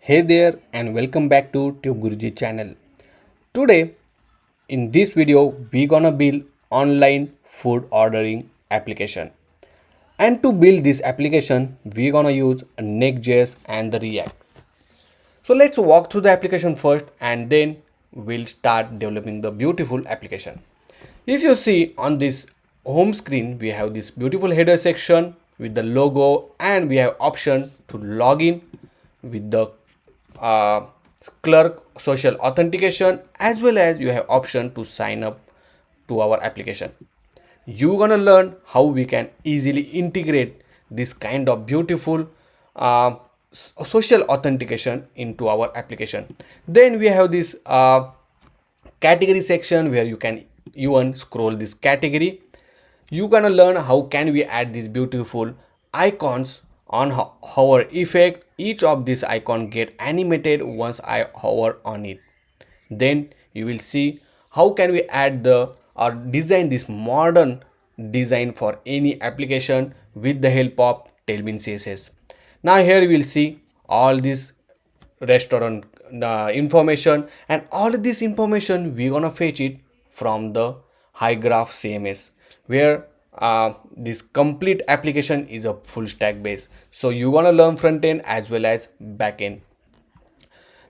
Hey there and welcome back to TubeGuruji channel. Today in this video we gonna build online food ordering application. And to build this application we gonna use Next.js and the React. So let's walk through the application first and then we'll start developing the beautiful application. If you see on this home screen we have this beautiful header section with the logo and we have option to log in with the uh, Clerk social authentication, as well as you have option to sign up to our application. You're gonna learn how we can easily integrate this kind of beautiful social authentication into our application. Then we have this category section where you can even scroll this category. You're gonna learn how can we add these beautiful icons on hover effect. Each of these icon get animated once I hover on it. Then you will see how can we add the or design this modern design for any application with the help of Tailwind CSS. Now here you will see all this restaurant information, and all of this information we're gonna fetch it from the HyGraph CMS, where this complete application is a full stack base. So you're gonna learn front end as well as back end.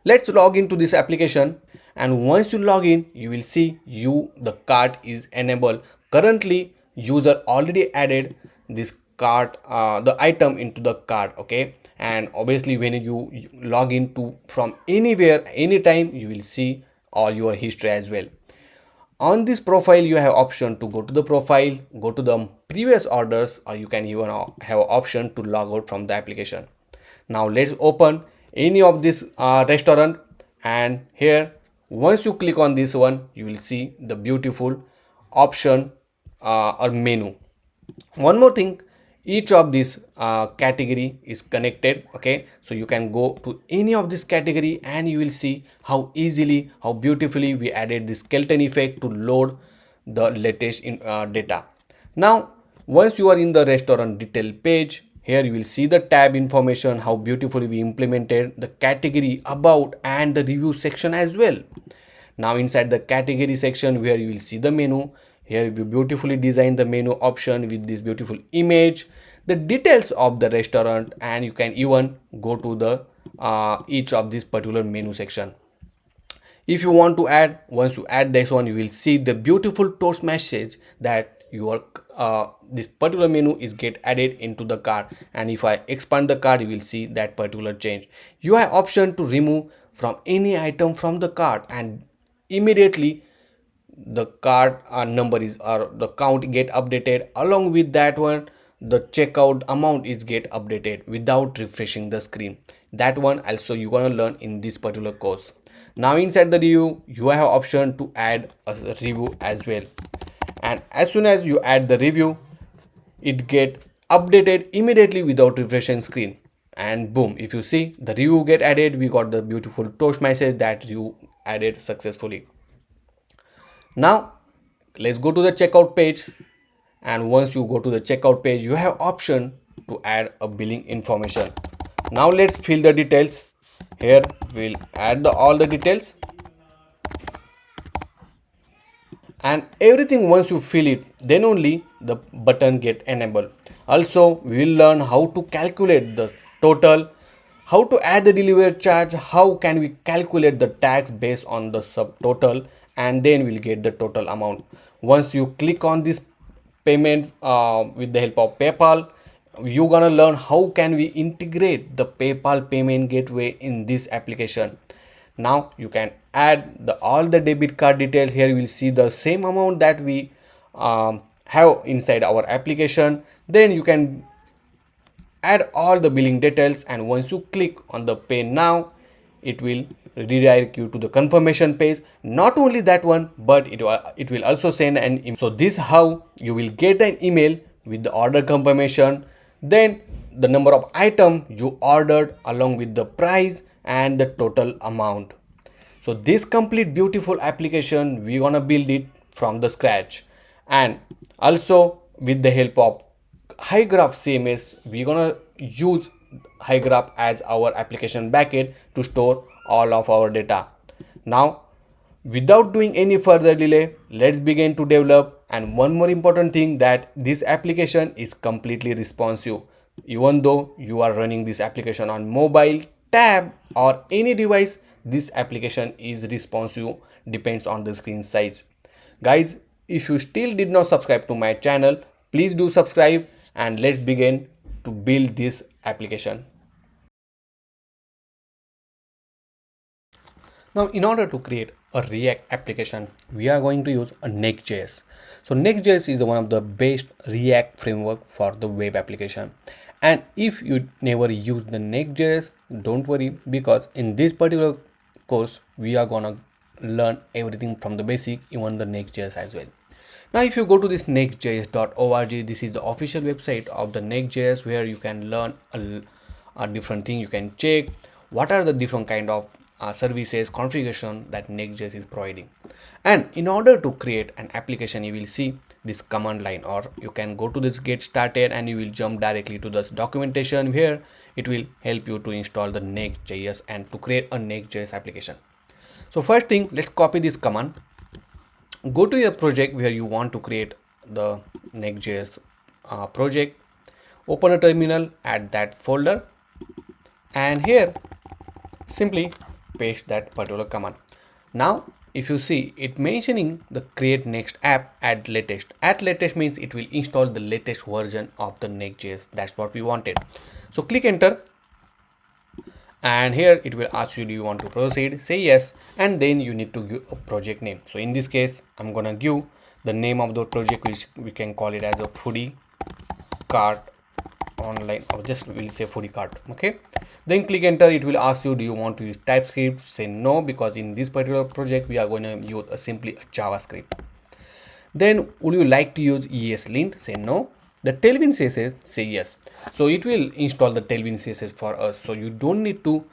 Let's log into this application, and once you log in you will see the cart is enabled. Currently user already added this cart the item into the cart. Okay, and obviously when you log into from anywhere anytime you will see all your history as well. On this profile you have option to go to the profile, go to the previous orders, or you can even have option to log out from the application. Now let's open any of this restaurant, and here once you click on this one you will see the beautiful option or menu. One more thing, each of this category is connected. Okay, so you can go to any of this category and you will see how easily, how beautifully we added this skeleton effect to load the latest data. Now once you are in the restaurant detail page, here you will see the tab information, how beautifully we implemented the category, about, and the review section as well. Now inside the category section where you will see the menu, here we beautifully designed the menu option with this beautiful image, the details of the restaurant, and you can even go to the each of this particular menu section. If you want to add, once you add this one you will see the beautiful toast message that your this particular menu is get added into the cart, and if I expand the cart you will see that particular change. You have option to remove from any item from the cart, and immediately the cart number is, or the count get updated. Along with that one the checkout amount is get updated without refreshing the screen. That one also you gonna learn in this particular course. Now inside the review you have option to add a review as well, and as soon as you add the review it get updated immediately without refreshing screen, and boom, if you see the review get added, we got the beautiful toast message that you added successfully. Now let's go to the checkout page, and once you go to the checkout page you have option to add a billing information. Now let's fill the details. Here we'll add all the details, and everything once you fill it then only the button get enabled. Also we will learn how to calculate the total, how to add the delivery charge, how can we calculate the tax based on the subtotal, and then we'll get the total amount. Once you click on this payment with the help of PayPal, you're gonna learn how can we integrate the PayPal payment gateway in this application. Now you can add all the debit card details. Here you will see the same amount that we have inside our application. Then you can add all the billing details, and once you click on the pay now it will redirect you to the confirmation page. Not only that one, but it will also send an email. So this is how you will get an email with the order confirmation, then the number of item you ordered along with the price and the total amount. So this complete beautiful application we gonna build it from the scratch, and also with the help of HyGraph CMS we're gonna use HyGraph as our application backend to store all of our data. Now, without doing any further delay, let's begin to develop. And one more important thing, that this application is completely responsive. Even though you are running this application on mobile, tab or any device, this application is responsive, depends on the screen size. Guys, if you still did not subscribe to my channel, please do subscribe and let's begin to build this application. Now, in order to create a React application, we are going to use a Next.js. So Next.js is one of the best React framework for the web application. And if you never use the Next.js, don't worry, because in this particular course, we are gonna learn everything from the basic, even the Next.js as well. Now, if you go to this nextjs.org, this is the official website of the Next.js, where you can learn a different thing. You can check what are the different kind of services configuration that Next.js is providing. And in order to create an application, you will see this command line, or you can go to this get started and you will jump directly to the documentation, where it will help you to install the Next.js and to create a Next.js application. So first thing, let's copy this command. Go to your project where you want to create the Next.js project. Open a terminal, add that folder, and here simply paste that particular command. Now, if you see it mentioning the create next app at latest. At latest means it will install the latest version of the Next.js. That's what we wanted. So click enter. And here it will ask you, do you want to proceed? Say yes, and then you need to give a project name. So in this case, I'm gonna give the name of the project, which we can call it as a foodie cart online, or just we'll say foodie cart. Okay, then click enter. It will ask you, do you want to use TypeScript? Say no, because in this particular project we are going to use simply a JavaScript. Then would you like to use ESLint? Say no. The Tailwind CSS, say yes. So it will install the Tailwind CSS for us. So you don't need to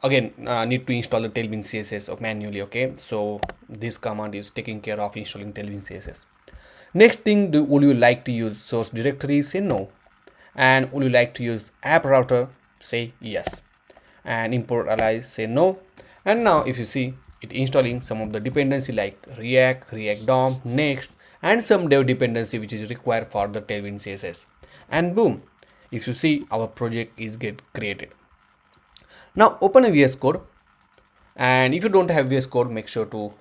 need to install the Tailwind CSS manually. Okay, so this command is taking care of installing Tailwind CSS. Next thing, would you like to use source directory? Say no. And would you like to use app router? Say yes. And import allies? Say no. And now if you see, it installing some of the dependency like React, React DOM, Next, and some dev dependency which is required for the Tailwind CSS. And boom, if you see, our project is get created. Now open a VS Code, and if you don't have VS Code, make sure to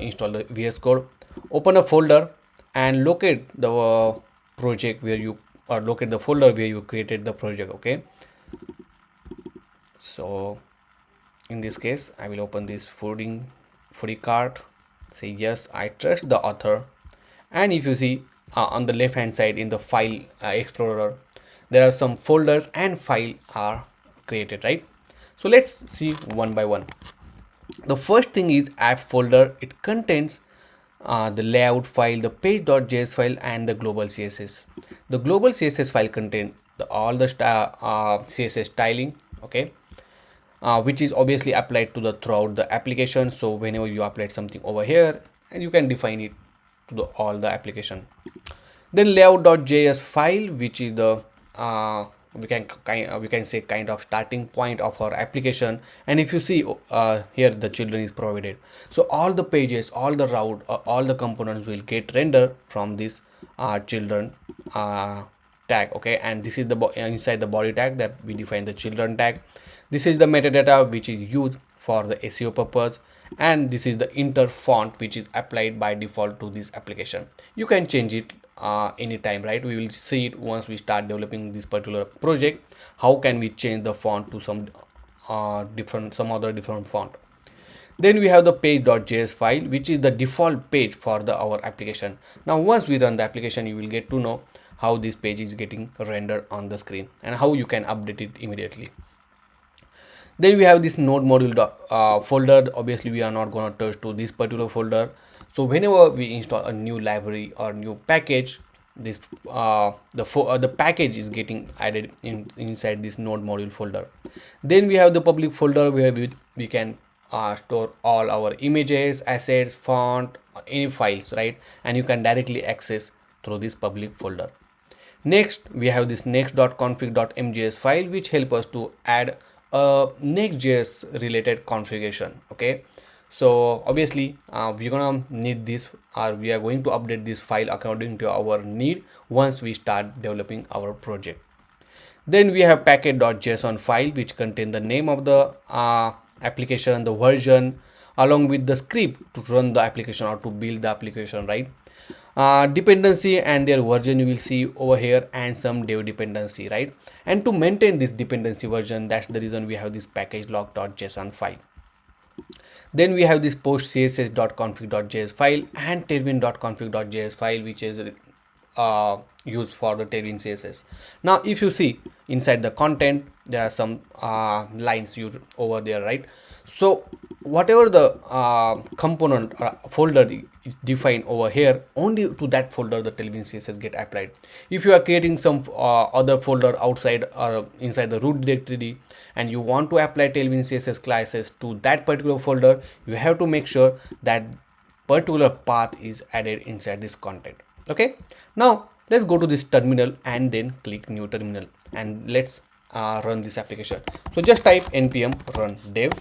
install the VS Code. Open a folder and locate the project where you, or locate the folder where you created the project. Okay, so in this case, I will open this foodie cart. Say yes, I trust the author. And if you see on the left hand side in the file explorer, there are some folders and file are created, right? So let's see one by one. The first thing is app folder. It contains the layout file, the page.js file, and the global CSS. The global CSS file contains all the CSS styling, okay, which is obviously applied to the throughout the application. So whenever you apply something over here, and you can define it to the all the application. Then layout.js file, which is the we can say kind of starting point of our application. And if you see here, the children is provided, so all the pages, all the route, all the components will get rendered from this children tag. Okay, and this is the inside the body tag that we define the children tag. This is the metadata which is used for the SEO purpose, and this is the inter font which is applied by default to this application. You can change it anytime, right? We will see it once we start developing this particular project. How can we change the font to some other different font? Then we have the page.js file, which is the default page for our application. Now once we run the application, you will get to know how this page is getting rendered on the screen and how you can update it immediately. Then we have this node module folder. Obviously we are not going to touch to this particular folder. So whenever we install a new library or new package, this the package is getting added inside this node module folder. Then we have the public folder where we can store all our images, assets, font, any files, right? And you can directly access through this public folder. Next, we have this next.config.mjs file, which help us to add a Next.js related configuration. Okay, so obviously we're gonna need this, or we are going to update this file according to our need once we start developing our project. Then we have package.json file, which contain the name of the application, the version, along with the script to run the application or to build the application, right? Dependency and their version you will see over here, and some dev dependency, right? And to maintain this dependency version, that's the reason we have this package log.json file. Then we have this post css.config.js file and tailwind.config.js file, which is used for the Tailwind CSS. Now, if you see inside the content, there are some lines used over there, right? So whatever the component folder is defined over here, only to that folder the Tailwind CSS get applied. If you are creating some other folder outside or inside the root directory and you want to apply Tailwind CSS classes to that particular folder, you have to make sure that particular path is added inside this content. Okay, now let's go to this terminal and then click new terminal, and let's run this application. So just type npm run dev,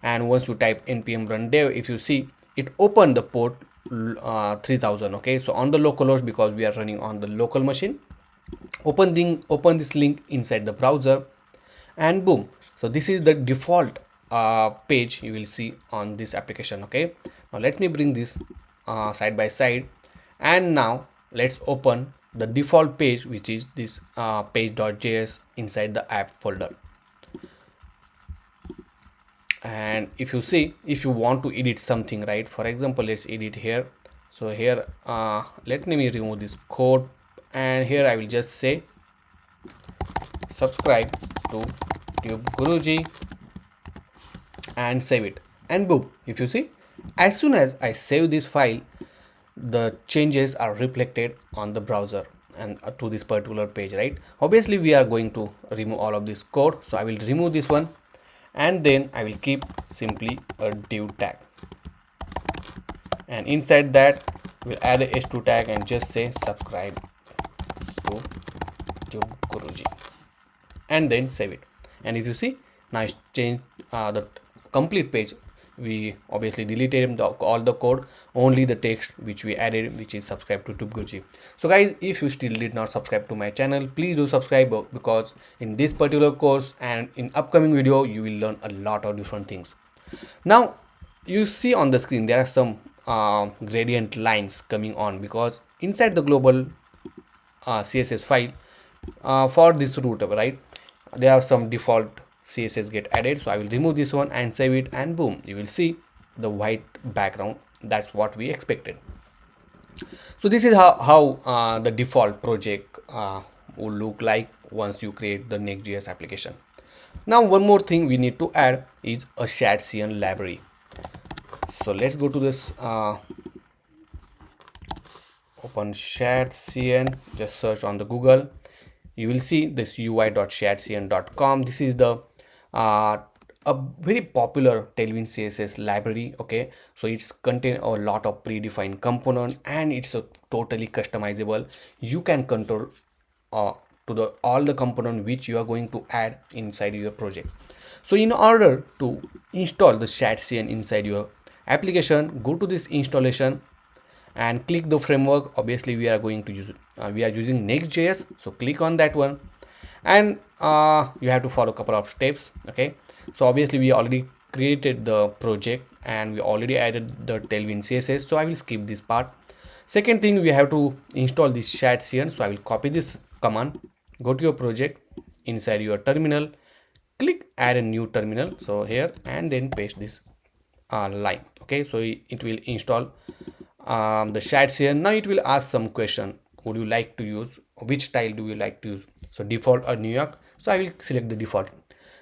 and once you type npm run dev, if you see, it opened the port 3000. Okay, so on the localhost, because we are running on the local machine, open this link inside the browser, and boom, so this is the default page you will see on this application. Okay, now let me bring this side by side, and now let's open the default page, which is this page.js inside the app folder. And if you see, if you want to edit something, right, for example, let's edit here. So here let me remove this code, and here I will just say subscribe to TubeGuruji and save it, and boom, if you see, as soon as I save this file, the changes are reflected on the browser and to this particular page, right? Obviously we are going to remove all of this code, so I will remove this one, and then I will keep simply a div tag, and inside that we'll add a h2 tag and just say subscribe to TubeGuruji, and then save it. And if you see, now it's changed the complete page. We obviously deleted all the code, only the text which we added, which is subscribe to TubeGuruji. So guys, if you still did not subscribe to my channel, please do subscribe, because in this particular course and in upcoming video you will learn a lot of different things. Now you see on the screen there are some gradient lines coming on, because inside the global CSS file for this root, right, there are some default CSS get added. So I will remove this one and save it, and boom, you will see the white background. That's what we expected. So this is how the default project will look like once you create the Next.js application. Now one more thing we need to add is a shared CN library. So let's go to this open shared CN, just search on the Google. You will see this ui.sharedcn.com. This is the a very popular Tailwind CSS library. Okay, so it's contain a lot of predefined components, and it's a totally customizable. You can control to all the component which you are going to add inside your project. So in order to install the shared CN inside your application, go to this installation and click the framework. Obviously we are going to use we are using Next.js, so click on that one, and you have to follow a couple of steps. Okay, so obviously we already created the project and we already added the Tailwind CSS, so I will skip this part. Second thing, we have to install this shared CN, so I will copy this command, go to your project, inside your terminal, click add a new terminal, so here, and then paste this line. Okay, so it will install the shared CN. Now it will ask some question, would you like to use, which style do you like to use, so default or New York. So I will select the default.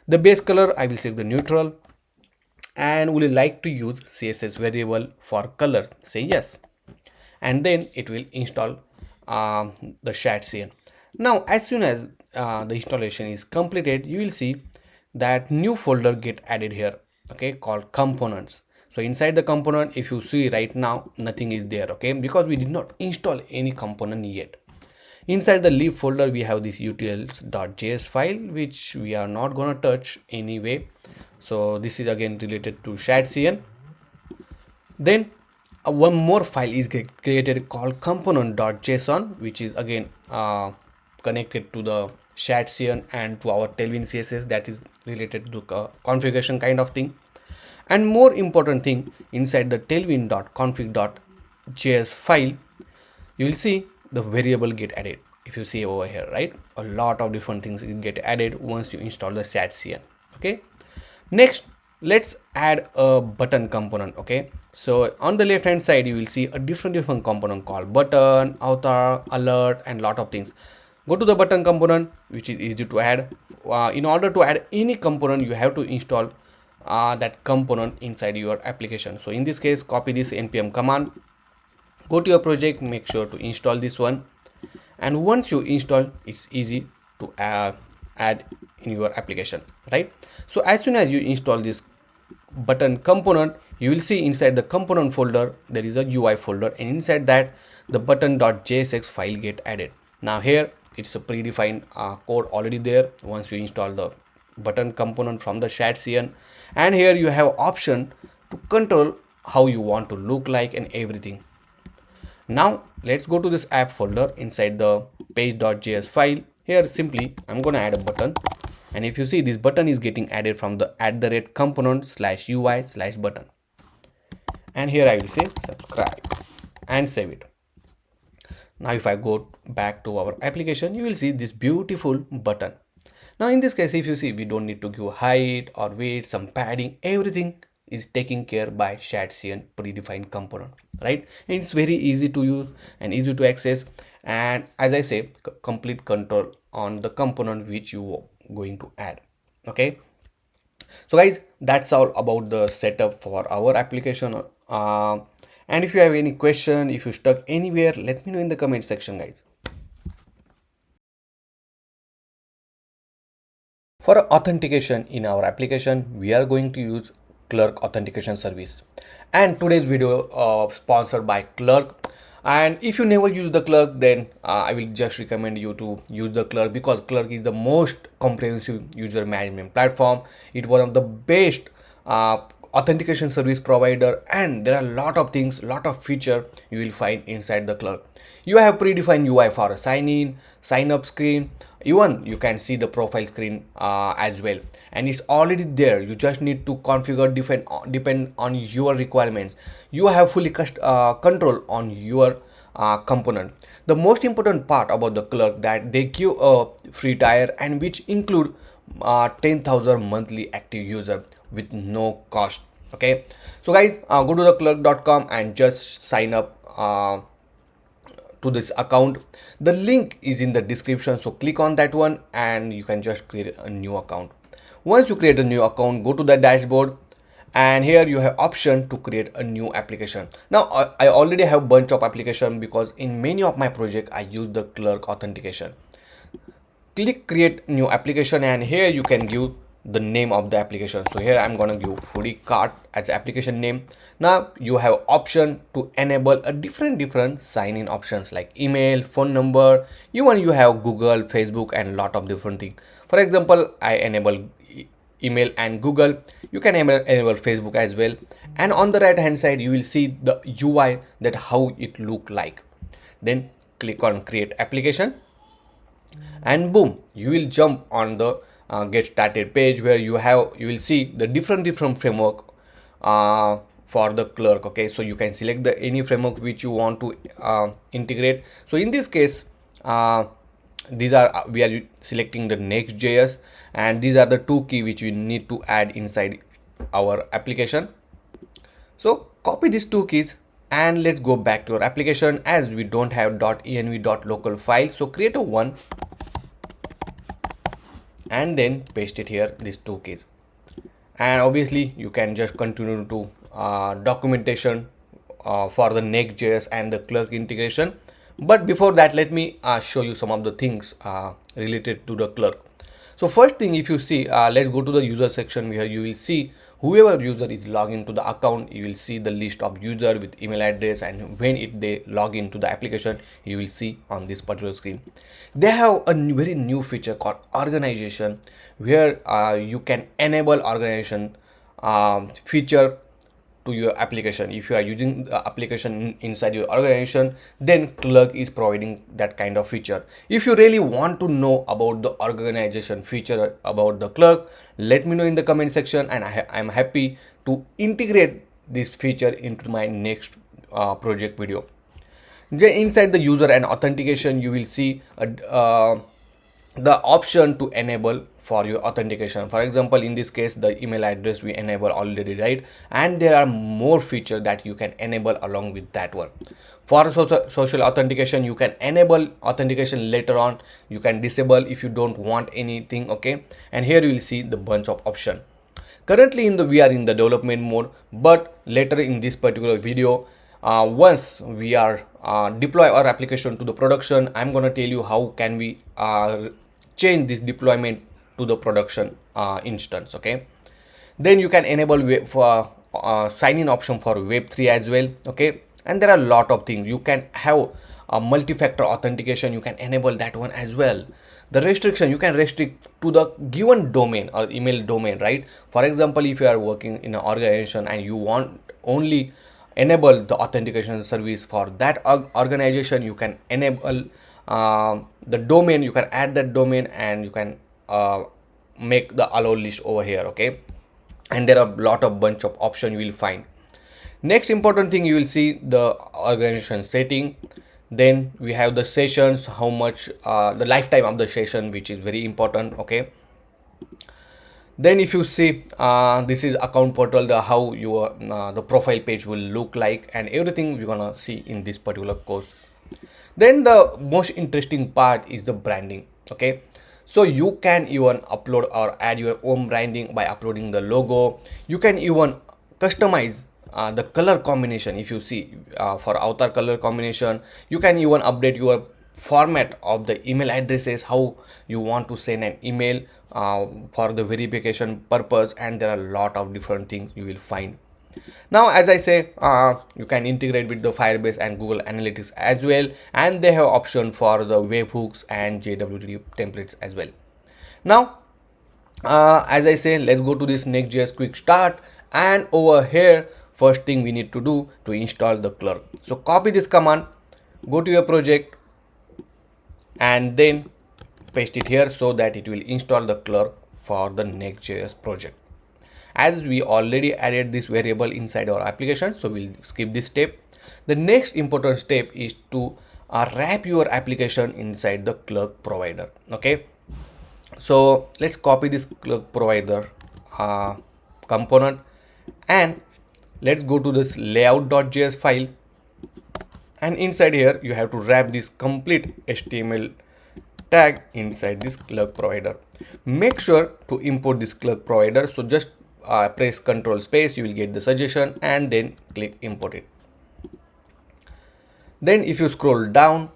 The base color I will select the neutral, and would you like to use CSS variable for color, say yes, and then it will install the shared CN. Now as soon as the installation is completed, you will see that new folder get added here, okay, called components. So inside the component, if you see right now, nothing is there, okay, because we did not install any component yet. Inside the lib folder, we have this utils.js file, which we are not gonna touch anyway. So this is again related to ShadCN. Then one more file is created called component.json, which is again connected to the ShadCN and to our Tailwind CSS, that is related to configuration kind of thing. And more important thing, inside the tailwind.config.js file, you will see the variable get added. If you see over here, right, a lot of different things get added once you install the ShadCN. Okay, next let's add a button component. Okay, so on the left hand side you will see a different component called button, author, alert, and lot of things. Go to the button component, which is easy to add. In order to add any component, you have to install that component inside your application. So in this case, copy this npm command, go to your project, make sure to install this one, and once you install, it's easy to add in your application, right? So as soon as you install this button component, you will see inside the component folder there is a UI folder, and inside that the button.jsx file get added. Now here it's a predefined code already there once you install the button component from the ShadCN, and here you have option to control how you want to look like and everything. Now let's go to this app folder inside the page.js file. Here simply I'm gonna add a button, and if you see, this button is getting added from the @component/UI/button, and here I will say subscribe and save it. Now if I go back to our application, you will see this beautiful button. Now in this case, if you see, we don't need to give height or weight, some padding, everything is taken care by ShadCN predefined component, right? And it's very easy to use and easy to access, and as I say, complete control on the component which you are going to add. Okay, so guys, that's all about the setup for our application. And if you have any question, if you stuck anywhere, let me know in the comment section, guys. For authentication in our application, we are going to use Clerk authentication service, and today's video sponsored by Clerk. And if you never use the Clerk, then I will just recommend you to use the Clerk, because Clerk is the most comprehensive user management platform. It's one of the best authentication service provider, and there are a lot of things, lot of feature you will find inside the Clerk. You have predefined UI for a sign in, sign up screen, even you can see the profile screen as well, and it's already there. You just need to configure depend on your requirements. You have fully control on your component. The most important part about the Clerk, that they give a free tier, and which include 10,000 monthly active user with no cost. Okay, so guys, go to the clerk.com and just sign up to this account. The link is in the description, so click on that one and you can just create a new account. Once you create a new account, go to the dashboard, and here you have option to create a new application. Now I already have bunch of application, because in many of my project I use the Clerk authentication. Click create new application, and here you can give the name of the application. So here I'm gonna give foodie cart as application name. Now you have option to enable a different sign in options like email, phone number, even you have Google, Facebook, and lot of different things. For example, I enable email and Google. You can enable Facebook as well. And on the right hand side you will see the UI, that how it look like. Then click on create application, and boom, you will jump on the get started page, where you will see the different framework for the Clerk. Okay, so you can select the any framework which you want to integrate. So in this case, we are selecting the Next.js, and these are the two key which we need to add inside our application. So copy these two keys, and let's go back to our application, as we don't have .env.local file. So create a one, and then paste it here, these two keys. And obviously you can just continue to documentation for the Next.js and the Clerk integration. But before that, let me show you some of the things related to the Clerk. So first thing, if you see, let's go to the user section where you will see whoever user is logged into the account. You will see the list of user with email address, and when they log into the application, you will see on this particular screen. They have a very new feature called organization, where you can enable organization feature to your application. If you are using the application inside your organization, then Clerk is providing that kind of feature. If you really want to know about the organization feature about the Clerk, let me know in the comment section, and I'm happy to integrate this feature into my next project video. Inside the user and authentication, you will see the option to enable for your authentication. For example, in this case, the email address we enable already, right? And there are more features that you can enable along with that one. For social authentication, you can enable authentication later on. You can disable if you don't want anything, okay? And here you will see the bunch of option. Currently we are in the development mode, but later in this particular video, once we are deploy our application to the production, I'm gonna tell you how can we change this deployment to the production instance, okay? Then you can enable for sign-in option for Web3 as well, okay? And there are a lot of things. You can have a multi-factor authentication. You can enable that one as well. The restriction, you can restrict to the given domain or email domain, right? For example, if you are working in an organization and you want only enable the authentication service for that organization, you can enable the domain. You can add that domain, and you can make the allow list over here, okay? And there are a lot of bunch of options you will find. Next important thing, you will see the organization setting. Then we have the sessions, how much the lifetime of the session, which is very important, okay? Then if you see this is account portal, the how your the profile page will look like, and everything we're gonna see in this particular course. Then the most interesting part is the branding, okay? So you can even upload or add your own branding by uploading the logo. You can even customize the color combination. If you see for outer color combination, you can even update your format of the email addresses, how you want to send an email for the verification purpose, and there are a lot of different things you will find. Now, as I say, you can integrate with the Firebase and Google Analytics as well, and they have option for the webhooks and JWT templates as well. Now, as I say, let's go to this Next.js quick start, and over here, first thing we need to do to install the Clerk. So copy this command, go to your project, and then paste it here so that it will install the Clerk for the Next.js project. As we already added this variable inside our application, so we'll skip this step. The next important step is to wrap your application inside the Clerk provider, okay? So let's copy this Clerk provider component, and let's go to this layout.js file, and inside here you have to wrap this complete HTML tag inside this Clerk provider. Make sure to import this Clerk provider, so just press Ctrl space, you will get the suggestion, and then click import it. Then if you scroll down,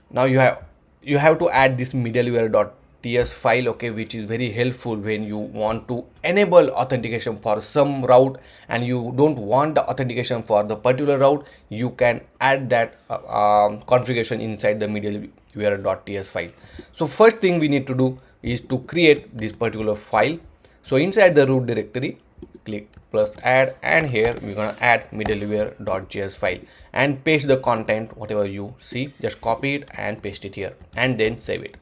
now you have to add this middleware.ts file, okay, which is very helpful when you want to enable authentication for some route and you don't want the authentication for the particular route. You can add that configuration inside the middleware.ts file. So first thing we need to do is to create this particular file. So inside the root directory, click plus add, and here we're gonna add middleware.js file and paste the content, whatever you see, just copy it and paste it here, and then save it.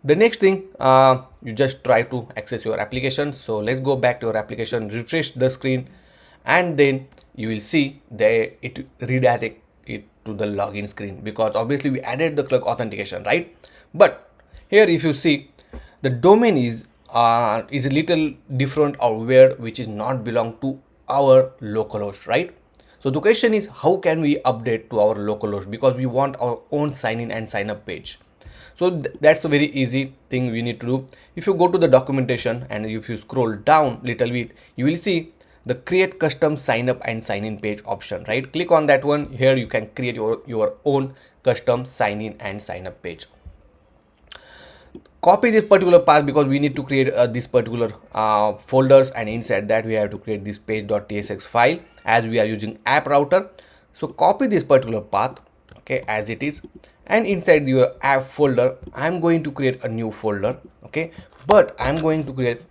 The next thing, you just try to access your application. So let's go back to your application, refresh the screen, and then you will see it redirect it to the login screen, because obviously we added the Clerk authentication, right? But here if you see, the domain is a little different or weird, which is not belong to our localhost, right? So the question is, how can we update to our localhost, because we want our own sign in and sign up page. So that's a very easy thing we need to do. If you go to the documentation and if you scroll down little bit, you will see the create custom sign up and sign in page option, right? Click on that one. Here you can create your own custom sign in and sign up page. copy this particular path because we need to create this particular folders, and inside that we have to create this page.tsx file as we are using app router. So copy this particular path, okay, as it is, and inside your app folder I'm going to create a new folder, okay, but I'm going to create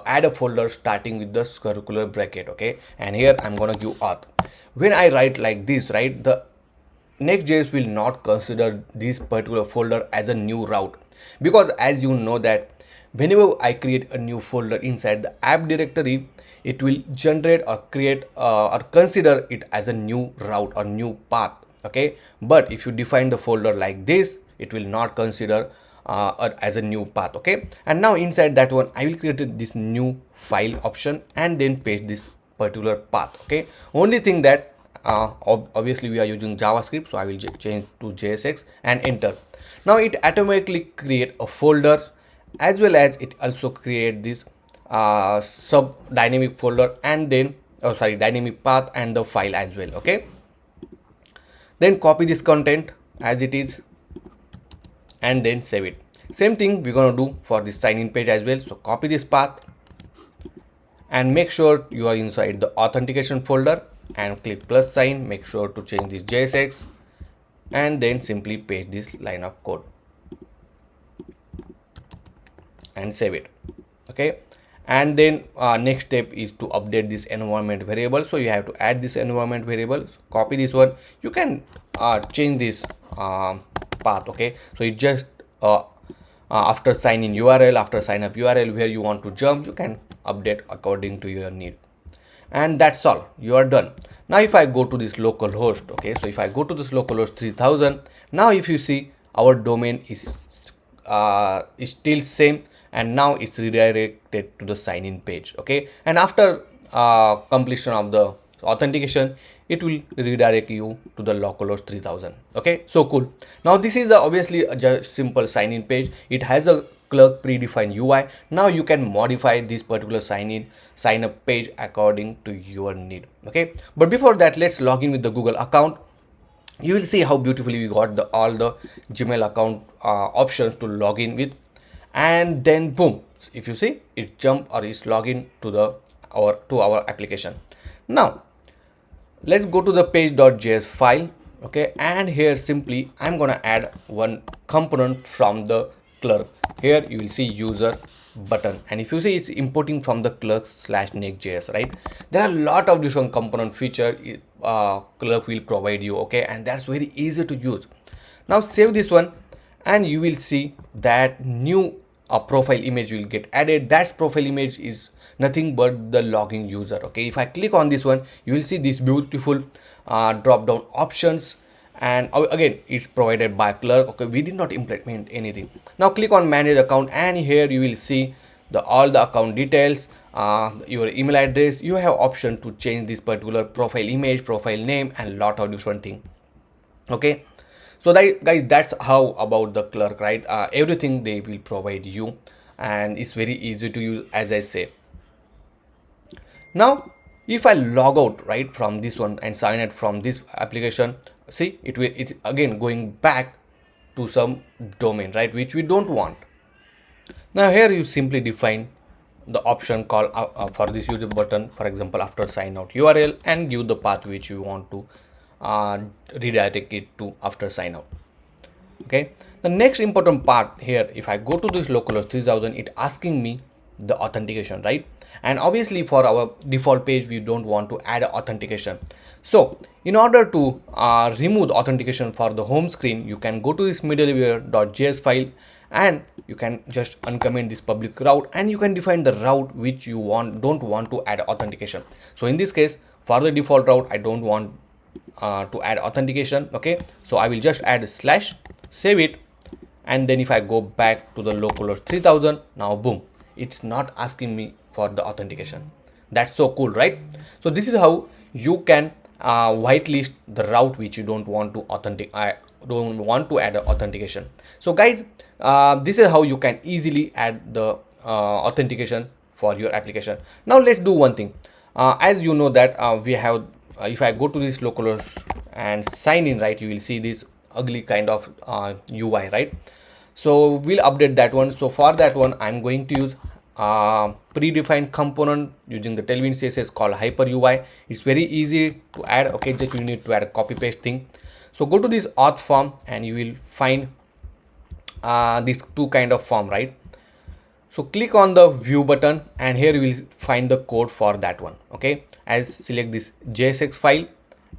add a folder starting with the circular bracket, okay, and here I'm gonna give auth. When I write like this, right, the Next.js will not consider this particular folder as a new route, because as you know that whenever I create a new folder inside the app directory, it will generate or create or consider it as a new route or new path, okay. But if you define the folder like this, it will not consider as a new path, okay. And now inside that one I will create this new file option and then paste this particular path, okay. Only thing that obviously we are using JavaScript, so I will change to JSX and enter. Now it automatically create a folder, as well as it also create this sub dynamic folder, and then dynamic path and the file as well, okay. Then copy this content as it is and then save it. Same thing we're gonna do for this sign in page as well. So copy this path and make sure you are inside the authentication folder and click plus sign. Make sure to change this JSX and then simply paste this line of code and save it, okay. And then next step is to update this environment variable. So you have to add this environment variable. So copy this one. You can change this path, okay. So it just after sign in URL, after sign up URL, where you want to jump, you can update according to your need. And that's all, you are done. Now if I go to this localhost, okay, so if I go to this localhost 3000, now if you see our domain is still same, and now it's redirected to the sign in page, okay. And after completion of the authentication, it will redirect you to the localhost 3000, okay. So cool. Now this is the obviously just simple sign in page. It has a Clerk predefined UI. Now you can modify this particular sign up page according to your need, okay. But before that, let's log in with the Google account. You will see how beautifully we got all the Gmail account options to log in with, and then boom, if you see, it jump or is login to our application. Now let's go to the page.js file, okay, and here simply I'm gonna add one component from the Clerk. Here you will see user button, and if you see, it's importing from the Clerk/Next.js, right. There are a lot of different component feature Clerk will provide you, okay, and that's very easy to use. Now save this one, and you will see that new profile image will get added. That profile image is nothing but the login user, okay. If I click on this one, you will see this beautiful drop down options, and again it's provided by Clerk, okay. We did not implement anything. Now click on manage account, and here you will see all the account details, your email address. You have option to change this particular profile image, profile name, and lot of different things, okay. So guys, that's how about the Clerk, right. Everything they will provide you, and it's very easy to use, as I say. Now if I log out right from this one and sign out from this application, see, it's again going back to some domain, right, which we don't want. Now here you simply define the option called for this user button, for example after sign out URL, and give the path which you want to redirect it to after sign out, okay. The next important part here, if I go to this localhost 3000, it asking me the authentication, right. And obviously for our default page we don't want to add authentication. So in order to remove the authentication for the home screen, you can go to this middleware.js file, and you can just uncomment this public route, and you can define the route which you don't want to add authentication. So in this case, for the default route, I don't want to add authentication, okay. So I will just add slash, save it, and then if I go back to the localhost 3000, now boom, it's not asking me for the authentication. That's so cool, right. So this is how you can whitelist the route which you don't want to add authentication. So guys, this is how you can easily add the authentication for your application. Now let's do one thing. As you know that we have if I go to this localhost and sign in, right, you will see this ugly kind of UI, right. So we'll update that one. So for that one, I'm going to use predefined component using the Tailwind CSS called Hyper UI. It's very easy to add. Okay, just you need to add a copy paste thing. So go to this auth form and you will find these two kind of form, right? So click on the view button and here you will find the code for that one. Okay, as select this JSX file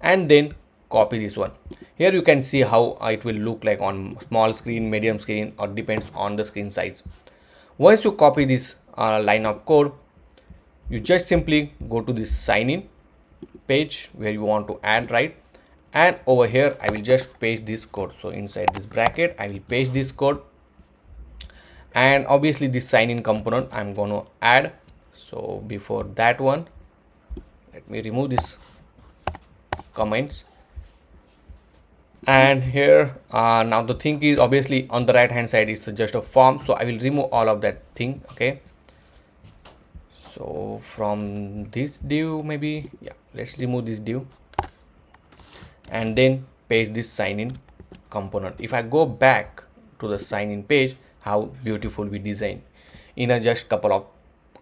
and then copy this one. Here you can see how it will look like on small screen, medium screen, or depends on the screen size. Once you copy this line of code, you just simply go to this sign in page where you want to add, right? And over here I will just paste this code. So inside this bracket I will paste this code, and obviously this sign in component I'm going to add. So before that one, let me remove this comments. And here now the thing is, obviously on the right hand side is just a form, so I will remove all of that thing. Okay, so from this div, maybe, yeah, let's remove this div and then paste this sign in component. If I go back to the sign in page, how beautiful we design in a just couple of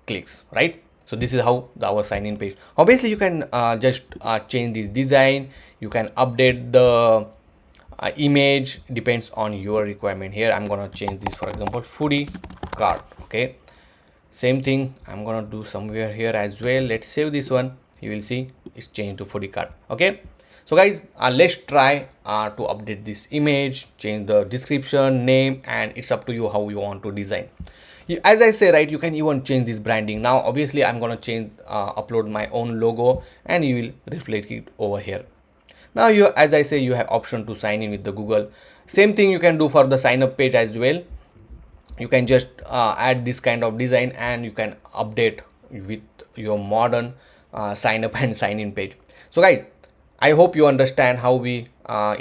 clicks, right? So this is how our sign in page. Obviously you can just change this design, you can update the image, depends on your requirement. Here I'm gonna change this, for example, foodie cart. Okay, same thing I'm gonna do somewhere here as well. Let's save this one. You will see it's changed to foodie cart. Okay, so guys, let's try to update this image, change the description, name, and it's up to you how you want to design. As I say, right, you can even change this branding. Now obviously I'm gonna change upload my own logo and you will reflect it over here. Now you, as I say, you have option to sign in with the Google. Same thing you can do for the sign up page as well. You can just add this kind of design and you can update with your modern sign up and sign in page. So guys, I hope you understand how we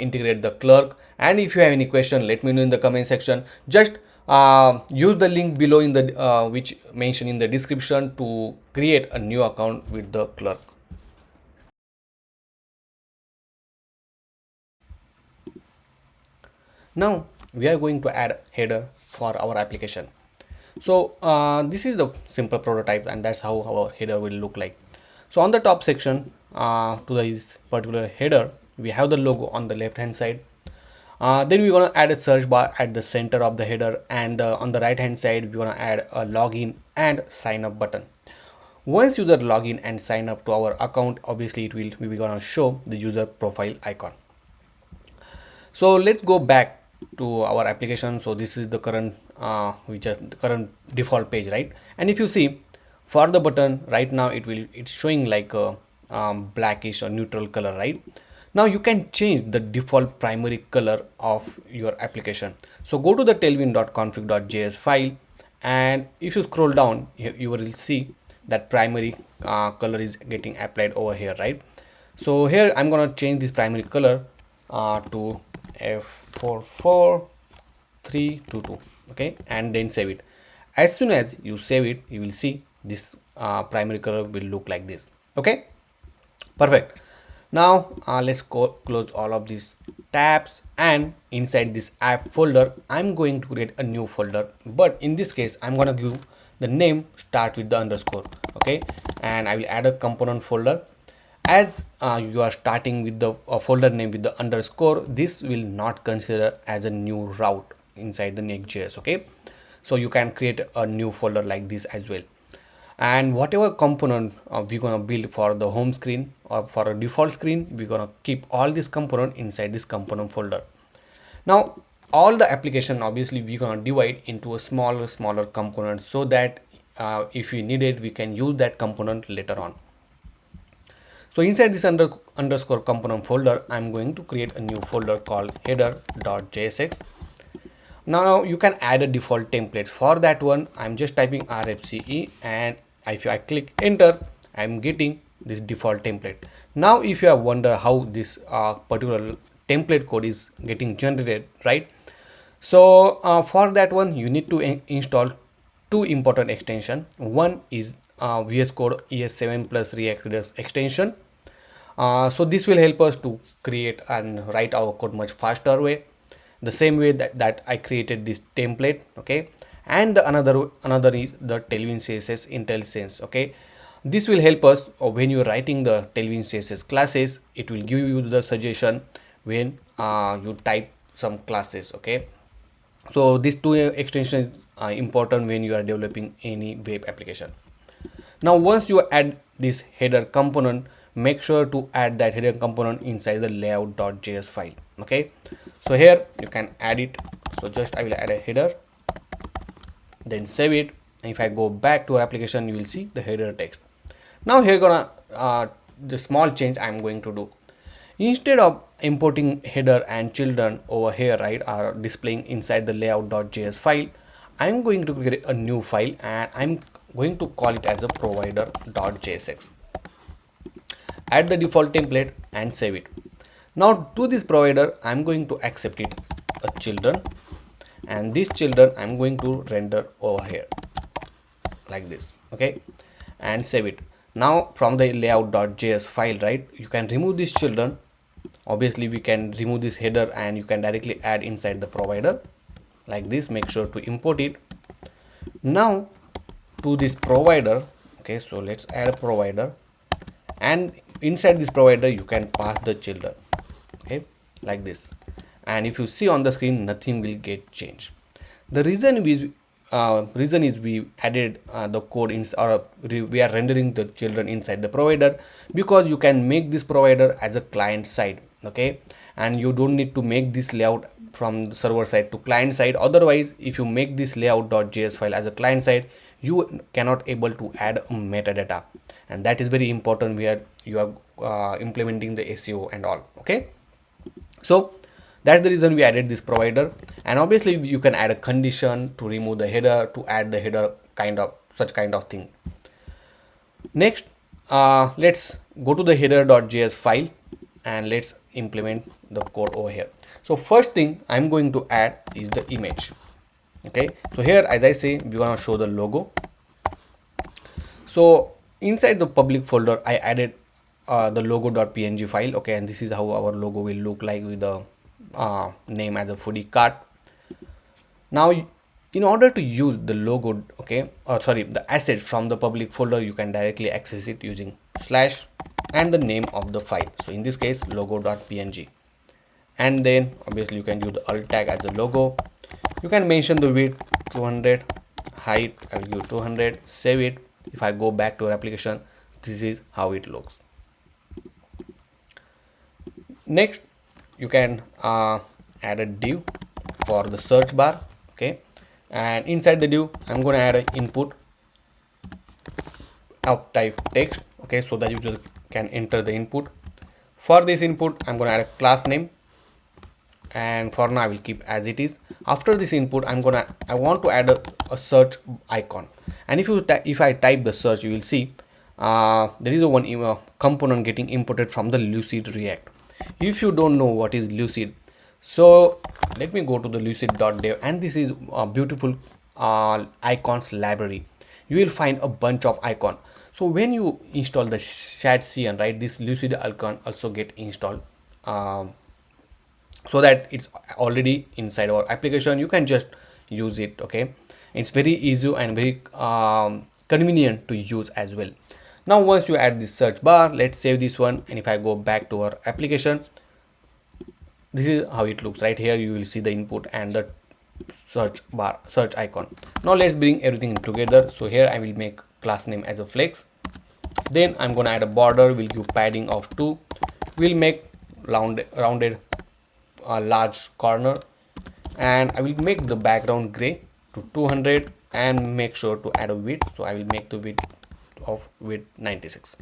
integrate the Clerk, and if you have any question, let me know in the comment section. Just use the link below in the which mentioned in the description to create a new account with the Clerk. Now we are going to add header for our application. So this is the simple prototype, and that's how our header will look like. So on the top section to this particular header, we have the logo on the left hand side. Then we're gonna add a search bar at the center of the header, and on the right hand side we're gonna add a login and sign up button. Once user login and sign up to our account, obviously it will be gonna show the user profile icon. So let's go back to our application. So this is the current which is the current default page, right? And if you see for the button right now, it's showing like a blackish or neutral color, right? Now you can change the default primary color of your application. So go to the tailwind.config.js file, and if you scroll down, you will see that primary color is getting applied over here, right? So here I'm gonna change this primary color to F44322. Okay, and then save it. As soon as you save it, you will see this primary color will look like this. Okay, perfect. Now let's close all of these tabs, and inside this app folder I'm going to create a new folder, but in this case I'm gonna give the name start with the underscore. Okay, and I will add a component folder. As you are starting with the folder name with the underscore, this will not consider as a new route inside the Next.js. Okay, so you can create a new folder like this as well. And whatever component we're gonna build for the home screen or for a default screen, we're gonna keep all this component inside this component folder. Now all the application, obviously we're gonna divide into a smaller components, so that if we need it, we can use that component later on. So inside this underscore component folder, I'm going to create a new folder called header.jsx. Now you can add a default template. For that one, I'm just typing RFCE, and if I click enter, I'm getting this default template. Now if you have wonder how this particular template code is getting generated, right? So for that one, you need to install two important extension. One is VS Code ES7 plus React Redux extension. So this will help us to create and write our code much faster way. the same way that I created this template. Okay, and the another is the Tailwind CSS IntelliSense. Okay, this will help us when you're writing the Tailwind CSS classes. It will give you the suggestion when you type some classes. Okay, so these two extensions are important when you are developing any web application. Now once you add this header component, make sure to add that header component inside the layout.js file. Okay, so here you can add it. So just I will add a header, then save it. And if I go back to our application, you will see the header text. Now here gonna the small change I'm going to do. Instead of importing header and children over here, right, are displaying inside the layout.js file, I'm going to create a new file and I'm going to call it as a provider.jsx. Add the default template and save it. Now to this provider, I'm going to accept it a children, and these children I'm going to render over here like this. Okay, and save it. Now from the layout.js file, right, you can remove these children. Obviously we can remove this header and you can directly add inside the provider like this. Make sure to import it. Now to this provider, okay, so let's add a provider, and inside this provider you can pass the children, okay, like this. And if you see on the screen, nothing will get changed. The reason is we added the code in, or we are rendering the children inside the provider, because you can make this provider as a client side. Okay, and you don't need to make this layout from the server side to client side. Otherwise, if you make this layout.js file as a client side, you cannot able to add a metadata, and that is very important where you are implementing the SEO and all. Okay, so that's the reason we added this provider. And obviously you can add a condition to remove the header, to add the header, such kind of thing. Next, let's go to the header.js file and let's implement the code over here. So first thing I'm going to add is the image. Okay, so here, as I say, we want to show the logo. So inside the public folder, I added the logo.png file. Okay, and this is how our logo will look like with the name as a foodie cart. Now in order to use the logo, okay, or sorry, the assets from the public folder, you can directly access it using slash and the name of the file. So in this case, logo.png, and then obviously you can use the alt tag as a logo. You can mention the width 200, height I'll give 200, save it. If I go back to our application, this is how it looks. Next, you can add a div for the search bar. Okay, and inside the div I'm going to add an input of type text. Okay, so that user can enter the input. For this input I'm going to add a class name, and for now I will keep as it is. After this input I want to add a search icon, and if I type the search, you will see there is a one component getting imported from the Lucid React. If you don't know what is Lucid, so let me go to the lucid.dev, and this is a beautiful icons library. You will find a bunch of icon. So when you install the ShatCN, right, this Lucid icon also get installed, so that it's already inside our application. You can just use it. Okay, it's very easy and very convenient to use as well. Now once you add this search bar, let's save this one, and if I go back to our application, this is how it looks. Right here you will see the input and the search bar, search icon. Now let's bring everything together. So here I will make class name as a flex, then I'm gonna add a border. We'll give padding of 2. We'll make rounded large corner, and I will make the background gray to 200 and make sure to add a width. So I will make the width of 96.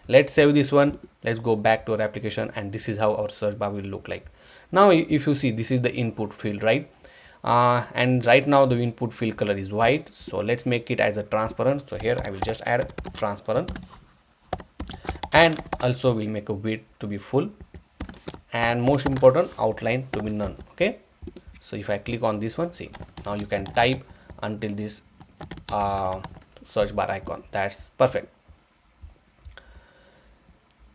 Let's save this one. Let's go back to our application, and this is how our search bar will look like. Now if you see, this is the input field, right, and right now the input field color is white. So let's make it as a transparent. So here I will just add transparent, and also we'll make a width to be full, and most important, outline to be none. Okay, so if I click on this one, see, now you can type until this search bar icon. That's perfect.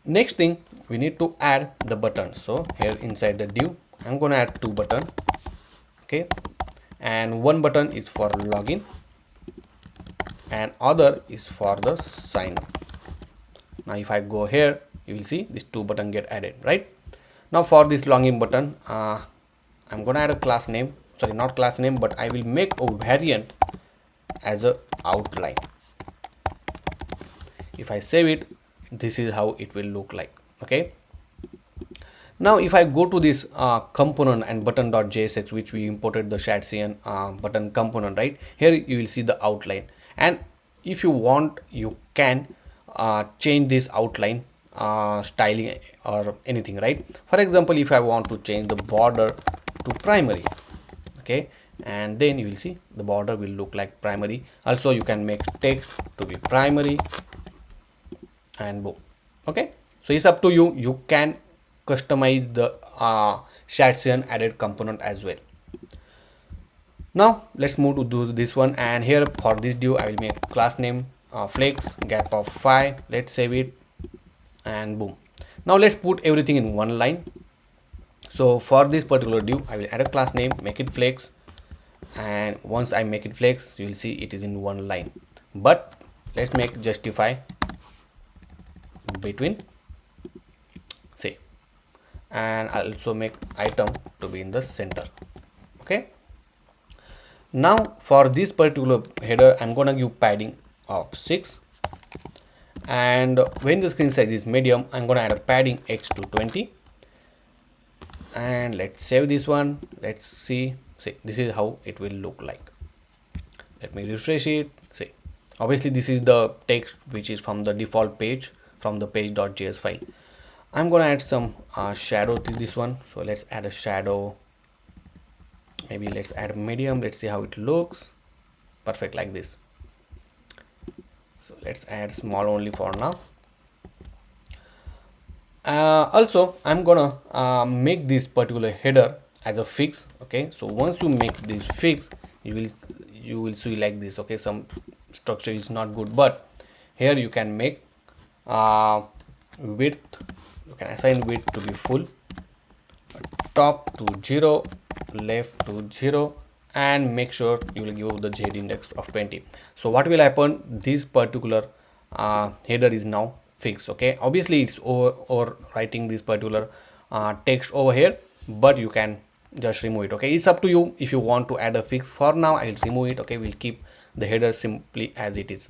Next thing, we need to add the button. So here inside the div, I'm going to add 2 buttons. okay, and one button is for login and other is for the sign up. Now if I go here, you will see these two buttons get added, right? Now for this login button, I'm gonna add a class name, sorry, not class name, but I will make a variant as a outline. If I save it, this is how it will look like. Okay, now if I go to this component and button.js, which we imported the Shadcn button component, right here you will see the outline, and if you want you can change this outline styling or anything, right? For example, if I want to change the border to primary, okay, and then you will see the border will look like primary. Also you can make text to be primary and boom. Okay, so it's up to you, you can customize the Shadcn added component as well. Now let's move to do this one, and here for this div I will make class name flex gap of 5. Let's save it and boom. Now let's put everything in one line. So for this particular div I will add a class name, make it flex, and once I make it flex you will see it is in one line, but let's make justify between, say, and I'll also make item to be in the center. Okay, now for this particular header I'm gonna give padding of 6, and when the screen size is medium I'm gonna add a padding x to 20, and let's save this one. Let's see this is how it will look like. Let me refresh it. See, obviously this is the text which is from the default page, from the page.js file. I'm gonna add some shadow to this one, so let's add a shadow. Maybe let's add medium. Let's see how it looks. Perfect, like this. So let's add small only for now. Also I'm gonna make this particular header as a fix. Okay, so once you make this fix you will see like this. Okay, some structure is not good, but here you can make width, you can assign width to be full, top to 0, left to 0, and make sure you will give the z index of 20. So what will happen, this particular header is now fixed. Okay, obviously it's over writing this particular text over here, but you can just remove it. Okay, it's up to you if you want to add a fix. For now I'll remove it. Okay, we'll keep the header simply as it is,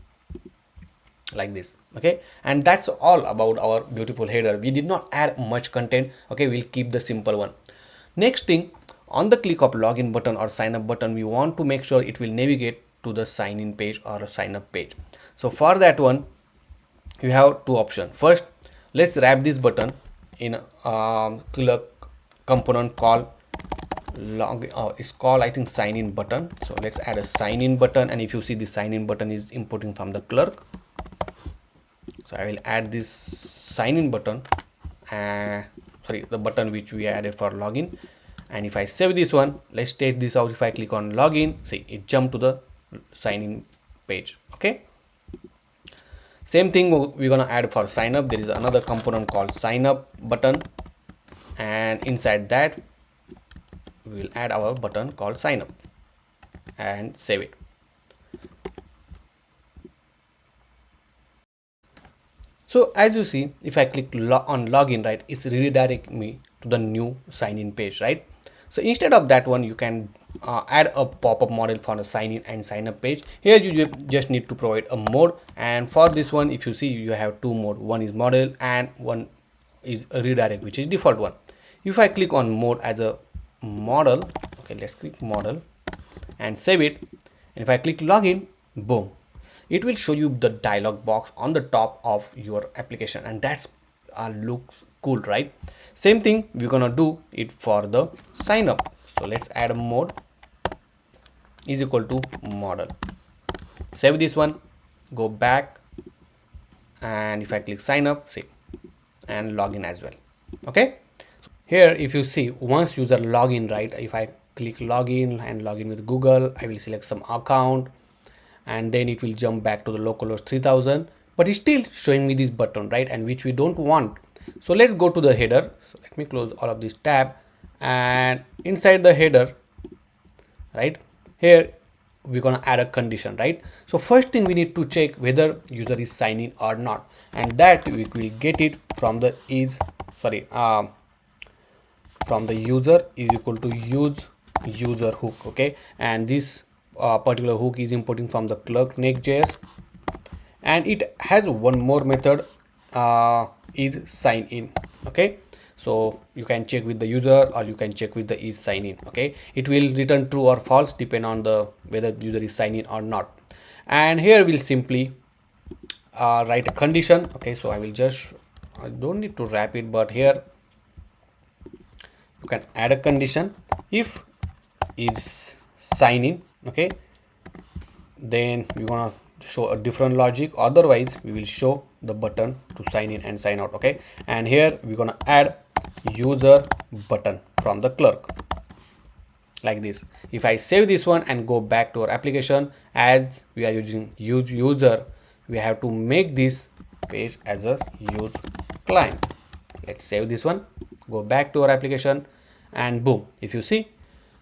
like this. Okay, and that's all about our beautiful header. We did not add much content. Okay, we'll keep the simple one. Next thing, on the click of login button or sign up button, we want to make sure it will navigate to the sign in page or a sign up page. So for that one you have two options. First, let's wrap this button in a Clerk component called it's called, I think, sign in button. So let's add a sign in button, and if you see the sign in button is importing from the Clerk, so I will add this sign in button, sorry, the button which we added for login. And if I save this one, let's test this out. If I click on login, see, it jumped to the sign in page. Okay, same thing we're gonna add for sign up. There is another component called sign up button, and inside that we will add our button called sign up and save it. So as you see, if I click on login, right, it's redirect me to the new sign in page, right? So instead of that one, you can add a pop-up model for a sign in and sign up page. Here you just need to provide a mode, and for this one, if you see, you have two mode. One is model and one is a redirect, which is default one. If I click on mode as a model, okay, let's click model and save it, and if I click login, boom, it will show you the dialog box on the top of your application, and that's looks cool, right? Same thing we're gonna do it for the sign up. So let's add a mode is equal to model, save this one, go back, and if I click sign up, see, and login as well. Okay, here if you see, once user login, right, if I click login and login with Google, I will select some account, and then it will jump back to the localhost 3000, but it's still showing me this button, right, and which we don't want. So let's go to the header. So let me close all of this tab, and inside the header right? Here we're gonna add a condition, right? So first thing we need to check whether user is sign in or not, and that we will get it from the from the user is equal to use user hook. Okay, and this particular hook is importing from the Clerk Next.js, and it has one more method, is sign in. Okay, so you can check with the user or you can check with the is sign in. Okay, it will return true or false depend on the whether user is sign in or not. And here we'll simply write a condition. Okay, so I don't need to wrap it, but here you can add a condition. If is sign in, okay, then we want to show a different logic, otherwise we will show the button to sign in and sign out. Okay, and here we're gonna add user button from the Clerk like this. If I save this one and go back to our application, as we are using use user, we have to make this page as a use client. Let's save this one, go back to our application, and boom, if you see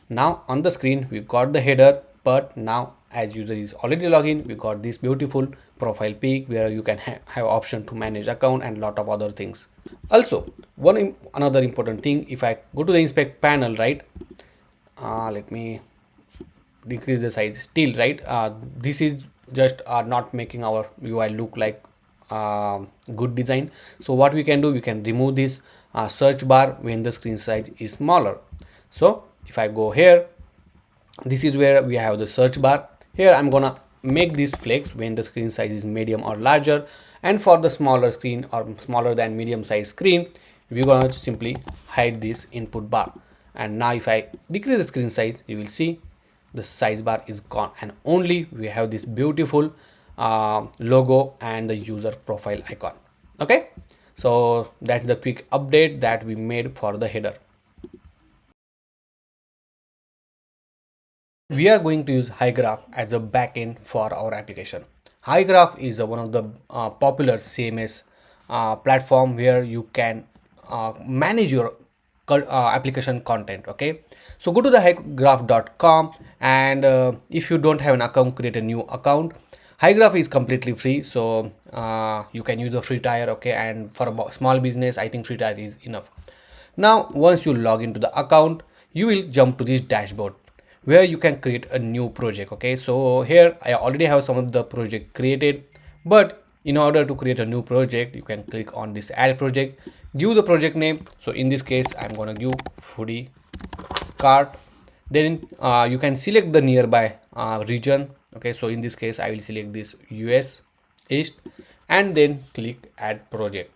now on the screen we got the header, but now as user is already logged in, we got this beautiful profile pic where you can have option to manage account and lot of other things. Also another important thing, if I go to the inspect panel, right, let me decrease the size still, right, this is just not making our UI look like good design. So what we can do, we can remove this search bar when the screen size is smaller. So if I go here, this is where we have the search bar. Here I'm gonna make this flex when the screen size is medium or larger, and for the smaller screen or smaller than medium size screen, we're gonna simply hide this input bar. And now if I decrease the screen size, you will see the size bar is gone, and only we have this beautiful logo and the user profile icon. Okay, so that's the quick update that we made for the header. We are going to use HyGraph as a backend for our application. HyGraph is one of the popular CMS platform where you can manage your application content. Okay, so go to the hygraph.com, and if you don't have an account, create a new account. HyGraph is completely free, so you can use a free tier. Okay, and for a small business, I think free tier is enough. Now once you log into the account, you will jump to this dashboard where you can create a new project. Okay, so here I already have some of the project created, but in order to create a new project, you can click on this add project, give the project name. So in this case, I'm gonna give foodie cart. Then you can select the nearby region. Okay, so in this case, I will select this US East, and then click add project.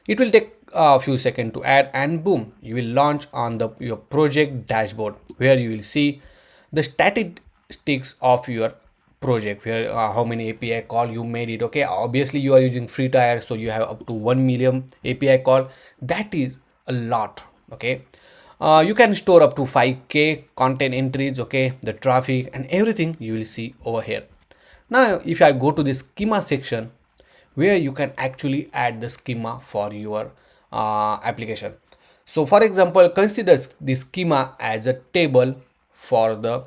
It will take a few seconds to add, and boom, you will launch on your project dashboard where you will see the statistics of your project, where how many API call you made it. Okay, obviously you are using free tier, so you have up to 1 million API call. That is a lot. Okay, you can store up to 5k content entries. Okay, the traffic and everything you will see over here. Now if I go to the schema section, where you can actually add the schema for your application. So for example, consider the schema as a table for the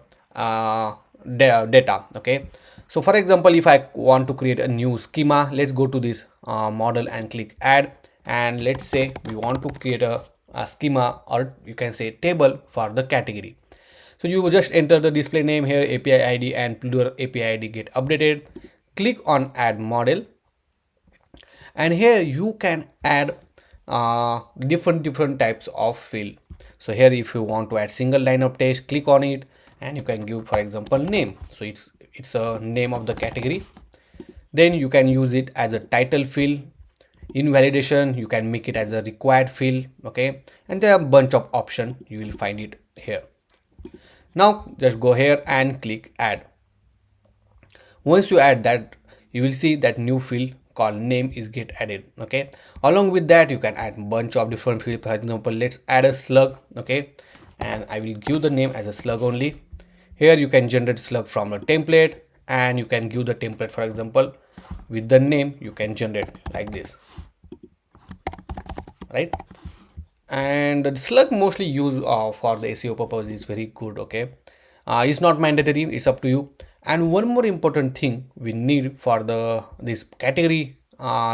data. Okay, so for example, if I want to create a new schema, let's go to this model and click add, and let's say we want to create a schema, or you can say table for the category. So you just enter the display name here, API ID, and your API ID get updated. Click on add model, and here you can add different types of field. So here if you want to add single line of text, click on it, and you can give, for example, name. So it's a name of the category. Then you can use it as a title field. In validation, you can make it as a required field. Okay, and there are a bunch of options, you will find it here. Now just go here and click add. Once you add that, you will see that new field called name is get added. Okay, along with that, you can add a bunch of different fields. For example, let's add a slug. Okay, and I will give the name as a slug only. Here you can generate slug from a template, and you can give the template, for example, with the name you can generate like this, right? And the slug mostly used for the SEO purpose is very good. Okay, It's not mandatory, it's up to you. And one more important thing we need for this category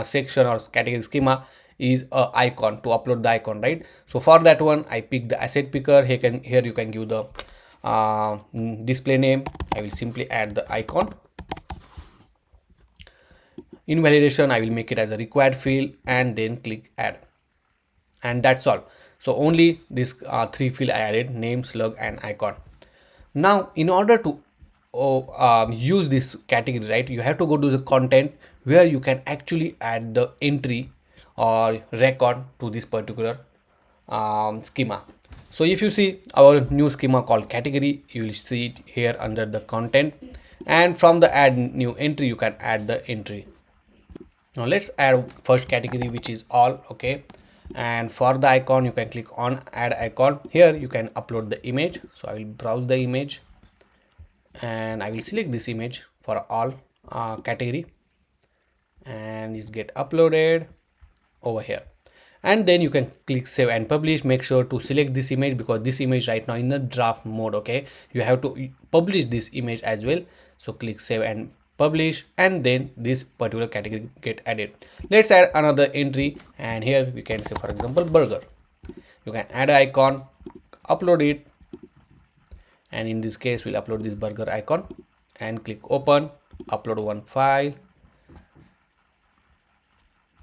section or category schema is a icon, to upload the icon, right? So for that one, I pick the asset picker. Here you can give the display name. I will simply add the icon. In validation, I will make it as a required field and then click add, and that's all. So only this three field I added: name, slug, and icon. Now in order to use this category, right, you have to go to the content where you can actually add the entry or record to this particular schema. So if you see our new schema called category, you will see it here under the content, and from the add new entry you can add the entry. Now let's add first category, which is all. Okay, and for the icon you can click on add icon. Here you can upload the image, so I will browse the image and I will select this image for all category, and it's get uploaded over here. And then you can click save and publish. Make sure to select this image because this image right now in the draft mode. Okay, you have to publish this image as well. So click save and publish, and then this particular category get added. Let's add another entry, and here we can say, for example, burger. You can add an icon, upload it, and in this case we'll upload this burger icon and click open, upload one file,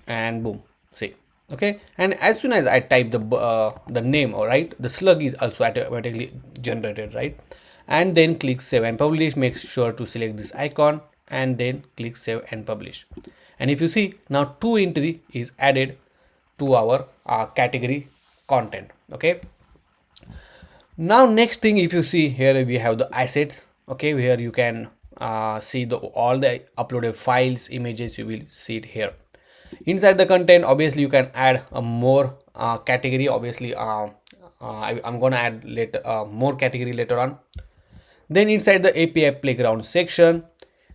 and boom, see. Okay, and as soon as I type the name, all right, the slug is also automatically generated, right? And then click save and publish. Make sure to select this icon and then click save and publish. And if you see, now two entry is added to our category content. Okay, now next thing, if you see here, we have the assets. Okay, where you can see all the uploaded files, images. You will see it here. Inside the content, obviously you can add a more category. Obviously I'm gonna add later more category later on. Then inside the API playground section,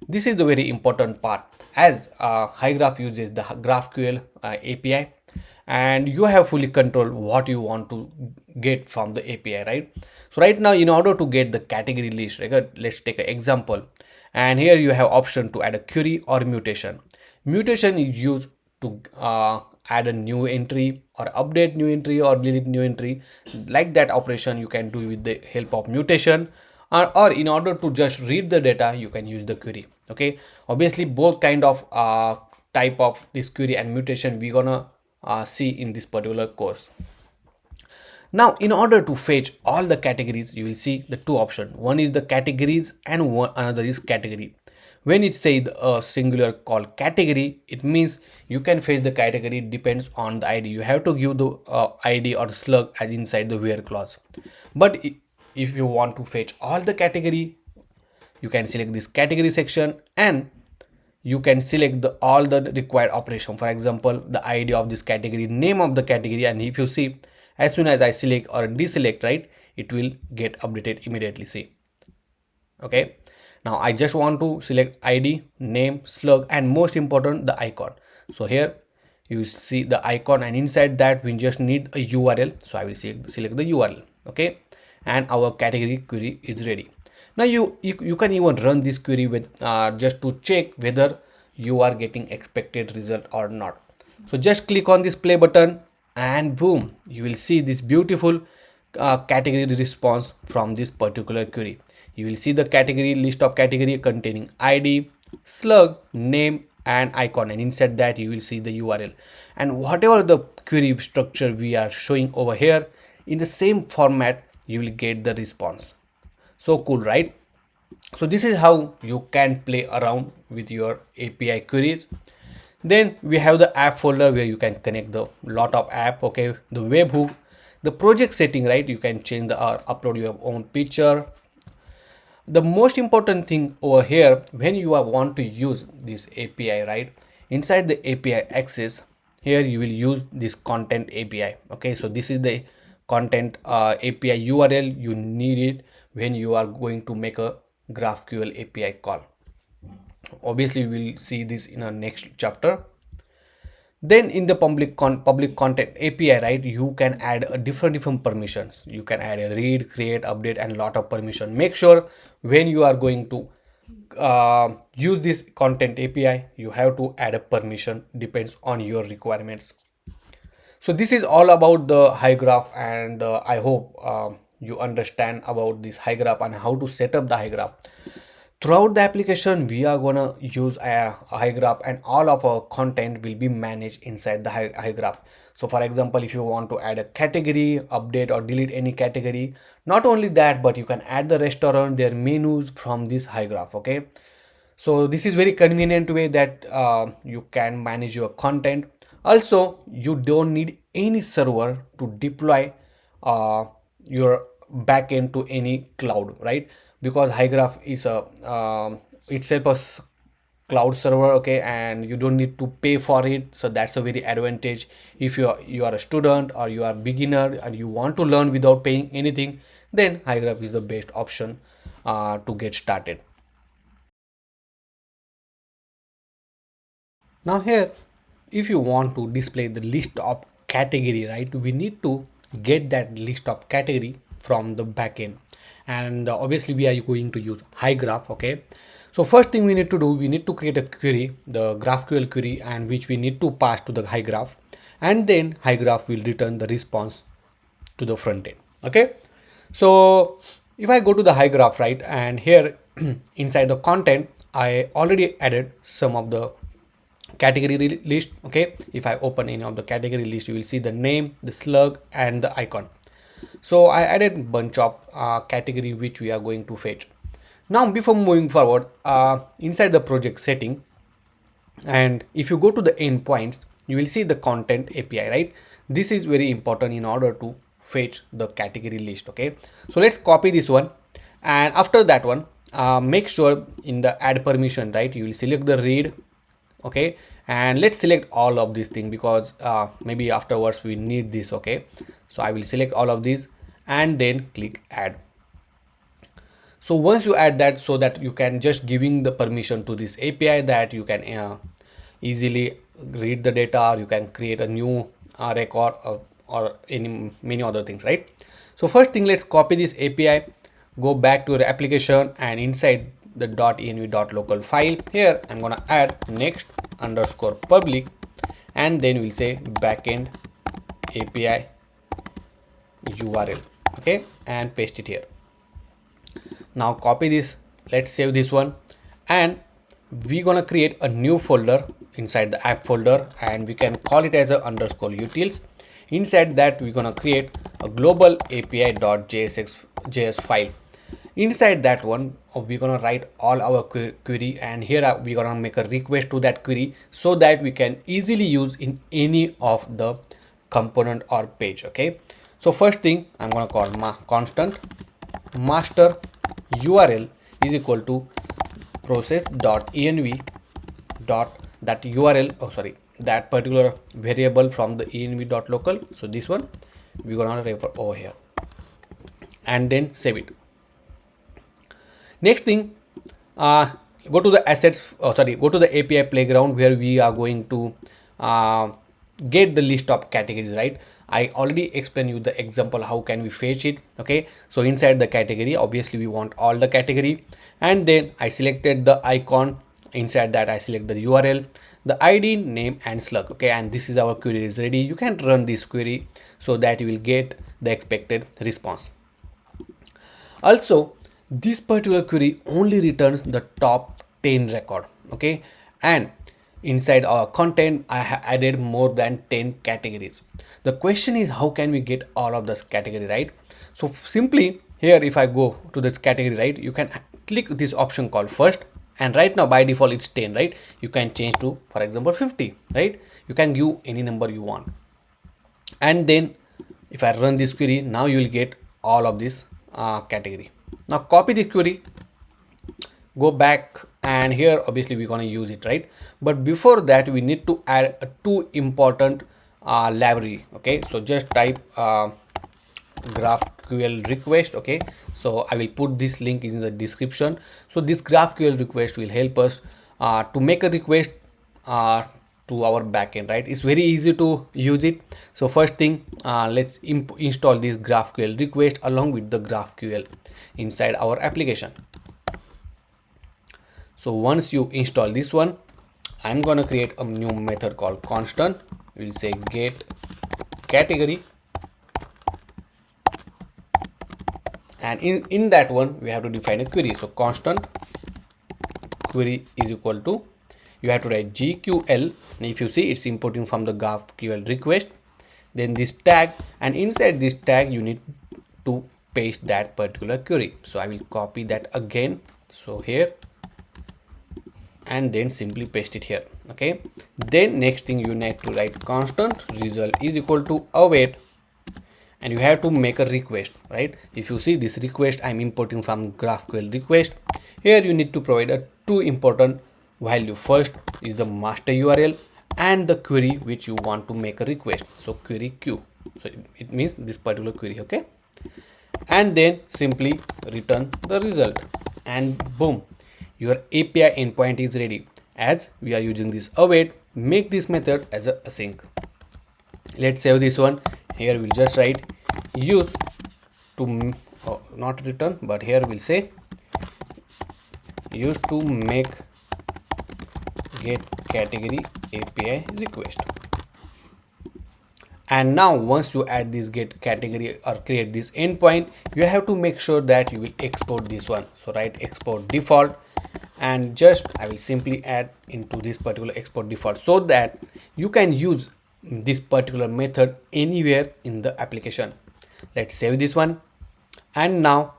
this is the very important part, as HyGraph uses the GraphQL API, and you have fully control what you want to get from the API, right? So right now, in order to get the category list, right, let's take an example, and here you have option to add a query or mutation. Mutation is used to add a new entry or update new entry or delete new entry. Like that operation you can do with the help of mutation, or in order to just read the data you can use the query. Okay, obviously both kind of type of this query and mutation we're gonna see in this particular course. Now in order to fetch all the categories, you will see the two options. One is the categories and another is category. When it says a singular called category, it means you can fetch the category depends on the ID. You have to give the ID or slug as inside the where clause. But if you want to fetch all the category, you can select this category section and you can select all the required operation. For example, the ID of this category, name of the category, and if you see, as soon as I select or deselect, right, it will get updated immediately. See. Okay, now I just want to select ID, name, slug, and most important, the icon. So here you see the icon, and inside that we just need a URL. So I will select the URL. Okay, and our category query is ready. Now you can even run this query with just to check whether you are getting expected result or not. So just click on this play button and boom, you will see this beautiful category response from this particular query. You will see the category list of category containing ID, slug, name, and icon, and inside that you will see the URL, and whatever the query structure we are showing over here, in the same format you will get the response. So cool, right? So this is how you can play around with your API queries. Then we have the app folder where you can connect the lot of app. Okay, the webhook, the project setting, right? You can change the upload your own picture. The most important thing over here, when you want to use this API, right, inside the API access, here you will use this content API. Okay, so this is the content API URL. You need it when you are going to make a GraphQL API call. Obviously we will see this in our next chapter. Then in the public content API, right, you can add a different permissions. You can add a read, create, update, and lot of permission. Make sure when you are going to use this content API, you have to add a permission, depends on your requirements. So this is all about the HyGraph, and I hope you understand about this HyGraph and how to set up the HyGraph. Throughout the application, we are gonna use a HyGraph, and all of our content will be managed inside the HyGraph. So for example, if you want to add a category, update or delete any category, not only that, but you can add the restaurant, their menus from this HyGraph. Okay, so this is very convenient way that you can manage your content. Also, you don't need any server to deploy your backend to any cloud, right? Because HyGraph is a itself a cloud server, okay, and you don't need to pay for it. So that's a very advantage if you are a student or you are beginner and you want to learn without paying anything. Then HyGraph is the best option to get started. Now here, if you want to display the list of category, right, we need to get that list of category from the backend, and obviously we are going to use HyGraph. Okay, so first thing we need to do, we need to create a query, the GraphQL query, and which we need to pass to the HyGraph, and then HyGraph will return the response to the front end. Okay, so if I go to the HyGraph, right, and here inside the content, I already added some of the category list. Okay, if I open any of the category list, you will see the name, the slug, and the icon. So I added bunch of category which we are going to fetch. Now before moving forward, inside the project setting, and if you go to the endpoints, you will see the content API, right? This is very important in order to fetch the category list. Okay, so let's copy this one, and after that one, make sure in the add permission, right, you will select the read. Okay, and let's select all of these things because maybe afterwards we need this. Okay, so I will select all of these and then click add. So once you add that, so that you can just giving the permission to this API that you can easily read the data, or you can create a new record, or any many other things, right? So first thing, let's copy this API, go back to your application, and inside the .env.local file, here I'm gonna add next_public, and then we'll say backend API URL. Okay, and paste it here. Now copy this, let's save this one, and we're gonna create a new folder inside the app folder, and we can call it as a _utils. Inside that, we're gonna create a global API.js file. Inside that one, we're gonna write all our query, and here we're gonna make a request to that query so that we can easily use in any of the component or page. Okay, so first thing, I'm gonna call constant master URL is equal to process.env that URL, that particular variable from the env.local. So this one we're gonna refer over here, and then save it. Next thing, go to the assets, go to the API playground, where we are going to get the list of categories, right? I already explained you the example how can we fetch it. Okay, so inside the category, obviously we want all the category, and then I selected the icon. Inside that, I select the URL, the ID, name, and slug. Okay, and this is our query is ready. You can run this query so that you will get the expected response. Also, this particular query only returns the top 10 record. Okay, and inside our content, I have added more than 10 categories. The question is, how can we get all of this category, right? So simply here, if I go to this category, right, you can click this option called first, and right now by default it's 10, right? You can change to, for example, 50, right? You can give any number you want, and then if I run this query, now you will get all of this category. Now copy this query, go back, and here obviously we're going to use it, right? But before that, we need to add a two important library. Okay, so just type GraphQL request. Okay, so I will put this link in the description. So this GraphQL request will help us to make a request to to our backend, right? It's very easy to use it. So first thing, let's install this GraphQL request along with the GraphQL inside our application. So once you install this one, I'm gonna create a new method called constant. We'll say get category, and in that one we have to define a query. So constant query is equal to, you have to write GQL. If you see, it's importing from the GraphQL request, then this tag, and inside this tag you need to paste that particular query. So I will copy that again, so here, and then simply paste it here. Okay, then next thing you need to write constant result is equal to await, and you have to make a request, right? If you see this request, I'm importing from GraphQL request. Here you need to provide a two important value. First is the master URL and the query which you want to make a request. So query Q, so it means this particular query. Okay, and then simply return the result, and boom, your API endpoint is ready. As we are using this await, make this method as a async. Let's save this one. Here we'll just write use to not return, but here we'll say use to make get category API request. And now once you add this get category or create this endpoint, you have to make sure that you will export this one. So write export default, and just I will simply add into this particular export default so that you can use this particular method anywhere in the application. Let's save this one. And now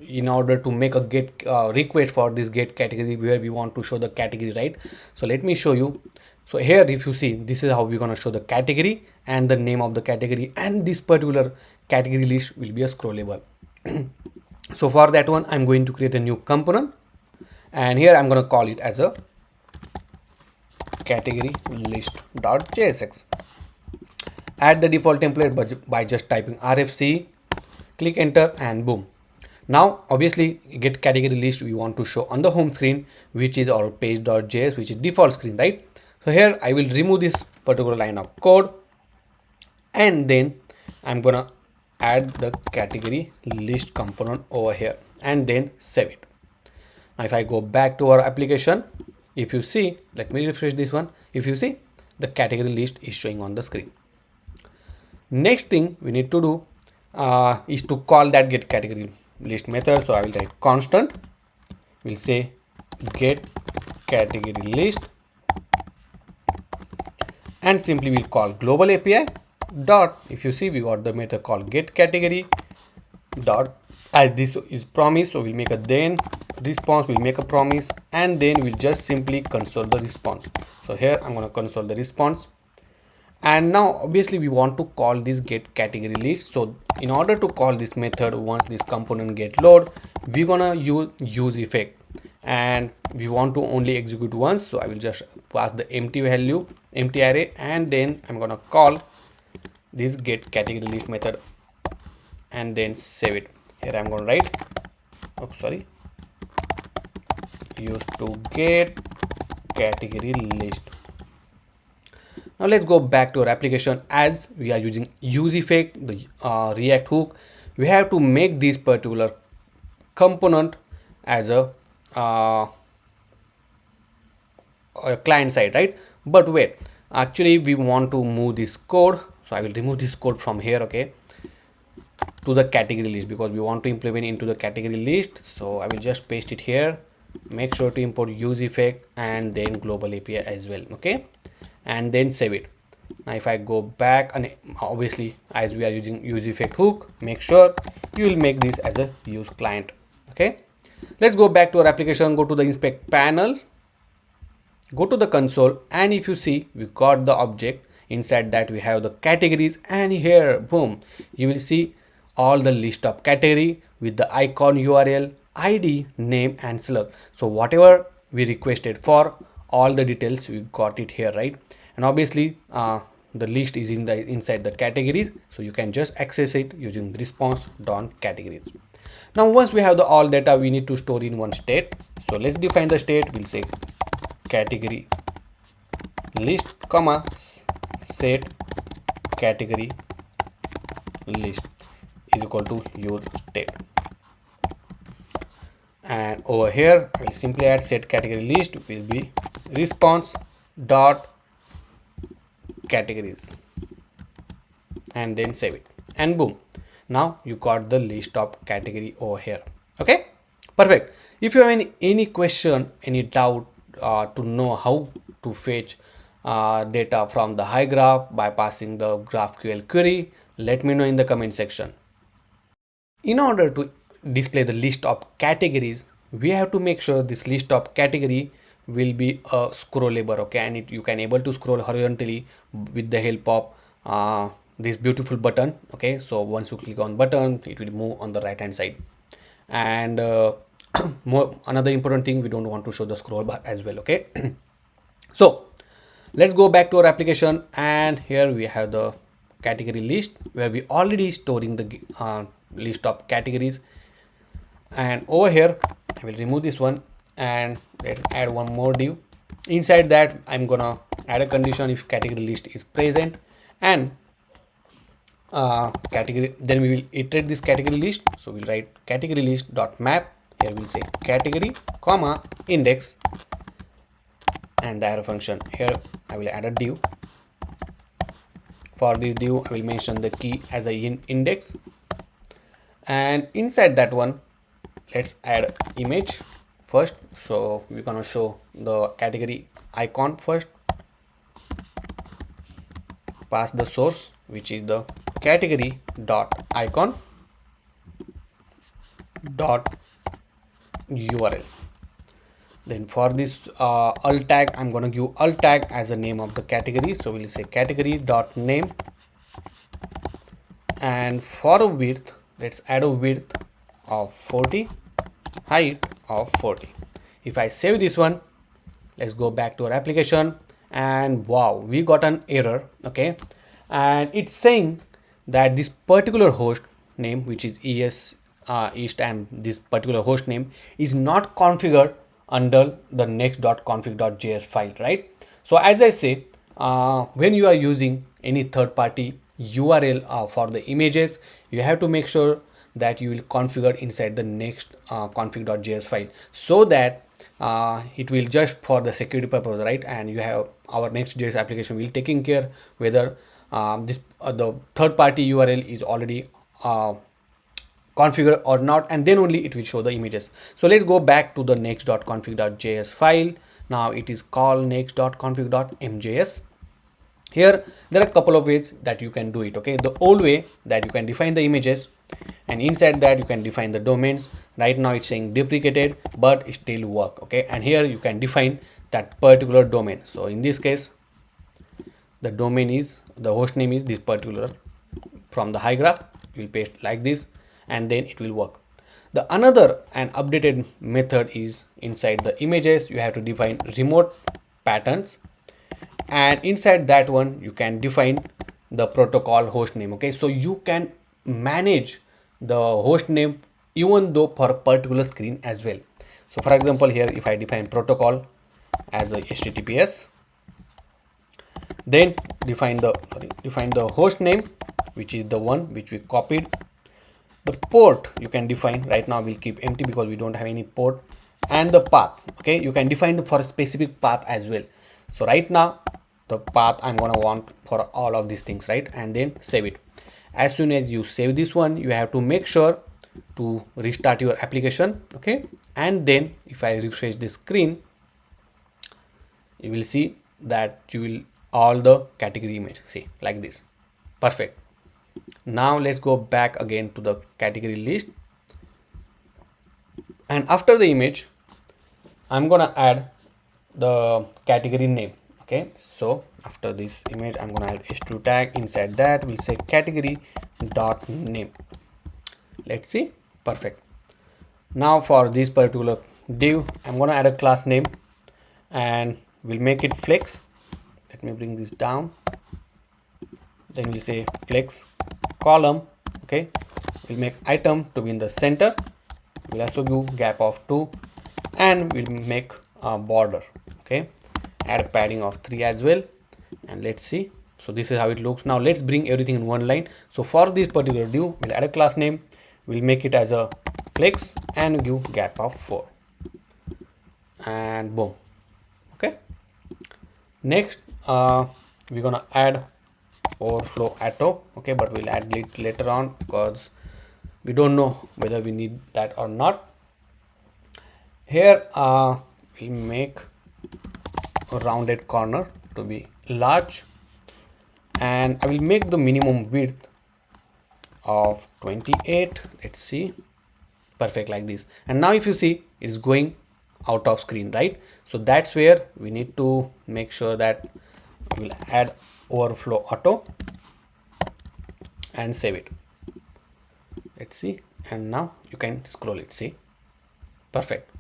in order to make a get request for this get category where we want to show the category, right? So let me show you. So here if you see, this is how we're going to show the category and the name of the category, and this particular category list will be a scrollable. So for that one, I'm going to create a new component, and here I'm going to call it as a category list.jsx. Add the default template by just typing RFC, click enter, and boom. Now obviously get category list we want to show on the home screen, which is our page.js, which is default screen, right? So here I will remove this particular line of code, and then I'm gonna add the category list component over here, and then save it. Now if I go back to our application, if you see, let me refresh this one. If you see, the category list is showing on the screen. Next thing we need to do is to call that get category list method. So I will write constant, we'll say get category list, and simply we'll call global API dot. If you see, we got the method called get category dot, as this is promise, so we'll make a then response, we'll make a promise, and then we'll just simply console the response. So here I'm going to console the response, and now obviously we want to call this get category list. So in order to call this method, once this component get load, we're gonna use effect, and we want to only execute once. So I will just pass the empty value, empty array, and then I'm gonna call this get category list method, and then save it. Here I'm gonna write, used to get category list. Now let's go back to our application. As we are using use effect, the React hook, we have to make this particular component as a client side, right? But wait, actually we want to move this code, so I will remove this code from here, okay, to the category list, because we want to implement into the category list. So I will just paste it here. Make sure to import use effect and then global API as well, okay, and then save it. Now if I go back, and obviously as we are using use effect hook, make sure you will make this as a use client. Okay, let's go back to our application, go to the inspect panel, go to the console, and if you see, we got the object. Inside that we have the categories, and here boom, you will see all the list of category with the icon, URL, ID, name, and slug. So whatever we requested for, all the details we got it here, right? And obviously the list is inside the categories, so you can just access it using response.categories. Now once we have the all data, we need to store in one state. So let's define the state. We'll say category list comma set category list is equal to use state. And over here I will simply add set category list will be response dot categories, and then save it, and boom, now you got the list of category over here. Okay, perfect. If you have any question, any doubt to know how to fetch data from the HyGraph by passing the GraphQL query, let me know in the comment section. In order to display the list of categories, we have to make sure this list of category will be scrollable, okay, and you can able to scroll horizontally with the help of this beautiful button. Okay, so once you click on button, it will move on the right hand side. And another important thing, we don't want to show the scroll bar as well. Okay, so let's go back to our application, and here we have the category list where we already storing the list of categories. And over here I will remove this one, and let's add one more div. Inside that I'm gonna add a condition if category list is present, and category, then we will iterate this category list. So we'll write category list dot map. Here we'll say category comma index, and the arrow function. Here I will add a div. For this div I will mention the key as a index, and inside that one let's add image first. So we're gonna show the category icon first, pass the source which is the category dot icon dot URL. Then for this alt tag, I'm gonna give alt tag as a name of the category. So we'll say category dot name, and for a width, let's add a width of 40, height of 40. If I save this one, let's go back to our application, and wow, we got an error. Okay, and it's saying that this particular host name, which is east, and this particular host name is not configured under the next.config.js file, right? So as I say, when you are using any third-party URL for the images, you have to make sure that you will configure inside the next config.js file, so that it will just for the security purpose, right? And you have our Next.js application will taking care whether this the third-party URL is already configure or not, and then only it will show the images. So let's go back to the next.config.js file. Now it is called next.config.mjs. Here there are a couple of ways that you can do it. Okay, the old way that you can define the images, and inside that you can define the domains. Right now it's saying deprecated, but it still work. Okay, and here you can define that particular domain. So in this case, the domain is, the host name is this particular from the HyGraph. You will paste like this, and then it will work. The another and updated method is inside the images. You have to define remote patterns, and inside that one you can define the protocol host name. Okay, so you can manage the host name even though for a particular screen as well. So for example, here if I define protocol as a HTTPS, then define the host name, which is the one which we copied. The port you can define, right now we'll keep empty because we don't have any port, and the path. Okay, you can define for a specific path as well. So right now the path I'm gonna want for all of these things, right? And then save it. As soon as you save this one, you have to make sure to restart your application. Okay, and then if I refresh the screen, you will see that you will all the category image, see, like this. Perfect. Now let's go back again to the category list, and after the image I'm gonna add the category name. Okay, so after this image I'm gonna add h2 tag. Inside that we'll say category dot name. Let's see. Perfect. Now for this particular div I'm gonna add a class name, and we'll make it flex. Let me bring this down. Then we'll say flex column. Okay, we'll make item to be in the center. We'll also give gap of 2, and we'll make a border. Okay, add a padding of 3 as well. and let's see. So this is how it looks. Now let's bring everything in one line. So for this particular div, we'll add a class name, we'll make it as a flex and give gap of 4, and boom. Okay, next we're gonna add overflow auto. Okay, but we'll add it later on because we don't know whether we need that or not. Here we'll make a rounded corner to be large, and I will make the minimum width of 28. Let's see, perfect, like this. And now if you see, it's going out of screen, right? So that's where we need to make sure that we'll add overflow auto and save it. Let's see, and now you can scroll it, see, perfect.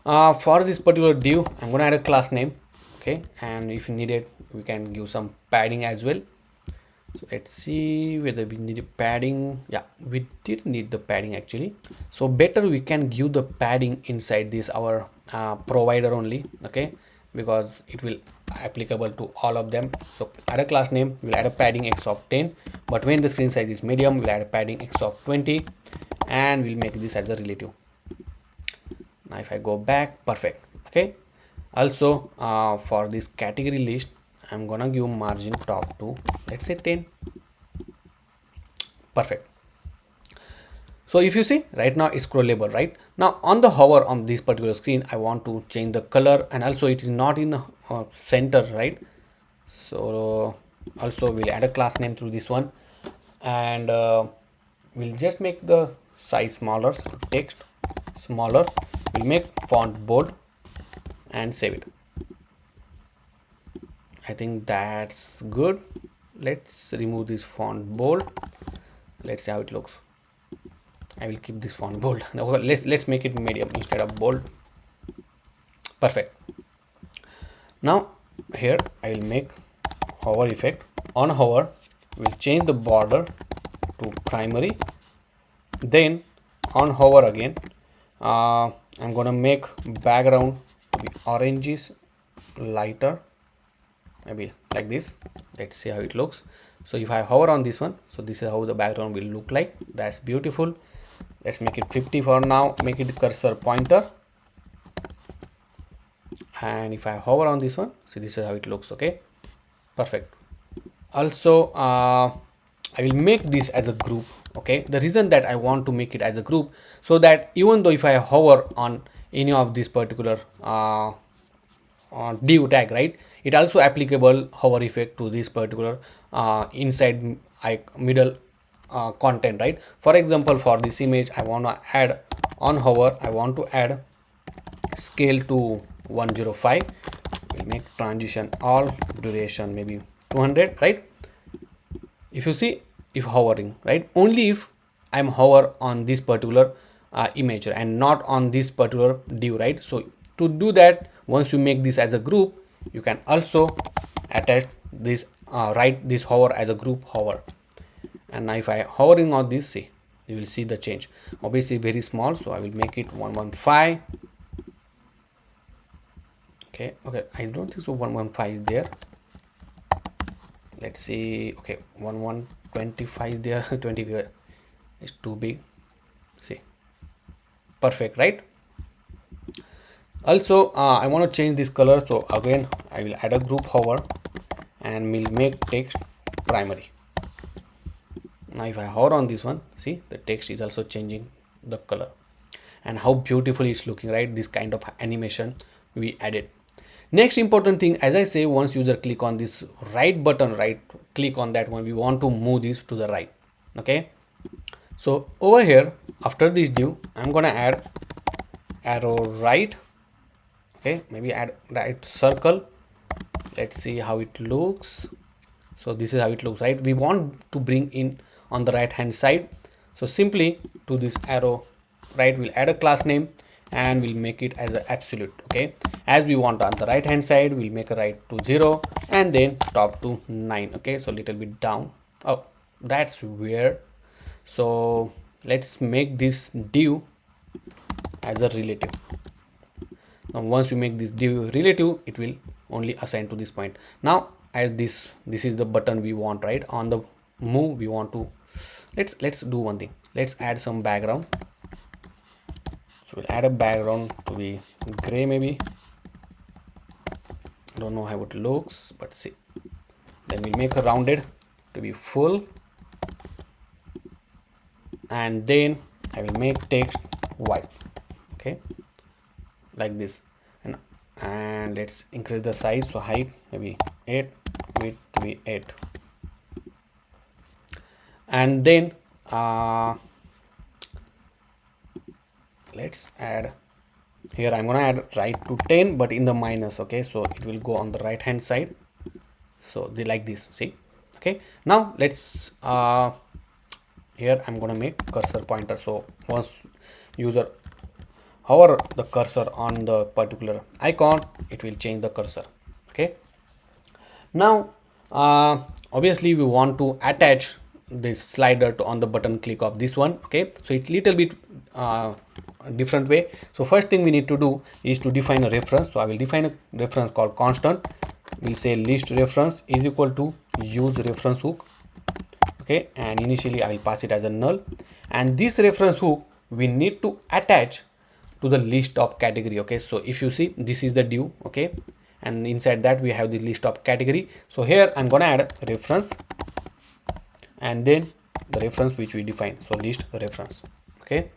For this particular div, I'm going to add a class name. Okay, and if needed, we can give some padding as well. So let's see whether we need a padding. Yeah, we did need the padding actually. So better we can give the padding inside this our provider only. Okay, because it will applicable to all of them. So add a class name, we'll add a padding x of 10, but when the screen size is medium, we'll add a padding x of 20, and we'll make this as a relative. Now if I go back, perfect. Okay, also for this category list, I'm gonna give margin top to, let's say 10. Perfect. So if you see right now it's scrollable, right? Now on the hover on this particular screen, I want to change the color, and also it is not in the center, right? So also we'll add a class name through this one, and we'll just make the size smaller, so text smaller. We'll make font bold and save it. I think that's good. Let's remove this font bold. Let's see how it looks. I will keep this font bold. Now let's make it medium instead of bold. Perfect. Now here I will make hover effect. On hover, we'll change the border to primary. Then on hover again, I'm gonna make background to be oranges, lighter, maybe like this. Let's see how it looks. So if I hover on this one, so this is how the background will look like. That's beautiful. Let's make it 50 for now. Make it cursor pointer, and if I hover on this one, see, this is how it looks. Okay, perfect. Also I will make this as a group. Okay, the reason that I want to make it as a group, so that even though if I hover on any of this particular div tag, right, it also applicable hover effect to this particular inside middle content, right? For example, for this image, I want to add on hover, I want to add scale to 105. We'll make transition all, duration maybe 200, right? If you see, if hovering, right, only if I'm hover on this particular image and not on this particular div, right? So to do that, once you make this as a group, you can also attach this write this hover as a group hover. And now if I hovering on this, see, you will see the change. Obviously very small, so I will make it 115. Okay, I don't think so 115 is there. Let's see. Okay, 1125 is there. 20 is too big. See, perfect, right? Also I want to change this color, so again I will add a group hover and we'll make text primary. Now if I hover on this one, see, the text is also changing the color, and how beautifully it's looking, right? This kind of animation we added. Next important thing, as I say, once user click on this right button, right click on that one, we want to move this to the right. Okay, so over here after this div, I'm gonna add arrow right. Okay, maybe add right circle. Let's see how it looks. So this is how it looks, right? We want to bring in on the right hand side, so simply to this arrow right, we'll add a class name and we'll make it as an absolute. Okay, as we want on the right hand side, we'll make a right to 0 and then top to 9. Okay, so little bit down. Oh, that's weird. So let's make this div as a relative. Now once you make this div relative, it will only assigned to this point. Now as this is the button we want, right? On the move we want to, let's do one thing. Let's add some background. So we'll add a background to be gray, maybe. I don't know how it looks, but see. Then we'll make a rounded to be full, and then I will make text white, okay, like this. And let's increase the size. So height maybe 8, width to be 8, and then let's add here. I'm gonna add right to 10, but in the minus, okay, so it will go on the right hand side. So they like this, see. Okay, now let's here I'm gonna make cursor pointer. So once user hover the cursor on the particular icon, it will change the cursor. Okay, now obviously we want to attach this slider to on the button click of this one. Okay, so it's little bit different way. So first thing we need to do is to define a reference. So I will define a reference called constant. We'll say list reference is equal to use reference hook. Okay, and initially I will pass it as a null, and this reference hook we need to attach to the list of category. Okay, so if you see, this is the div, okay, and inside that we have the list of category. So here I'm gonna add reference and then the reference which we define, so list reference. Okay,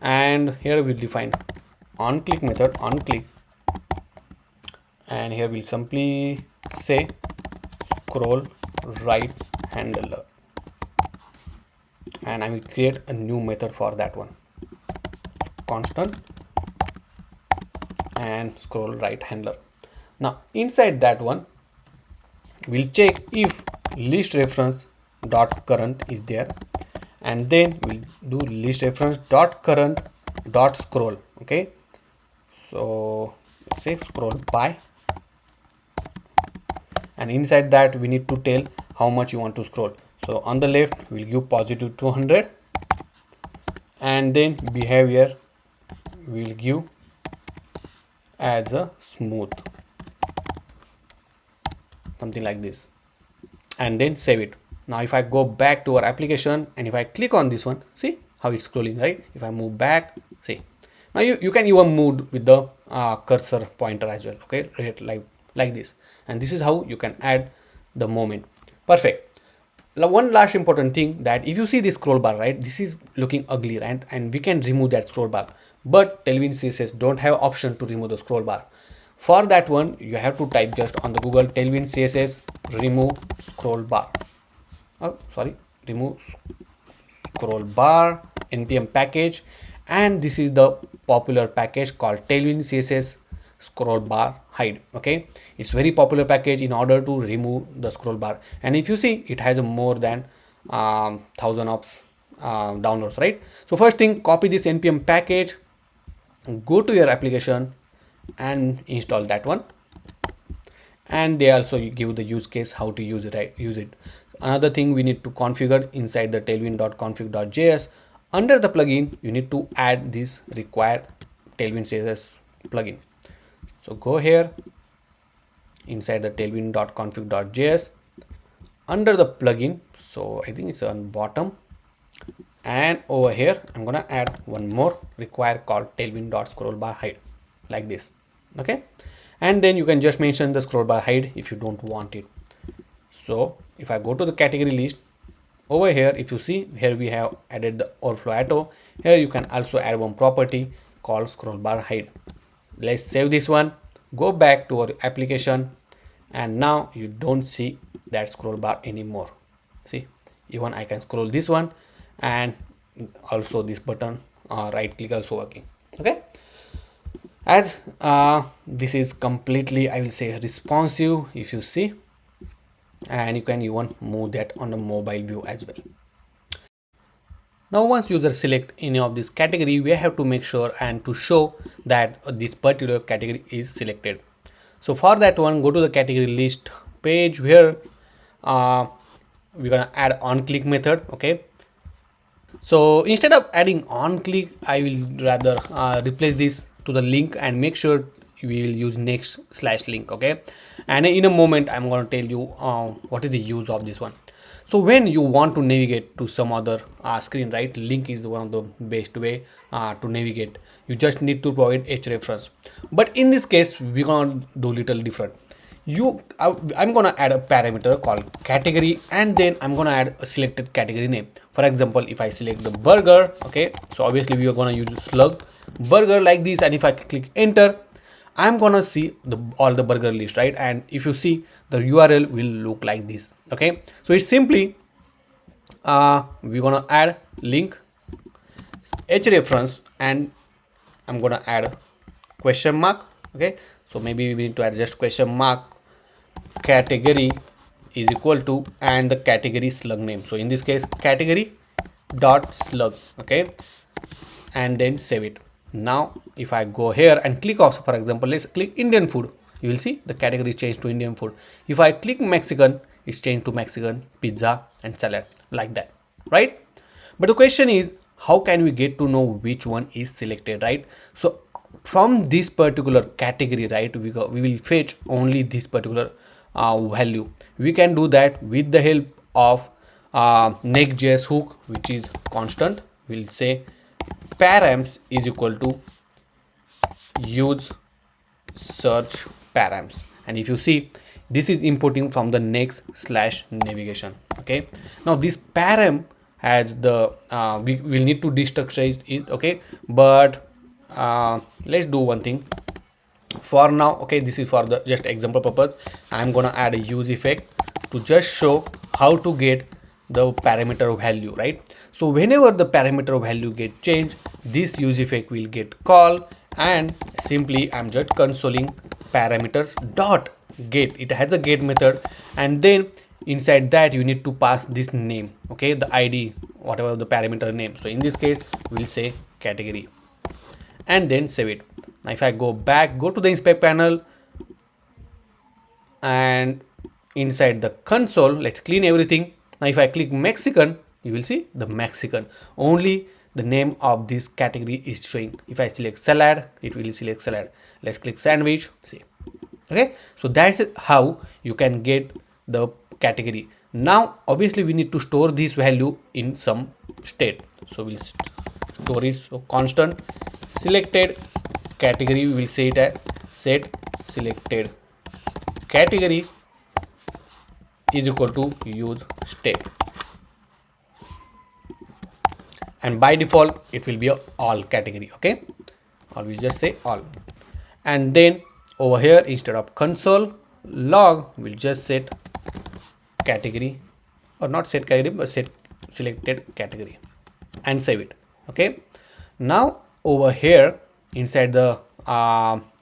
and here we'll define on click method, on click, and here we'll simply say scroll right handler, and I will create a new method for that one, constant and scroll right handler. Now inside that one we'll check if list reference dot current is there, and then we'll do list reference dot current dot scroll. Okay, so let's say scroll by, and inside that we need to tell how much you want to scroll. So on the left we'll give positive 200, and then behavior we'll give as a smooth, something like this, and then save it. Now if I go back to our application and if I click on this one, see how it's scrolling, right? If I move back, see, now you can even move with the cursor pointer as well. Okay, like this, and this is how you can add the moment. Perfect. Now one last important thing, that if you see this scroll bar, right, this is looking ugly, right, and we can remove that scroll bar, but Tailwind CSS don't have option to remove the scroll bar. For that one you have to type just on the Google Tailwind CSS remove scroll bar. Oh, sorry, remove scroll bar npm package, and this is the popular package called Tailwind CSS scroll bar hide. Okay, it's very popular package in order to remove the scroll bar, and if you see, it has a more than 1000 of downloads, right? So first thing, copy this npm package, go to your application and install that one, and they also give the use case how to use it, right? Use it. Another thing we need to configure inside the tailwind.config.js, under the plugin you need to add this required Tailwind CSS plugin. So go here inside the tailwind.config.js, under the plugin, so I think it's on bottom, and over here I'm gonna add one more required called tailwind.scrollbar hide, like this. Okay, and then you can just mention the scroll bar hide if you don't want it. So if I go to the category list, over here if you see, here we have added the overflow auto. Here you can also add one property called scroll bar hide. Let's save this one, go back to our application, and now you don't see that scroll bar anymore. See, even I can scroll this one, and also this button right click also working. Okay, as this is completely, I will say, responsive, if you see, and you can even move that on the mobile view as well. Now once user select any of this category, we have to make sure and to show that this particular category is selected. So for that one, go to the category list page, where we're gonna add on click method. Okay, so instead of adding on click, I will rather replace this to the link, and make sure we will use next/link. Okay, and in a moment I'm going to tell you what is the use of this one. So when you want to navigate to some other screen, right, link is one of the best way to navigate. You just need to provide hrefs, but in this case we're gonna do little different. I'm gonna add a parameter called category, and then I'm gonna add a selected category name. For example, if I select the burger, okay, so obviously we are gonna use slug burger like this, and if I click enter, I'm gonna see all the burger list, right? And if you see, the URL will look like this. Okay, so it's simply we're gonna add link hrefs, and I'm gonna add question mark. Okay, so maybe we need to add just question mark category is equal to, and the category slug name. So in this case, category dot slug. Okay, and then save it. Now if I go here and click off, for example, let's click Indian food, you will see the category changed to Indian food. If I click Mexican, it's changed to Mexican, pizza and salad, like that, right? But the question is, how can we get to know which one is selected, right? So from this particular category, right, we will fetch only this particular value. We can do that with the help of Next.js hook, which is constant. We'll say params is equal to use search params, and if you see, this is importing from the next/navigation. Okay, now this param has the we will need to destructure it. Okay, but let's do one thing for now. Okay, this is for the just example purpose. I'm gonna add a use effect to just show how to get the parameter value, right? So whenever the parameter value get changed, this use effect will get called, and simply I'm just consoling parameters dot get. It has a get method, and then inside that you need to pass this name. Okay, the ID, whatever the parameter name. So in this case we'll say category, and then save it. Now if I go back, go to the inspect panel, and inside the console, let's clean everything. Now if I click Mexican, you will see the Mexican, only the name of this category is showing. If I select salad, it will select salad. Let's click sandwich, see. Okay, so that's how you can get the category. Now obviously we need to store this value in some state, so we'll store it. So constant selected category, we will say it as set selected category is equal to use state, and by default it will be a all category. Okay, or we just say all, and then over here instead of console log, we'll just set category, or not set category but set selected category, and save it. Okay, now over here inside the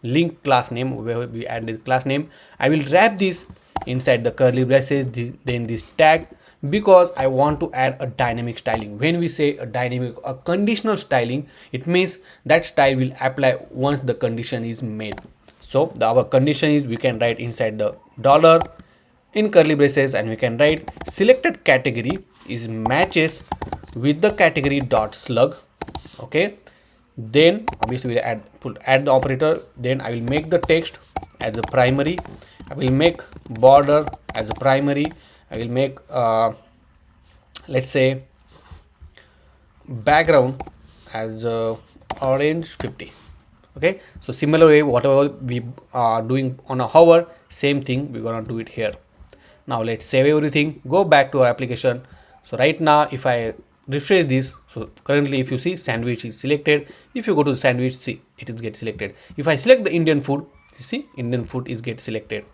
link class name, where we add the class name, I will wrap this inside the curly braces, then this tag, because I want to add a dynamic styling. When we say a dynamic or conditional styling, it means that style will apply once the condition is made. So our condition is, we can write inside the dollar in curly braces, and we can write selected category is matches with the category dot slug. Okay, then obviously we'll add the operator. Then I will make the text as a primary, I will make border as a primary, I will make let's say background as orange 50. Okay, so similar way, whatever we are doing on a hover, same thing we're gonna do it here. Now let's save everything, go back to our application. So right now if I refresh this, so currently if you see, sandwich is selected. If you go to the sandwich, see, it is get selected. If I select the Indian food, you see Indian food is get selected.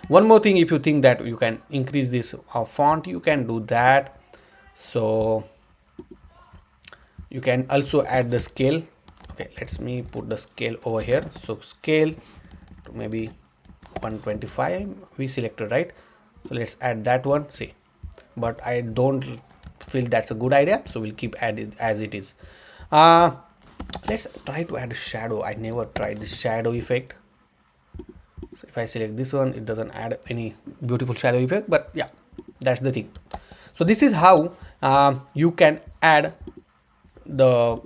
One more thing, if you think that you can increase this font, you can do that. So you can also add the scale. Okay, let me put the scale over here. So scale to maybe 125 we selected, right? So let's add that one. See, but I don't feel that's a good idea, so we'll keep add it as it is. Let's try to add a shadow. I never tried this shadow effect. So if I select this one, it doesn't add any beautiful shadow effect, but yeah, that's the thing. So this is how you can add the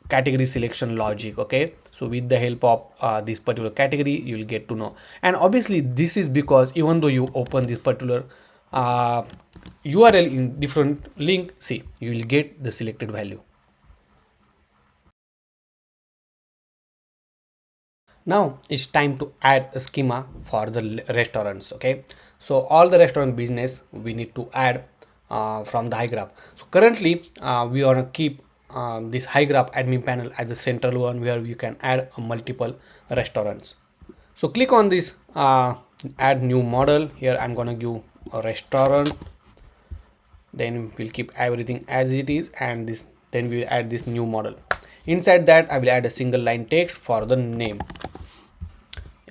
category selection logic. Okay, So with the help of this particular category, you will get to know. And obviously this is because even though you open this particular URL in different link, see, you will get the selected value. Now it's time to add a schema for the restaurants. Okay, so all the restaurant business we need to add from the HyGraph. So currently we want to keep this HyGraph admin panel as a central one where you can add multiple restaurants. So click on this add new model. Here I'm gonna give a restaurant, then we'll keep everything as it is, and this then we'll add this new model. Inside that I will add a single line text for the name.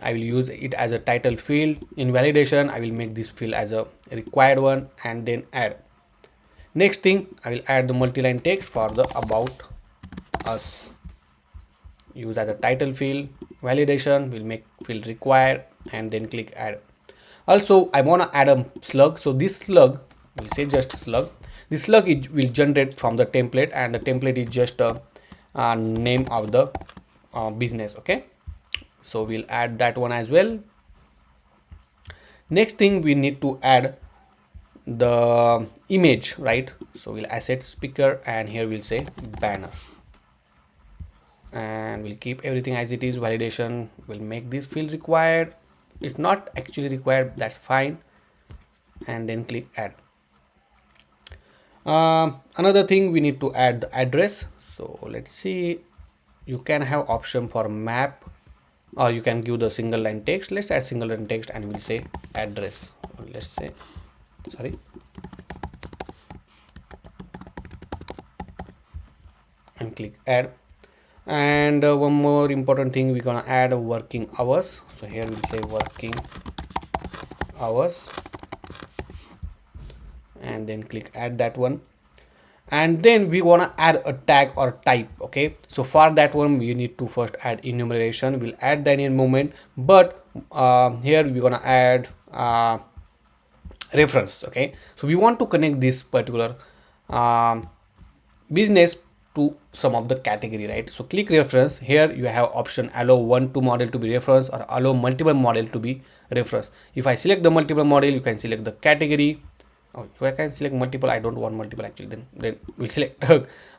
I will use it as a title field. In validation, I will make this field as a required one and then add. Next thing, I will add the multi-line text for the about us. Use as a title field. Validation will make field required and then click add. Also, I want to add a slug. So this slug, we'll say just slug. This slug will generate from the template, and the template is just a name of the business. Okay. So we'll add that one as well. Next thing, we need to add the image, right? So we'll asset speaker, and here we'll say banner, and we'll keep everything as it is. Validation will make this field required. It's not actually required, that's fine, and then click add. Another thing, we need to add the address. So let's see, you can have option for map, or you can give the single line text. Let's add single line text and we'll say address. Let's say, sorry, and click add. And one more important thing, we're gonna add working hours. So here we'll say working hours and then click add that one. And then we want to add a tag or type. Okay, so for that one we need to first add enumeration. We'll add that in a moment, but here we're gonna add reference. Okay, so we want to connect this particular business to some of the category, right? So click reference. Here you have option allow 1-2 model to be reference or allow multiple model to be reference. If I select the multiple model, you can select the category. Oh, so I can select multiple. I don't want multiple actually. Then we'll select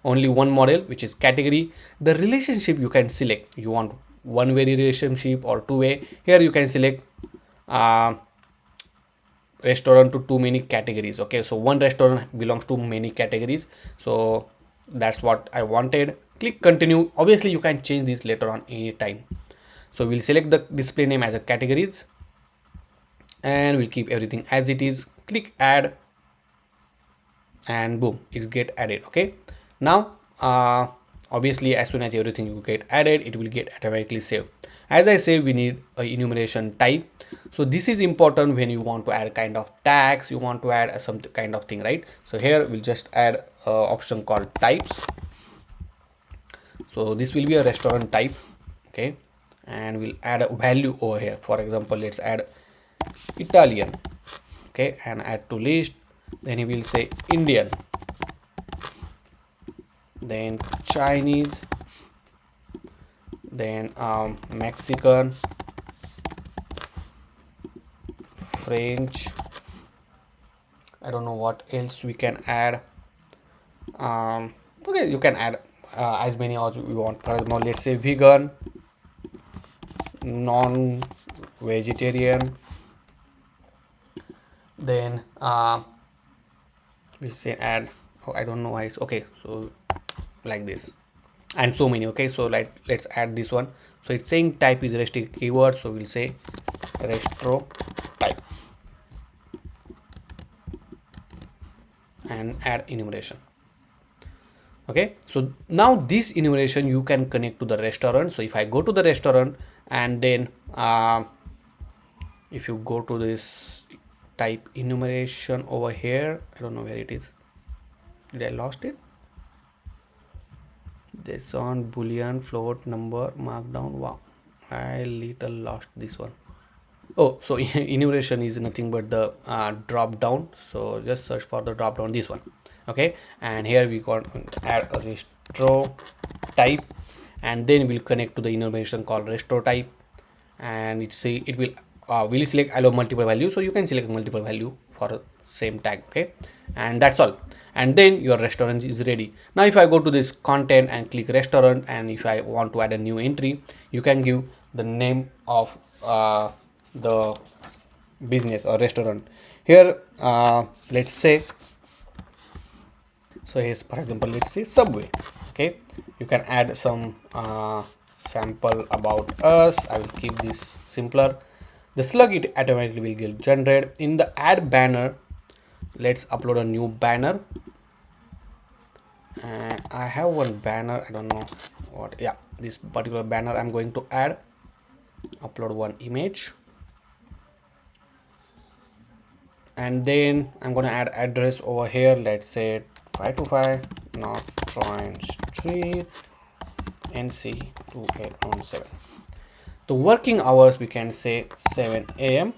only one model, which is category. The relationship you can select. You want one-way relationship or two-way. Here you can select restaurant to too many categories. Okay, so one restaurant belongs to many categories. So that's what I wanted. Click continue. Obviously, you can change this later on anytime. So we'll select the display name as a categories, and we'll keep everything as it is. Click add. And boom, it's get added. Okay, now obviously as soon as everything will get added, it will get automatically saved. As I say, we need a enumeration type. So this is important when you want to add kind of tags, you want to add some kind of thing, right? So here we'll just add option called types. So this will be a restaurant type. Okay, and we'll add a value over here. For example, let's add Italian. Okay, and add to list. Then he will say Indian, then Chinese, then Mexican, French. I don't know what else we can add. Okay, you can add as many as you want. For example, let's say vegan, non-vegetarian, then we say add, oh, I don't know why it's okay, so like this, and so many. Okay, so like let's add this one. So it's saying type is restrict keyword, so we'll say restro type and add enumeration. Okay, so now this enumeration you can connect to the restaurant. So if I go to the restaurant, and then if you go to this type enumeration over here, I don't know where it is. Did I lost it? This on boolean, float, number, markdown. Wow, I little lost this one. Oh, so enumeration is nothing but the drop down. So just search for the drop down, this one. Okay, and here we got add a restro type, and then we'll connect to the information called restore type, and it will select allow multiple values, so you can select multiple value for same tag. Okay, and that's all, and then your restaurant is ready. Now if I go to this content and click restaurant, and if I want to add a new entry, you can give the name of the business or restaurant. Here let's say, so here's for example, let's say Subway. Okay, you can add some sample about us. I will keep this simpler. The slug it automatically will get generated. In the add banner, let's upload a new banner, and I have one banner, I don't know what, yeah, this particular banner I'm going to add. Upload one image, and then I'm going to add address over here. Let's say 525 North Troy Street, NC 2817. The working hours, we can say 7 a.m.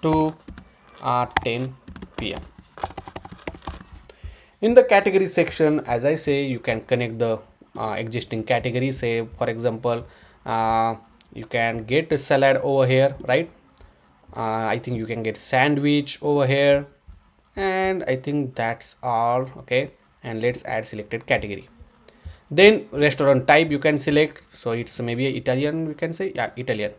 to 10 p.m. In the category section, as I say, you can connect the existing category. Say for example, you can get a salad over here, right? I think you can get sandwich over here, and I think that's all. Okay, and let's add selected category. Then restaurant type you can select, so it's maybe Italian, we can say, yeah, Italian.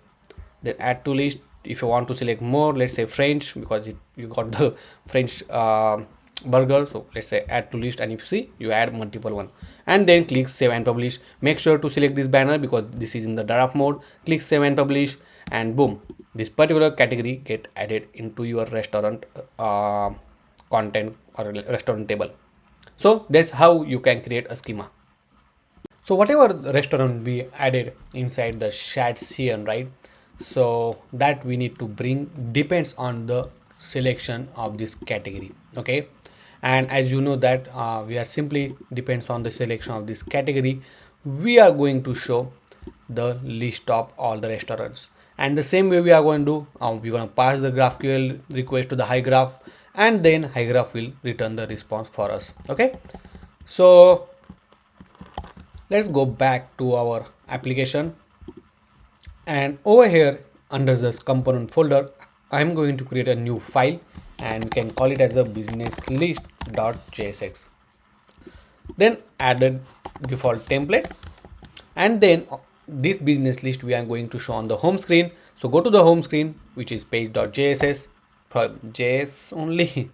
Then add to list. If you want to select more, let's say French, because you got the French burger, so let's say add to list, and if you see, you add multiple one, and then click save and publish. Make sure to select this banner because this is in the draft mode. Click save and publish, and boom, this particular category get added into your restaurant content or restaurant table. So that's how you can create a schema. So whatever the restaurant we added inside the shared scene, right? So that we need to bring depends on the selection of this category. Okay, and as you know that we are simply depends on the selection of this category, we are going to show the list of all the restaurants. And the same way we are going to we're going to pass the GraphQL request to the HyGraph, and then HyGraph will return the response for us. Okay, so let's go back to our application, and over here under this component folder, I'm going to create a new file, and we can call it as a business list.jsx. Then add a default template, and then this business list we are going to show on the home screen. So go to the home screen, which is page.js for JS only,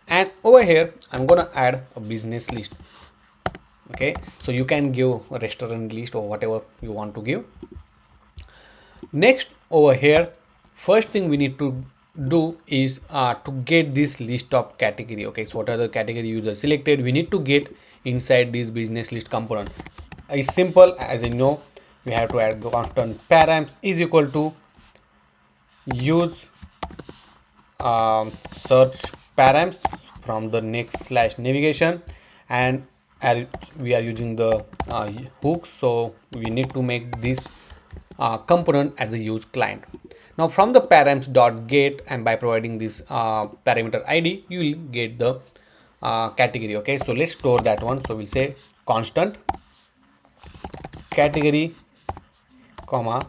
and over here I'm gonna add a business list. Okay, so you can give a restaurant list or whatever you want to give. Next, over here, first thing we need to do is to get this list of category. Okay, so what are the category user selected, we need to get inside this business list component. It's simple, as you know, we have to add constant params is equal to use search params from the next/navigation, and we are using the hook, so we need to make this component as a use client. Now from the params.get, and by providing this parameter id, you will get the category. Okay, so let's store that one. So we'll say constant category comma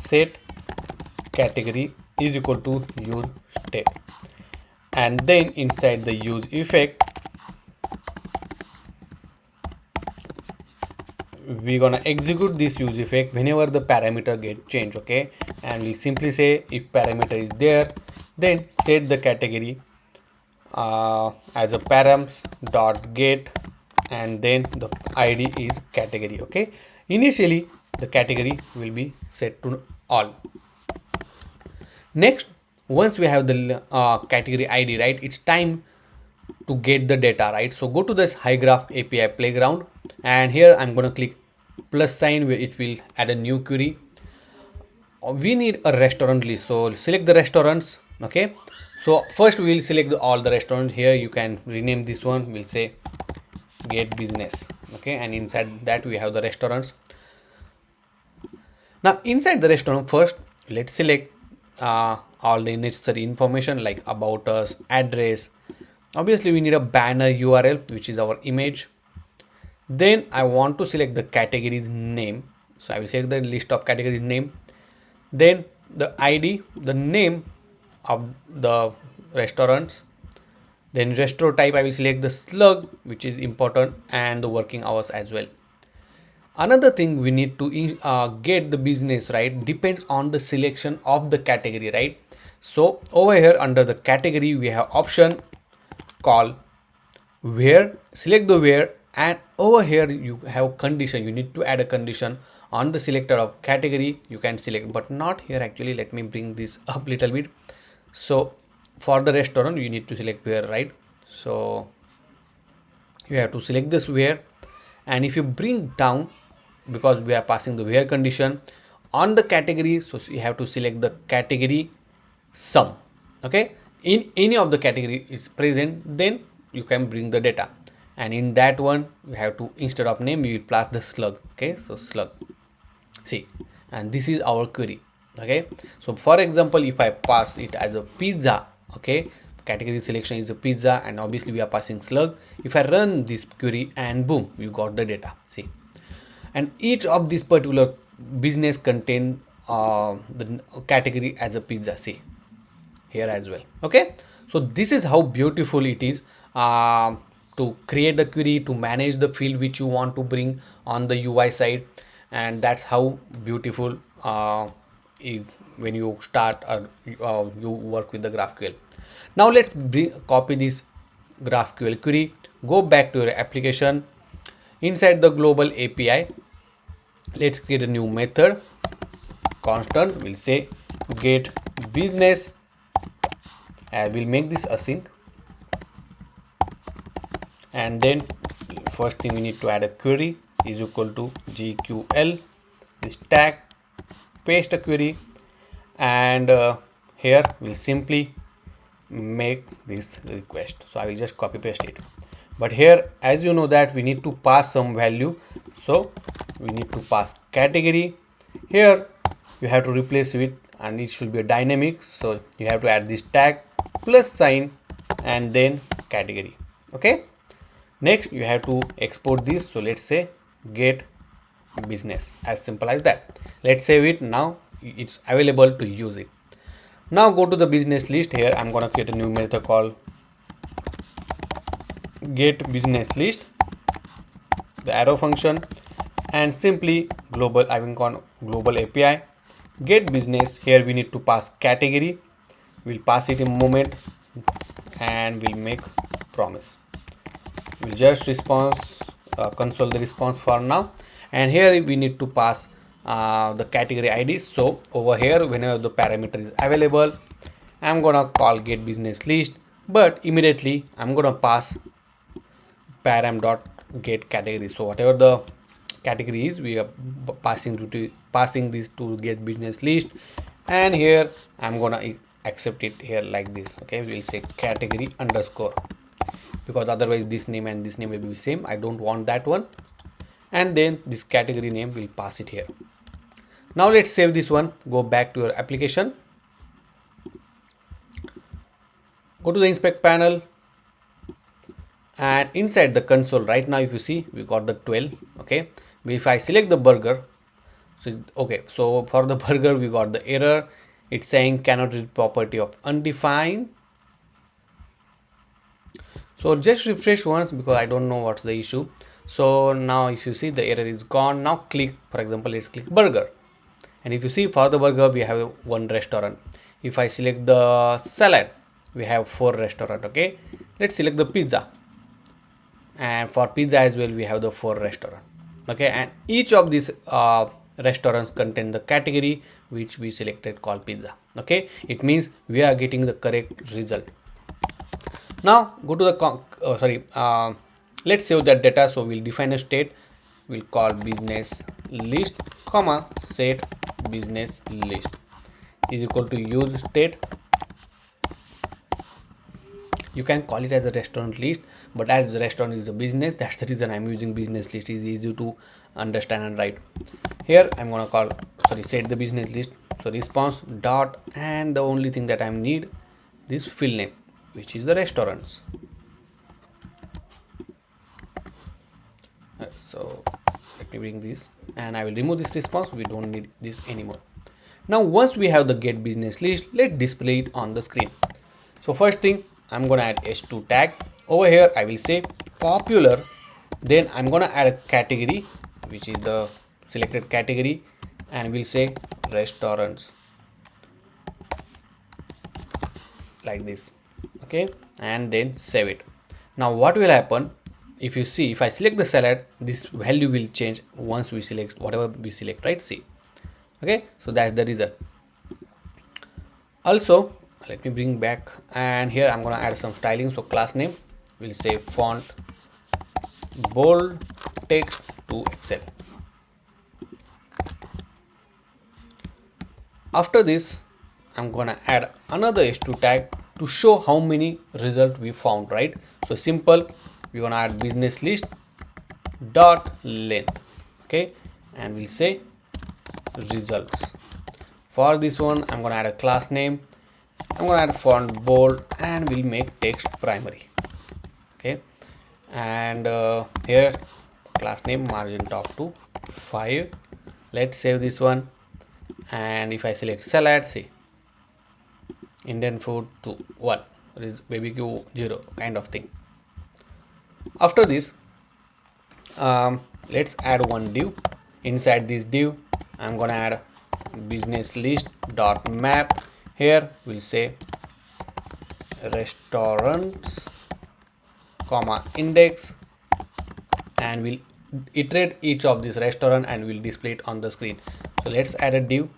set category is equal to use state, and then inside the use effect we're gonna execute this use effect whenever the parameter get changed. Okay, and we simply say if parameter is there, then set the category as a params.get, and then the id is category. Okay, initially the category will be set to all. Next, once we have the category id, right, it's time to get the data, right? So go to this HyGraph API playground, and here I'm going to click plus sign, where it will add a new query. We need a restaurant list, so select the restaurants. Okay, so first we will select all the restaurants. Here you can rename this one, we'll say get business. Okay, and inside that we have the restaurants. Now inside the restaurant, first let's select all the necessary information like about us, address. Obviously we need a banner URL, which is our image. Then I want to select the categories name. So I will select the list of categories name. Then the ID, the name of the restaurants. Then restaurant type, I will select the slug, which is important, and the working hours as well. Another thing we need to get the business right depends on the selection of the category, right? So over here under the category, we have option call where, select the where, and over here you have condition. You need to add a condition on the selector of category. You can select, but not here actually. Let me bring this up a little bit. So for the restaurant, you need to select where, right? So you have to select this where, and if you bring down, because we are passing the where condition on the category, so you have to select the category sum. Okay, in any of the category is present, then you can bring the data, and in that one you have to, instead of name, you will pass the slug. Okay, so slug, see, and this is our query. Okay, so for example, if I pass it as a pizza, okay, category selection is a pizza, and obviously we are passing slug. If I run this query, and boom, you got the data. See, and each of this particular business contain the category as a pizza. See here as well. Okay, so this is how beautiful it is to create the query, to manage the field which you want to bring on the UI side, and that's how beautiful is when you start you work with the GraphQL. Now let's copy this GraphQL query, go back to your application. Inside the global API, let's create a new method, constant. We'll say get business. I will make this async, and then first thing we need to add a query is equal to GQL, this tag, paste a query, and here we'll simply make this request. So I will just copy paste it, but here, as you know, that we need to pass some value, so we need to pass category. Here you have to replace it, and it should be a dynamic, so you have to add this tag plus sign and then category. Okay, next you have to export this, so let's say get business, as simple as that. Let's save it. Now it's available to use it. Now go to the business list. Here I'm gonna create a new method called get business list, the arrow function, and simply global icon, global API, get business. Here we need to pass category. We'll pass it in a moment, and we'll make promise. We'll just response console the response for now, and here we need to pass the category ID. So over here, whenever the parameter is available, I'm gonna call get business list, but immediately I'm gonna pass param dot get category. So whatever the category is, we are passing this to get business list, and here I'm gonna accept it here like this. Okay, we'll say category underscore, because otherwise this name and this name will be same. I don't want that one, and then this category name will pass it here. Now let's save this one, go back to your application, go to the inspect panel, and inside the console right now, if you see, we got the 12. Okay, if I select the burger, so okay, so for the burger we got the error. It's saying cannot read property of undefined. So just refresh once, because I don't know what's the issue. So now if you see, the error is gone. Now click, for example, let's click burger, and if you see, for the burger we have one restaurant. If I select the salad, we have 4 restaurant. Okay, let's select the pizza, and for pizza as well we have the 4 restaurant. Okay, and each of these restaurants contain the category which we selected called pizza. Okay, it means we are getting the correct result. Now go to the let's save that data. So we'll define a state, we'll call business list comma set business list is equal to use state. You can call it as a restaurant list, but as the restaurant is a business, that's the reason I'm using business list. Is easy to understand and write. Here I'm gonna call set the business list, so response dot, and the only thing that I need this field name, which is the restaurants. So let me bring this and I will remove this response. We don't need this anymore. Now once we have the get business list, let's display it on the screen. So first thing, I'm gonna add h2 tag. Over here I will say popular, then I'm gonna add a category which is the selected category, and we'll say restaurants, like this. Okay, and then save it. Now what will happen, if you see, if I select the salad, this value will change once we select whatever we select, right? See. Okay, so that's the reason. Also let me bring back, and here I'm gonna add some styling. So class name will say font bold text to Excel. After this I'm gonna add another h2 tag to show how many results we found, right? So simple, we're gonna add business list dot length. Okay, and we'll say results. For this one I'm gonna add a class name, I'm gonna add font bold, and we'll make text primary. Okay, and here class name margin top to 5. Let's save this one, and if I select salad, see Indian food to 1, BBQ 0 kind of thing. After this let's add one div. Inside this div I'm gonna add business list dot map. Here we'll say restaurants comma index, and we'll iterate each of this restaurant and we'll display it on the screen. So let's add a div.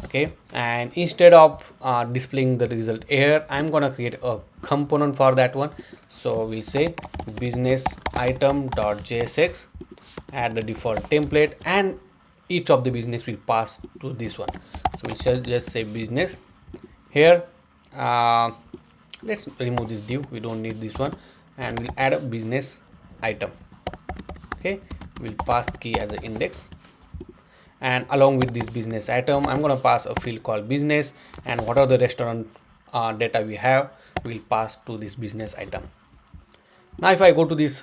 Okay, and instead of displaying the result here, I'm gonna create a component for that one. So we'll say business item dot jsx, add the default template, and each of the business will pass to this one. So we shall just say business. Here let's remove this div, we don't need this one, and we'll add a business item. Okay, we'll pass key as an index, and along with this business item I'm going to pass a field called business, and what are the restaurant data we have, we'll pass to this business item. Now if I go to this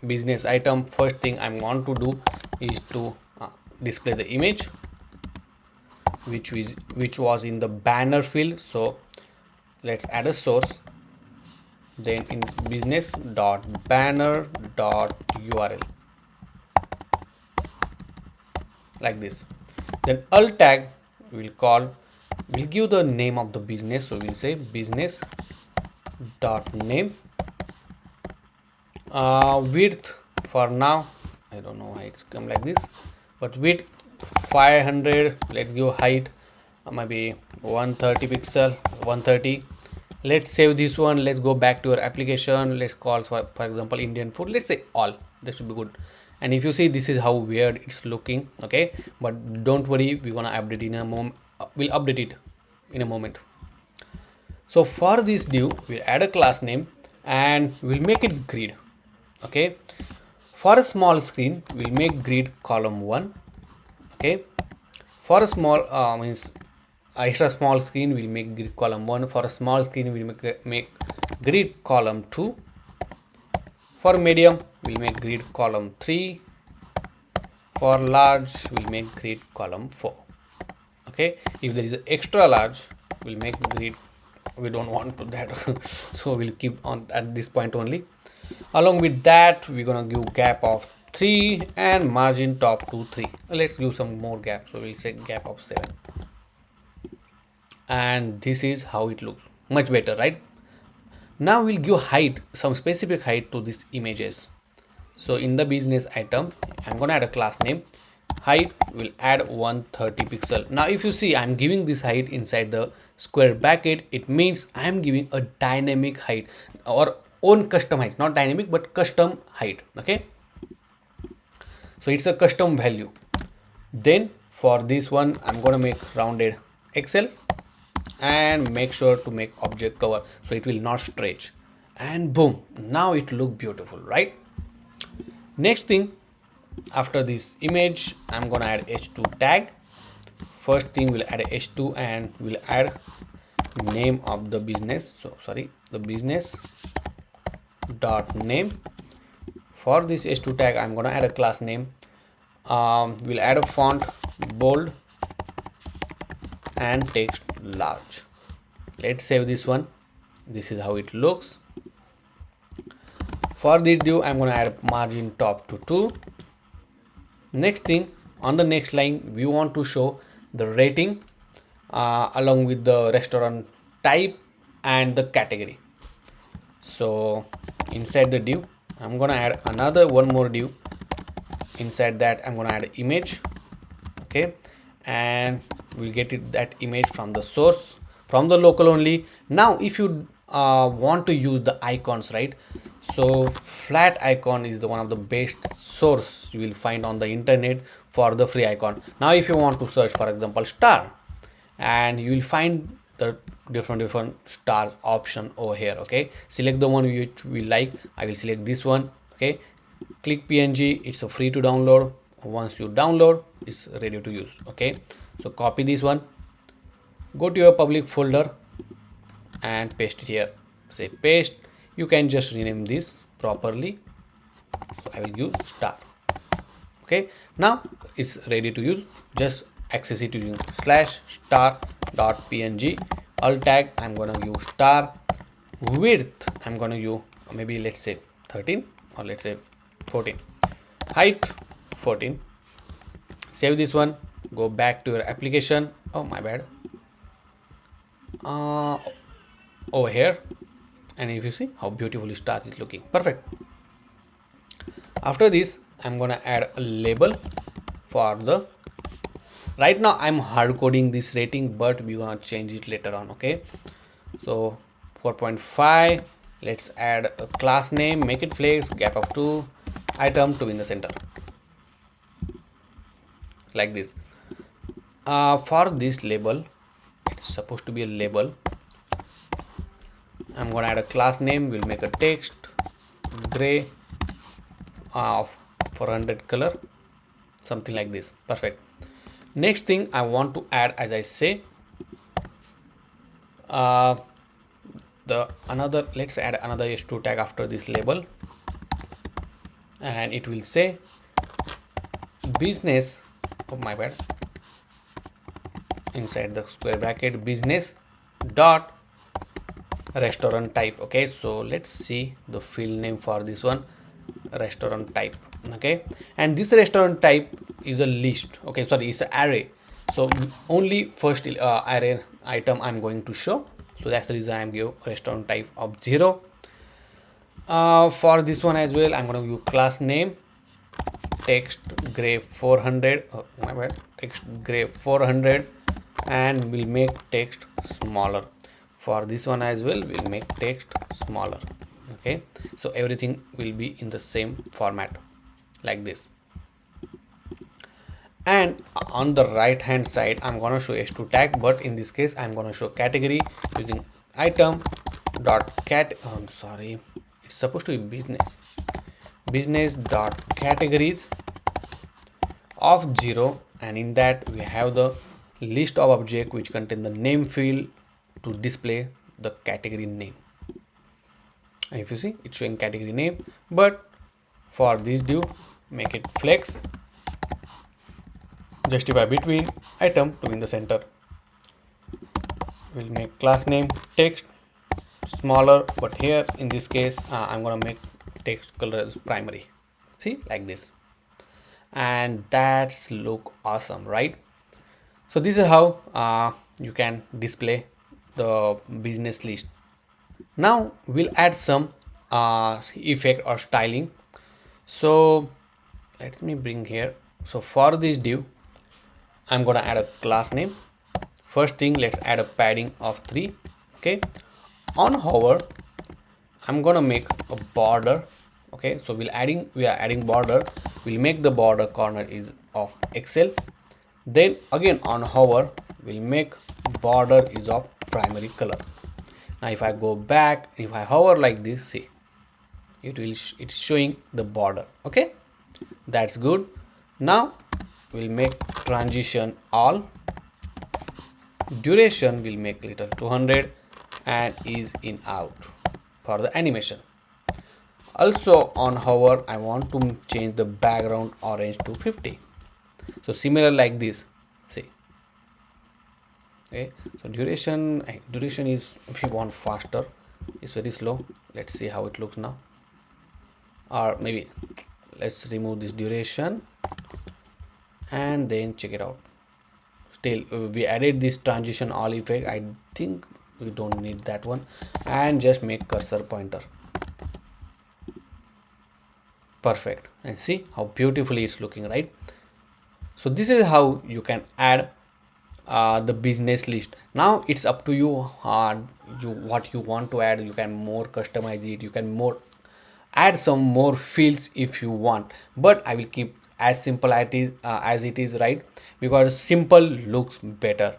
business item, first thing I'm going to do is to display the image which was in the banner field. So let's add a source, then in business dot banner dot url, like this. Then alt tag will give the name of the business. So we'll say business dot name. Width for now, I don't know why it's come like this, but width 500. Let's give height maybe 130 pixel, 130. Let's save this one. Let's go back to our application. Let's call for example Indian food. Let's say all. This will be good. And if you see, this is how weird it's looking. Okay, but don't worry, we're gonna update in a moment. We'll update it in a moment. So for this div, we'll add a class name and we'll make it grid. Okay, for a small screen we'll make grid column 1. Okay, for a small means extra small screen we'll make grid column 1. For a small screen we'll make grid column 2. For medium we'll make grid column 3. For large we'll make grid column 4. Okay, if there is an extra large we'll make grid, we don't want to that so we'll keep on at this point only. Along with that we're gonna give gap of 3 and margin top to 3. Let's give some more gap, so we'll say gap of 7, and this is how it looks, much better, right? Now we'll give height, some specific height to these images. So in the business item I'm gonna add a class name, height will add 130 pixel. Now if you see, I'm giving this height inside the square bracket. It means I'm giving a dynamic height or own custom height, not dynamic but custom height. Okay, so it's a custom value. Then for this one I'm gonna make rounded XL and make sure to make object cover so it will not stretch, and boom, now it look beautiful, right? Next thing, after this image I'm gonna add h2 tag. First thing we'll add a h2 and we'll add name of the business. So sorry, the business dot name, for this h2 tag, I'm gonna add a class name. We'll add a font bold and text large. Let's save this one. This is how it looks. For this div, I'm gonna add margin top to 2. Next thing, on the next line, we want to show the rating along with the restaurant type and the category. So inside the div, I'm gonna add one more div. Inside that, I'm gonna add image. Okay, and we'll get that image from the source, from the local only. Now if you want to use the icons, right? So flat icon is the one of the best source you will find on the internet for the free icon. Now if you want to search, for example, star, and you will find the different stars option over here. Okay, select the one which we like. I will select this one. Okay, click png. It's a free to download. Once you download, it's ready to use. Okay, so copy this one, go to your public folder and paste it here. Say paste. You can just rename this properly. So I will use star. Okay, now it's ready to use. Just access it using /star.png. Alt tag, I'm gonna use star. Width, I'm gonna use maybe, let's say 13 or let's say 14. Height 14. Save this one. Go back to your application. Oh, my bad. Over here, and if you see how beautifully star is looking, perfect. After this, I'm gonna add a label for the. Right now I'm hard coding this rating, but we're gonna change it later on. Okay, so 4.5. Let's add a class name, make it flex, gap of 2, item to in the center, like this. For this label, it's supposed to be a label. I'm gonna add a class name. We'll make a text gray of 400 color, something like this. Perfect. Next thing I want to add, as I say, let's add another h2 tag after this label, and it will say business. Oh, my bad. Inside the square bracket, business dot restaurant type. Okay, so let's see the field name for this one, restaurant type. Okay, and this restaurant type is a list. Okay, sorry, it's an array. So only first array item I'm going to show. So that's the reason I'm give restaurant type of 0. For this one as well, I'm going to use class name text gray 400. Oh, my bad. Text gray 400, and we'll make text smaller. For this one as well, we'll make text smaller. Okay, so everything will be in the same format, like this. And on the right hand side, I'm gonna show h2 tag, but in this case I'm gonna show category using item dot cat. I'm sorry, it's supposed to be business dot categories of 0, and in that we have the list of object which contain the name field to display the category name. And if you see, it's showing category name, but for this div, make it flex, justify between, item to in the center. We'll make class name text smaller, but here in this case I'm gonna make text color as primary. See, like this, and that's look awesome, right? So this is how you can display the business list. Now we'll add some effect or styling. So let me bring here. So for this div, I'm gonna add a class name. First thing, let's add a padding of 3. Okay, on hover, I'm gonna make a border. Okay, so we are adding border. We'll make the border corner is of XL. Then again on hover, we'll make border is of primary color. Now if I go back, if I hover like this, see, it's showing the border. Okay, that's good. Now we'll make transition all, duration will make little 200, and is in out for the animation. Also on hover, I want to change the background orange to 50. So similar like this, see. Okay, so duration is, if you want faster, it's very slow. Let's see how it looks now. Or maybe let's remove this duration and then check it out. Still we added this transition all effect. I think we don't need that one, and just make cursor pointer. Perfect. And see how beautifully it's looking, right? So this is how you can add the business list. Now it's up to you, what you want to add. You can more customize it, you can more add some more fields if you want, but I will keep as simple as it is, right? Because simple looks better.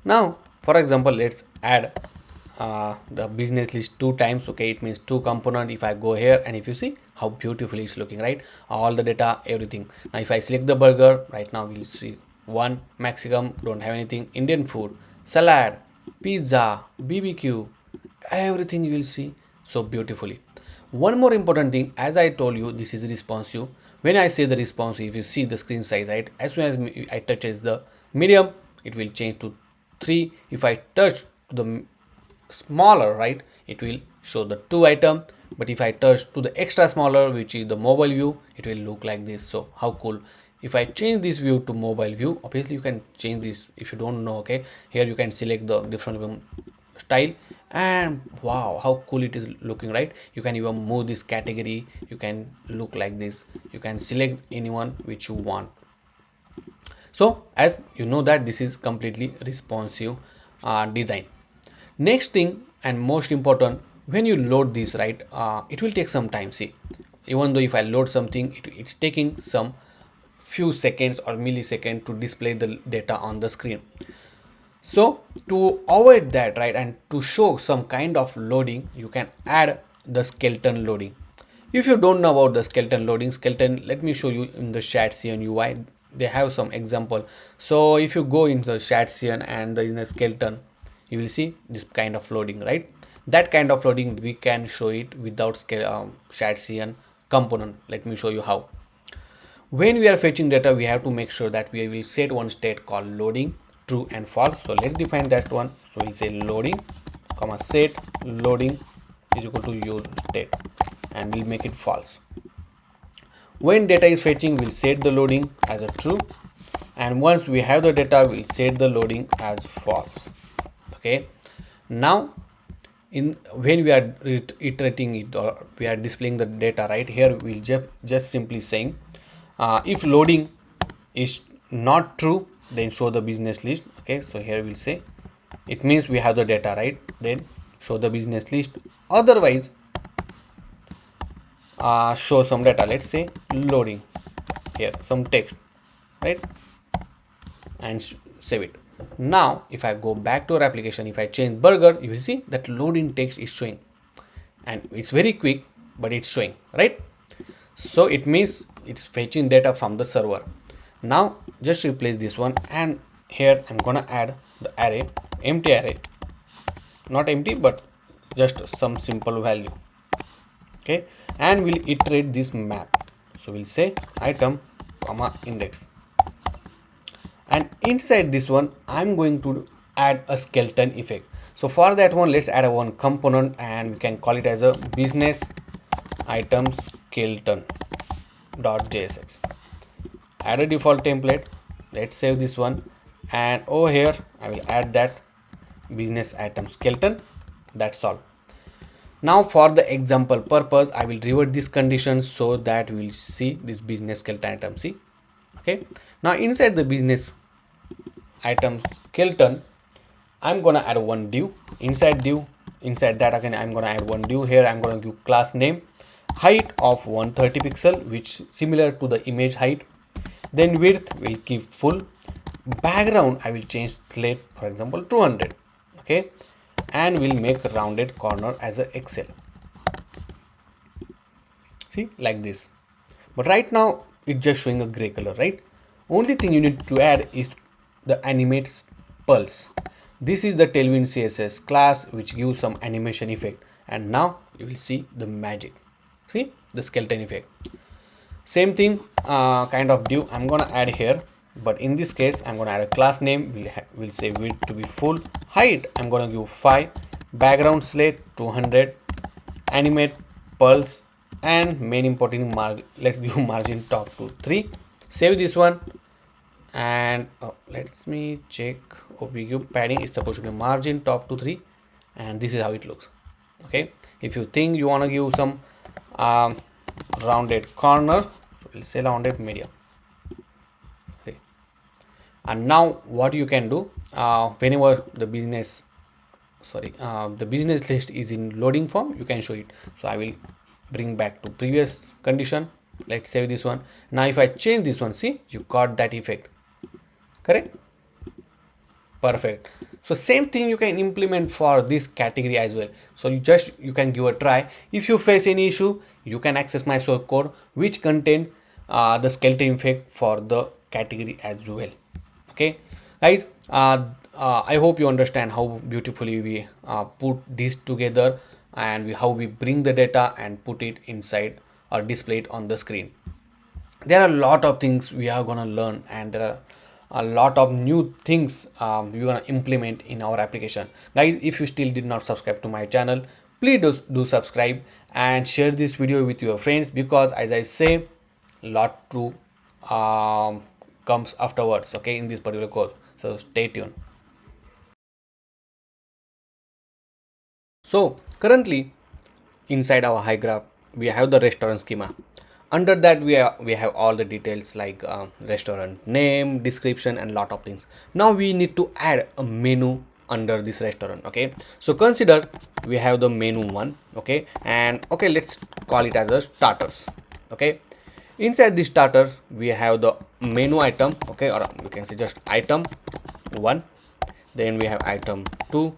Now for example, let's add the business list 2 times. Okay, it means 2 component. If I go here and if you see how beautifully it's looking, right? All the data, everything. Now if I select the burger, right now we'll see one Mexican, don't have anything, Indian food, salad, pizza, BBQ, everything you will see so beautifully. One more important thing, as I told you, this is responsive. When I say the responsive, if you see the screen size, right, as soon as I touch the medium, it will change to 3. If I touch the smaller, right, it will show the 2 item. But if I touch to the extra smaller, which is the mobile view, it will look like this. So how cool. If I change this view to mobile view, obviously you can change this if you don't know. Okay, here you can select the different style, and wow, how cool it is looking, right? You can even move this category, you can look like this, you can select anyone which you want. So as you know that this is completely responsive design. Next thing and most important, when you load this, right, it will take some time. See, even though if I load something, it's taking some few seconds or milliseconds to display the data on the screen. So to avoid that, right, and to show some kind of loading, you can add the skeleton loading. If you don't know about the skeleton loading, let me show you in the Chat.cn UI. They have some example. So if you go into the Chat.cn and in the skeleton, you will see this kind of loading, right? That kind of loading we can show it without Chat.cn component. Let me show you how. When we are fetching data, we have to make sure that we will set one state called loading, true and false. So let's define that one. So we'll say loading comma set loading is equal to use state, and we'll make it false. When data is fetching, we'll set the loading as a true, and once we have the data, we'll set the loading as false. Okay, now when we are iterating it, or we are displaying the data, right here, we'll just simply saying if loading is not true, then show the business list. Okay, so here we'll say it means we have the data, right? Then show the business list. Otherwise, show some data. Let's say loading, here some text, right, and save it. Now if I go back to our application, if I change burger, you will see that loading text is showing, and it's very quick, but it's showing, right? So it means it's fetching data from the server. Now just replace this one, and here I'm gonna add the array, empty array, not empty but just some simple value. Okay, and we'll iterate this map. So we'll say item comma index, and inside this one I'm going to add a skeleton effect. So for that one, let's add a one component, and we can call it as a business item skeleton .js. Add a default template. Let's save this one, and over here I will add that business item skeleton. That's all. Now for the example purpose, I will revert this condition so that we will see this business skeleton item. See, okay, now inside the business item skeleton, I'm gonna add one div. Inside that again, I'm gonna add one div. Here I'm gonna give class name, height of 130 pixel, which similar to the image height. Then width will keep full. Background I will change slate, for example 200. Okay, and we'll make rounded corner as a Excel. See, like this. But right now it's just showing a gray color, right? Only thing you need to add is the animate pulse. This is the Tailwind CSS class which gives some animation effect, and now you will see the magic. See the skeleton effect. Same thing, kind of div I'm gonna add here, but in this case I'm gonna add a class name. We'll say width to be full, height I'm gonna give 5, background slate 200, animate pulse, and main important let's give margin top to 3. Save this one, and let me check. OPQ padding is supposed to be margin top to 3, and this is how it looks. Okay, if you think you want to give some rounded corner, so we'll say rounded medium. Okay, and now what you can do, whenever the business the business list is in loading form, you can show it. So I will bring back to previous condition. Let's save this one. Now if I change this one, see, you got that effect, correct? Perfect. So same thing you can implement for this category as well. So you can give a try. If you face any issue, you can access my source code which contain the skeleton effect for the category as well. Okay guys, I hope you understand how beautifully we put this together, and how we bring the data and put it inside or display it on the screen. There are a lot of things we are gonna learn, and there are a lot of new things we're gonna implement in our application. Guys, if you still did not subscribe to my channel, please do subscribe and share this video with your friends, because as I say, lot to comes afterwards, okay, in this particular course. So stay tuned. So currently inside our HyGraph we have the restaurant schema. Under that we have all the details like restaurant name, description, and lot of things. Now we need to add a menu under this restaurant. Okay, so consider we have the menu one. Okay, and okay, let's call it as a starters. Okay, inside the starters we have the menu item. Okay, or you can say just item 1, then we have item 2,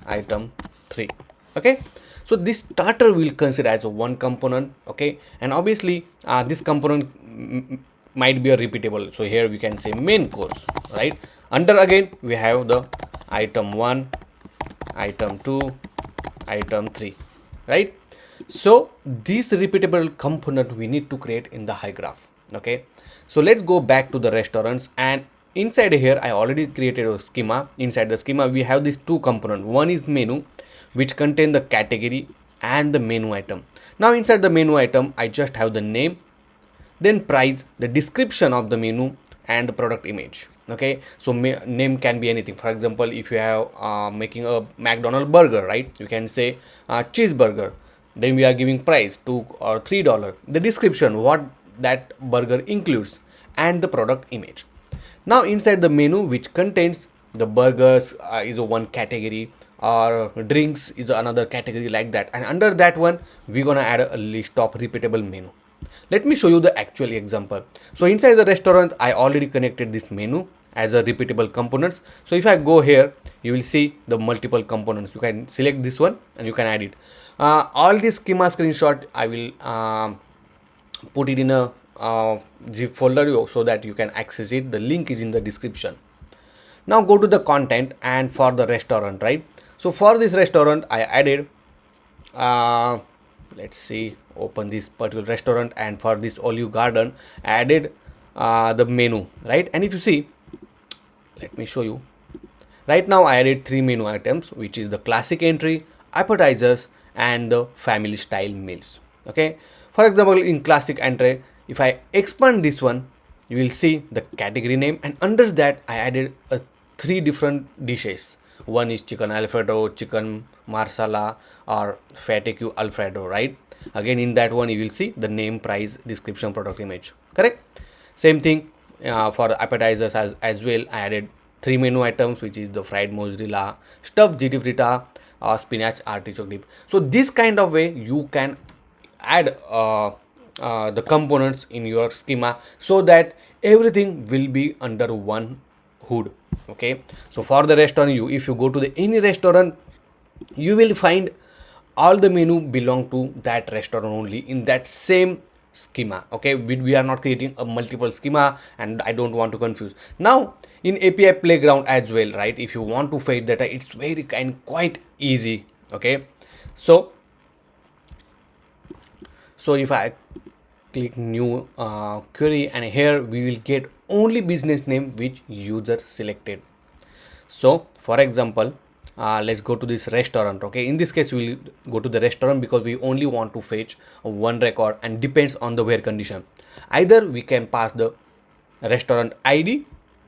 item 3. Okay, so this starter will consider as a one component. Okay, and obviously this component might be a repeatable. So here we can say main course, right? Under again we have the item 1, item 2, item 3, right? So this repeatable component we need to create in the HyGraph. Okay, so let's go back to the restaurants, and inside here I already created a schema. Inside the schema we have these two components. One is menu, which contain the category and the menu item. Now inside the menu item I just have the name, then price, the description of the menu, and the product image. Okay, so name can be anything. For example, if you have making a McDonald's burger, right, you can say cheeseburger. Then we are giving price $2 or $3, the description what that burger includes, and the product image. Now inside the menu, which contains the burgers is a one category, or drinks is another category, like that, and under that one we're gonna add a list of repeatable menu. Let me show you the actual example. So inside the restaurant I already connected this menu as a repeatable components. So if I go here, you will see the multiple components. You can select this one and you can add it. All this schema screenshot I will put it in a zip folder so that you can access it. The link is in the description. Now go to the content, and for the restaurant, right? So for this restaurant I added let's see, open this particular restaurant, and for this Olive Garden I added the menu, right? And if you see, let me show you. Right now I added 3 menu items, which is the classic entry, appetizers, and the family style meals. Okay, for example, in classic entry, if I expand this one, you will see the category name, and under that I added 3 different dishes. One is chicken alfredo, chicken marsala, or fettuccine alfredo, right? Again, in that one you will see the name, price, description, product image, correct? Same thing for appetizers as well. I added 3 menu items, which is the fried mozzarella, stuffed GT fritta, or spinach artichoke dip. So this kind of way you can add the components in your schema, so that everything will be under one hood. Okay, so for the restaurant, if you go to any restaurant, you will find all the menu belong to that restaurant only in that same schema. Okay, we are not creating a multiple schema, and I don't want to confuse. Now in API playground as well, right, if you want to fetch data, it's very quite easy. Okay, so So if I click new query, and here we will get only business name which user selected. So for example, let's go to this restaurant. Okay, in this case we'll go to the restaurant because we only want to fetch one record, and depends on the where condition. Either we can pass the restaurant ID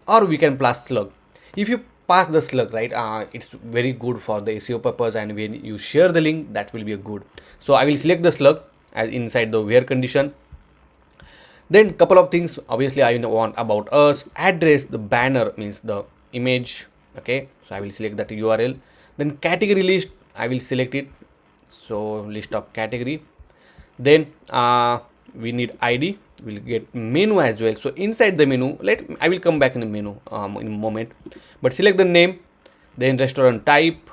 or we can pass slug. If you pass the slug, right, it's very good for the SEO purpose, and when you share the link, that will be a good. So I will select the slug as inside the where condition. Then couple of things, obviously I want about us, address, the banner means the image. Okay, so I will select that URL. Then category list, I will select it, so list of category. Then we need ID, we'll get menu as well. So inside the menu, I will come back in the menu in a moment, but select the name, then restaurant type,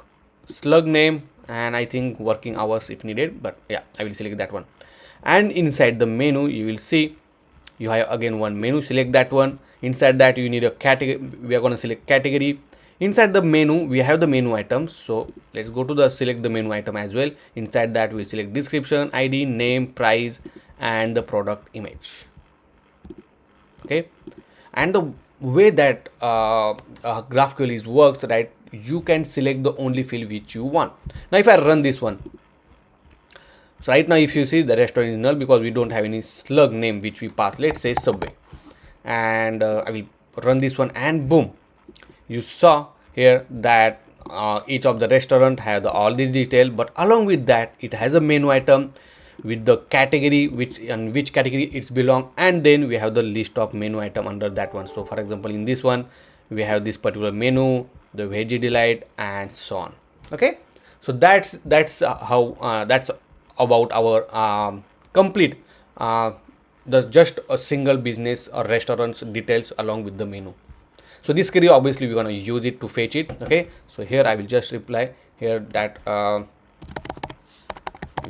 slug name, and I think working hours if needed, but yeah, I will select that one. And inside the menu you will see you have again one menu, select that one. Inside that you need a category, we are going to select category. Inside the menu we have the menu items, so let's go to the select the menu item as well. Inside that we select description, ID, name, price, and the product image. Okay, and the way that GraphQL is works, right, you can select the only field which you want. Now if I run this one, so right now if you see the restaurant is null because we don't have any slug name which we pass, let's say Subway, and I will run this one, and boom, you saw here that each of the restaurant have all these detail, but along with that it has a menu item with the category which category it's belong, and then we have the list of menu item under that one. So for example, in this one we have this particular menu, the veggie delight, and so on. Okay, so that's how that's about our complete just a single business or restaurant's details along with the menu. So this query obviously we're going to use it to fetch it. Okay, so here I will just reply here that we'll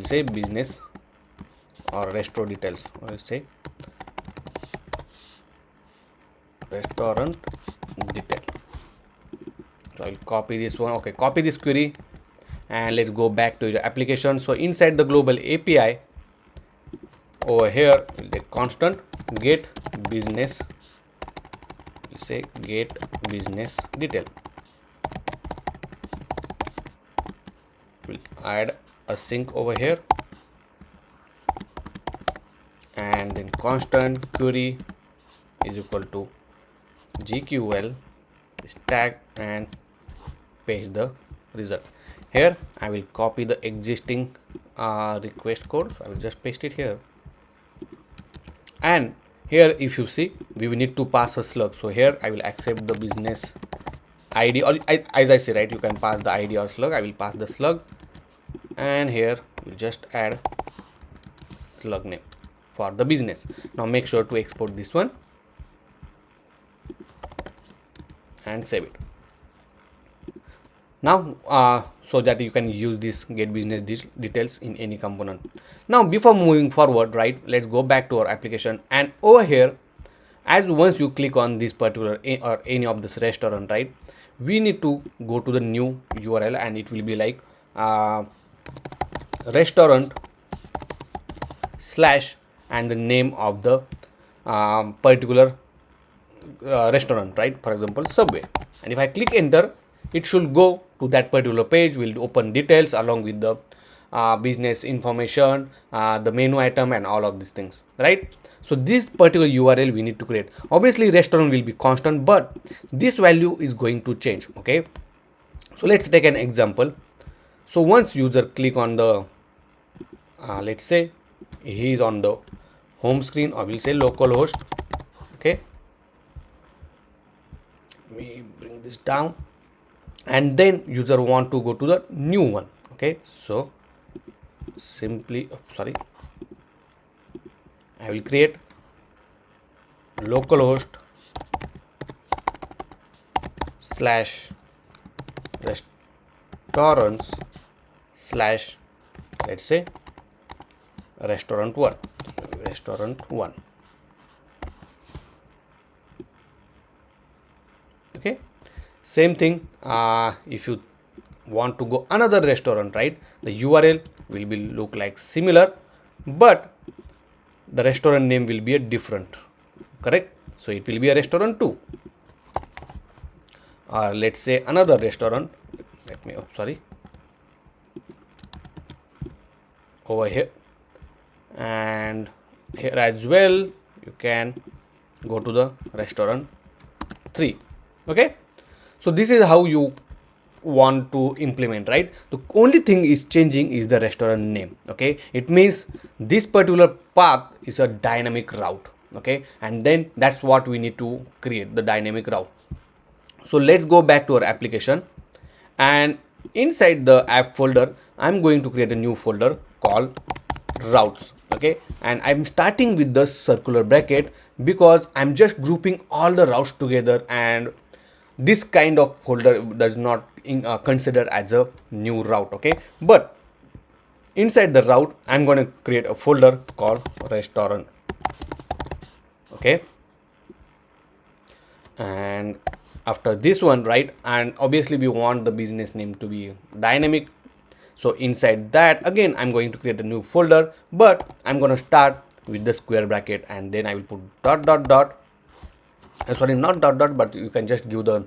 say business or restaurant details, or let's say restaurant detail. So I'll copy this one. Okay, copy this query, and let's go back to the application. So inside the global API over here, we'll take constant get business, let's say get business detail. We'll add a sync over here, and then constant query is equal to GQL this tag, and paste the result. Here I will copy the existing request code, so I will just paste it here. And here if you see we will need to pass a slug, so here I will accept the business ID, or as I say, right, you can pass the ID or slug. I will pass the slug, and here we'll just add slug name for the business. Now make sure to export this one and save it. Now so that you can use this get business details in any component. Now before moving forward, right, let's go back to our application, and over here, as once you click on this particular or any of this restaurant, right, we need to go to the new URL, and it will be like restaurant slash and the name of the particular restaurant, right, for example Subway. And if I click enter, it should go to that particular page, will open details along with the business information, the menu item, and all of these things, right? So this particular URL we need to create. Obviously restaurant will be constant, but this value is going to change. Okay, so let's take an example. So once user click on the let's say he is on the home screen, or we'll say localhost. Okay, let me bring this down, and then user want to go to the new one. Okay, so simply I will create localhost slash restaurants slash, let's say restaurant 1. Okay, same thing if you want to go another restaurant, right, the URL will be look like similar, but the restaurant name will be a different, correct? So it will be a restaurant 2, or let's say another restaurant. Let me, sorry, over here, and here as well you can go to the restaurant 3. Okay, so this is how you want to implement, right? The only thing is changing is the restaurant name. Okay, it means this particular path is a dynamic route. Okay, and then that's what we need to create, the dynamic route. So let's go back to our application, and inside the app folder I'm going to create a new folder called routes. Okay, and I'm starting with the circular bracket because I'm just grouping all the routes together, and this kind of folder does not consider as a new route. Okay, but inside the route I'm going to create a folder called restaurant. Okay, and after this one, right, and obviously we want the business name to be dynamic. So inside that again I'm going to create a new folder, but I'm going to start with the square bracket, and then I will put dot dot dot, sorry, not dot dot, but you can just give the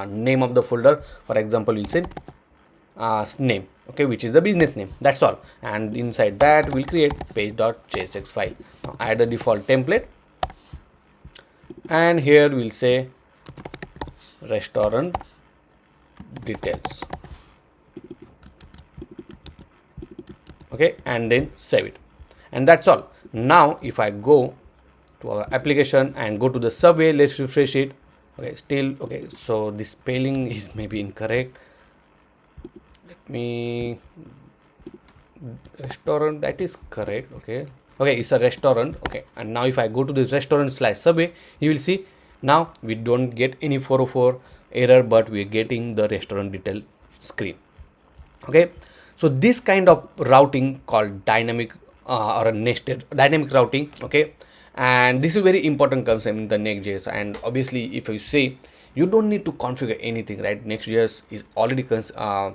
name of the folder. For example, we'll say name, okay, which is the business name. That's all. And inside that we'll create page.jsx file. Now add the default template, and here we'll say restaurant details. Okay, and then save it, and that's all. Now if I go to our application and go to the Subway, let's refresh it. Okay, still okay, so this spelling is maybe incorrect. Let me, restaurant, that is correct. Okay, okay, it's a restaurant. Okay, and now if I go to this restaurant/Subway, you will see now we don't get any 404 error, but we're getting the restaurant detail screen. Okay, so this kind of routing called dynamic or a nested dynamic routing. Okay, and this is very important concept in the Next.js. And obviously if you say you don't need to configure anything, right? Next.js is already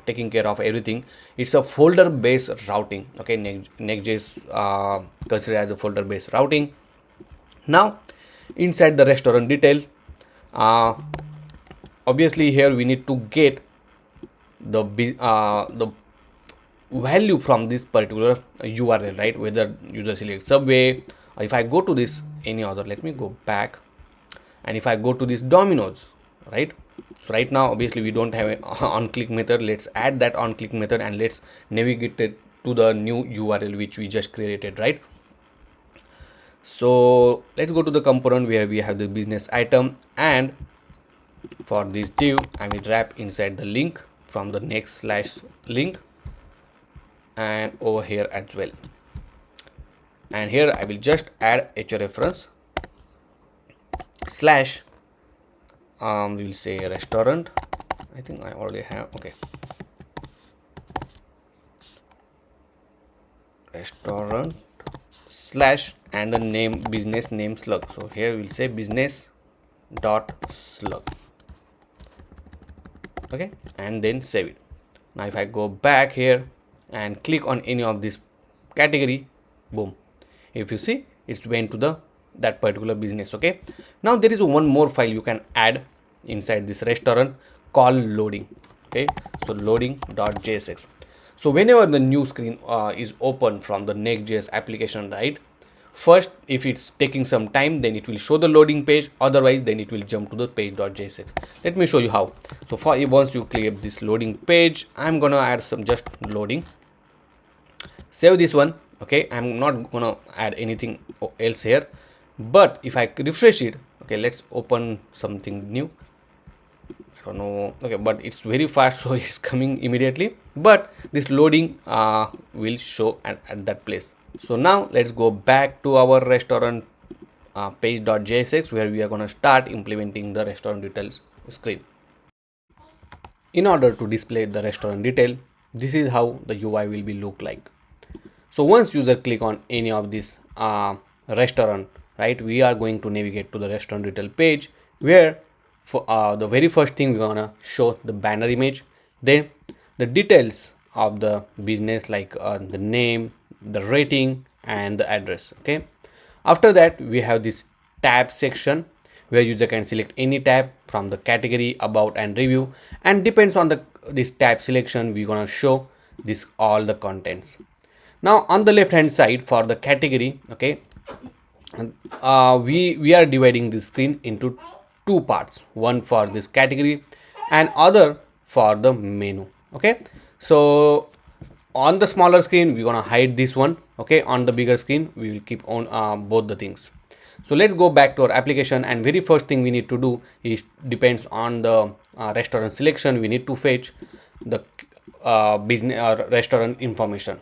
taking care of everything. It's a folder based routing. Okay, Next.js considered as a folder based routing. Now inside the restaurant detail, obviously here we need to get the value from this particular URL, right? Whether user select Subway, or if I go to this any other, let me go back, and if I go to this Domino's, right? So right now obviously we don't have an on click method. Let's add that on click method, and let's navigate it to the new URL which we just created, right? So let's go to the component where we have the business item, and for this div I will wrap inside the link from the next/link, and over here as well. And here I will just add hrefs slash we'll say restaurant. I think I already have. Okay, restaurant slash and the name business name slug. So here we'll say business dot slug. Okay, and then save it. Now if I go back here and click on any of this category, boom, if you see it's went to that particular business. Okay, now there is one more file you can add inside this restaurant called loading. Okay, so loading.jsx. So whenever the new screen is open from the Next.js application, right, first if it's taking some time, then it will show the loading page, otherwise then it will jump to the page.jsx. Let me show you how. So for once you click this loading page, I'm gonna add some just loading, save this one. Okay, I'm not gonna add anything else here, but if I refresh it, okay, let's open something new. I don't know. Okay, but it's very fast, so it's coming immediately, but this loading will show at that place. So now let's go back to our restaurant page.jsx, where we are going to start implementing the restaurant details screen. In order to display the restaurant detail, this is how the UI will be look like. So once user click on any of this restaurant, right, we are going to navigate to the restaurant detail page, where for the very first thing we're gonna show the banner image, then the details of the business like the name, the rating, and the address. Okay, After that, we have this tab section where user can select any tab from the category, about and review, and depends on this tab selection, we're gonna show this all the contents. Now on the left hand side for the category, okay, we are dividing the screen into two parts, one for this category and other for the menu. Okay, so on the smaller screen we're gonna hide this one. Okay, on the bigger screen we will keep on both the things. So let's go back to our application, and very first thing we need to do is, depends on the restaurant selection, we need to fetch the business or restaurant information.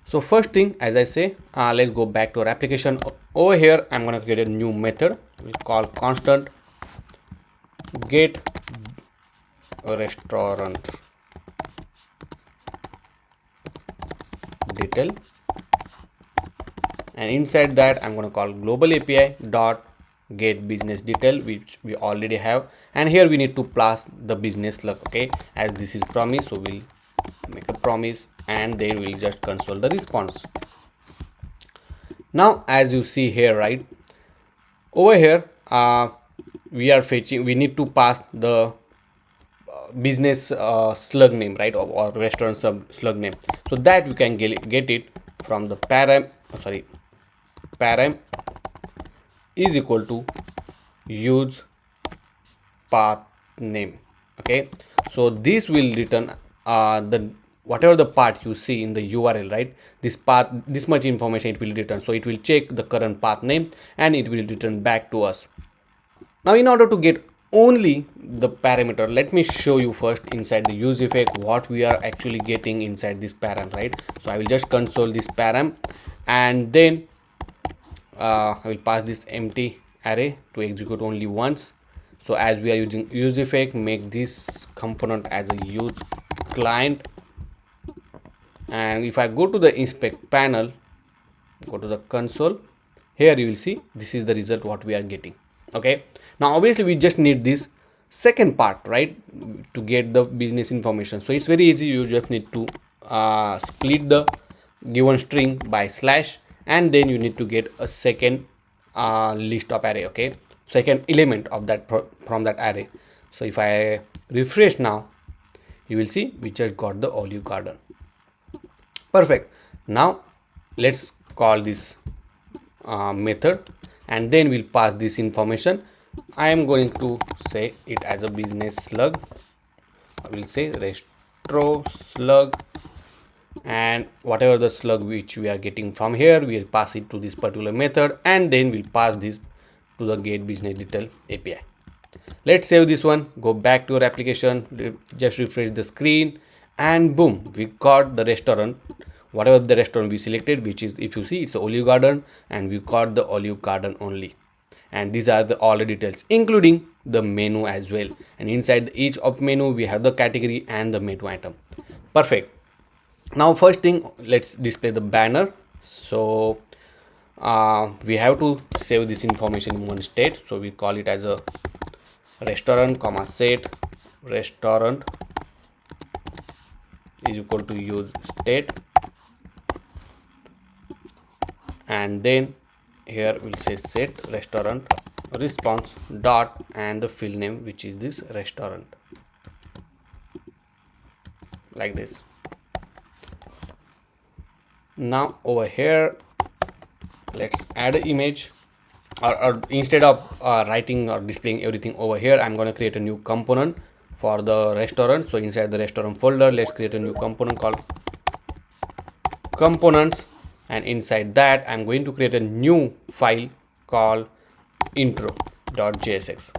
So first thing, as I say, let's go back to our application. Over here I'm going to create a new method. We'll call constant get restaurant detail, and inside that I'm going to call global API dot get business detail, which we already have, and here we need to pass the business slug. Okay, as this is promise, so we'll make a promise and then we'll just console the response. Now as you see here, right over here, we are fetching, we need to pass the business slug name, right, or restaurant slug name, so that we can get it from the param is equal to use path name. Okay, so this will return the whatever the path you see in the URL, right, this path, this much information it will return. So it will check the current path name and it will return back to us. Now in order to get only the parameter, let me show you first inside the use effect what we are actually getting inside this param, right. So I will just console this param and then I will pass this empty array to execute only once. So as we are using use effect, make this component as a use client, and if I go to the inspect panel, go to the console, here you will see this is the result what we are getting. Okay, now obviously we just need this second part, right, to get the business information. So it's very easy, you just need to split the given string by slash, and then you need to get a second list of array. Okay, second element of that from that array. So if I refresh now, you will see we just got the Olive Garden. Perfect. Now let's call this method and then we'll pass this information. I am going to say it as a business slug. I will say restro slug, and whatever the slug which we are getting from here, we'll pass it to this particular method, and then we'll pass this to the get business detail API. Let's save this one, go back to our application, just refresh the screen, and boom, we got the restaurant, whatever the restaurant we selected, which is, if you see, it's Olive Garden, and we got the Olive Garden only. And these are all the details, including the menu as well, and inside each of menu we have the category and the menu item. Perfect. Now first thing, let's display the banner. So we have to save this information in one state, so we call it as a restaurant comma set restaurant is equal to use state, and then here we'll say set restaurant response dot and the field name, which is this restaurant, like this. Now over here, let's add an image, or instead of writing or displaying everything over here, I'm going to create a new component for the restaurant. So inside the restaurant folder, let's create a new component called components, and inside that I'm going to create a new file called intro.jsx.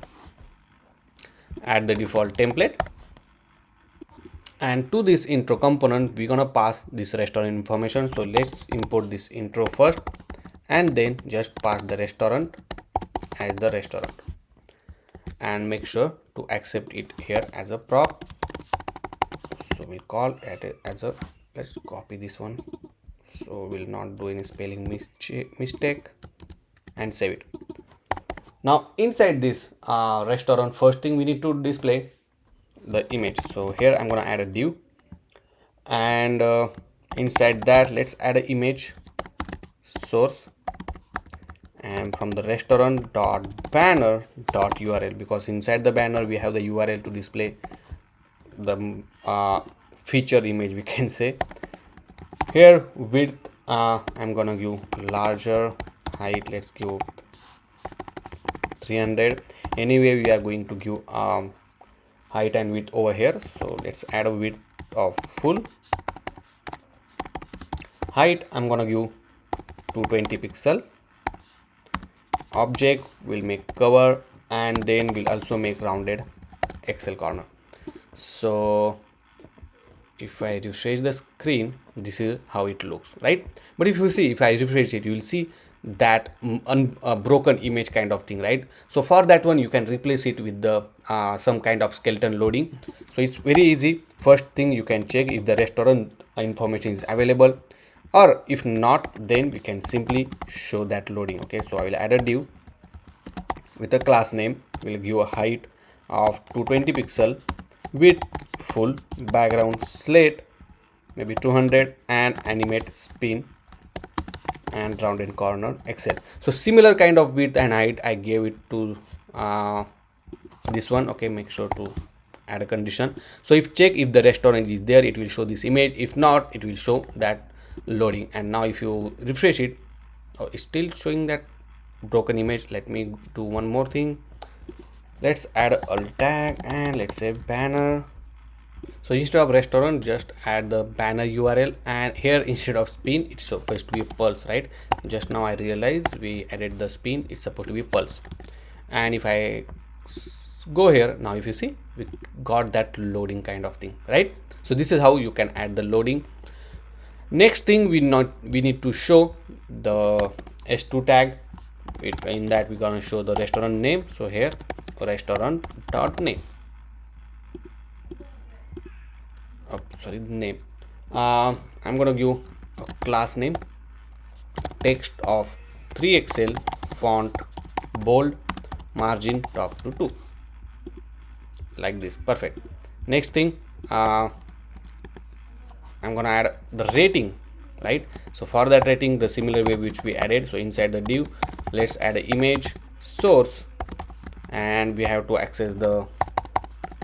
Add the default template, and to this intro component we're gonna pass this restaurant information. So let's import this intro first and then just pass the restaurant as the restaurant, and make sure to accept it here as a prop. So we'll call it as a, let's copy this one so we'll not do any spelling mistake, and save it. Now inside this restaurant, first thing we need to display the image. So here I'm going to add a div, and inside that let's add an image source and from the restaurant dot banner dot URL, because inside the banner we have the URL to display the feature image, we can say. Here width, I'm gonna give larger, height let's give 300. Anyway, we are going to give height and width over here, so let's add a width of full. Height I'm gonna give 220 pixel. Object will make cover, and then we'll also make rounded Excel corner. So if I refresh the screen, this is how it looks, right? But if you see, if I refresh it, you will see that broken image kind of thing, right? So for that one, you can replace it with the some kind of skeleton loading. So it's very easy. First thing, you can check if the restaurant information is available, or if not, then we can simply show that loading. Okay, so I will add a div with a class name. We'll give a height of 220 pixel, width full, background slate maybe 200, and animate spin and rounded corner Excel. So similar kind of width and height I gave it to this one. Okay, make sure to add a condition. So if check if the restaurant is there, it will show this image. If not, it will show that loading. And now if you refresh it, oh, it's still showing that broken image. Let me do one more thing. Let's add a alt tag and let's say banner. So instead of restaurant, just add the banner URL, and here instead of spin, it's supposed to be pulse, right? Just now I realized we added the spin, it's supposed to be pulse. And if I go here, now if you see, we got that loading kind of thing, right? So this is how you can add the loading. Next thing, we need to show the s2 tag. In that we're gonna show the restaurant name. So here restaurant dot name. Oh, sorry, name. I'm gonna give a class name, text of 3XL, font bold, margin top to 2, like this. Perfect. Next thing, I'm gonna add the rating, right? So for that rating, the similar way which we added, so inside the div, let's add an image source, and we have to access the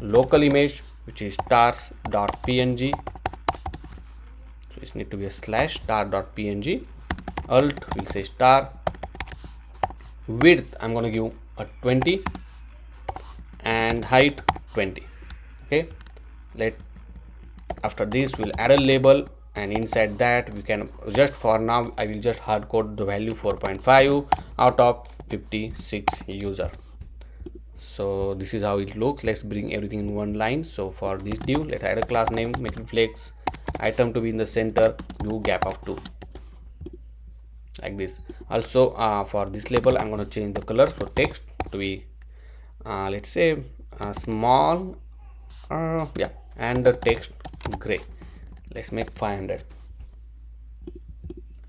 local image, which is stars.png. So it need to be a slash star.png. Alt will say star. Width I'm going to give a 20, and height 20. Okay, after this we'll add a label, and inside that we can just, for now I will just hard code the value 4.5 out of 56 user. So this is how it looks. Let's bring everything in one line. So for this div, let's add a class name, make it flex, item to be in the center, do gap of 2, like this. Also for this label, I'm going to change the color. So text to be let's say small, yeah, and the text gray. Let's make 500,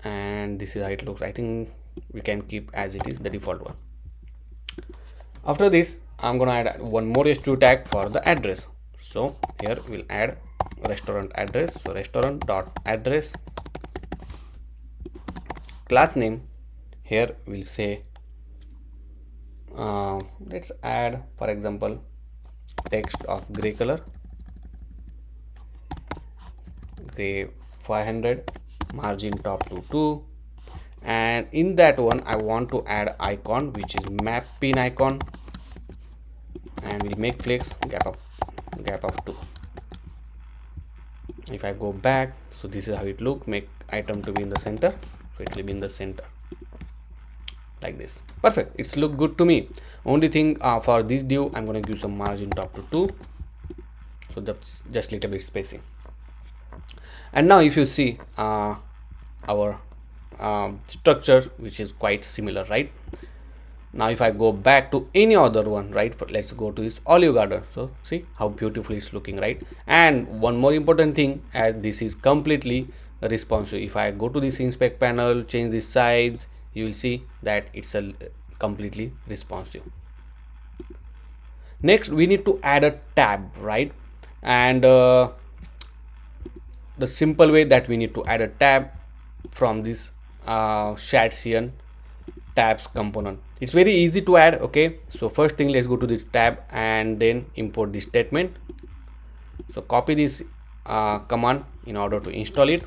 and this is how it looks. I think we can keep as it is, the default one. After this, I'm gonna add one more h2 tag for the address. So here we'll add restaurant address. So restaurant dot address, class name, here we'll say let's add, for example, text of gray color, gray 500, margin top to 2, and in that one I want to add icon, which is map pin icon, and we'll make flex gap of 2. If I go back, so this is how it look. Make item to be in the center, so it will be in the center, like this. Perfect, it's look good to me. Only thing for this div, I'm going to give some margin top to 2, so that's just little bit spacing. And now if you see our structure, which is quite similar, right? Now if I go back to any other one, right, let's go to this Olive Garden. So see how beautiful it's looking, right? And one more important thing, as this is completely responsive. If I go to this inspect panel, change this size, you will see that it's a completely responsive. Next, we need to add a tab, right? And the simple way that we need to add a tab from this shared CN tabs component. It's very easy to add. Okay, so first thing, let's go to this tab and then import this statement. So copy this command in order to install it,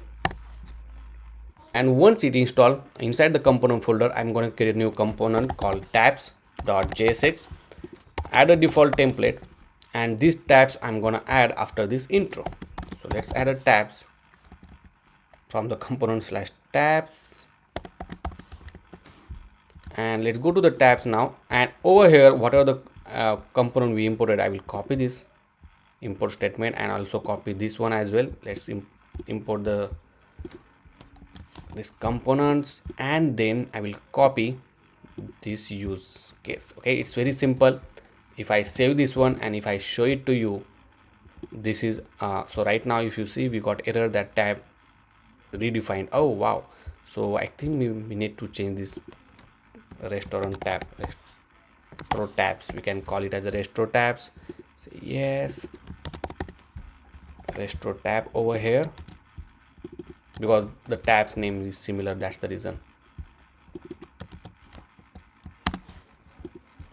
and once it installed, inside the component folder I'm going to create a new component called tabs.jsx, add a default template, and these tabs I'm going to add after this intro. So let's add a tabs from the component /tabs, and let's go to the tabs now, and over here whatever the component we imported, I will copy this import statement and also copy this one as well. Let's import these components, and then I will copy this use case. Okay, it's very simple. If I save this one and if I show it to you, this is so right now if you see, we got error that tab redefined. Oh wow, so I think we need to change this restaurant tab, retro tabs, we can call it as a retro tabs. So yes, retro tab over here, because the tabs name is similar, that's the reason.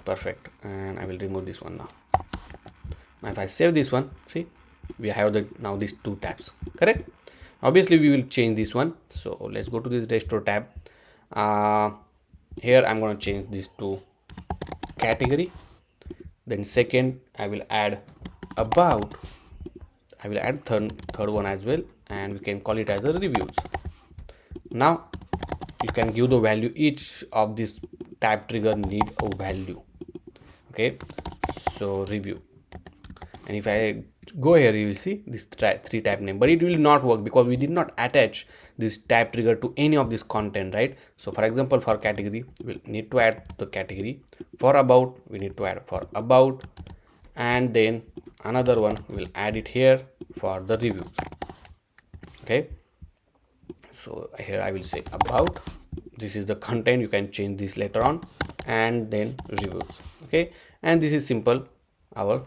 Perfect, and I will remove this one now. Now if I save this one, see, we have now these two tabs, correct? Obviously we will change this one, so let's go to this restore tab. Here I'm going to change this to category. Then second, I will add about, I will add third one as well, and we can call it as a reviews. Now you can give the value, each of this tab trigger need a value. Okay, so review, and if I go here, you will see this three tab name, but it will not work because we did not attach this tab trigger to any of this content, right? So for example, for category we'll need to add the category, for about we need to add for about, and then another one we'll add it here for the reviews. Okay, so here I will say about, this is the content, you can change this later on, and then reviews. Okay, and this is simple, our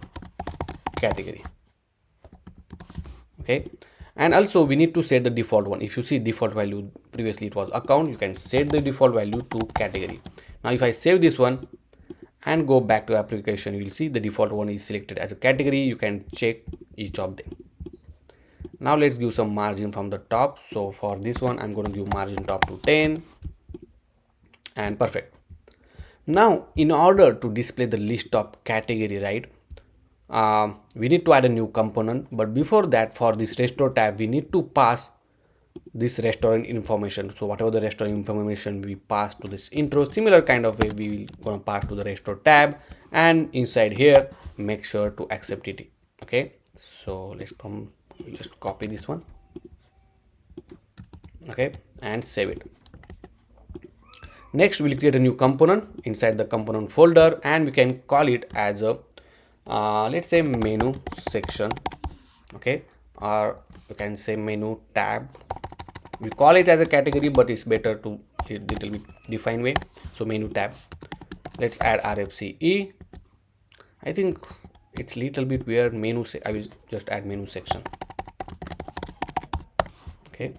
category. Okay, and also we need to set the default one. If you see default value, previously it was account, you can set the default value to category. Now if I save this one and go back to application, you will see the default one is selected as a category. You can check each of them. Now let's give some margin from the top. So for this one I'm going to give margin top to 10, and perfect. Now in order to display the list of category, right, we need to add a new component, but before that, for this restore tab we need to pass this restaurant information. So whatever the restaurant information we pass to this intro, similar kind of way we will gonna pass to the restore tab, and inside here make sure to accept it. Okay, so let's come, we'll just copy this one, okay, and save it. Next we'll create a new component inside the component folder, and we can call it as a let's say menu section. Okay, or you can say menu tab. We call it as a category, but it's better to little bit define way. So menu tab, let's add RFCE. I think it's little bit weird, menu, I will just add menu section. Okay,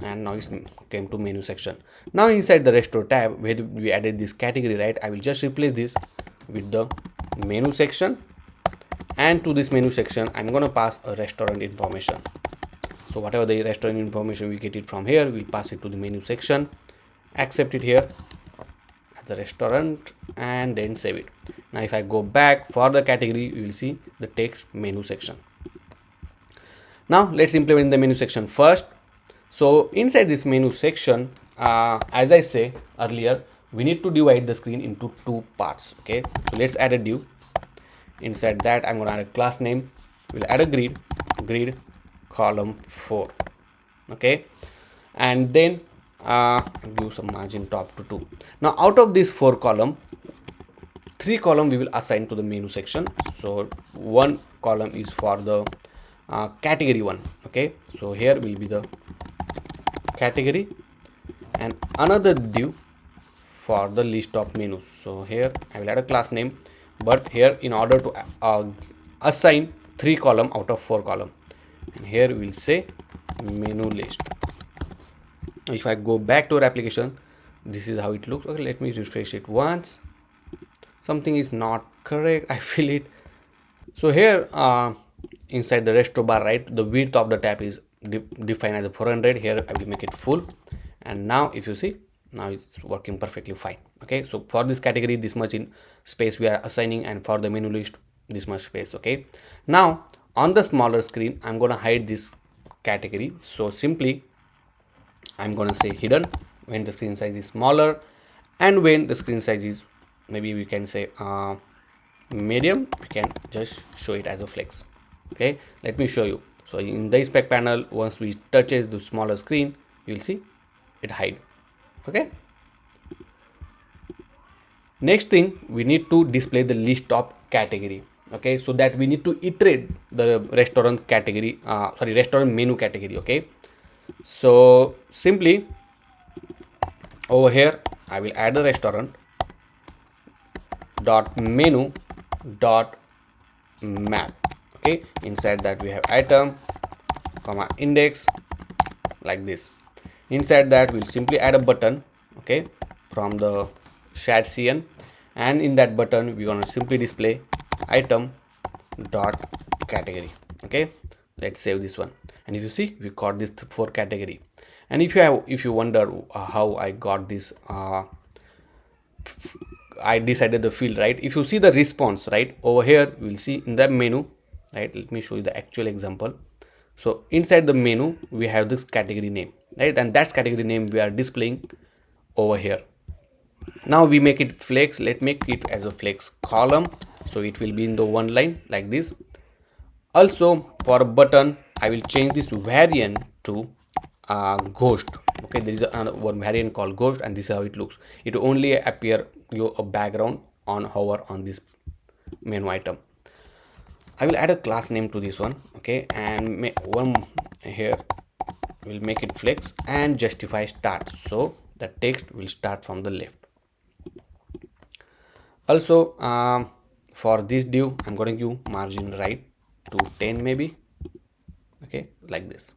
and now it came to menu section. Now inside the restore tab where we added this category, right, I will just replace this with the menu section, and to this menu section I'm going to pass a restaurant information. So whatever the restaurant information we get it from here, we'll pass it to the menu section, accept it here as a restaurant, and then save it. Now if I go back for the category, you will see the text menu section. Now let's implement the menu section first. So inside this menu section, as I say earlier, we need to divide the screen into two parts. Okay, so let's add a div. Inside that I'm going to add a class name. We'll add a grid column 4. Okay, and then give some margin top to 2. Now out of this 4 column, 3 column we will assign to the menu section. So one column is for the category one. Okay, so here will be the category, and another div for the list of menus. So here I will add a class name, but here in order to assign 3 column out of 4 column, and here we will say menu list. If I go back to our application, this is how it looks. Okay, let me refresh it once. Something is not correct, I feel it. So here inside the restro bar, right, the width of the tab is defined as a 400. Here I will make it full, and now if you see, now it's working perfectly fine. Okay, so for this category, this much in space we are assigning, and for the menu list, this much space. Okay, now on the smaller screen, I'm gonna hide this category. So simply I'm gonna say hidden when the screen size is smaller, and when the screen size is, maybe we can say medium, we can just show it as a flex. Okay, let me show you. So in the spec panel, once we touches the smaller screen, you'll see it hide. Okay, next thing, we need to display the list of category. Okay, so that we need to iterate the restaurant category, restaurant menu category. Okay, so simply over here I will add a restaurant dot menu dot map. Okay, inside that we have item comma index, like this. Inside that we'll simply add a button, okay, from the shared cn, and in that button we're going to simply display item dot category. Okay, let's save this one, and if you see, we got this 4 category. And if you wonder how I got this, I decided the field, right? If you see the response, right, over here we'll see in the menu, right, let me show you the actual example. So inside the menu we have this category name, right, and that's category name we are displaying over here. Now we make it flex. Let's make it as a flex column, so it will be in the one line like this. Also for a button, I will change this variant to ghost. Okay, there is one variant called ghost, and this is how it looks. It only appear a background on hover on this menu item. I will add a class name to this one. Okay, and one here will make it flex and justify start, so the text will start from the left. Also for this div, I'm going to give margin right to 10 maybe. Okay, like this,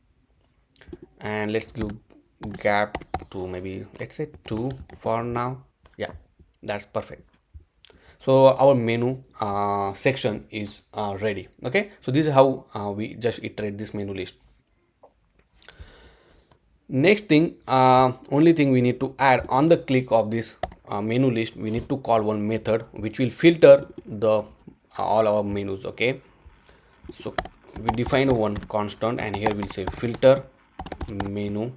and let's give gap to maybe, let's say 2 for now. Yeah, that's perfect. So our menu section is ready. Okay, so this is how we just iterate this menu list. Next thing, only thing we need to add on the click of this menu list, we need to call one method which will filter the all our menus. Okay, so we define one constant, and here we'll say filter menu.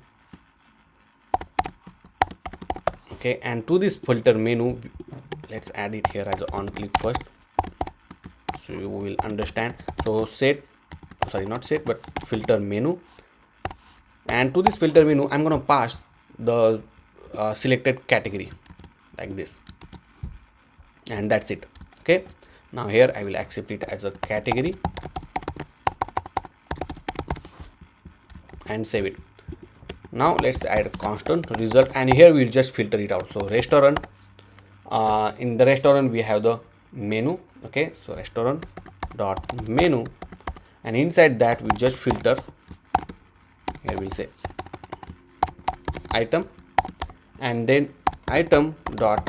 Okay, and to this filter menu, let's add it here as on click first, so you will understand. So not set but filter menu, and to this filter menu I'm going to pass the selected category like this, and that's it. Okay, now here I will accept it as a category and save it. Now let's add a constant result, and here we'll just filter it out. So restaurant, in the restaurant we have the menu. Okay, so restaurant dot menu, and inside that we just filter. Here we'll say item, and then item dot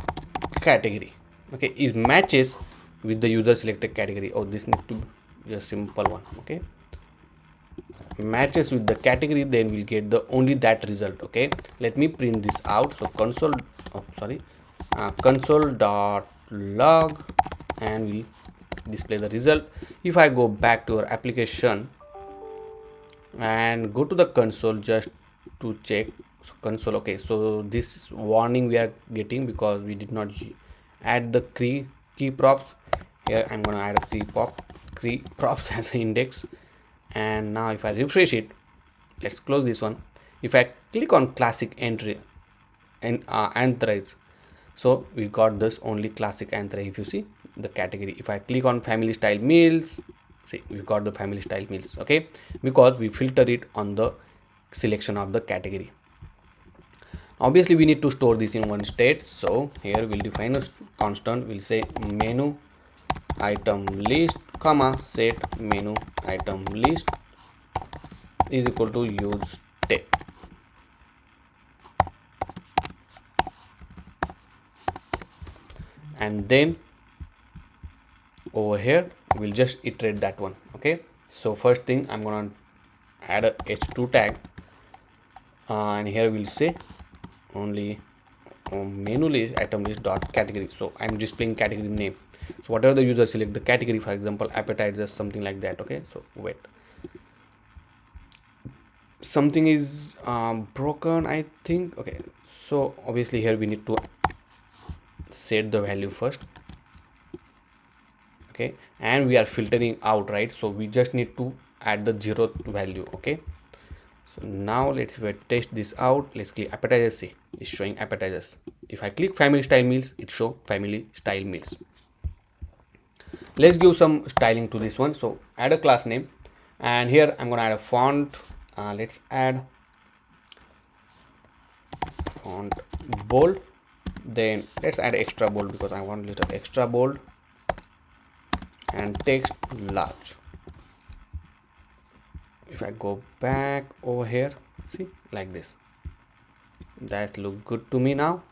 category. Okay, is matches with the user selected category. Oh, this needs to be a simple one. Okay, matches with the category, then we'll get the only that result. Okay, let me print this out. So console console dot log, and we'll display the result. If I go back to our application and go to the console just to check, so console. Okay, so this warning we are getting because we did not add the key props. Here I'm going to add a key props as an index. And now if I refresh it, let's close this one. If I click on classic entry and anthrax, so we got this only classic anthrax. If you see the category, if I click on family style meals, see, we got the family style meals. Okay, because we filter it on the selection of the category. Obviously we need to store this in one state, so here we'll define a constant. We'll say menu item list comma set menu item list is equal to use state. and then over here we'll just iterate that one. Okay, so first thing I'm gonna add a h2 tag, and here we'll say only menu list item list dot category. So I'm displaying category name, so whatever the user select the category, for example appetizers, something like that. Okay, so wait, something is broken, I think. Okay, so obviously here we need to set the value first. Okay, and we are filtering out, right? So we just need to add the 0th value. Okay, so now let's test this out. Let's click appetizers. See, it's showing appetizers. If I click family style meals, it show family style meals. Let's give some styling to this one. So add a class name, and here I'm gonna add a font. Let's add font bold, then let's add extra bold because I want little extra bold, and text large. If I go back over here, see, like this, that look good to me. Now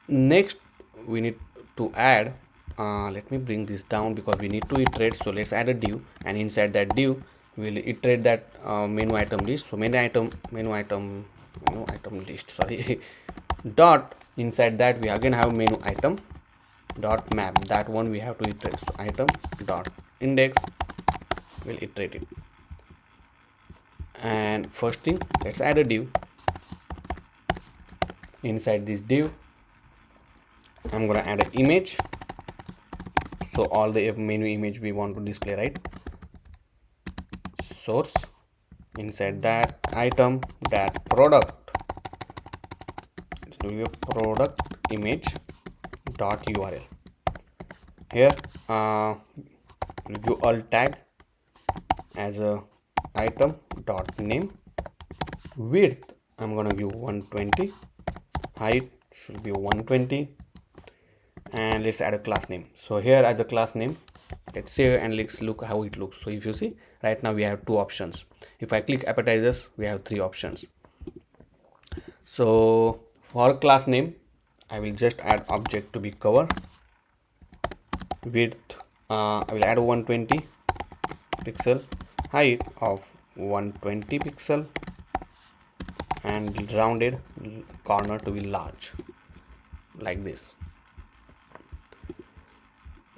next we need to add let me bring this down because we need to iterate. So let's add a div, and inside that div we'll iterate that menu item list. So menu item list, sorry, dot, inside that we again have menu item dot map. That one we have to iterate. So item dot index, we'll iterate it. And first thing, let's add a div. Inside this div I'm gonna add an image, so all the menu image we want to display, right? Source, inside that item that product, it's going to be a product image dot url. Here we'll give alt tag as a item dot name. Width I'm gonna give 120, height should be 120, and let's add a class name. So here as a class name, let's save and let's look how it looks. So if you see, right now we have 2 options. If I click appetizers, we have 3 options. So for class name, I will just add object to be cover. Width I will add 120 pixel, height of 120 pixel, and rounded corner to be large, like this.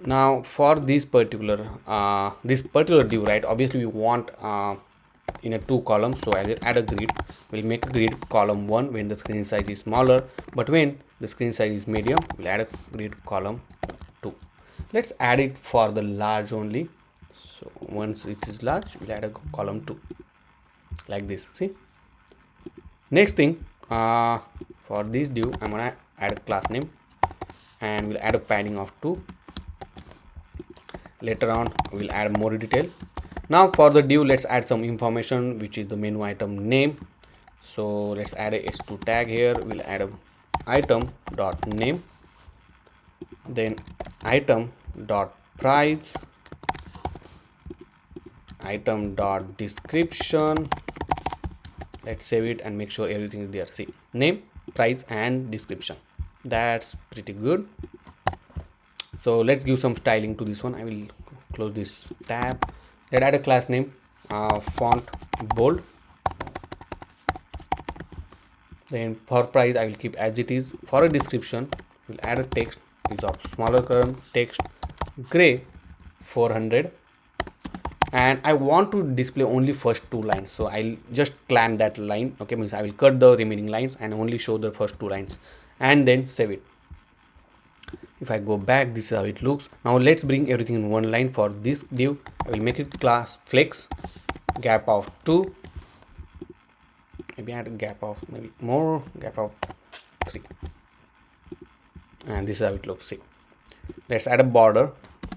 Now for this particular div, right, obviously we want in a 2 columns. So I will add a grid. We'll make a grid column 1 when the screen size is smaller, but when the screen size is medium, we'll add a grid column 2. Let's add it for the large only. So once it is large, we'll add a column 2, like this. See, next thing, for this div I'm gonna add a class name, and we'll add a padding of 2. Later on we'll add more detail. Now for the div, let's add some information, which is the menu item name. So let's add a h2 tag here. We'll add a item dot name, then item dot price, item dot description. Let's save it and make sure everything is there. See, name, price, and description. That's pretty good. So let's give some styling to this one. I will close this tab. Let's add a class name, font bold. Then for price I will keep as it is. For a description, we'll add a text is of smaller column, text gray 400, and I want to display only first 2 lines. So I'll just clamp that line. Okay, means I will cut the remaining lines and only show the first 2 lines, and then save it. If I go back, this is how it looks. Now let's bring everything in one line. For this div, I will make it class flex, gap of 2, maybe add a gap of maybe more, gap of 3, and this is how it looks. See, let's add a border.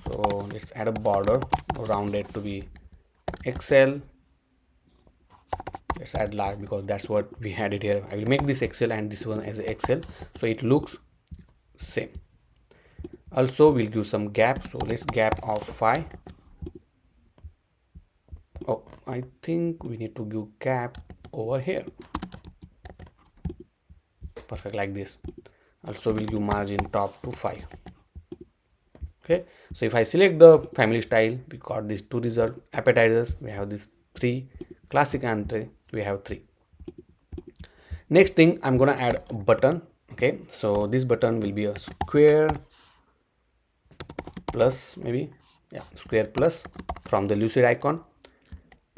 So let's add a border rounded to be XL. Let's add large because that's what we had it here. I will make this XL and this one as XL, so it looks same. Also we'll give some gap. So let's gap of 5. Oh, I think we need to give gap over here. Perfect, like this. Also will give margin top to 5. Okay, so if I select the family style, we got these two result. Appetizers, we have these 3. Classic entree, we have 3. Next thing, I'm gonna add a button. Okay, so this button will be a square plus, maybe, yeah, square plus from the lucid icon.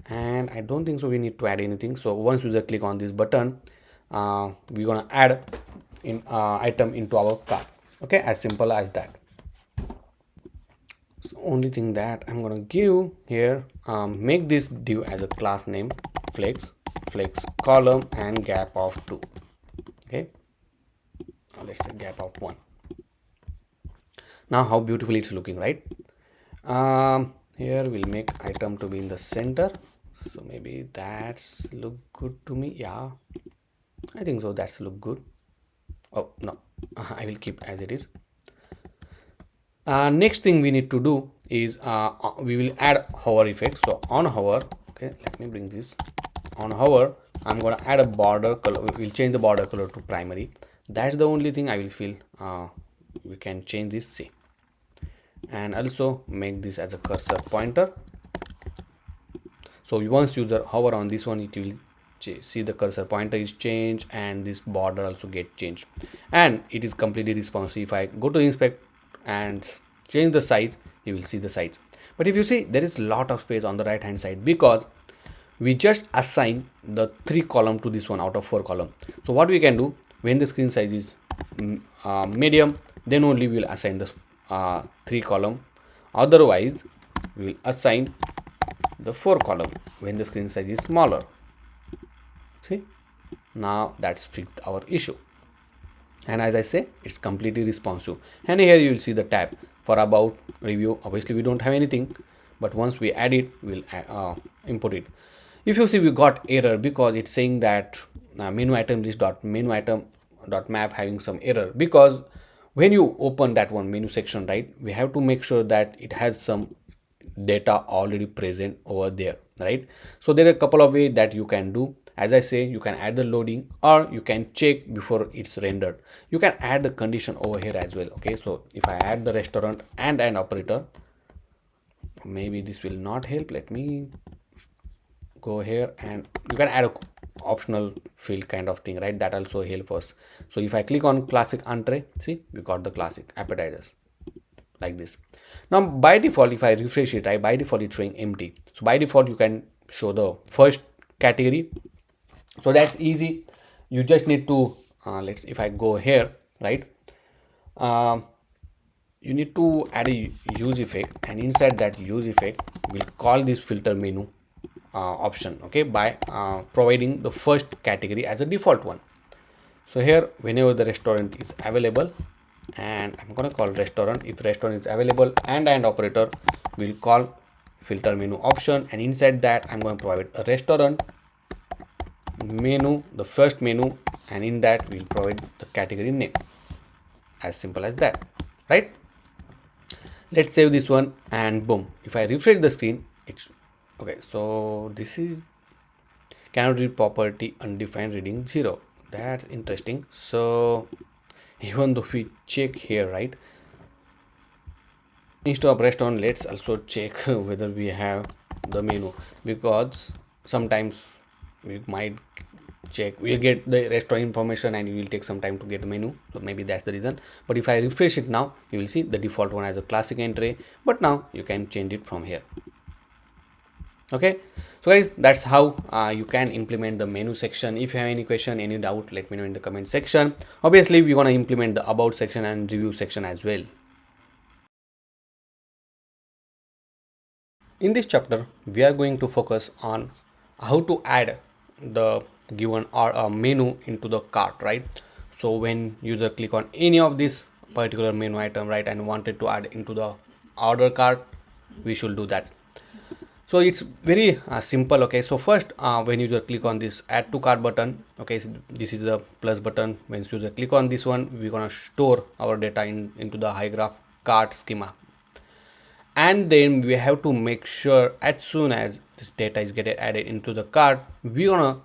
And I don't think so we need to add anything. So once user click on this button, we're gonna add in item into our cart. Okay, as simple as that. So only thing that I'm gonna give here, make this div as a class name flex column and gap of 2. Okay, let's say gap of 1. Now how beautifully it's looking, right? Here we'll make item to be in the center, so maybe that's look good to me. Yeah, I think so, that's look good. Oh no, I will keep as it is. Next thing we need to do is we will add hover effect. So on hover, okay, let me bring this. On hover, I'm gonna add a border color. We'll change the border color to primary. That's the only thing I will feel we can change this, see. And also make this as a cursor pointer. So once user hover on this one, it will see the cursor pointer is changed and this border also get changed, and it is completely responsive. If I go to inspect and change the size, you will see the size. But if you see, there is a lot of space on the right hand side because we just assign the 3 column to this one out of 4 column. So what we can do, when the screen size is medium, then only we will assign the 3 column. Otherwise we will assign the 4 column when the screen size is smaller. See, now that's fixed our issue. And as I say, it's completely responsive. And here you will see the tab for about, review. Obviously we don't have anything, but once we add it, we'll import it. If you see, we got error because it's saying that menu item list dot menu item dot map having some error, because when you open that one menu section, right, we have to make sure that it has some data already present over there, right? So there are a couple of ways that you can do. As I say, you can add the loading, or you can check before it's rendered. You can add the condition over here as well. Okay, so if I add the restaurant and an operator, maybe this will not help. Let me go here, and you can add a optional field kind of thing, right? That also help us. So if I click on classic entree, see, we got the classic appetizers like this. Now by default, if I refresh it, right, by default it's showing empty. So by default you can show the first category. So that's easy. You just need to let's, if I go here, right, you need to add a use effect, and inside that use effect we'll call this filter menu option, okay, by providing the first category as a default one. So here, whenever the restaurant is available, and I'm gonna call restaurant, if restaurant is available, and operator will call filter menu option, and inside that I'm going to provide a restaurant menu, the first menu, and in that we'll provide the category name. As simple as that, right? Let's save this one, and boom, if I refresh the screen, it's okay. So this is cannot read property undefined reading 0. That's interesting. So even though we check here, right, instead of restaurant, let's also check whether we have the menu, because sometimes we might check, we'll get the restaurant information and it will take some time to get the menu, so maybe that's the reason. But if I refresh it now, you will see the default one as a classic entry, but now you can change it from here. Okay, so guys, that's how you can implement the menu section. If you have any question, any doubt, let me know in the comment section. Obviously we want to implement the about section and review section as well. In this chapter, we are going to focus on how to add the given or a menu into the cart, right? So when user click on any of this particular menu item, right, and wanted to add into the order cart, we should do that. So it's very simple. Okay, so first when user click on this add to cart button, okay, so this is the plus button. When user click on this one, we're gonna store our data into the HyGraph cart schema, and then we have to make sure as soon as this data is getting added into the cart, we're gonna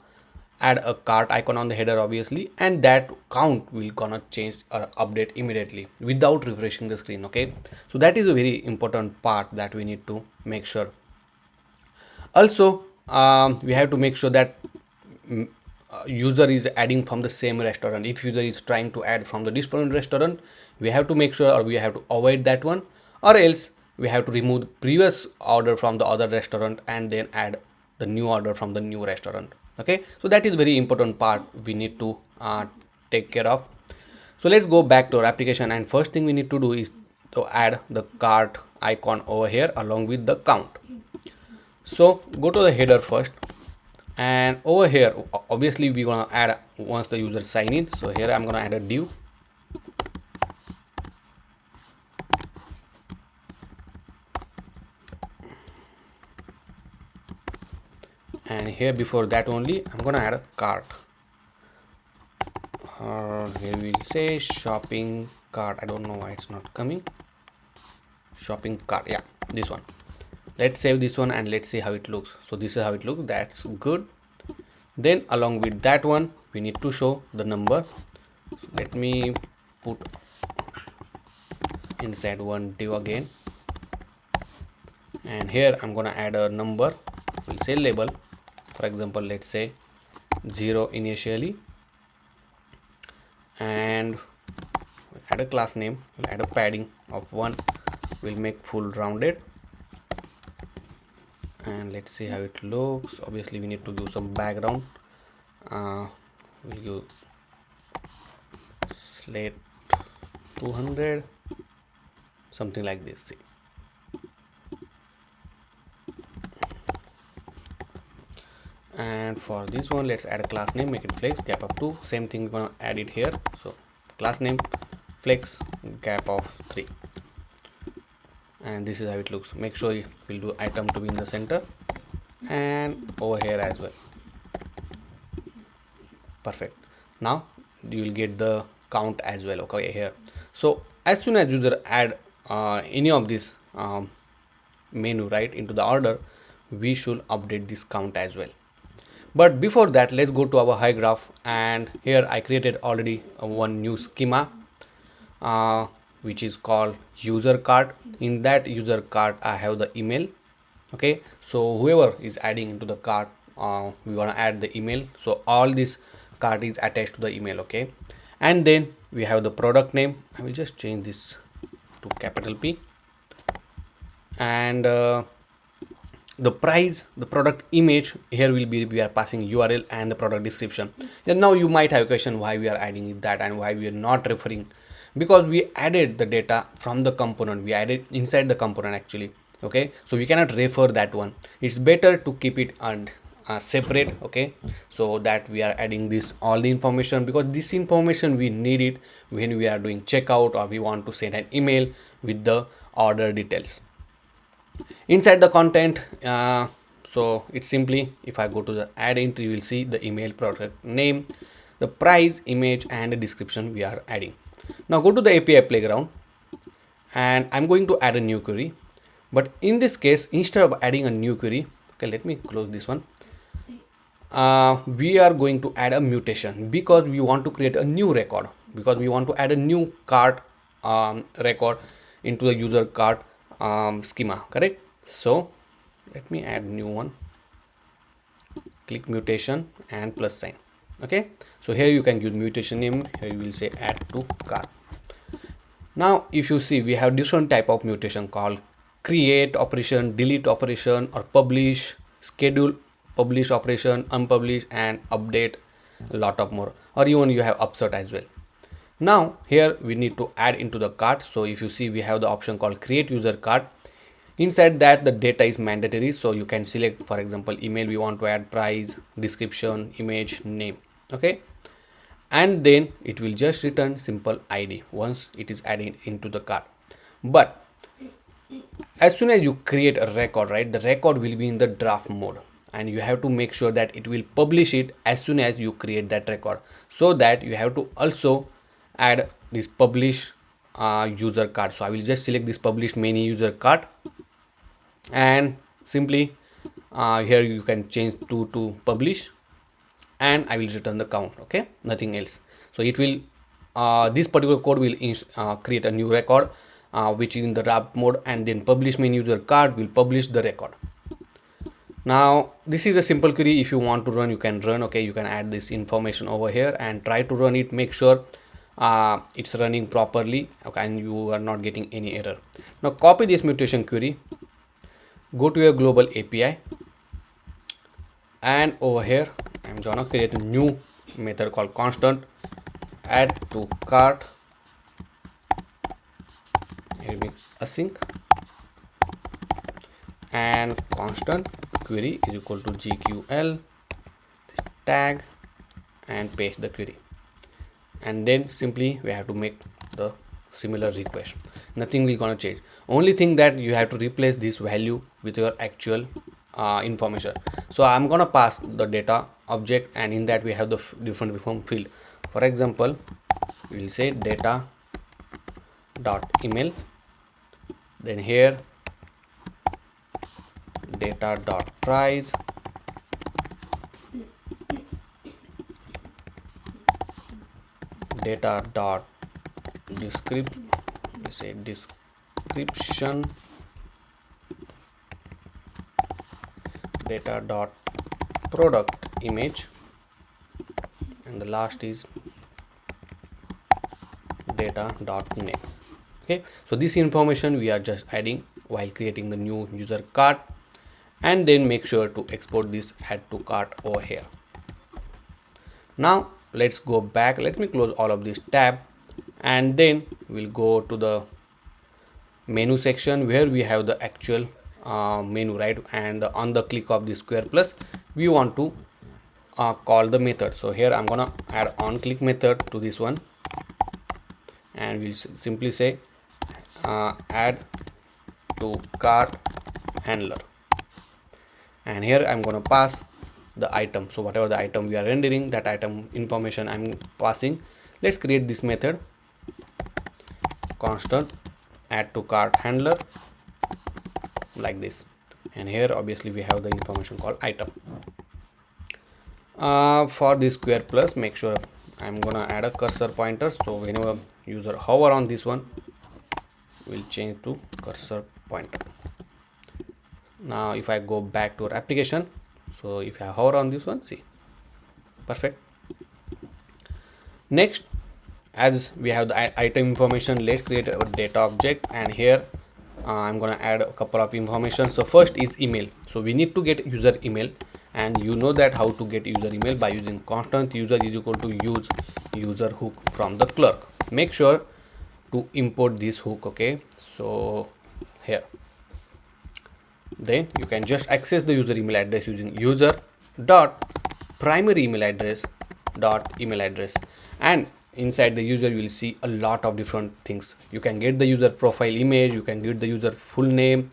add a cart icon on the header obviously, and that count will gonna change update immediately without refreshing the screen. Okay, so that is a very important part that we need to make sure. Also we have to make sure that user is adding from the same restaurant. If user is trying to add from the different restaurant, we have to make sure, or we have to avoid that one, or else we have to remove the previous order from the other restaurant and then add the new order from the new restaurant. Okay, so that is very important part we need to take care of. So let's go back to our application, and first thing we need to do is to add the cart icon over here along with the count. So go to the header first, and over here obviously we're gonna add once the user sign in. So here I'm gonna add a div, and here before that only I'm gonna add a cart. Here we'll say shopping cart. I don't know why it's not coming. Shopping cart, yeah, this one. Let's save this one and let's see how it looks. So this is how it looks. That's good. Then along with that one we need to show the number. So let me put inside one div again, and here I'm gonna add a number. We'll say label, for example, let's say 0 initially, and we'll add a class name. We'll add a padding of 1. We'll make full rounded, and let's see how it looks. Obviously we need to give some background. We'll give slate 200, something like this. See, and for this one let's add a class name, make it flex gap of 2. Same thing, we're gonna add it here. So class name flex gap of 3, and this is how it looks. Make sure we'll do item to be in the center, and over here as well. Perfect. Now you will get the count as well. Okay, here. So as soon as user add any of this menu right into the order, we should update this count as well. But before that, let's go to our HyGraph, and here I created already one new schema which is called user card. In that user card I have the email. Okay, so whoever is adding into the card, we want to add the email, so all this card is attached to the email. Okay, and then we have the product name. I will just change this to capital P, and the price, the product image, here will be, we are passing URL and the product description. And now you might have a question why we are adding that and why we are not referring, because we added the data from the component, we added inside the component actually. Okay, so we cannot refer that one. It's better to keep it and separate. Okay, so that we are adding this all the information, because this information we need it when we are doing checkout, or we want to send an email with the order details inside the content. So it's simply, if I go to the add entry, you will see the email, product name, the price, image, and the description we are adding. Now go to the API playground, and I'm going to add a new query. But in this case, instead of adding a new query, okay, let me close this one. We are going to add a mutation, because we want to create a new record, because we want to add a new cart record into the user cart schema, correct? So let me add new one, click mutation and plus sign. Okay, so here you can use mutation name. Here you will say add to cart. Now if you see, we have different type of mutation called create operation, delete operation, or publish, schedule, publish operation, unpublish, and update, a lot of more, or even you have upsert as well. Now here we need to add into the cart. So if you see, we have the option called create user cart. Inside that, the data is mandatory, so you can select, for example, email, we want to add price, description, image, name. Okay, and then it will just return simple ID once it is added into the cart. But as soon as you create a record, right, the record will be in the draft mode, and you have to make sure that it will publish it as soon as you create that record. So that you have to also add this publish user card. So I will just select this publish many user card, and simply here you can change to publish, and I will return the count. Okay, nothing else. So it will this particular code will create a new record which is in the wrap mode, and then publish main user card will publish the record. Now this is a simple query. If you want to run, you can run. Okay, you can add this information over here and try to run it. Make sure it's running properly, okay, and you are not getting any error. Now copy this mutation query, go to your global API, and over here I'm gonna create a new method called constant add to cart. It will be async, and constant query is equal to GQL this tag, and paste the query, and then simply we have to make the similar request. Nothing will gonna change. Only thing that you have to replace this value with your actual information. So I'm gonna pass the data object, and in that we have the different form field. For example, we will say data dot email, then here data dot price, data dot description, data dot product image, and the last is data dot name. Okay, so this information we are just adding while creating the new user card, and then make sure to export this add to cart over here. Now let's go back. Let me close all of this tab, and then we'll go to the menu section where we have the actual menu, right? And on the click of the square plus, we want to call the method. So here I'm gonna add on click method to this one, and we'll simply say add to cart handler, and here I'm gonna pass the item. So whatever the item we are rendering, that item information I'm passing. Let's create this method constant add to cart handler like this, and here obviously we have the information called item. For this square plus, make sure I'm gonna add a cursor pointer, so whenever user hover on this one, we'll change to cursor pointer. Now if I go back to our application, so if I hover on this one, see, perfect. Next, as we have the item information, let's create a data object, and here I'm gonna add a couple of information. So first is email, so we need to get user email, and you know that how to get user email by using constant user is equal to use user hook from the clerk. Make sure to import this hook. Okay, so here, then you can just access the user email address using user dot primary email address dot email address, and inside the user you will see a lot of different things. You can get the user profile image, you can get the user full name,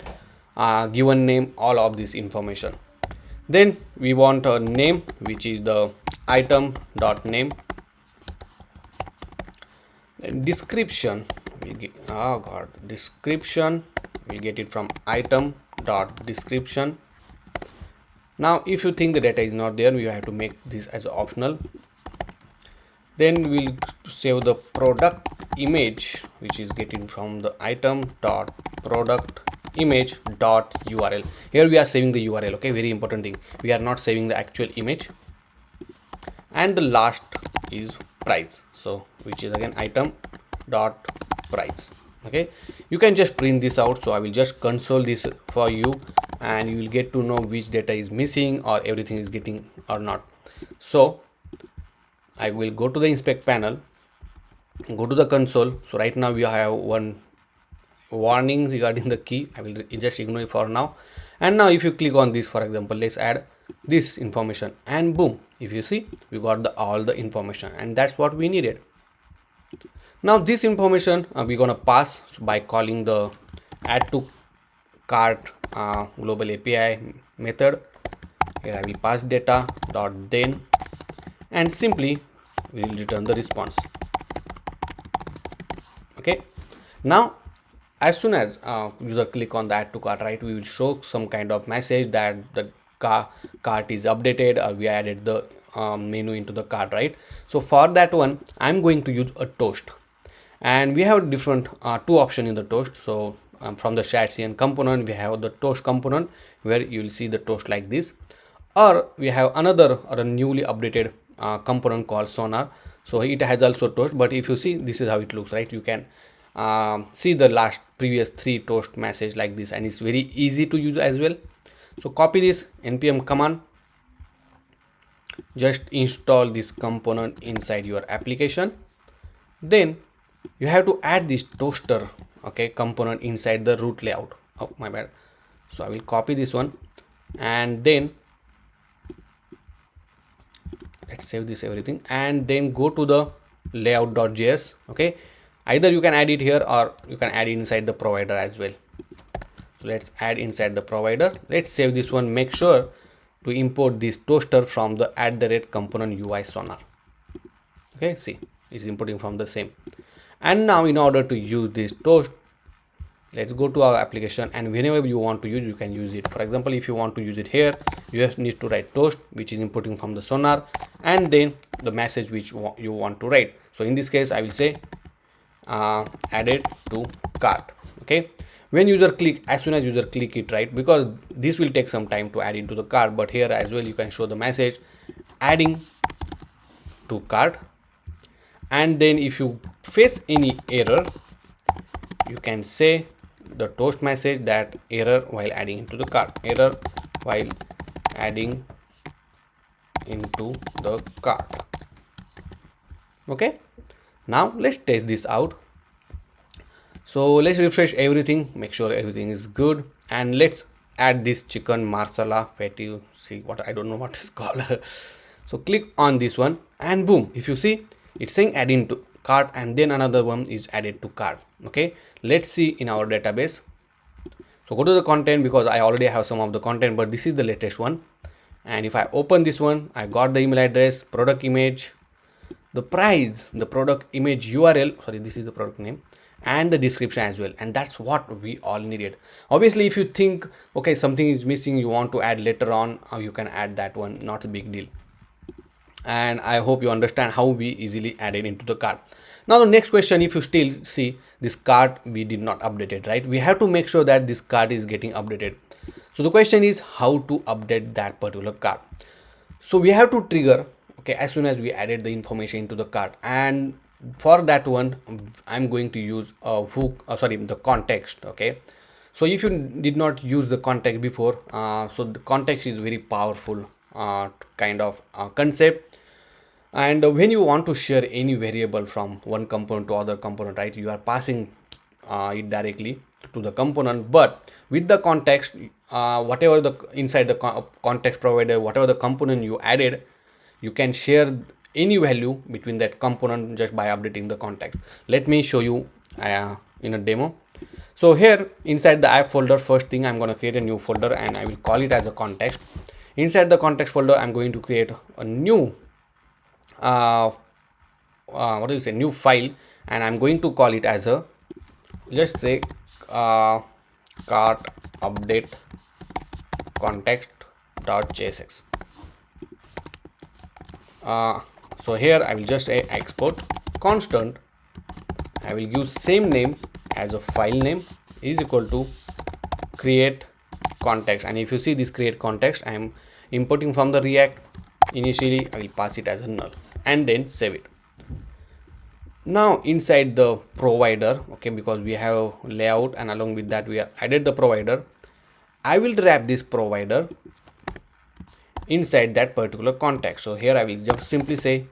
given name, all of this information. Then we want a name, which is the item dot name. Then description, we get, description, we get it from item dot description. Now if you think the data is not there, you have to make this as optional. Then we'll save the product image, which is getting from the item dot product image dot URL. Here we are saving the URL. Okay, very important thing, we are not saving the actual image. And the last is price, so which is again item dot price. Okay, you can just print this out. So I will just console this for you, and you will get to know which data is missing or everything is getting or not. So I will go to the inspect panel, go to the console. So right now we have one warning regarding the key. I will just ignore it for now. And now if you click on this, for example, let's add this information, and boom, if you see, we got all the information, and that's what we needed. Now this information we're gonna pass by calling the add to cart global API method. Here I will pass data dot then, and simply we will return the response. Okay, now as soon as user click on the add to cart, right, we will show some kind of message that the cart is updated, or we added the menu into the cart, right? So for that one, I'm going to use a toast, and we have different two options in the toast. So from the ShatCN component, we have the toast component where you will see the toast like this, or we have another or a newly updated component called Sonar. So it has also toast, but if you see, this is how it looks, right? You can see the previous 3 toast message like this, and it's very easy to use as well. So copy this npm command, just install this component inside your application. Then you have to add this toaster, okay, component inside the root layout. Oh my bad. So I will copy this one, and then let's save this everything, and then go to the layout.js. okay, either you can add it here or you can add it inside the provider as well. So let's add inside the provider. Let's save this one. Make sure to import this toaster from the @component UI sonar. Okay, see, it's importing from the same. And now in order to use this toast, let's go to our application, and whenever you want to use, you can use it. For example, if you want to use it here, you just need to write toast, which is importing from the sonar, and then the message which you want to write. So in this case, I will say added to cart. Okay, when user click, as soon as user click it, right, because this will take some time to add into the cart, but here as well you can show the message adding to cart. And then if you face any error, you can say the toast message that error while adding into the cart, error while adding into the cart. Okay, now let's test this out. So let's refresh everything, make sure everything is good, and let's add this chicken marsala fatty. See what, I don't know what it's called. So click on this one, and boom, if you see, it's saying add into cart, and then another one is added to cart. Okay, let's see in our database. So go to the content, because I already have some of the content, but this is the latest one. And if I open this one, I got the email address, product image, the price, the product image URL, sorry, this is the product name, and the description as well. And that's what we all needed. Obviously, if you think, okay, something is missing, you want to add later on, you can add that one, not a big deal. And I hope you understand how we easily add it into the cart. Now the next question, if you still see this cart, we did not update it, right? We have to make sure that this cart is getting updated. So the question is how to update that particular cart. So we have to trigger, okay, as soon as we added the information into the cart, and for that one, I'm going to use a hook, the context. Okay, so if you did not use the context before, so the context is very powerful kind of concept. And when you want to share any variable from one component to other component, right, you are passing it directly to the component. But with the context, whatever the inside the context provider, whatever the component you added, you can share any value between that component just by updating the context. Let me show you in a demo. So here inside the app folder, first thing, I'm going to create a new folder, and I will call it as a context. Inside the context folder, I'm going to create a new new file, and I'm going to call it as a, let's say, cart update context.jsx. So here I will just say export constant, I will give same name as a file name, is equal to create context. And if you see this create context, I am importing from the React. Initially I will pass it as a null, and then save it. Now inside the provider, okay, because we have layout, and along with that we have added the provider, I will wrap this provider inside that particular context. So here I will just simply say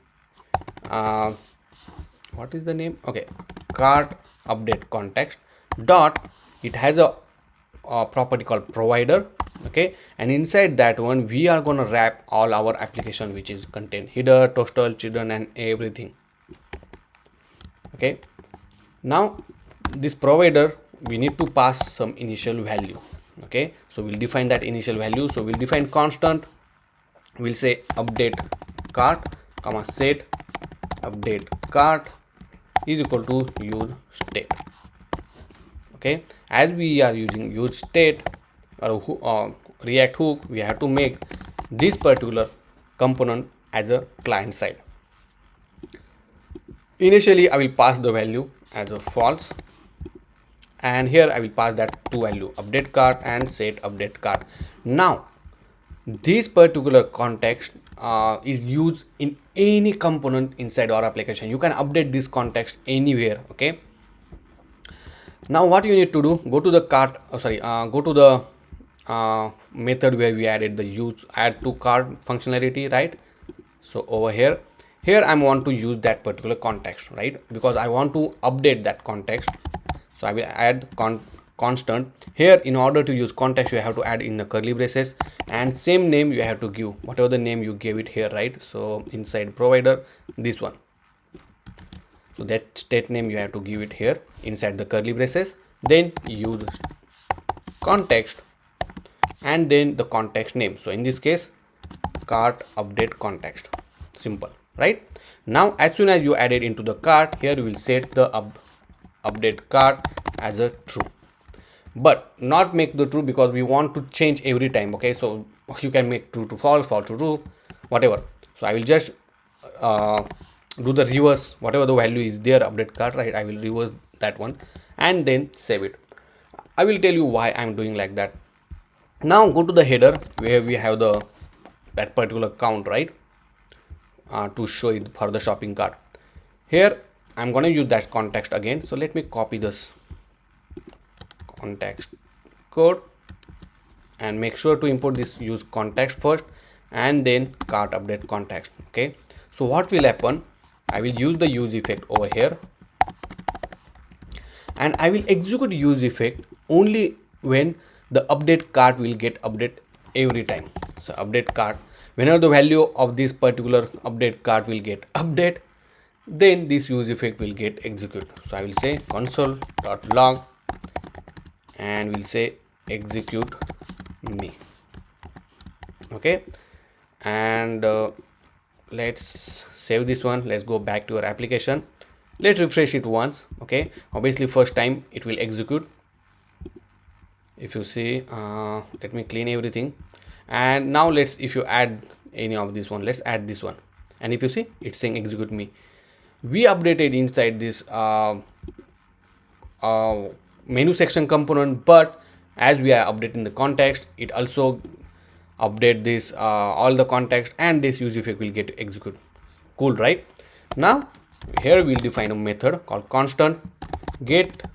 what is the name, okay, cart update context dot, it has a property called provider. Okay, and inside that one we are going to wrap all our application, which is contain header, toaster, children, and everything. Okay, now this provider, we need to pass some initial value. Okay, so we'll define that initial value. So we'll define constant, we'll say update cart comma set update cart is equal to use state. Okay, as we are using use state or React hook, we have to make this particular component as a client side. Initially I will pass the value as a false, and here I will pass that two value, update cart and set update cart. Now this particular context is used in any component inside our application. You can update this context anywhere. Okay, now what you need to do, go to the cart, go to the method where we added the use add to cart functionality, right? So over here I want to use that particular context, right? Because I want to update that context. So I will add constant here. In order to use context, you have to add in the curly braces, and same name you have to give, whatever the name you gave it here, right? So inside provider, this one, so that state name you have to give it here inside the curly braces, then use context and then the context name. So in this case, cart update context. Simple, right? Now as soon as you add it into the cart, here you will set the update cart as a true, but not make the true because we want to change every time. Okay, so you can make true to false, false to true, whatever. So I will just do the reverse, whatever the value is there update cart, right? I will reverse that one and then save it. I will tell you why I'm doing like that. Now go to the header where we have that particular count, right? To show it for the shopping cart. Here I'm going to use that context again. So let me copy this context code and make sure to import this use context first and then cart update context. Okay, so what will happen, I will use the use effect over here, and I will execute use effect only when the update cart will get update every time. So update cart, whenever the value of this particular update cart will get update, then this use effect will get executed. So I will say console.log and we'll say execute me. Okay, and let's save this one. Let's go back to our application. Let's refresh it once. Okay, obviously first time it will execute. If you see, let me clean everything, and now if you add any of this one, let's add this one, and if you see, it's saying execute me. We updated inside this menu section component, but as we are updating the context, it also update this all the context, and this use effect will get execute. Cool, right? Now here we'll define a method called constant get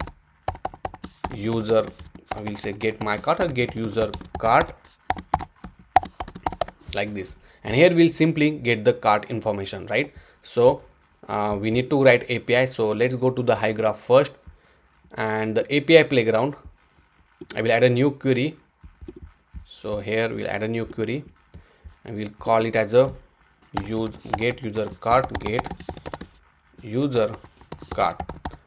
user, I will say get my cart or get user cart, like this, and here we'll simply get the cart information, right? So we need to write API. So let's go to the HyGraph first, and the API playground, I will add a new query. So here we'll add a new query and we'll call it as a get user cart, get user cart.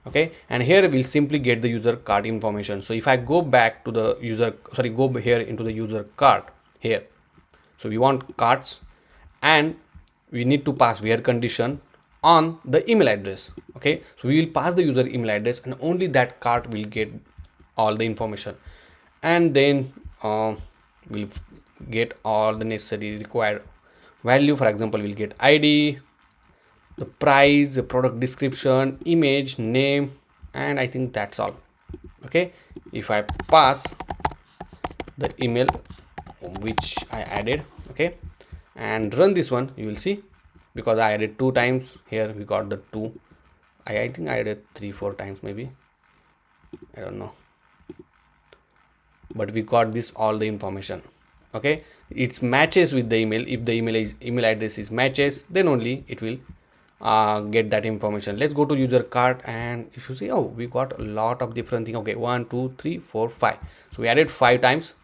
Okay, and here we'll simply get the user cart information. So if I go back to the user, go here into the user cart here, so we want carts and we need to pass where condition on the email address. Okay, so we will pass the user email address and only that cart will get all the information, and then we'll get all the necessary required value. For example, we'll get ID, the price, the product description, image, name, and I think that's all. Okay, if I pass the email which I added, okay, and run this one, you will see, because I added 2 times, here we got the 2. I think I added 3-4 times maybe, I don't know, but we got this all the information. Okay, it matches with the email. If the email address is matches, then only it will get that information. Let's go to user cart, and if you see, oh, we got a lot of different things. Okay, 1 2 3 4 5, so we added 5 times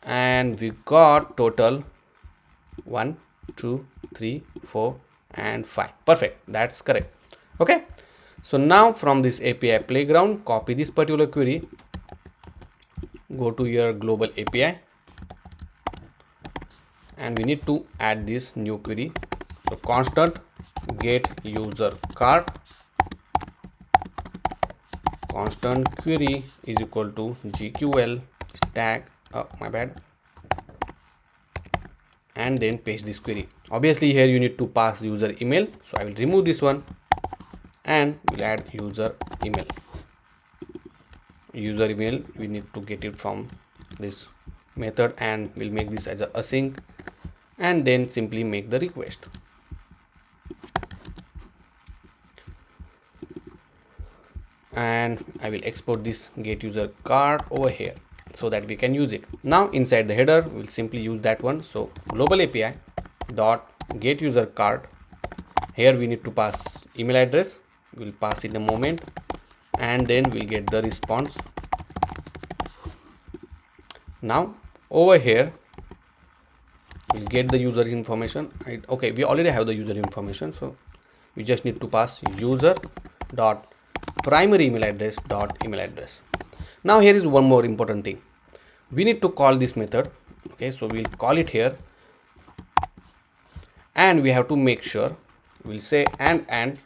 and we got total 1 2 3 4 and 5. Perfect, that's correct. Okay, so now from this API playground, copy this particular query, go to your global API, and we need to add this new query. So constant get user cart, constant query is equal to GQL stack, my bad, and then paste this query. Obviously here you need to pass user email, so I will remove this one and we'll add user email. User email, we need to get it from this method, and we'll make this as a async and then simply make the request. And I will export this get user card over here so that we can use it. Now inside the header we'll simply use that one. So global API dot get user card, here we need to pass email address, we'll pass in a moment, and then we'll get the response. Now over here we'll get the user information. Okay, we already have the user information, so we just need to pass user dot primary email address dot email address. Now here is one more important thing, we need to call this method. Okay, so we'll call it here, and we have to make sure we'll say and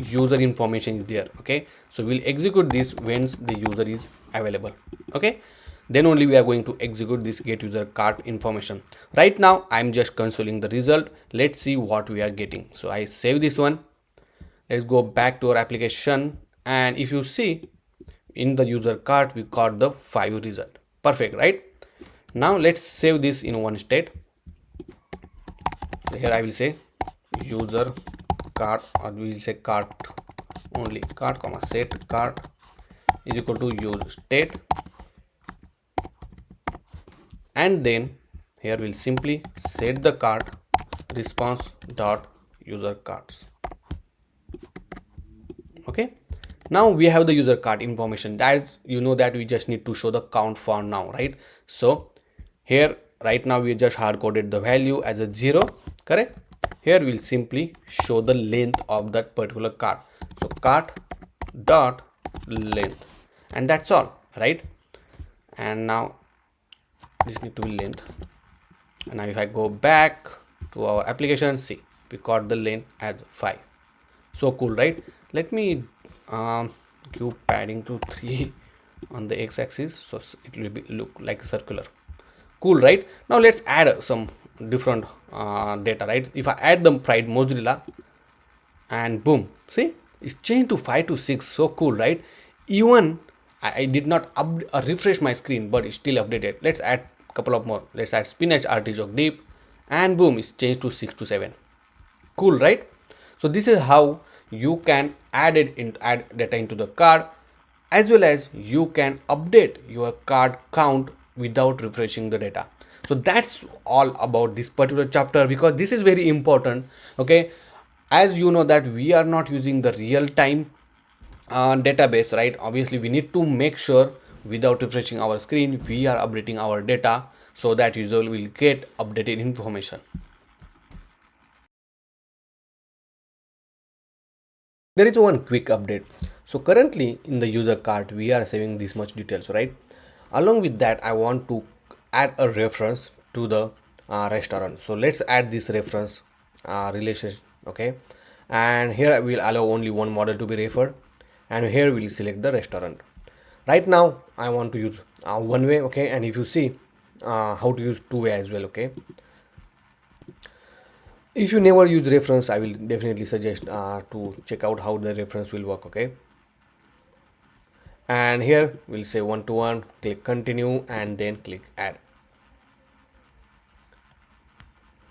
user information is there. Okay, so we'll execute this when the user is available. Okay, then only we are going to execute this get user card information. Right now I'm just consoling the result. Let's see what we are getting. So I save this one, let's go back to our application, and if you see in the user card we got the 5 result. Perfect, right? Now let's save this in one state. So here I will say user card, or we will say cart only, cart comma set cart is equal to use state, and then here we'll simply set the cart response dot user cards. Okay, now we have the user card information. That you know that we just need to show the count for now, right? So here right now we just hard coded the value as a 0, correct? Here we'll simply show the length of that particular card. So cart dot length, and that's all, right? And now this need to be length. And now if I go back to our application, see we got the length as 5. So cool, right? Let me give padding to 3 on the x-axis, so it will be look like a circular. Cool, right? Now let's add some different data, right? If I add the pride Mozilla, and boom, see it's changed to 5 to 6. So cool, right? Even I did not refresh my screen, but it's still updated. Let's add a couple of more. Let's add spinach artichoke dip, and boom, it's changed to 6 to 7. Cool, right? So this is how you can add data into the card, as well as you can update your card count without refreshing the data. So that's all about this particular chapter, because this is very important. Okay, as you know that we are not using the real-time database, right? Obviously we need to make sure without refreshing our screen we are updating our data, so that user will get updated information. There is one quick update. So currently in the user card we are saving this much details, right? Along with that I want to add a reference to the restaurant. So let's add this reference relationship. Okay, and here I will allow only one model to be referred, and here we'll select the restaurant. Right now I want to use one way. Okay, and if you see how to use two way as well. Okay, if you never use reference, I will definitely suggest to check out how the reference will work. Okay, and here we'll say one-to-one, click continue, and then click add.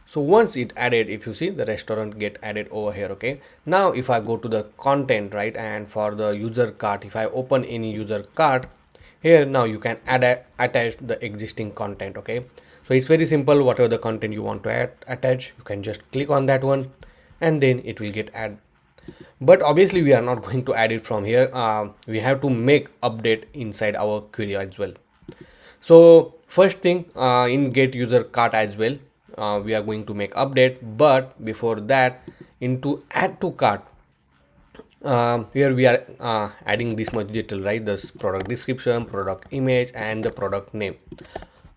So once it added, if you see the restaurant get added over here. Okay, now if I go to the content, right, and for the user cart, if I open any user cart here, now you can attach the existing content. Okay, so it's very simple. Whatever the content you want to attach, you can just click on that one, and then it will get added. But obviously we are not going to add it from here. We have to make update inside our query as well. So first thing, in get user cart as well, we are going to make update. But before that, into add to cart, here we are adding this much detail, right? This product description, product image, and the product name.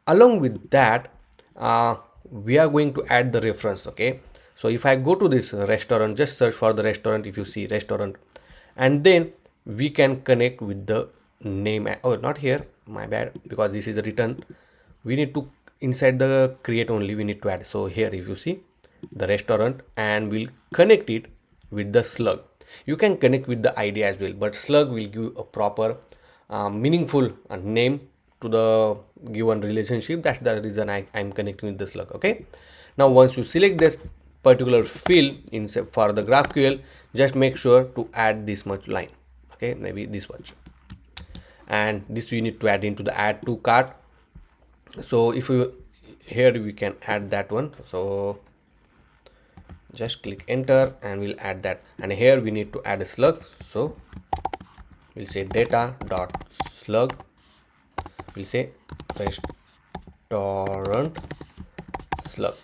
Along with that, we are going to add the reference. Okay, so if I go to this restaurant, just search for the restaurant. If you see restaurant, and then we can connect with the name. Oh, not here, my bad, because this is a return. We need to inside the create only we need to add. So here if you see the restaurant, and we'll connect it with the slug. You can connect with the ID as well, but slug will give a proper meaningful name to the given relationship. That's the reason I'm connecting with the slug. Okay, now once you select this particular field in for the GraphQL, just make sure to add this much line. Okay, maybe this much, and this you need to add into the add to cart. So if you here we can add that one, so just click enter and we'll add that. And here we need to add a slug, so we'll say data dot slug, we'll say restaurant slug.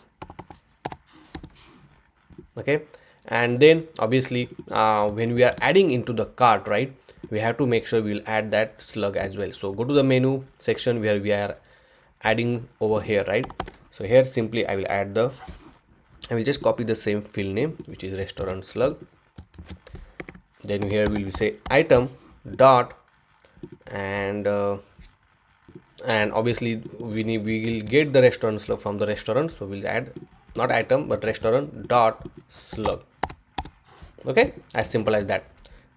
Okay, and then obviously when we are adding into the cart, right, we have to make sure we'll add that slug as well. So go to the menu section where we are adding over here, right? So here simply I will just copy the same field name, which is restaurant slug. Then here we will say item dot, and obviously we will get the restaurant slug from the restaurant, so we'll add not item but restaurant dot slug. Okay, as simple as that.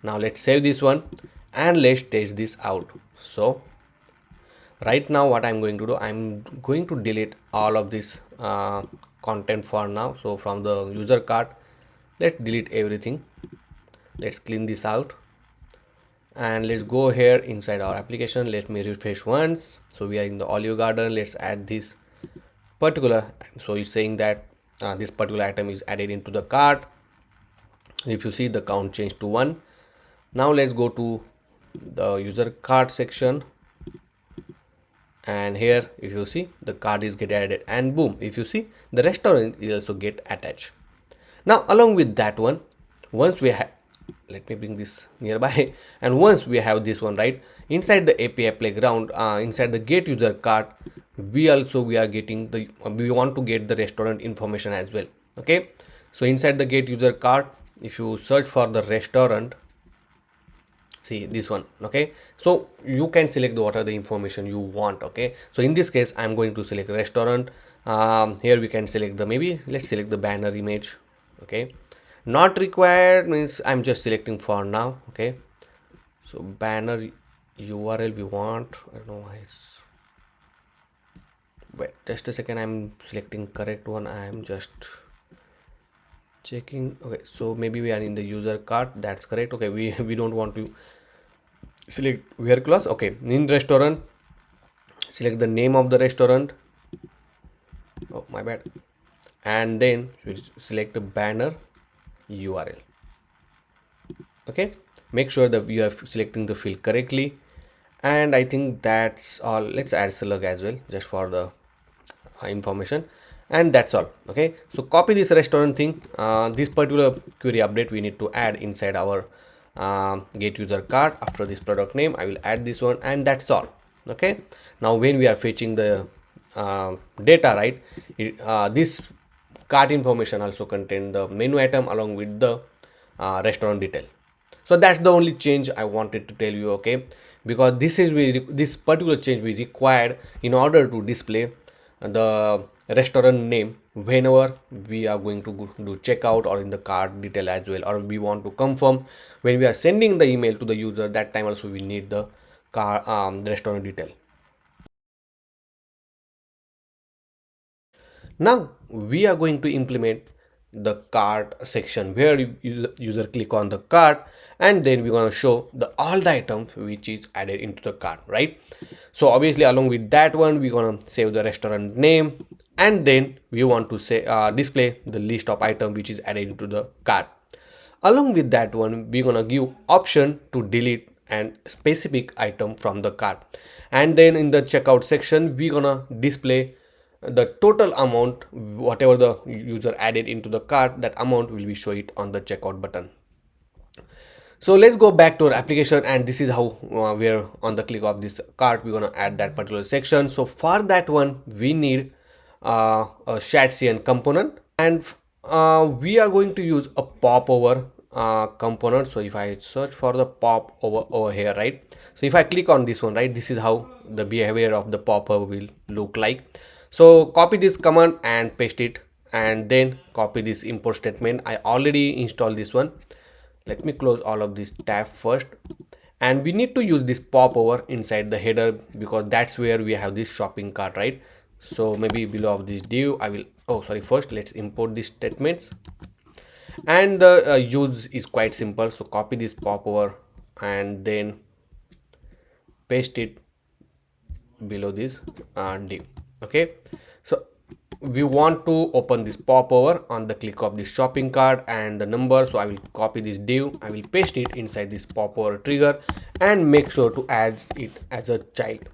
Now let's save this one and let's test this out. So right now what I'm going to do, I'm going to delete all of this content for now. So from the user cart, let's delete everything. Let's clean this out and let's go here inside our application. Let me refresh once. So we are in the Olive Garden. Let's add this particular, so it's saying that this particular item is added into the cart. If you see, the count changed to 1. Now let's go to the user cart section, and here if you see, the card is get added, and boom, if you see, the restaurant is also get attached. Now along with that one, once we have, let me bring this nearby, and once we have this one, right, inside the API playground, inside the get user cart, we are getting the we want to get the restaurant information as well. Okay, so inside the get user cart, if you search for the restaurant, see this one. Okay, so you can select what are the information you want. Okay, so in this case I'm going to select restaurant. Here we can select the, maybe let's select the banner image. Okay, not required means I'm just selecting for now. Okay, so banner URL we want, I don't know why it's, wait just a second, I'm selecting correct one, I'm just checking. Okay, so maybe we are in the user cart, that's correct. Okay, we don't want to select where clause. Okay, in restaurant, select the name of the restaurant, oh my bad, and then we'll select the banner URL. Okay, make sure that you are selecting the field correctly, and I think that's all. Let's add slug as well just for the information, and that's all. Okay, so copy this restaurant thing, this particular query update we need to add inside our get user cart. After this product name, I will add this one, and that's all. Okay, now when we are fetching the data, right, this cart information also contain the menu item along with the restaurant detail. So that's the only change I wanted to tell you. Okay, because this particular change we required in order to display the restaurant name whenever we are going to do checkout or in the cart detail as well, or we want to confirm when we are sending the email to the user, that time also we need the restaurant detail. Now we are going to implement the cart section where user click on the cart, and then we're going to show all the items which is added into the cart, right? So obviously along with that one, we're going to save the restaurant name, and then we want to say display the list of items which is added into the cart. Along with that one, we're going to give option to delete and specific item from the cart, and then in the checkout section we're gonna display the total amount, whatever the user added into the cart, that amount will be show it on the checkout button. So let's go back to our application, and this is how we're on the click of this cart, we're gonna add that particular section. So for that one, we need a ShatCN component, and we are going to use a popover component. So if I search for the popover over here, right, so if I click on this one, right, this is how the behavior of the popover will look like. So copy this command and paste it, and then copy this import statement. I already installed this one. Let me close all of this tab first, and we need to use this popover inside the header because that's where we have this shopping cart, right? So maybe below of this div I will, oh sorry, first let's import these statements. And the use is quite simple. So copy this popover and then paste it below this div. Okay, so we want to open this popover on the click of this shopping cart and the number. So I will copy this div, I will paste it inside this popover trigger and make sure to add it as a child.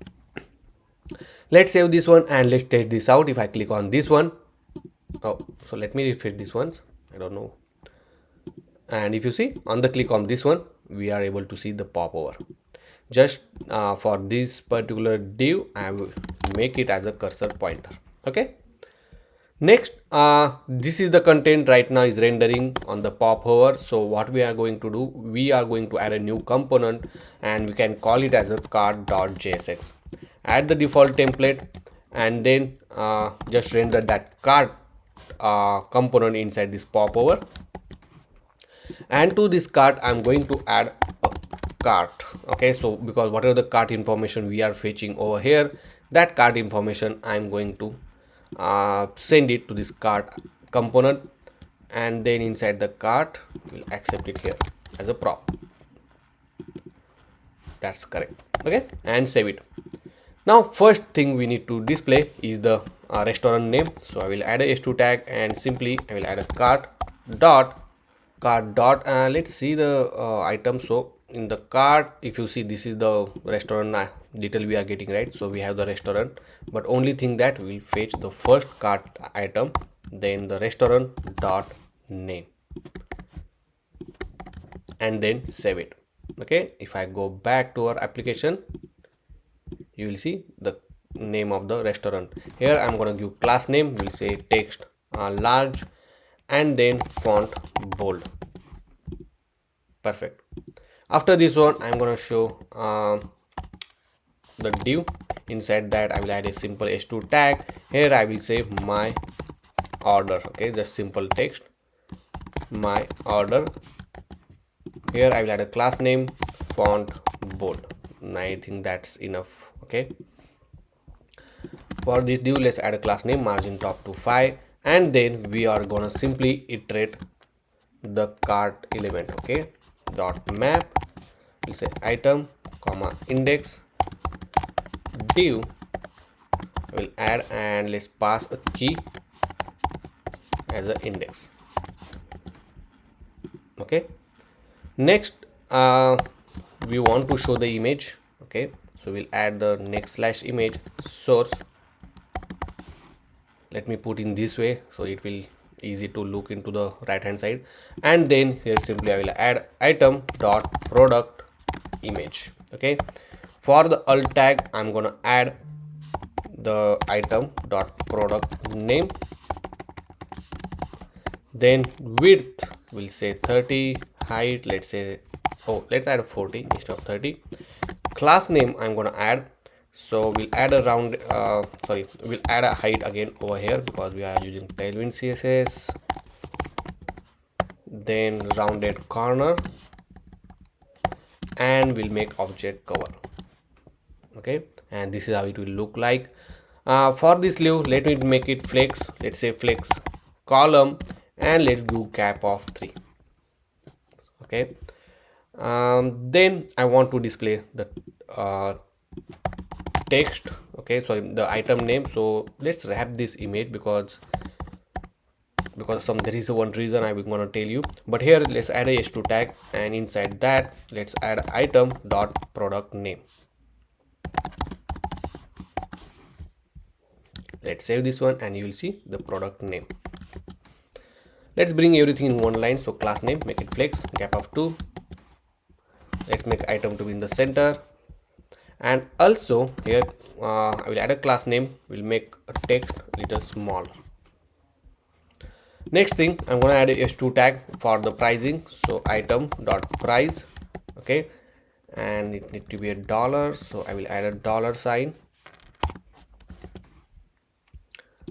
Let's save this one and let's test this out. If I click on this one, oh, so let me refresh this once, I don't know. And if you see on the click on this one, we are able to see the popover. Just for this particular div, I will make it as a cursor pointer. Okay, next, this is the content right now is rendering on the popover. So what we are going to do, we are going to add a new component and we can call it as a cart.jsx. Add the default template and then just render that cart component inside this popover. And to this cart I'm going to add a cart. Okay, so because whatever the cart information we are fetching over here, that cart information I'm going to send it to this cart component, and then inside the cart we'll accept it here as a prop. That's correct. Okay, and save it. Now first thing we need to display is the restaurant name. So I will add a h2 tag and simply I will add a cart dot let's see the item. So in the cart, if you see, this is the restaurant detail we are getting, right? So we have the restaurant, but only thing that we'll fetch the first cart item, then the restaurant dot name, and then save it. Okay, if I go back to our application, you will see the name of the restaurant. Here I'm going to give class name, we'll say text large and then font bold. Perfect. After this one, I'm going to show the div. Inside that I will add a simple h2 tag. Here I will say my order. Okay, just simple text my order. Here I will add a class name, font bold. I think that's enough. Okay, for this div, let's add a class name, margin top to 5, and then we are gonna simply iterate the cart element. Okay, dot map, we'll say item comma index div, will add and let's pass a key as an index. Okay, next we want to show the image. Okay, so we'll add the next slash image source. Let me put in this way so it will easy to look into the right hand side, and then here simply I will add item dot product image. Okay, for the alt tag I'm gonna add the item dot product name, then width will say 30, height let's say, oh let's add 40 instead of 30. Class name I'm gonna add, so we'll add a round we'll add a height again over here because we are using Tailwind CSS, then rounded corner, and we'll make object cover. Okay, and this is how it will look like. For this leave, let me make it flex, let's say flex column, and let's do gap of 3. Okay, then I want to display the text. Okay, sorry, the item name. So let's wrap this image because there is one reason I will gonna tell you, but here let's add a h2 tag, and inside that let's add item dot product name. Let's save this one and you will see the product name. Let's bring everything in one line. So class name, make it flex, gap of 2. Let's make item to be in the center, and also here I will add a class name, we'll make a text little small. Next thing, I'm gonna add a h2 tag for the pricing, so item dot price. Okay, and it needs to be $, so I will add a $sign.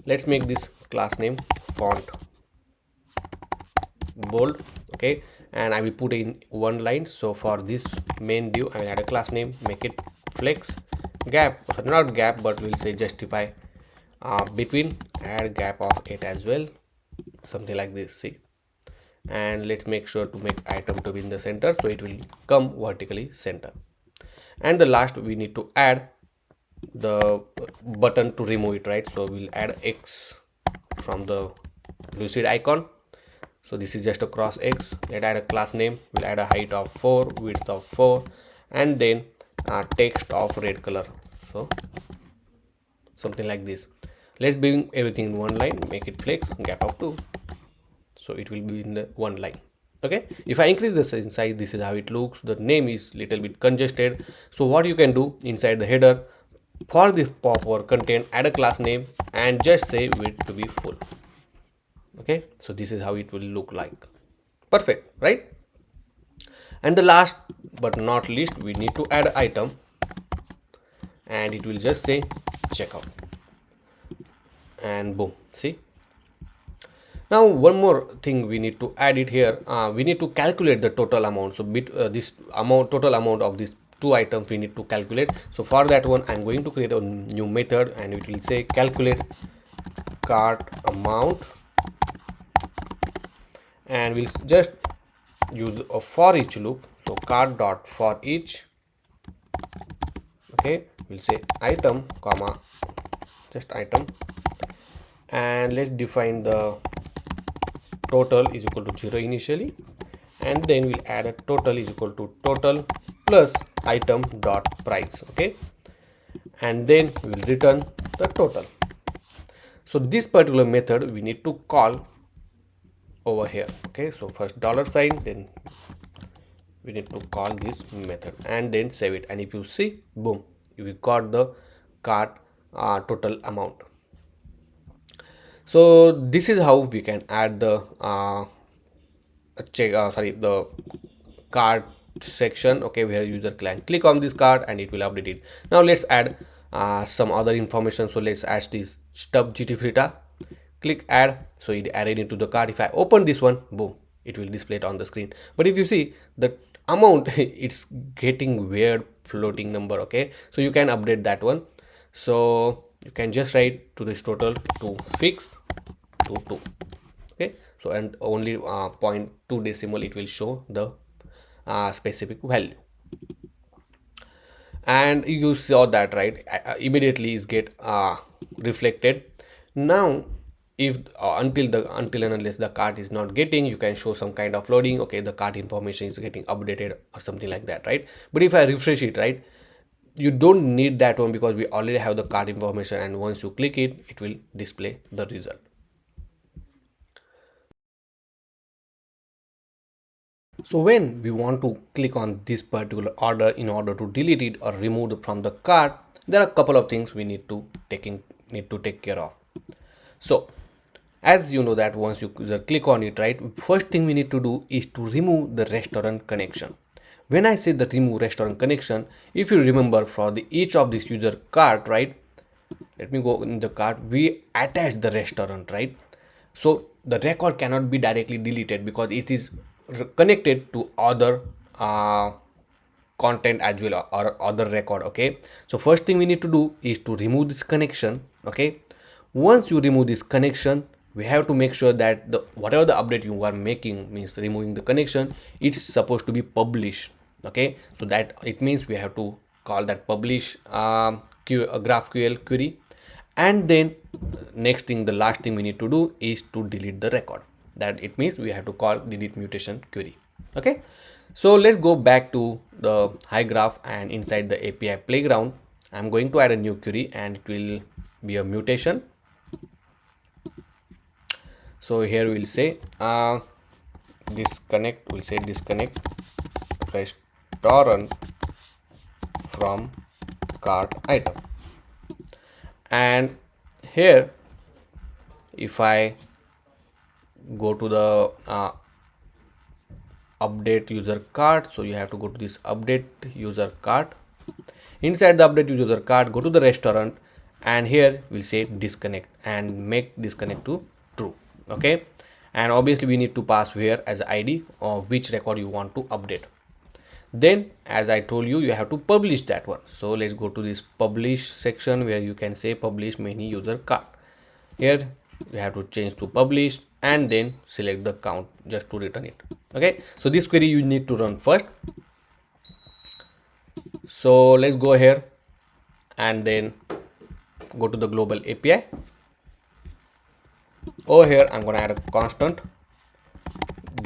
Let's make this class name font bold. Okay, and I will put in one line. So for this main div, I will add a class name, make it flex gap, not gap, but we'll say justify between, add gap of 8 as well, something like this. See, and let's make sure to make item to be in the center, so it will come vertically center. And the last, we need to add the button to remove it, right? So we'll add X from the lucid icon. So this is just a cross X. Let's add a class name. We'll add a height of 4, width of 4, and then text of red color, so something like this. Let's bring everything in one line, make it flex gap of 2, so it will be in the one line. Okay, if I increase the size, this is how it looks. The name is little bit congested. So what you can do inside the header, for this pop over content, add a class name and just say width to be full. Okay, so this is how it will look like. Perfect, right? And the last but not least, we need to add item, and it will just say checkout, and boom. See, now one more thing we need to add it here. We need to calculate the total amount. So this amount, total amount of these two items we need to calculate. So for that one, I'm going to create a new method, and it will say calculate cart amount, and we'll just use a for each loop. So cart dot for each. Okay, we'll say item comma just item, and let's define the total is equal to 0 initially, and then we'll add a total is equal to total plus item dot price. Okay, and then we'll return the total. So this particular method we need to call over here. Okay, so first $sign, then we need to call this method and then save it, and if you see, boom, we got the cart total amount. So this is how we can add the the cart section. Okay, where user can click on this cart and it will update it. Now let's add some other information. So let's add this stub GT Frita. Click add, so it added into the cart. If I open this one, boom, it will display it on the screen. But if you see the amount, it's getting weird floating number. Okay, so you can update that one. So you can just write to this total to fix to 2. Okay, so and only 0.2 decimal it will show the specific value, and you saw that, right? Immediately is get reflected. Now if until and unless the cart is not getting, you can show some kind of loading. Okay, the cart information is getting updated or something like that, right? But if I refresh it, right, you don't need that one because we already have the cart information, and once you click it, it will display the result. So when we want to click on this particular order in order to delete it or remove it from the cart, there are a couple of things we need to take care of. So as you know that once you click on it, right, first thing we need to do is to remove the restaurant connection. When I say the remove restaurant connection, if you remember for the each of this user cart, right, let me go in the cart, we attach the restaurant, right? So the record cannot be directly deleted because it is connected to other content as well or other record. Okay, so first thing we need to do is to remove this connection. Okay, once you remove this connection, we have to make sure that the whatever the update you are making, means removing the connection, it's supposed to be published. Okay, so that it means we have to call that publish GraphQL query, and then next thing, the last thing we need to do is to delete the record. That it means we have to call delete mutation query. Okay, so let's go back to the HyGraph, and inside the API playground, I'm going to add a new query, and it will be a mutation. So here we'll say disconnect, we'll say disconnect restaurant from cart item, and here if I go to the update user cart, so you have to go to this update user cart. Inside the update user cart, go to the restaurant, and here we'll say disconnect and make disconnect to true. Okay, and obviously we need to pass here as id or which record you want to update. Then as I told you, you have to publish that one. So let's go to this publish section where you can say publish many user card. Here we have to change to published and then select the count just to return it. Okay, so this query you need to run first. So let's go here and then go to the global API. Over here I'm going to add a constant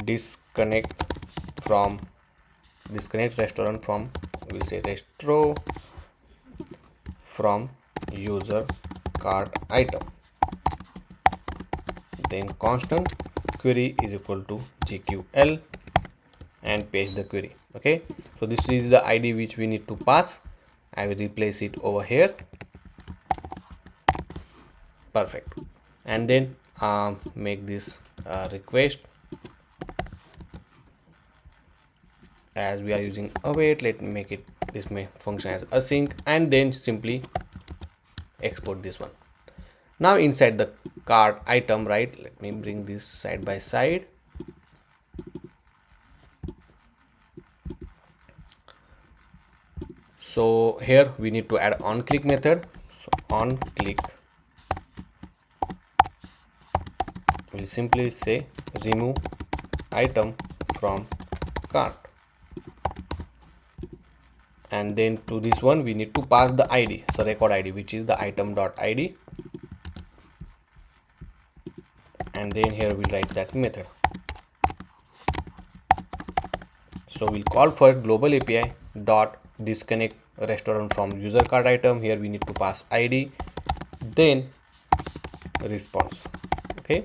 disconnect restaurant from, we'll say restro from user card item, then constant query is equal to GQL and paste the query. Okay, so this is the ID which we need to pass. I will replace it over here. Perfect. And then make this request. As we are using await, let me make it this may function as async and then simply export this one. Now inside the card item, right, let me bring this side by side. So here we need to add on click method. So on click, we'll simply say remove item from cart, and then to this one we need to pass the ID, so record ID, which is the item.id, and then here we'll write that method. So we'll call first global API dot disconnect restaurant from user card item. Here we need to pass ID, then response. Okay,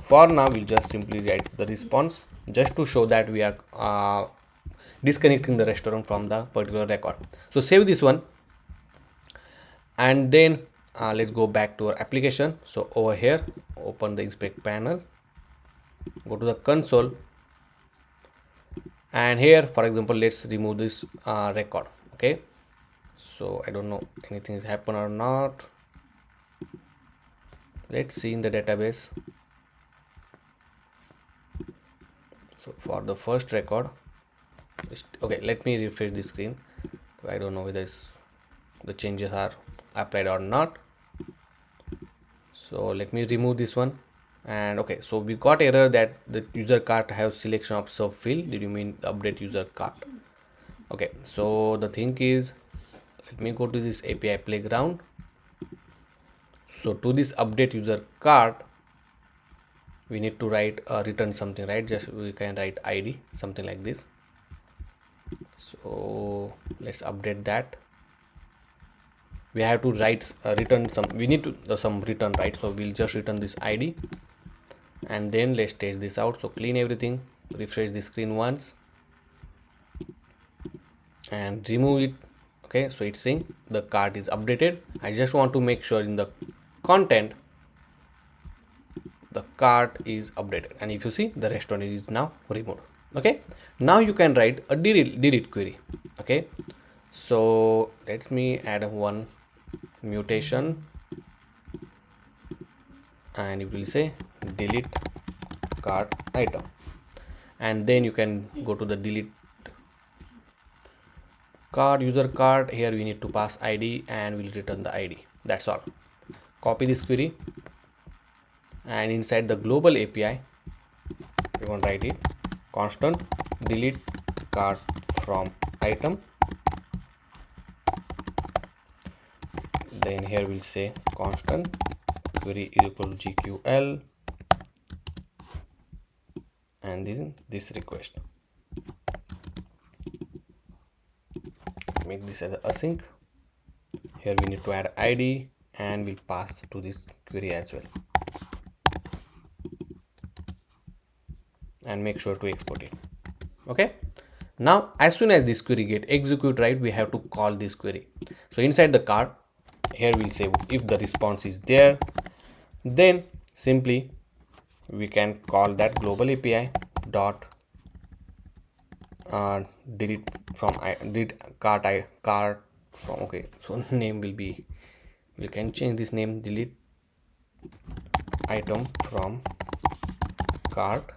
for now we'll just simply write the response just to show that we are disconnecting the restaurant from the particular record. So save this one and then let's go back to our application. So over here, open the inspect panel, go to the console, and here for example let's remove this record. Okay, so I don't know anything is happened or not. Let's see in the database. So for the first record, okay, let me refresh the screen. I don't know whether the changes are applied or not. So let me remove this one. And okay, so we got error that the user card have selection of subfield. Did you mean update user card? Okay, so the thing is, let me go to this API playground. So to this update user card, we need to write return something, right? Just we can write ID, something like this. So let's update that. We have to write return some, we need to some return, right? So we'll just return this ID and then let's test this out. So clean everything, refresh the screen once and remove it. Okay, so it's saying the card is updated. I just want to make sure in the content the card is updated, and if you see, the restaurant is now removed. Okay, now you can write a delete query. Okay, so let me add one mutation and it will say delete card item, and then you can go to the delete card user card. Here we need to pass ID and we'll return the ID. That's all. Copy this query and inside the global API we want to write it constant delete card from item, then here we'll say constant query is equal to GQL and this request. Make this as async. Here we need to add ID and we'll pass to this query as well, and make sure to export it. Okay, now as soon as this query get execute, right, we have to call this query. So inside the card, here we'll say if the response is there, then simply we can call that global API dot delete from delete cart from, okay, so name will be we can change this name, delete item from cart,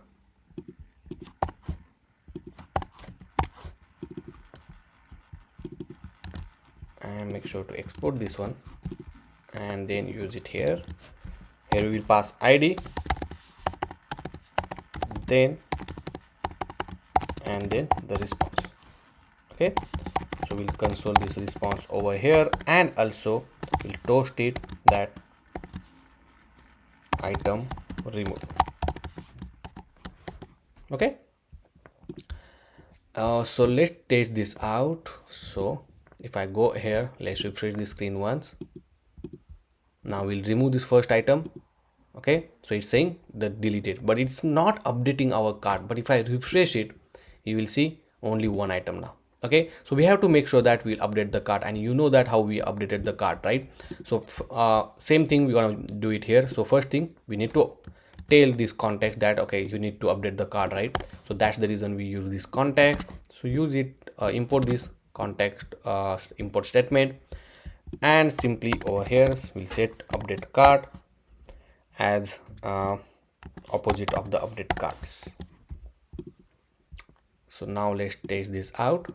and make sure to export this one and then use it here. Here we will pass id, then and then the response. Okay, so we'll console this response over here, and also we'll toast it that item removed. Okay, so let's test this out. So if I go here, let's refresh the screen once. Now we'll remove this first item. Okay, so it's saying the deleted, but it's not updating our cart. But if I refresh it, you will see only one item now. Okay, so we have to make sure that we'll update the cart, and you know that how we updated the cart, right? So same thing we're gonna do it here. So first thing, we need to tell this context that okay, you need to update the cart, right? So that's the reason we use this context. So use it, import this context import statement, and simply over here we'll set update cart as opposite of the update carts. So now let's test this out.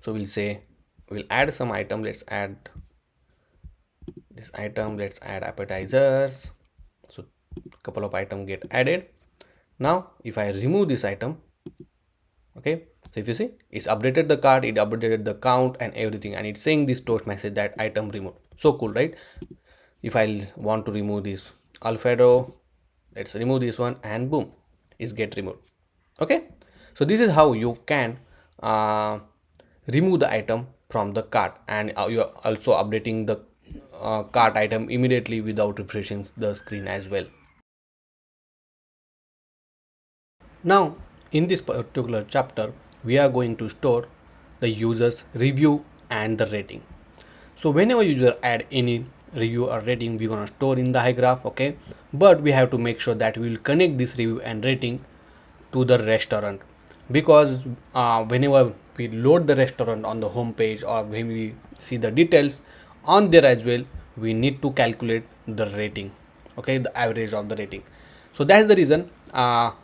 So we'll say we'll add some item. Let's add this item. Let's add appetizers. So a couple of items get added. Now if I remove this item, okay, so if you see, it's updated the cart, it updated the count and everything, and it's saying this toast message that item removed. So cool, right? If I want to remove this Alfredo, let's remove this one, and boom, it's get removed. Okay, so this is how you can remove the item from the cart, and you are also updating the cart item immediately without refreshing the screen as well. Now in this particular chapter, we are going to store the user's review and the rating. So whenever user add any review or rating, we're gonna store in the HyGraph. Okay, but we have to make sure that we will connect this review and rating to the restaurant, because whenever we load the restaurant on the home page, or when we see the details on there as well, we need to calculate the rating, okay, the average of the rating. So that's the reason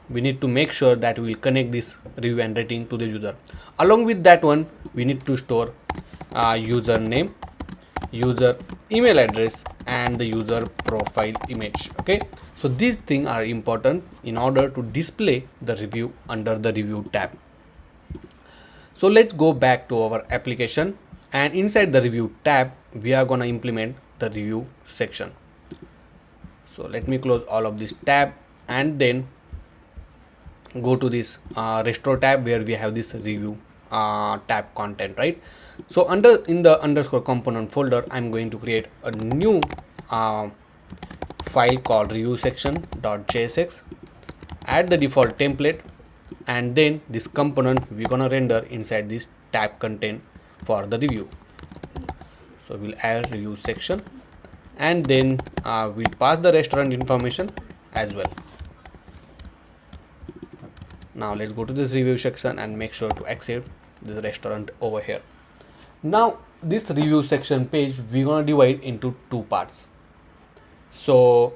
we need to make sure that we will connect this review and rating to the user. Along with that one, we need to store username, user email address, and the user profile image. Okay, so these things are important in order to display the review under the review tab. So let's go back to our application, and inside the review tab we are gonna implement the review section. So let me close all of this tab and then go to this restore tab where we have this review tab content, right? So in the underscore component folder, I'm going to create a new file called review section.jsx, add the default template, and then this component we're gonna render inside this tab content for the review. So we'll add review section, and then we'll pass the restaurant information as well. Now let's go to this review section and make sure to accept this restaurant over here. Now this review section page we're gonna divide into two parts. So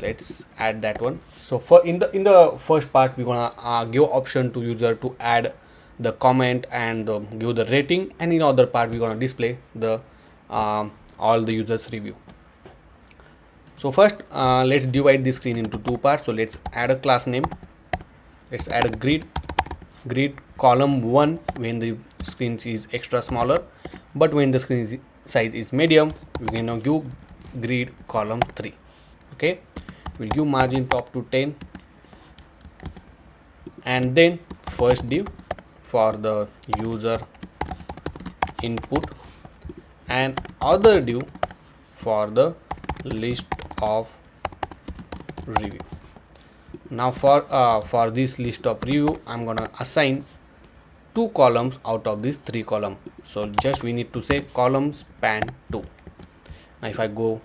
let's add that one. So for in the first part, we're gonna give option to user to add the comment and give the rating, and in other part we're gonna display the all the users review. So first let's divide this screen into two parts. So let's add a class name. Let's add a grid column 1 when the screen is extra smaller, but when the screen size is medium, we're gonna give grid column 3. Okay, we'll give margin top to 10, and then first div for the user input, and other div for the list of review. Now for this list of review, I'm gonna assign 2 columns out of this 3 column. So just we need to say column span 2. Now if I go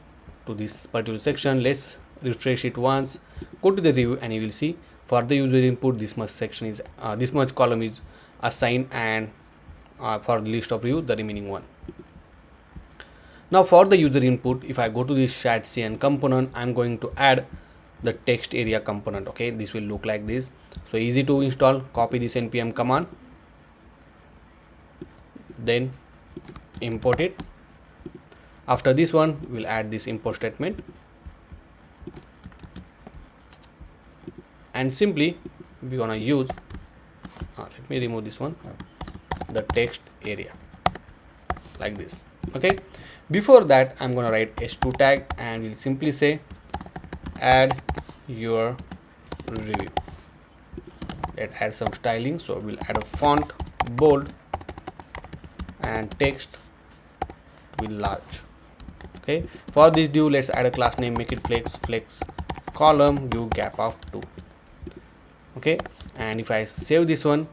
to this particular section, let's refresh it once, go to the review, and you will see for the user input this much section is this much column is assigned, and for the list of review the remaining one. Now for the user input, if I go to this chat CN component, I'm going to add the text area component. Okay, this will look like this. So easy to install. Copy this npm command, then import it. After this one, we'll add this import statement, and simply we're gonna use let me remove this one, the text area, like this. Okay, before that I'm gonna write h2 tag, and we'll simply say add your review. Let's add some styling. So we'll add a font bold and text will large. Okay, for this div, let's add a class name, make it flex column, give gap of 2. Okay, and if I save this one,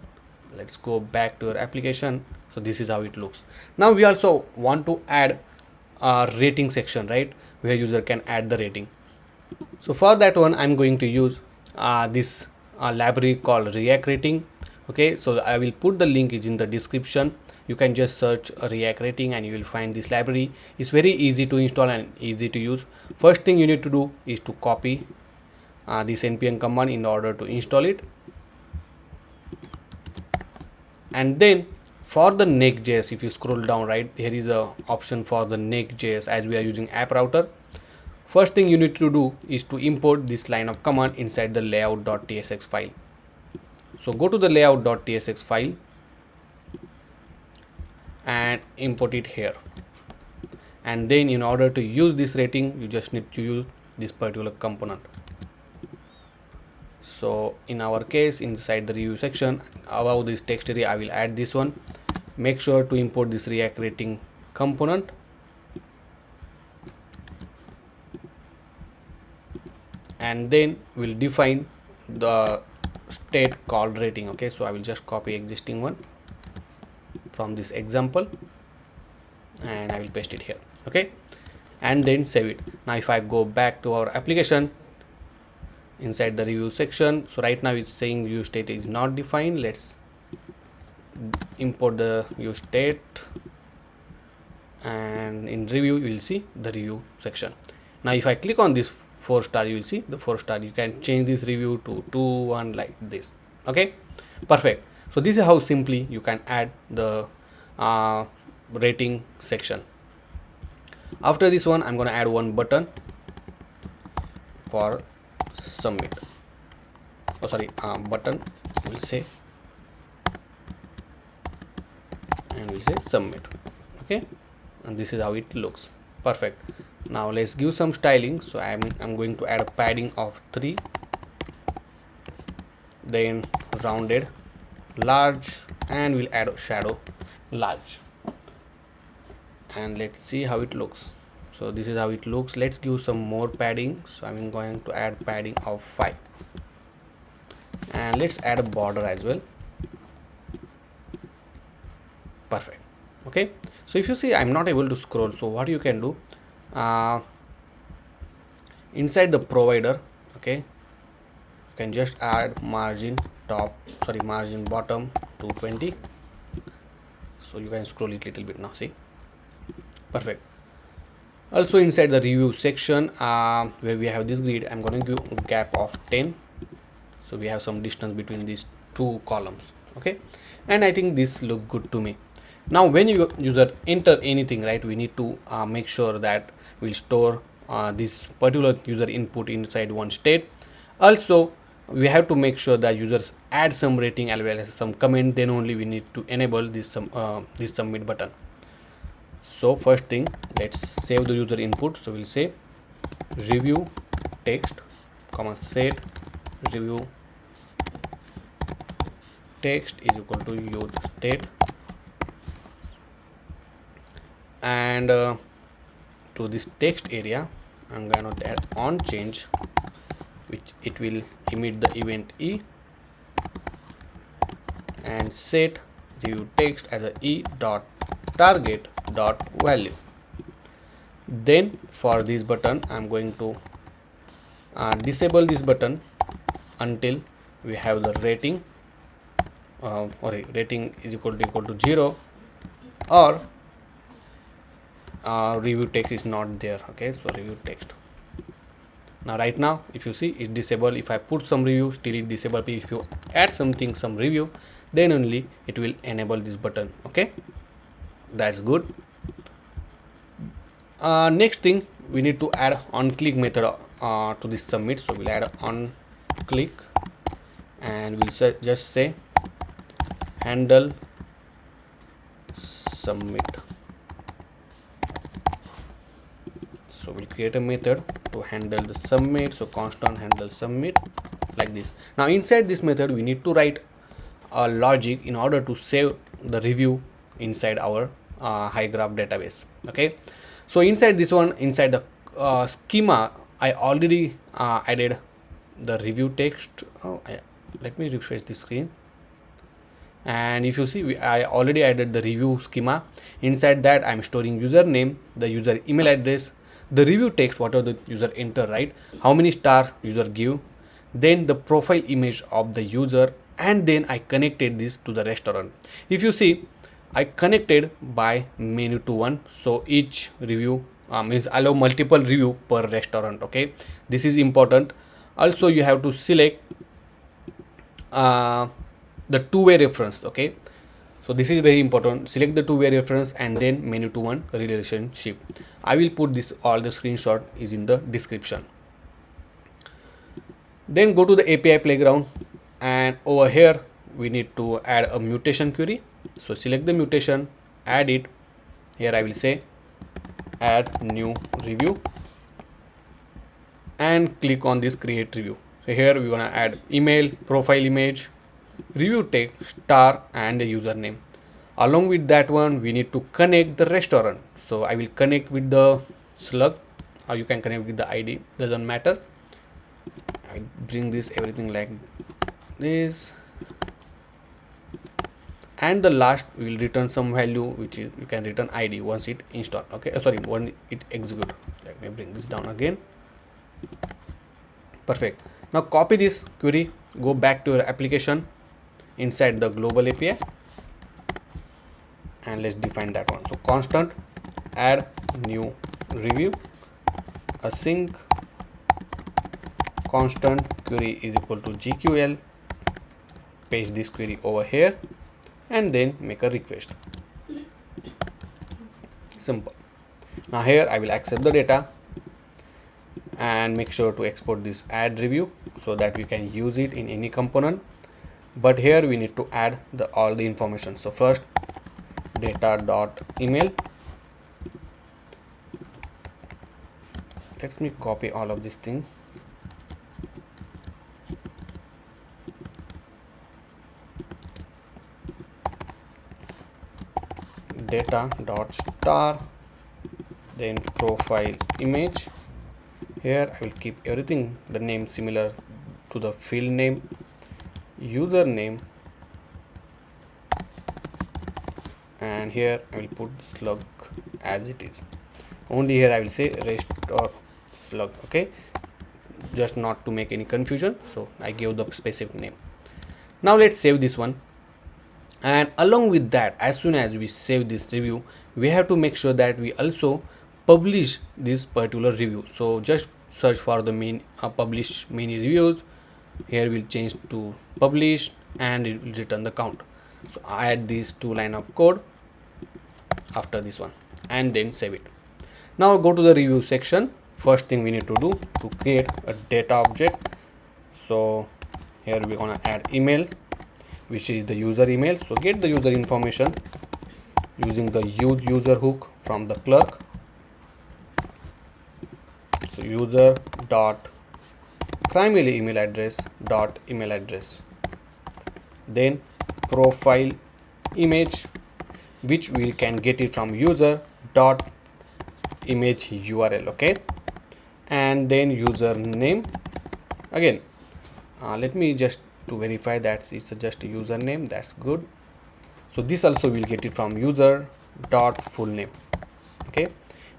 let's go back to our application. So this is how it looks. Now we also want to add a rating section, right, where user can add the rating. So for that one, I'm going to use this library called React Rating. Okay, so I will put the link is in the description. You can just search React Rating and you will find this library. It's very easy to install and easy to use. First thing you need to do is to copy this npm command in order to install it. And then for the Next.js, if you scroll down, right, here is a option for the Next.js, as we are using app router. First thing you need to do is to import this line of command inside the layout.tsx file. So go to the layout.tsx file and import it here. And then in order to use this rating, you just need to use this particular component. So in our case, inside the review section above this text area, I will add this one. Make sure to import this React Rating component. And then we'll define the state called rating. Okay, so I will just copy existing one from this example and I will paste it here. Okay, and then save it. Now if I go back to our application inside the review section, so right now it's saying view state is not defined. Let's import the view state, and in review you will see the review section. Now if I click on this 4-star, you will see the 4-star. You can change this review to 2, 1 like this. Okay, perfect. So this is how simply you can add the rating section. After this one, I'm going to add one button for submit. Button will say, and we'll say submit. Okay, and this is how it looks. Perfect. Now let's give some styling. So I'm going to add a padding of 3, then rounded large, and we'll add a shadow large, and let's see how it looks. So this is how it looks. Let's give some more padding. So I'm going to add padding of 5, and let's add a border as well. Perfect. Okay, so if you see I'm not able to scroll, so what you can do, inside the provider, okay, you can just add margin bottom to 20, so you can scroll it a little bit now. See, perfect. Also inside the review section, where we have this grid, I'm going to give a gap of 10, so we have some distance between these two columns. Okay, and I think this look good to me. Now when you user enter anything, right, we need to make sure that we'll store this particular user input inside one state. Also we have to make sure that users add some rating as well as some comment, then only we need to enable this submit button. So first thing, let's save the user input. So we'll say review text comma set review text is equal to use state, and to this text area I'm going to add on change, which it will emit the event e, and set review text as a e dot target dot value. Then for this button I'm going to disable this button until we have the rating rating is equal to 0, or review text is not there. Okay, so review text. Now right now if you see it's disabled. If I put some review, still it disabled. If you add something, some review, then only it will enable this button. Okay, that's good. Next thing, we need to add on click method to this submit. So we'll add on click and we'll just say handle submit. So we'll create a method to handle the submit. So constant handle submit, like this. Now inside this method we need to write a logic in order to save the review inside our HyGraph database. Okay, so inside this one, inside the schema, I already added the review text. Let me refresh the screen. And if you see, I already added the review schema. Inside that I'm storing username, the user email address, the review text, whatever the user enter, right, how many stars user give, then the profile image of the user, and then I connected this to the restaurant. If you see, I connected by menu to one, so each review means allow multiple review per restaurant. Okay, this is important. Also you have to select the two-way reference. Okay, so this is very important. Select the two-way reference and then menu to one relationship. I will put this, all the screenshot is in the description. Then go to the API playground, and over here we need to add a mutation query. So select the mutation, add it. Here I will say add new review and click on this create review. So here we want to add email, profile image, review text, star, and the username. Along with that one we need to connect the restaurant. So I will connect with the slug, or you can connect with the ID, doesn't matter. I bring this everything like this, and the last we will return some value, which is you can return ID once it install. Okay, sorry, when it execute. Let me bring this down again. Perfect. Now copy this query, go back to your application inside the global API, and let's define that one. So constant add new review async constant query is equal to GQL, paste this query over here, and then make a request. Simple. Now here I will accept the data and make sure to export this add review so that we can use it in any component. But here we need to add all the information. So first data.email. Let me copy all of this thing. Data.star, then profile image. Here I will keep everything, the name similar to the field name, username, and here I will put slug as it is. Only here I will say rest or slug. Okay, just not to make any confusion, so I gave the specific name. Now let's save this one, and along with that, as soon as we save this review, we have to make sure that we also publish this particular review. So just search for the main publish many reviews. Here we'll change to publish and it will return the count. So I add these 2 lines of code after this one and then save it. Now go to the review section. First thing we need to do to create a data object. So here we're gonna add email, which is the user email. So get the user information using the use user hook from the Clerk. So user dot primary email address dot email address, then profile image, which we can get it from user dot image URL. Okay, and then username again. Let me just to verify that it's just a username. That's good. So this also will get it from user dot full name. Okay,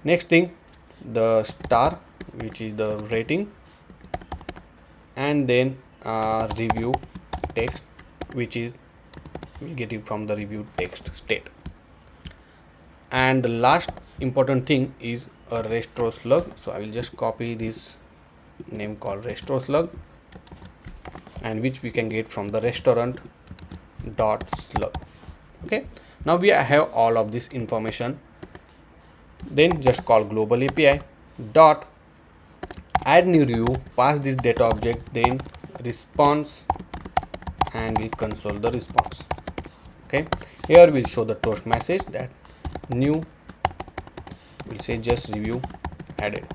next thing, the star, which is the rating, and then review text, which is we'll get it from the review text state. And the last important thing is a restore slug. So I will just copy this name called restore slug, and which we can get from the restaurant dot slug. Okay, now we have all of this information. Then just call global API dot add new review, pass this data object, then response, and we'll console the response. Okay, here we'll show the toast message that new, we'll say just review added.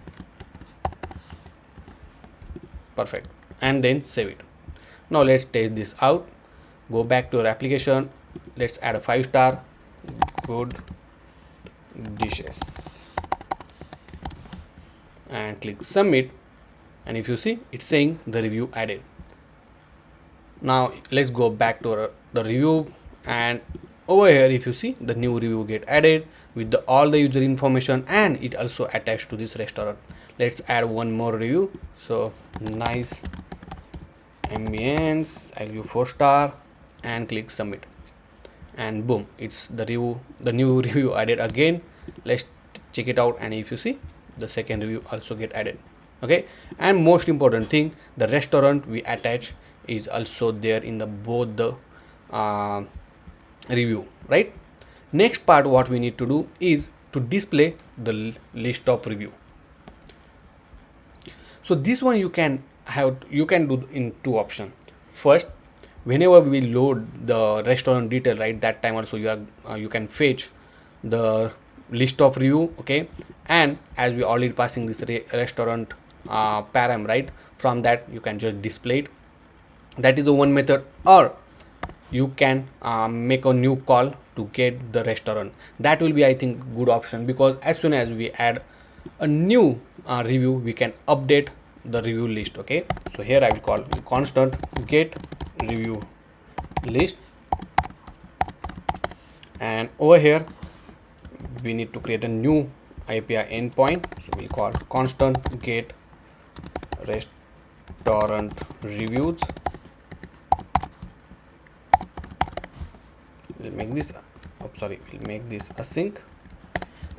Perfect, and then save it. Now let's test this out. Go back to our application, let's add a 5-star good dishes and click submit, and if you see, it's saying the review added. Now let's go back to the review, and over here if you see, the new review get added with all the user information, and it also attached to this restaurant. Let's add one more review. So nice ambience, I'll give 4-star and click submit, and boom, it's the new review added again. Let's check it out, and if you see, the second review also get added. Okay, and most important thing, the restaurant we attach is also there in the both the review, right? Next part what we need to do is to display the list of review. So this one you can do in two options. First, whenever we load the restaurant detail, right, that time also you can fetch the list of review. Okay, and as we already passing this restaurant param, right, from that you can just display it. That is the one method. Or you can make a new call to get the restaurant. That will be, I think, good option, because as soon as we add a new review, we can update the review list. Okay, so here I will call constant get review list, and over here we need to create a new API endpoint. So we'll call constant get restaurant reviews. We'll make this async,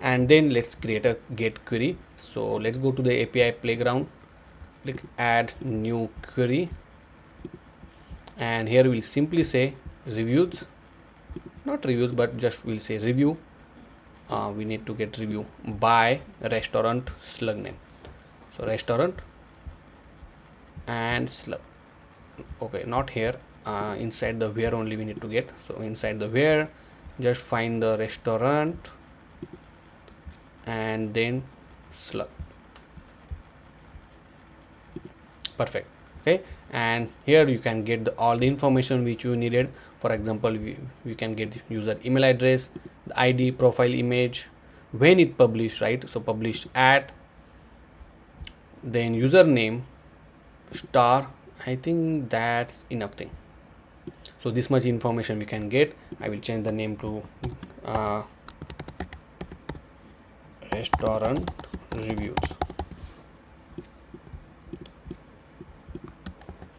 and then let's create a get query. So let's go to the API playground, click add new query, and here we'll simply say reviews, not reviews, but just we'll say review. We need to get review by restaurant slug name. So restaurant and slug. Okay, not here, inside the where only we need to get. So inside the where, just find the restaurant and then slug. Perfect. Okay, and here you can get all the information which you needed. For example, we can get user email address, the ID, profile image, when it published, right? So published at, then username, star. I think that's enough thing. So this much information we can get. I will change the name to restaurant reviews.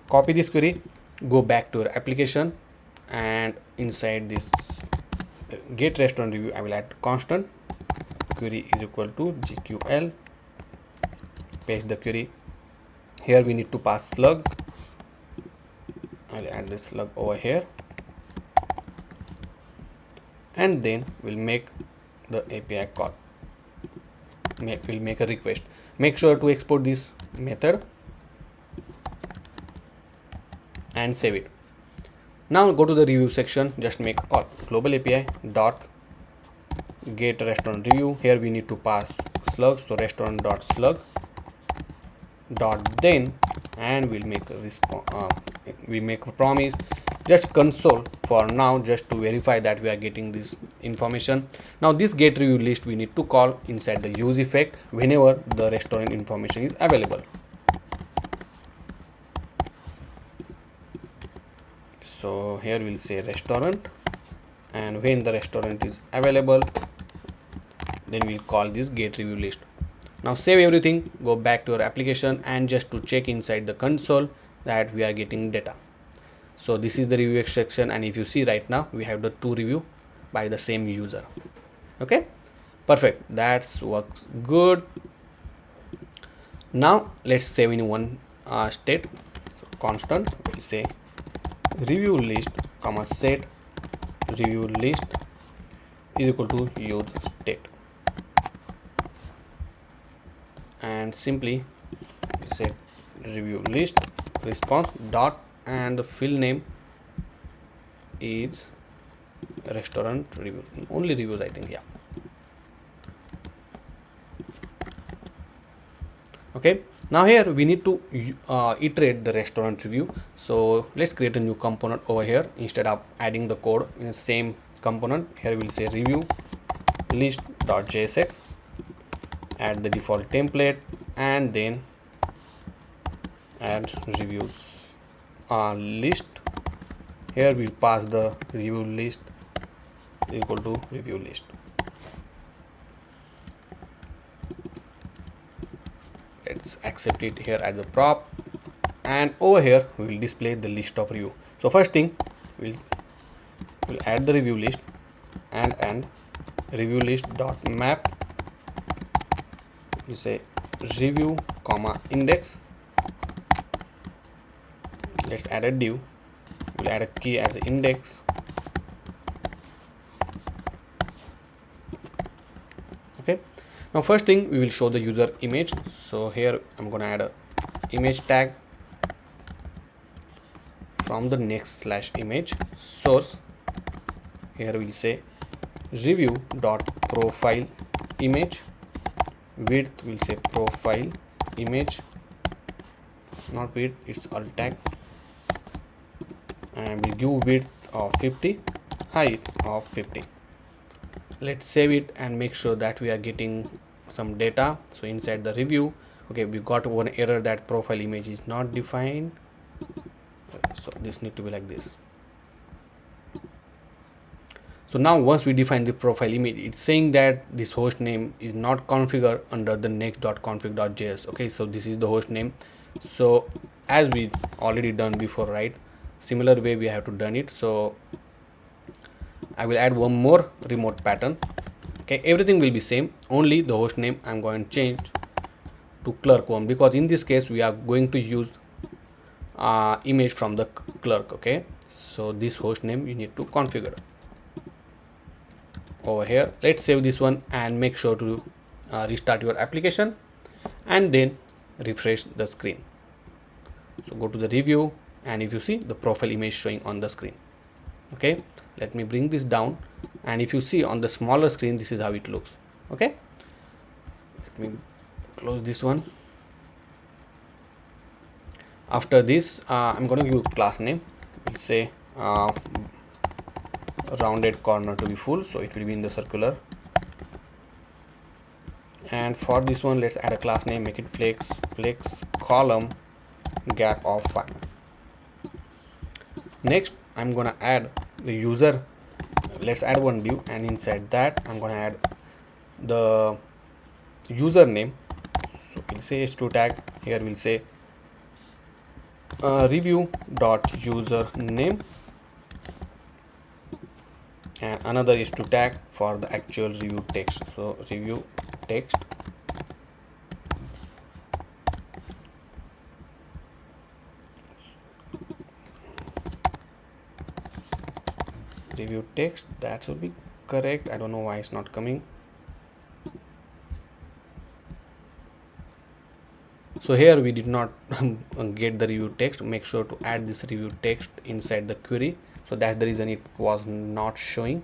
Copy this query, go back to our application, and inside this get restaurant review, I will add constant query is equal to GQL, paste the query. Here we need to pass slug. I'll add this slug over here, and then we'll make the API call. We'll make a request. Make sure to export this method and save it. Now go to the review section, just make a call global API dot get restaurant review. Here we need to pass slug, so restaurant dot slug dot then, and we'll make a response. We make a promise, just console for now, just to verify that we are getting this information. Now this get review list we need to call inside the use effect whenever the restaurant information is available. So here we'll say restaurant, and when the restaurant is available, then we'll call this get review list. Now save everything, go back to our application, and just to check inside the console that we are getting data. So this is the review section, and if you see right now we have the 2 review by the same user. Okay, Perfect, that works good. Now let's save in one state. So constant, we'll say review list comma set review list is equal to use state, and simply set review list response dot, and the field name is restaurant review, only reviews I think, yeah. Okay, now here we need to iterate the restaurant review. So let's create a new component over here. Instead of adding the code in the same component, here we'll say review list.jsx, add the default template, and then add reviews list. Here we'll pass the review list equal to review list. Let's accept it here as a prop, and over here we will display the list of review. So first thing, we'll add the review list and review list dot map, we say review comma index. Let's add a div, we'll add a key as an index. Okay, now first thing we will show the user image. So here I'm gonna add a image tag from the next/image source. Here we'll say review dot profile image, width we'll say profile image, not width, it's alt tag, and we'll give width of 50, height of 50. Let's save it and make sure that we are getting some data. So inside the review, okay, we got one error that profile image is not defined. So this need to be like this. So now once we define the profile image, it's saying that this host name is not configured under the next.config.js. okay, so this is the host name. So as we already done before, right, similar way we have to done it. So I will add one more remote pattern. Okay, everything will be same, only the host name I'm going to change to Clerk one, because in this case we are going to use image from the Clerk. Okay, so this host name you need to configure over here. Let's save this one and make sure to restart your application and then refresh the screen. So go to the review, and if you see the profile image showing on the screen. Okay, let me bring this down, and if you see on the smaller screen, this is how it looks. Okay, let me close this one. After this, I'm going to give class name. We'll say rounded corner to be full, so it will be in the circular. And for this one, let's add a class name, make it flex column gap of 5. Next, I'm gonna add the user. Let's add one div, and inside that I'm gonna add the username. So we'll say h2 tag. Here we'll say review dot username, and another is to tag for the actual review text. So review text, review text, that should be correct. I don't know why it's not coming. So here we did not get the review text. Make sure to add this review text inside the query. So that's the reason it was not showing.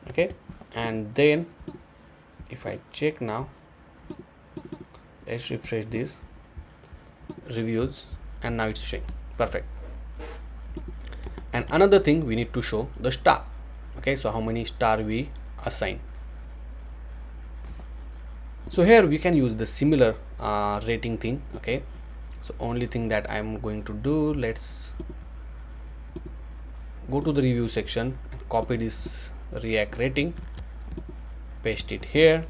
Okay, and then if I check now, let's refresh this reviews, and now it's showing. Perfect. And another thing, we need to show the star. Okay, so how many star we assign. So here we can use the similar rating thing. Okay, so only thing that I'm going to do, let's go to the review section and copy this React rating, paste it here,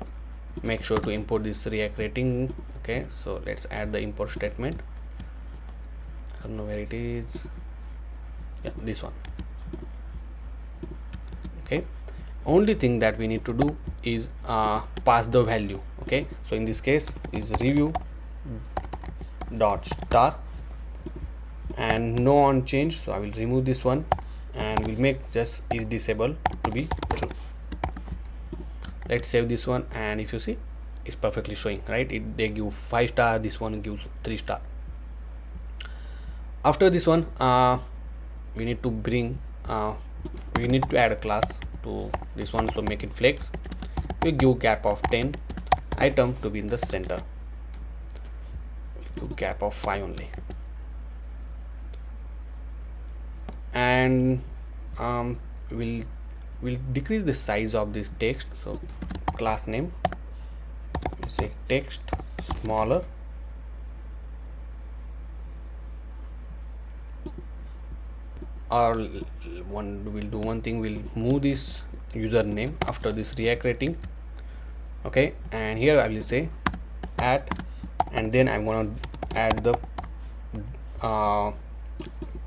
make sure to import this React rating. Okay, so let's add the import statement. I don't know where it is. Yeah, this one. Okay, only thing that we need to do is pass the value. Okay, so in this case is review dot star and no on change, so I will remove this one and we'll make just is disabled to be true. Let's save this one, and if you see, it's perfectly showing, right? They give 5 star, this one gives 3 star. After this one, we need to bring we need to add a class to this one, so make it flex. We give gap of 10, item to be in the center, we'll give gap of 5 only, and we'll decrease the size of this text. So class name, say text smaller, or we'll do one thing, we'll move this username after this React rating. Okay, and here I will say add, and then I'm gonna add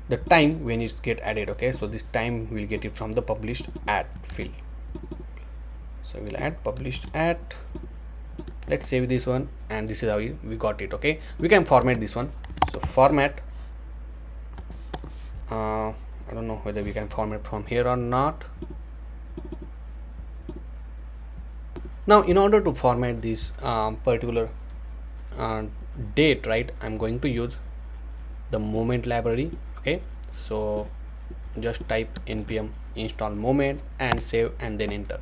the time when it get added. Okay, so this time we'll get it from the published at field, so we'll add published at. Let's save this one, and this is how we got it. Okay, we can format this one, so format, I don't know whether we can format from here or not. Now in order to format this particular date, right, I'm going to use the moment library. Okay, so just type npm install moment and save and then enter.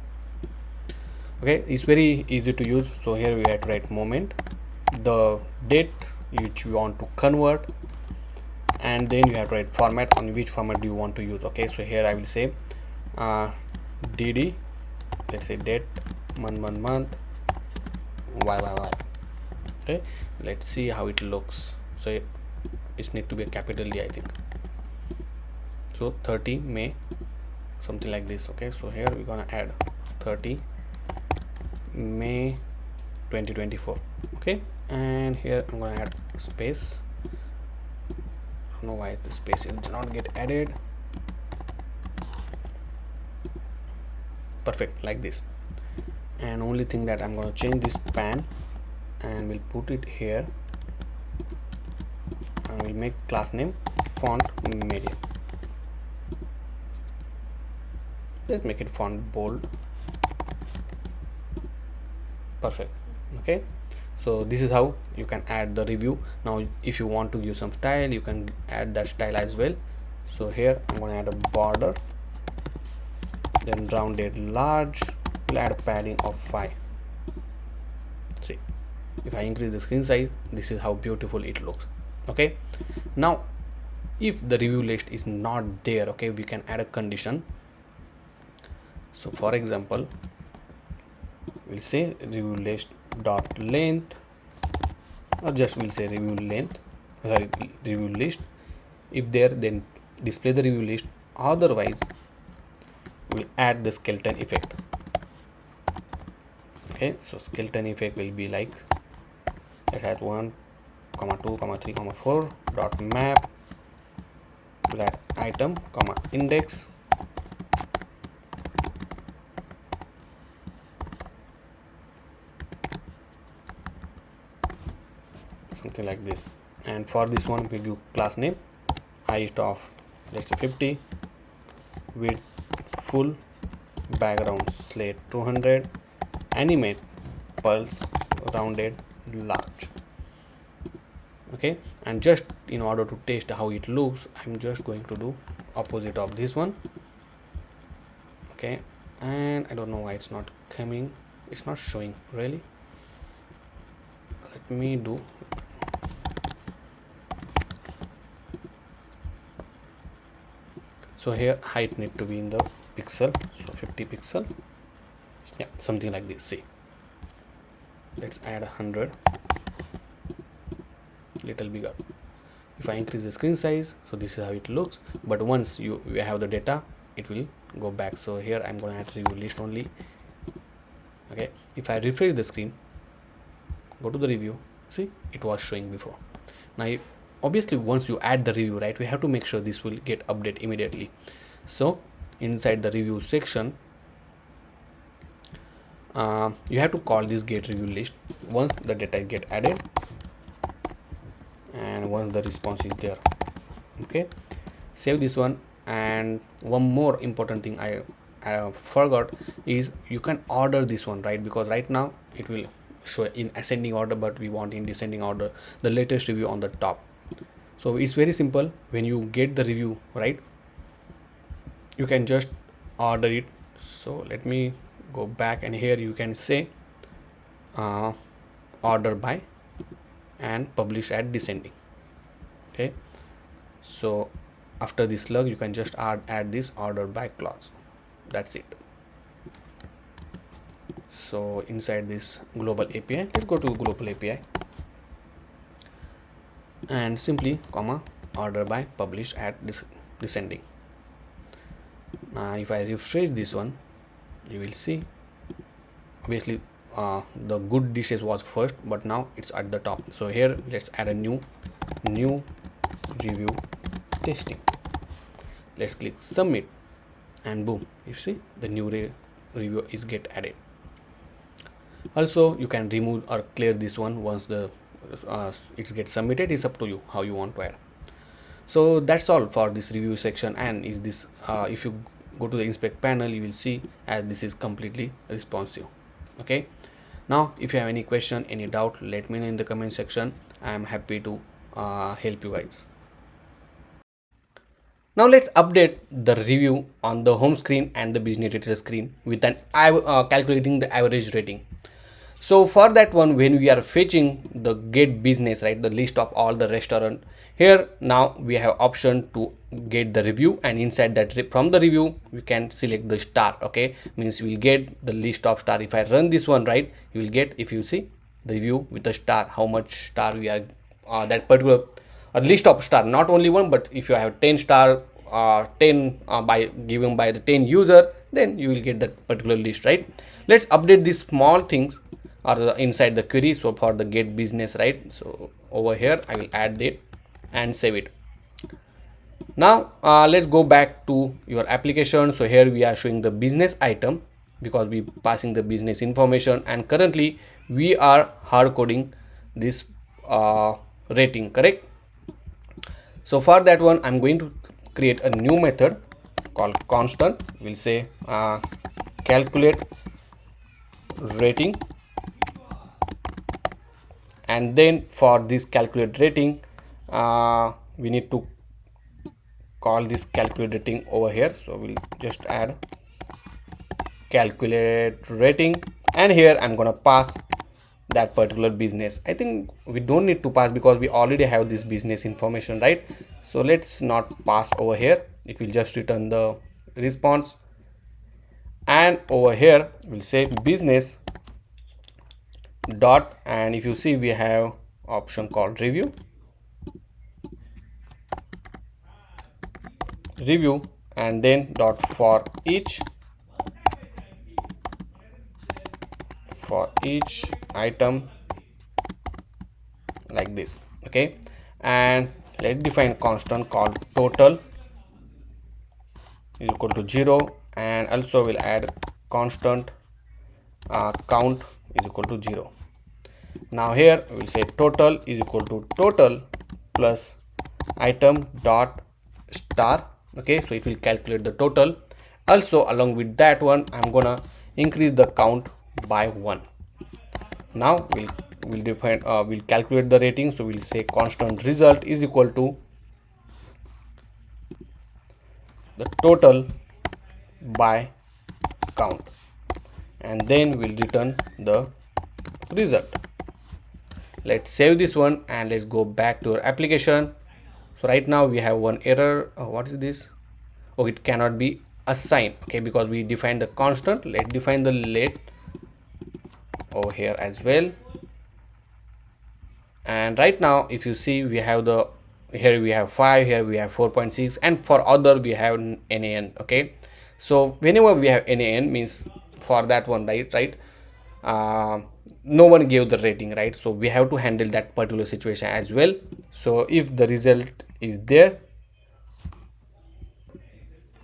Okay, it's very easy to use. So here we have to write moment, the date which you want to convert, and then you have to write format, on which format do you want to use. Okay, so here I will say dd, let's say date, month, y. Okay, let's see how it looks. So it needs to be a capital D, I think. So 30 May, something like this. Okay, so here we're gonna add 30 May 2024. Okay, and here I'm gonna add space. I don't know why the space did not get added. Perfect, like this. And only thing that I'm gonna change this pan, and we'll put it here, and we'll make class name font media. Let's make it font bold. Perfect. Okay, so this is how you can add the review. Now if you want to use some style, you can add that style as well. So here I'm going to add a border, then rounded large, we'll add a padding of 5. See, if I increase the screen size, this is how beautiful it looks. Okay, now if the review list is not there, okay, we can add a condition. So for example, we'll say review list dot length, or just we'll say review length, sorry, review list. If there, then display the review list, otherwise we'll add the skeleton effect. Okay, so skeleton effect will be like, let's add 1, 2, 3, 4 dot map, we'll add item, index, something like this. And for this one we give class name, height of let's say 50, width full, background slate 200, animate pulse rounded large. Okay, and just in order to test how it looks, I'm just going to do opposite of this one. Okay, and I don't know why it's not coming, it's not showing really. Let me do, so here height need to be in the pixel, so 50 pixel, yeah, something like this. See, let's add 100, little bigger. If I increase the screen size, so this is how it looks, but once you have the data, it will go back. So here I'm going to add review list only. Okay, if I refresh the screen, go to the review, see, it was showing before. Now obviously once you add the review, right, we have to make sure this will get update immediately. So inside the review section, you have to call this get review list once the data get added and once the response is there. Okay, save this one. And one more important thing I forgot is you can order this one, right? Because right now it will show in ascending order, but we want in descending order the latest review on the top. So it's very simple. When you get the review, right, you can just order it. So let me go back, and here you can say order by and publish at descending. Okay, so after this slug you can just add this order by clause. That's it. So inside this global API, let's go to global API and simply comma order by publish at descending. Now if I refresh this one, you will see obviously the good dishes was first, but now it's at the top. So here let's add a new review testing. Let's click submit, and boom, you see the new review is get added. Also you can remove or clear this one once the it gets submitted. It's up to you how you want to add. So that's all for this review section. And is this if you go to the inspect panel, you will see as this is completely responsive. Okay, now if you have any question, any doubt, let me know in the comment section. I am happy to help you guys. Now let's update the review on the home screen and the business details screen with an calculating the average rating. So for that one, when we are fetching the get business, right, the list of all the restaurant, here now we have option to get the review, and inside that from the review we can select the star. Okay, means we will get the list of star. If I run this one, right, you will get, if you see the review with the star, how much star we are that particular a list of star, not only one, but if you have 10 star 10 by given by the 10 user, then you will get that particular list, right? Let's update these small things or inside the query. So for the get business, right, so over here I will add it and save it. Now let's go back to your application. So here we are showing the business item because we passing the business information, and currently we are hard coding this rating, correct? So for that one, I'm going to create a new method called constant. We'll say calculate rating, and then for this calculate rating we need to call this calculate rating over here. So we'll just add calculate rating, and here I'm gonna pass that particular business. I think we don't need to pass because we already have this business information, right? So let's not pass over here. It will just return the response, and over here we'll say business dot, and if you see we have option called review, and then dot for each item like this. Okay, and let's define constant called total is equal to 0, and also we'll add constant count is equal to 0. Now here we'll say total is equal to total plus item dot star. Okay, so it will calculate the total. Also along with that one, I'm gonna increase the count by 1. Now we'll define we'll calculate the rating. So we'll say constant result is equal to the total by count, and then we'll return the result. Let's save this one and let's go back to our application. So right now we have one error. What is this? Oh, it cannot be assigned. Okay, because we defined the constant. Let's define the let over here as well. And right now if you see we have the, here we have 5, here we have 4.6, and for other we have NaN. Okay, so whenever we have NaN means for that one, right, no one gave the rating, right? So we have to handle that particular situation as well. So if the result is there,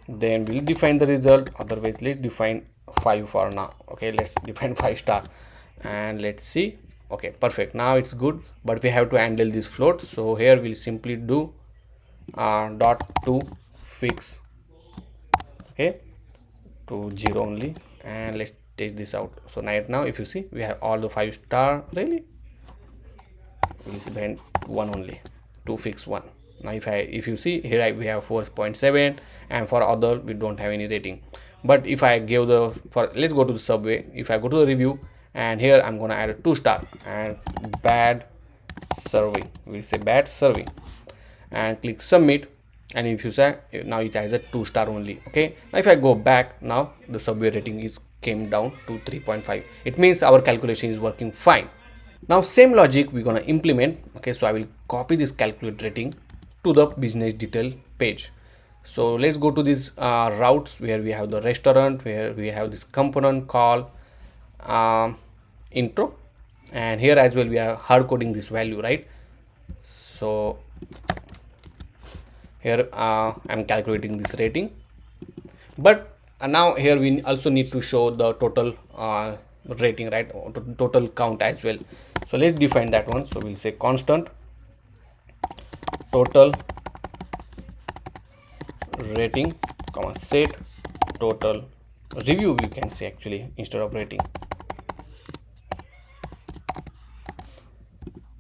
then we'll define the result. Otherwise let's define 5 for now. Okay, let's define 5 star and let's see. Okay, perfect, now it's good, but we have to handle this float. So here we'll simply do dot to fix, okay, to 0 only, and let's take this out. So right now if you see, we have all the 5 star. Really, we'll spend 1 only to fix 1. Now if you see here, we have 4.7, and for other we don't have any rating. But if I give the, for let's go to the subway, if I go to the review, and here I'm gonna add a 2 star and bad serving, we say bad serving, and click submit. And if you say, now it has a 2 star only. Okay, now if I go back, now the subway rating is came down to 3.5. it means our calculation is working fine. Now same logic we're gonna implement. Okay, so I will copy this calculate rating to the business detail page. So let's go to these routes where we have the restaurant, where we have this component called intro, and here as well we are hard coding this value, right? So here I'm calculating this rating, but now here we also need to show the total rating, right? Total count as well. So let's define that one. So we'll say constant total rating comma set total review, you can say actually instead of rating,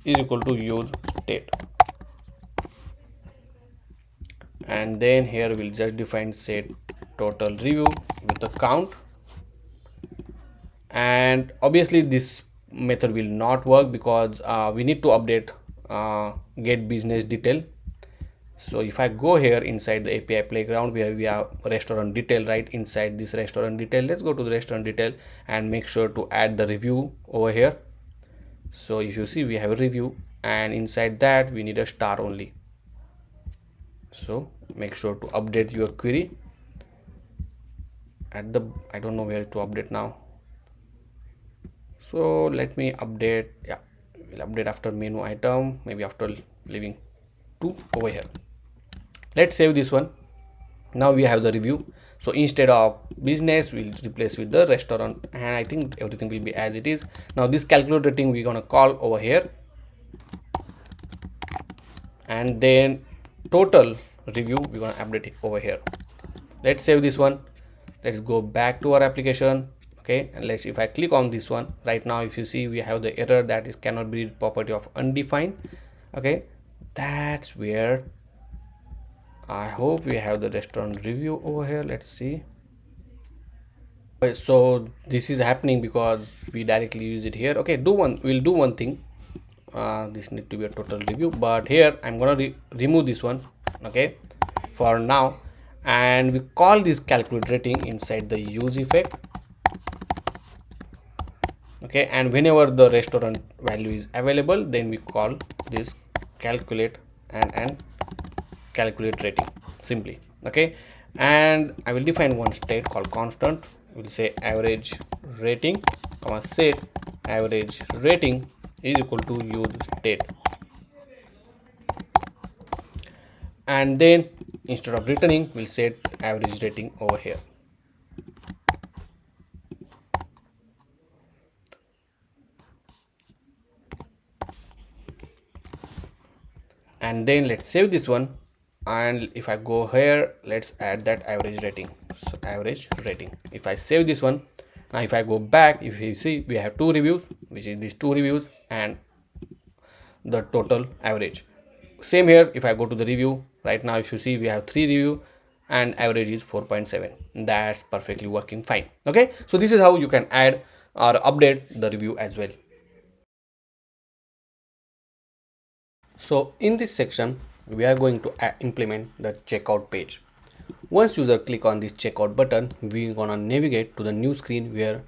is equal to use state. And then here we'll just define set total review with the count. And obviously this method will not work because we need to update get business detail. So if I go here inside the API playground where we have restaurant detail, right? Inside this restaurant detail, let's go to the restaurant detail and make sure to add the review over here. So if you see, we have a review, and inside that we need a star only. So make sure to update your query at the, I don't know where to update now. So let me update, yeah, we'll update after menu item, maybe after leaving 2 over here. Let's save this one. Now we have the review. So instead of business, we'll replace with the restaurant, and I think everything will be as it is. Now this calculate rating we're gonna call over here, and then total review we're gonna update it over here. Let's save this one. Let's go back to our application. Okay, and let's, if I click on this one right now, if you see, we have the error that is cannot be property of undefined. Okay, that's where I hope we have the restaurant review over here. Let's see. So this is happening because we directly use it here. Okay, we'll do one thing. This need to be a total review, but here I'm gonna remove this one, okay, for now, and we call this calculate rating inside the use effect. Okay, and whenever the restaurant value is available, then we call this calculate and calculate rating simply. Okay, and I will define one state called constant. We'll say average rating comma set average rating is equal to use state, and then instead of returning, we'll set average rating over here. And then let's save this one, and if I go here, let's add that average rating. So average rating, if I save this one, now if I go back, if you see, we have 2 reviews, which is these 2 reviews and the total average. Same here, if I go to the review right now, if you see, we have 3 review and average is 4.7. that's perfectly working fine. Okay, so this is how you can add or update the review as well. So in this section, we are going to implement the checkout page. Once user click on this checkout button, we're gonna navigate to the new screen where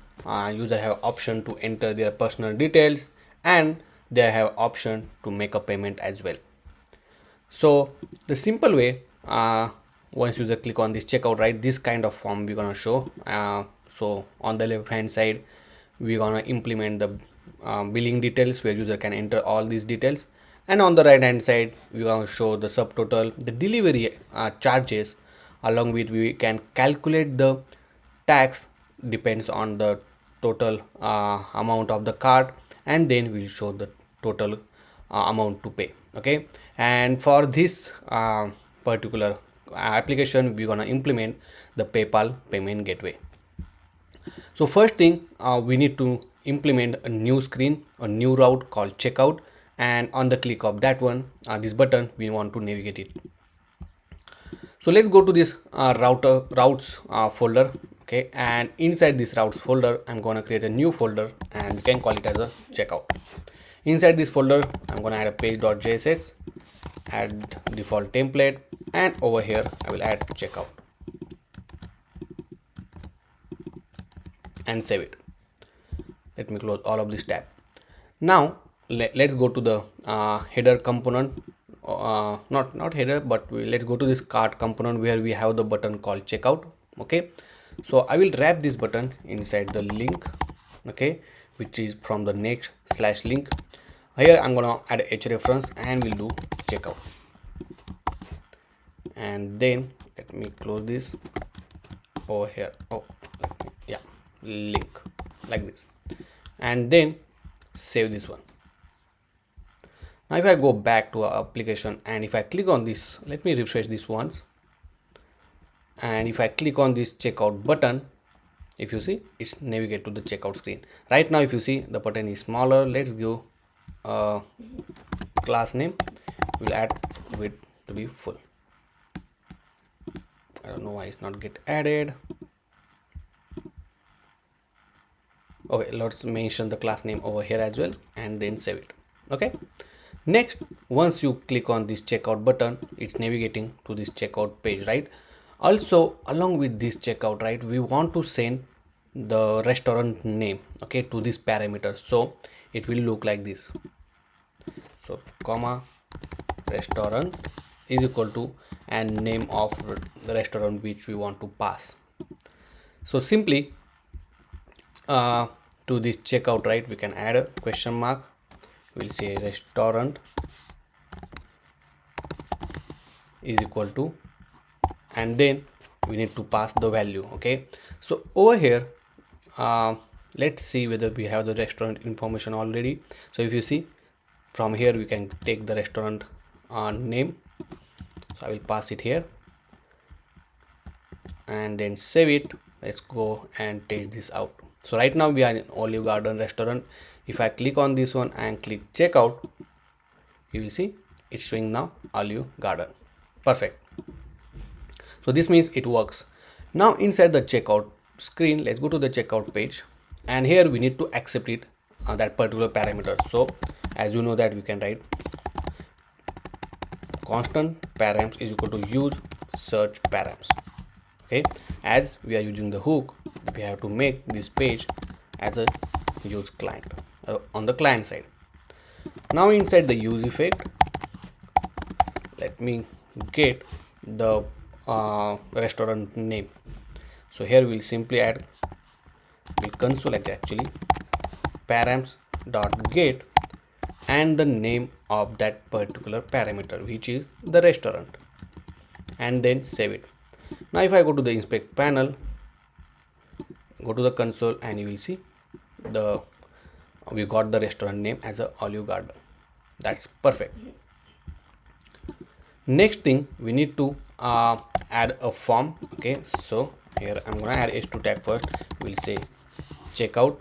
user have option to enter their personal details, and they have option to make a payment as well. So the simple way, once user click on this checkout, right, this kind of form we're gonna show. So on the left hand side, we're gonna implement the billing details where user can enter all these details, and on the right hand side, we're gonna show the subtotal, the delivery charges, along with we can calculate the tax depends on the total amount of the cart, and then we'll show the total amount to pay. Okay, and for this particular application, we're gonna implement the PayPal payment gateway. So first thing, we need to implement a new screen, a new route called checkout, and on the click of that one, this button, we want to navigate it. So let's go to this routes folder. Okay, and inside this routes folder, I'm gonna create a new folder and we can call it as a checkout. Inside this folder, I'm gonna add a page.jsx, add default template, and over here I will add checkout and save it. Let me close all of this tab. Now let's go to the header component, not header, but let's go to this cart component where we have the button called checkout. Okay, so I will wrap this button inside the link, okay, which is from the next/link. Here I'm gonna add a href and we'll do checkout, and then let me close this over here. Link like this, and then save this one. Now if I go back to our application and if I click on this, let me refresh this once, and if I click on this checkout button, if you see, it's navigate to the checkout screen. Right now if you see, the button is smaller. Let's go class name, we'll add width to be full. I don't know why it's not get added. Okay, let's mention the class name over here as well and then save it. Okay, next, once you click on this checkout button, it's navigating to this checkout page, right? Also, along with this checkout, right, we want to send the restaurant name, okay, to this parameter. So it will look like this. So comma restaurant is equal to and name of the restaurant which we want to pass. So simply to this checkout, right, we can add a question mark. We'll say restaurant is equal to, and then we need to pass the value. Okay, so over here let's see whether we have the restaurant information already. So if you see, from here we can take the restaurant name. So I will pass it here and then save it. Let's go and test this out. So right now we are in Olive Garden restaurant. If I click on this one and click checkout, you will see it's showing now Olive Garden. Perfect. So this means it works. Now inside the checkout screen, let's go to the checkout page, and here we need to accept it that particular parameter. So as you know that we can write constant params is equal to use search params. Okay, as we are using the hook, we have to make this page as a use client on the client side. Now inside the use effect, let me get the restaurant name. So here we'll simply add, we'll console it actually params dot get and the name of that particular parameter, which is the restaurant, and then save it. Now if I go to the inspect panel, go to the console, and you will see we got the restaurant name as a Olive Garden. That's perfect. Next thing, we need to add a form. Okay, so here I'm gonna add h2 tag first. We'll say checkout.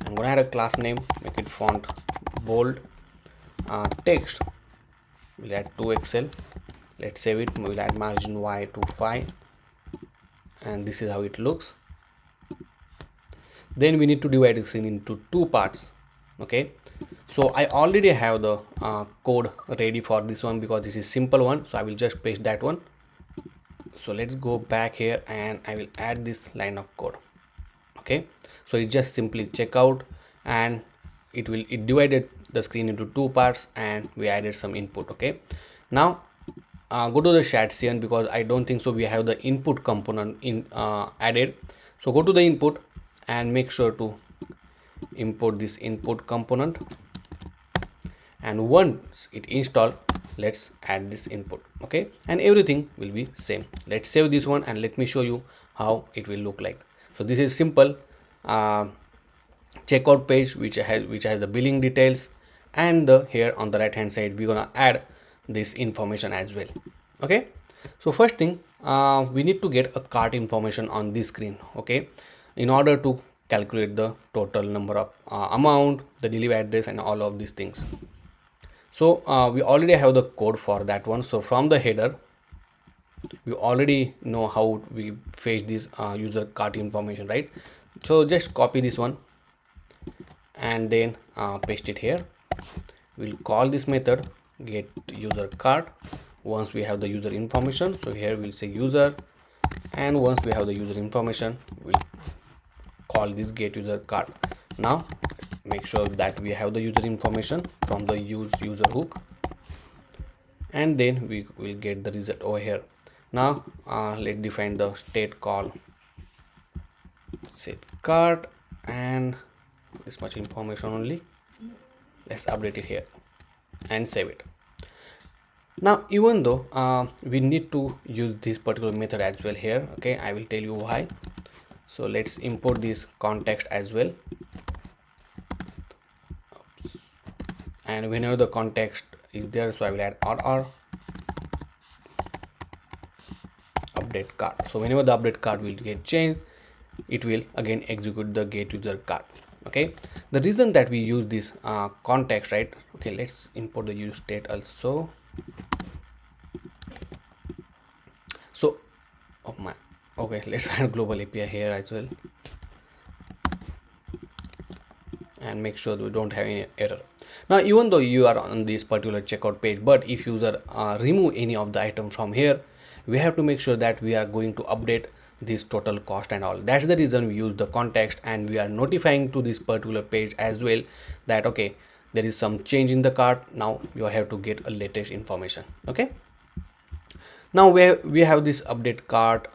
I'm gonna add a class name, make it font bold. Text, we'll add 2XL. Let's save it. We'll add margin y to 5, and this is how it looks. Then we need to divide the screen into two parts. Okay, so I already have the code ready for this one because this is simple one, so I will just paste that one. So let's go back here and I will add this line of code. Okay, so it's just simply checkout, and it divided the screen into two parts, and we added some input. Okay, now go to the chat scene because I don't think so we have the input component in added. So go to the input and make sure to import this input component, and once it installed, let's add this input. Okay, and everything will be same. Let's save this one and let me show you how it will look like. So this is simple. checkout page which has the billing details, and here on the right hand side we're gonna add this information as well. Okay, so first thing, we need to get a cart information on this screen, okay, in order to calculate the total number of amount, the delivery address, and all of these things. So we already have the code for that one. So from the header, we already know how we fetch this user cart information, right? So just copy this one and then paste it here. We'll call this method get user cart once we have the user information. So here we'll say user, and once we have the user information, we'll call this get user cart. Now make sure that we have the user information from the user hook, and then we will get the result over here. Now let's define the state call set cart, and this much information only. Let's update it here and save it. Now even though we need to use this particular method as well here, okay, I will tell you why. So let's import this context as well, and whenever the context is there, so I will add or update cart. So whenever the update cart will get changed, it will again execute the get user cart. Okay, the reason that we use this context, right? Okay, let's import the use state also. So okay, let's add global API here as well, and make sure we don't have any error. Now even though you are on this particular checkout page, but if user remove any of the item from here, we have to make sure that we are going to update this total cost and all. That's the reason we use the context, and we are notifying to this particular page as well that okay, there is some change in the cart. Now you have to get a latest information. Okay, now we have this update cart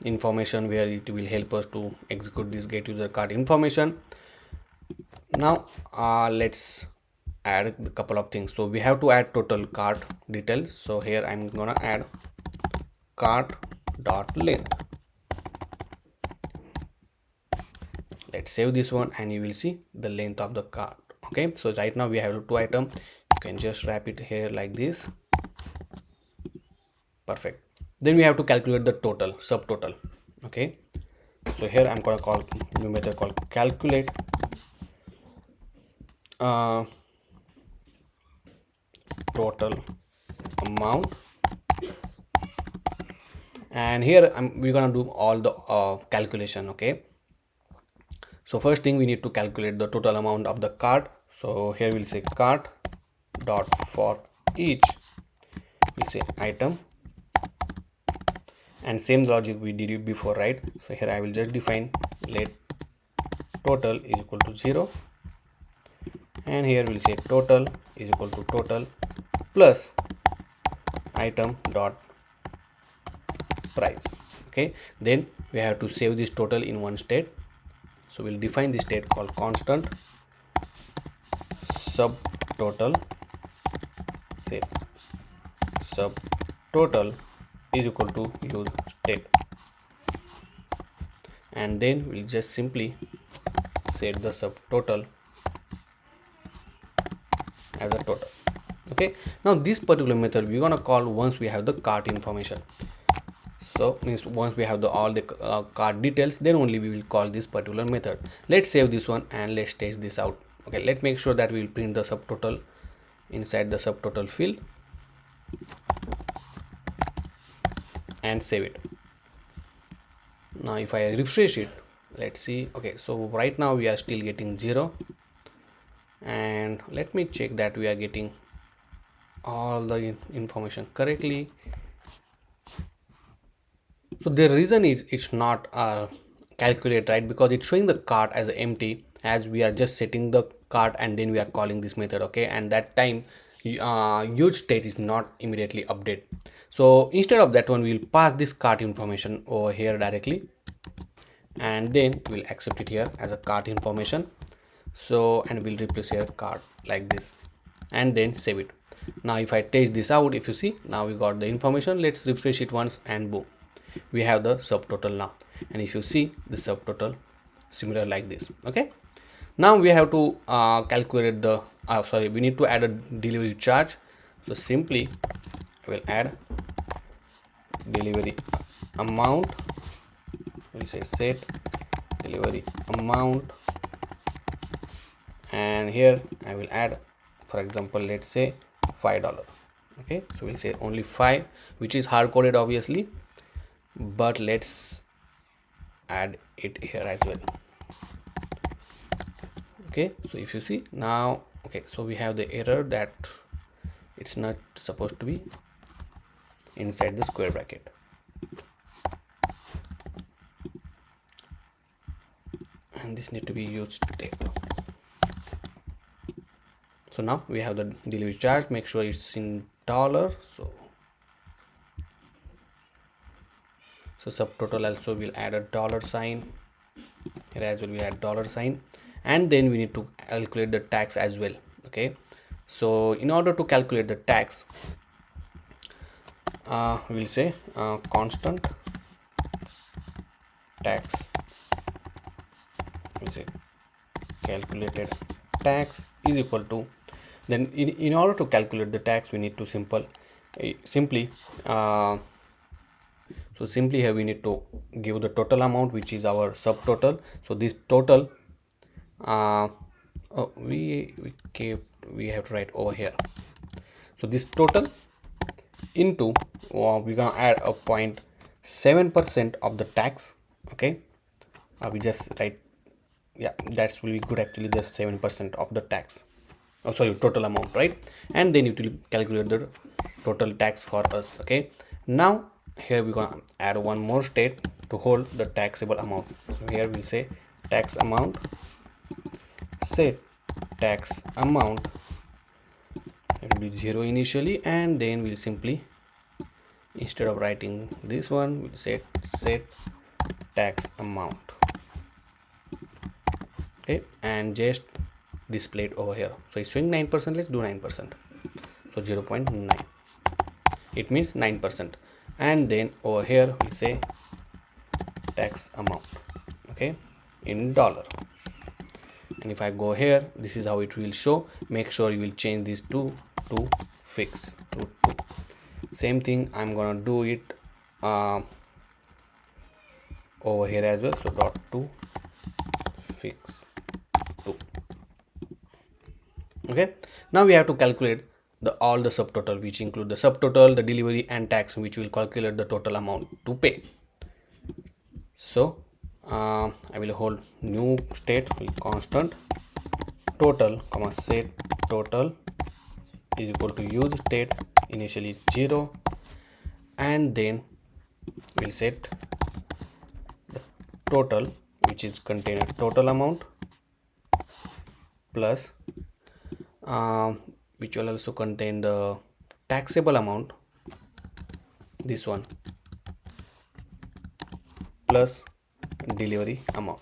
information where it will help us to execute this get user cart information. Now let's add a couple of things. So we have to add total cart details. So here I'm gonna add cart dot length. Let's save this one, and you will see the length of the cart. Okay, so right now we have 2 items. You can just wrap it here like this. Perfect. Then we have to calculate the total subtotal. Okay, so here I'm gonna call new method called calculate total amount, and here we're gonna do all the calculation. Okay, so first thing, we need to calculate the total amount of the cart. So here we'll say cart dot for each, we'll say item, and same logic we did it before, right? So here I will just define let total is equal to 0, and here we'll say total is equal to total plus item dot price. Okay, then we have to save this total in one state. So we'll define this state called constant subtotal, say subtotal is equal to use state, and then we'll just simply set the subtotal as a total. Okay, now this particular method we're gonna call once we have the cart information. So means once we have all the cart details, then only we will call this particular method. Let's save this one and let's test this out. Okay, let's make sure that we will print the subtotal inside the subtotal field and save it. Now if I refresh it, let's see. Okay, so right now we are still getting 0, and let me check that we are getting all the information correctly. So the reason is it's not calculate, right? Because it's showing the cart as empty, as we are just setting the cart and then we are calling this method. Okay, and that time use state is not immediately update. So instead of that one, we will pass this cart information over here directly, and then we'll accept it here as a cart information. So and we'll replace here cart like this, and then save it. Now if I test this out, if you see, now we got the information. Let's refresh it once, and boom, we have the subtotal now. And if you see, the subtotal similar like this. Okay, now we have to calculate the we need to add a delivery charge. So simply I will add delivery amount. We'll say set delivery amount, and here I will add, for example, let's say $5. Okay, so we'll say only 5, which is hard coded obviously, but let's add it here as well. Okay, so if you see now, okay, so we have the error that it's not supposed to be inside the square bracket. And this need to be used state. So now we have the delivery charge. Make sure it's in dollar. So subtotal also will add a dollar sign. Here as well we add dollar sign, and then we need to calculate the tax as well. Okay, so in order to calculate the tax, we'll say constant tax. We'll say calculated tax is equal to, then in order to calculate the tax we need to simply so simply here we need to give the total amount, which is our subtotal. So this total we have to write over here. So this total into we're gonna add a 0.7% of the tax. Okay, we just write, yeah, that's will be good actually, the 7% of the tax, oh sorry, total amount, right? And then it will calculate the total tax for us. Okay, now here we're gonna add one more state to hold the taxable amount. So here we'll say tax amount, set tax amount, it will be 0 initially, and then we'll simply, instead of writing this one, we'll set tax amount. Okay, and just display it over here. So it's showing 9%. Let's do 9%. So 0.9, it means 9%. And then over here we say tax amount, okay, in dollar. And if I go here, this is how it will show. Make sure you will change this to fix to 2. Same thing I'm gonna do it over here as well. So dot to fix 2. Okay, now we have to calculate all the subtotal, which include the subtotal, the delivery, and tax, which will calculate the total amount to pay. So I will hold new state with constant total comma set total is equal to use state, initially 0, and then we'll set the total, which is container total amount, plus which will also contain the taxable amount, this one, plus delivery amount,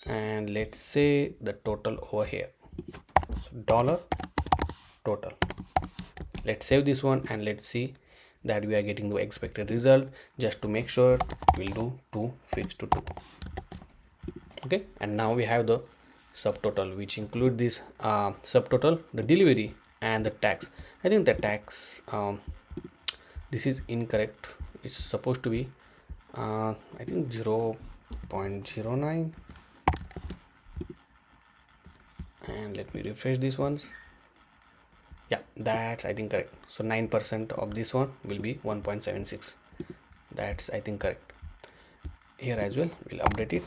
and let's say the total over here. So dollar total. Let's save this one and let's see that we are getting the expected result. Just to make sure, we'll do to fix to 2. Okay, and now we have the subtotal, which include this subtotal, the delivery, and the tax. I think the tax this is incorrect. It's supposed to be I think 0.09, and let me refresh these ones. Yeah, that's I think correct. So 9% of this one will be 1.76. That's I think correct. Here as well we'll update it.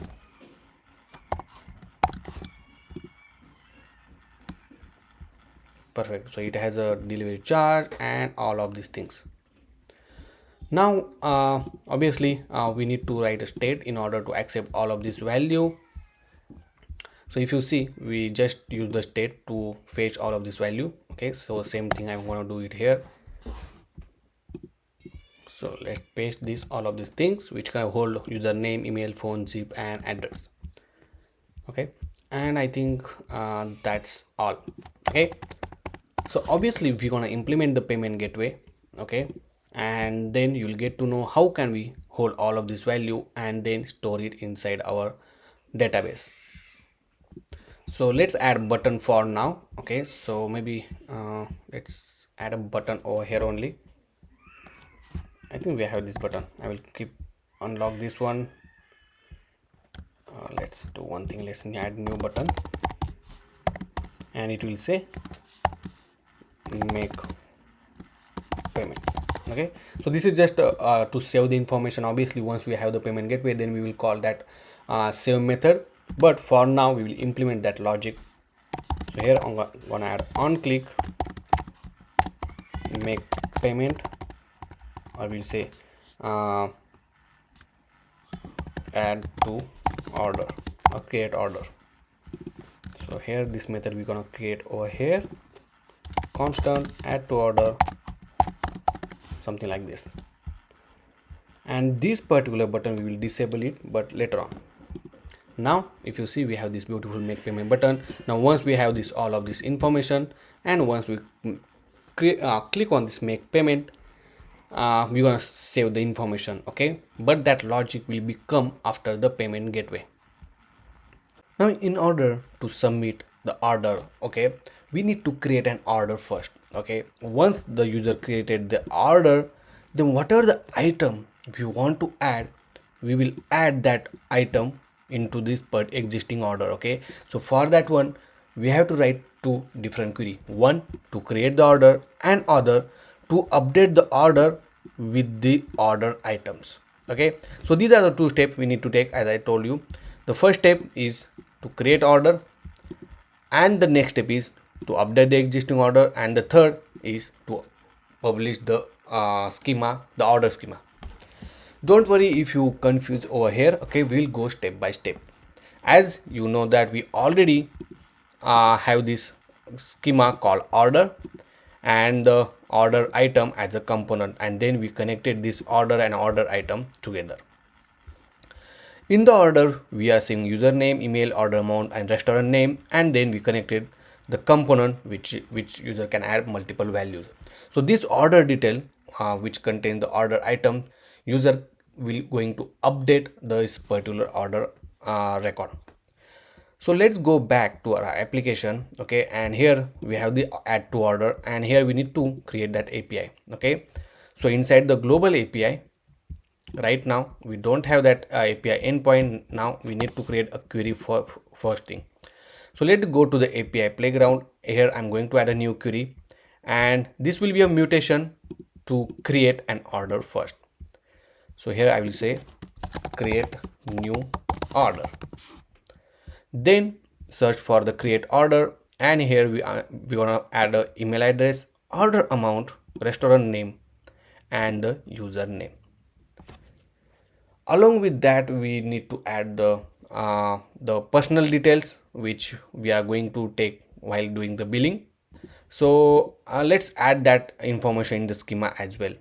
Perfect. So it has a delivery charge and all of these things. Now obviously we need to write a state in order to accept all of this value. So if you see, we just use the state to fetch all of this value. Okay, so same thing I'm going to do it here. So let's paste this all of these things, which can hold username, email, phone, zip, and address. Okay, and I think that's all. Okay, so obviously we're gonna implement the payment gateway. Okay, and then you'll get to know how can we hold all of this value and then store it inside our database. So let's add button for now. Okay, so maybe let's add a button over here only. I think we have this button. I will keep unlock this one. Let's do one thing. Let's add new button, and it will say make payment. Okay, so this is just to save the information. Obviously, once we have the payment gateway, then we will call that save method, but for now we will implement that logic. So here I'm gonna add on click make payment, or we'll say add to order or create order. So here this method we're gonna create over here, constant add to order, something like this. And this particular button we will disable it, but later on. Now if you see, we have this beautiful make payment button. Now once we have this all of this information, and once we click on this make payment, we're gonna save the information. Okay, but that logic will become after the payment gateway. Now in order to submit the order, okay, we need to create an order first. Okay, once the user created the order, then whatever the item we want to add, we will add that item into this existing order. Okay, so for that one we have to write two different query, one to create the order and other to update the order with the order items. Okay, so these are the two steps we need to take. As I told you, the first step is to create order, and the next step is to update the existing order, and the third is to publish the schema, the order schema. Don't worry if you confuse over here. Okay, we'll go step by step. As you know that we already have this schema called order and the order item as a component, and then we connected this order and order item together. In the order we are seeing username, email, order amount and restaurant name, and then we connected the component which user can add multiple values. So this order detail which contains the order item, user will going to update this particular order record. So let's go back to our application. Okay, and here we have the add to order, and here we need to create that API. Okay, so inside the global API, right now we don't have that API endpoint. Now we need to create a query for first thing. So let's go to the API playground. Here I'm going to add a new query, and this will be a mutation to create an order first. So here I will say create new order, then search for the create order, and here we gonna add a email address, order amount, restaurant name and the username. Along with that we need to add the personal details which we are going to take while doing the billing. So let's add that information in the schema as well.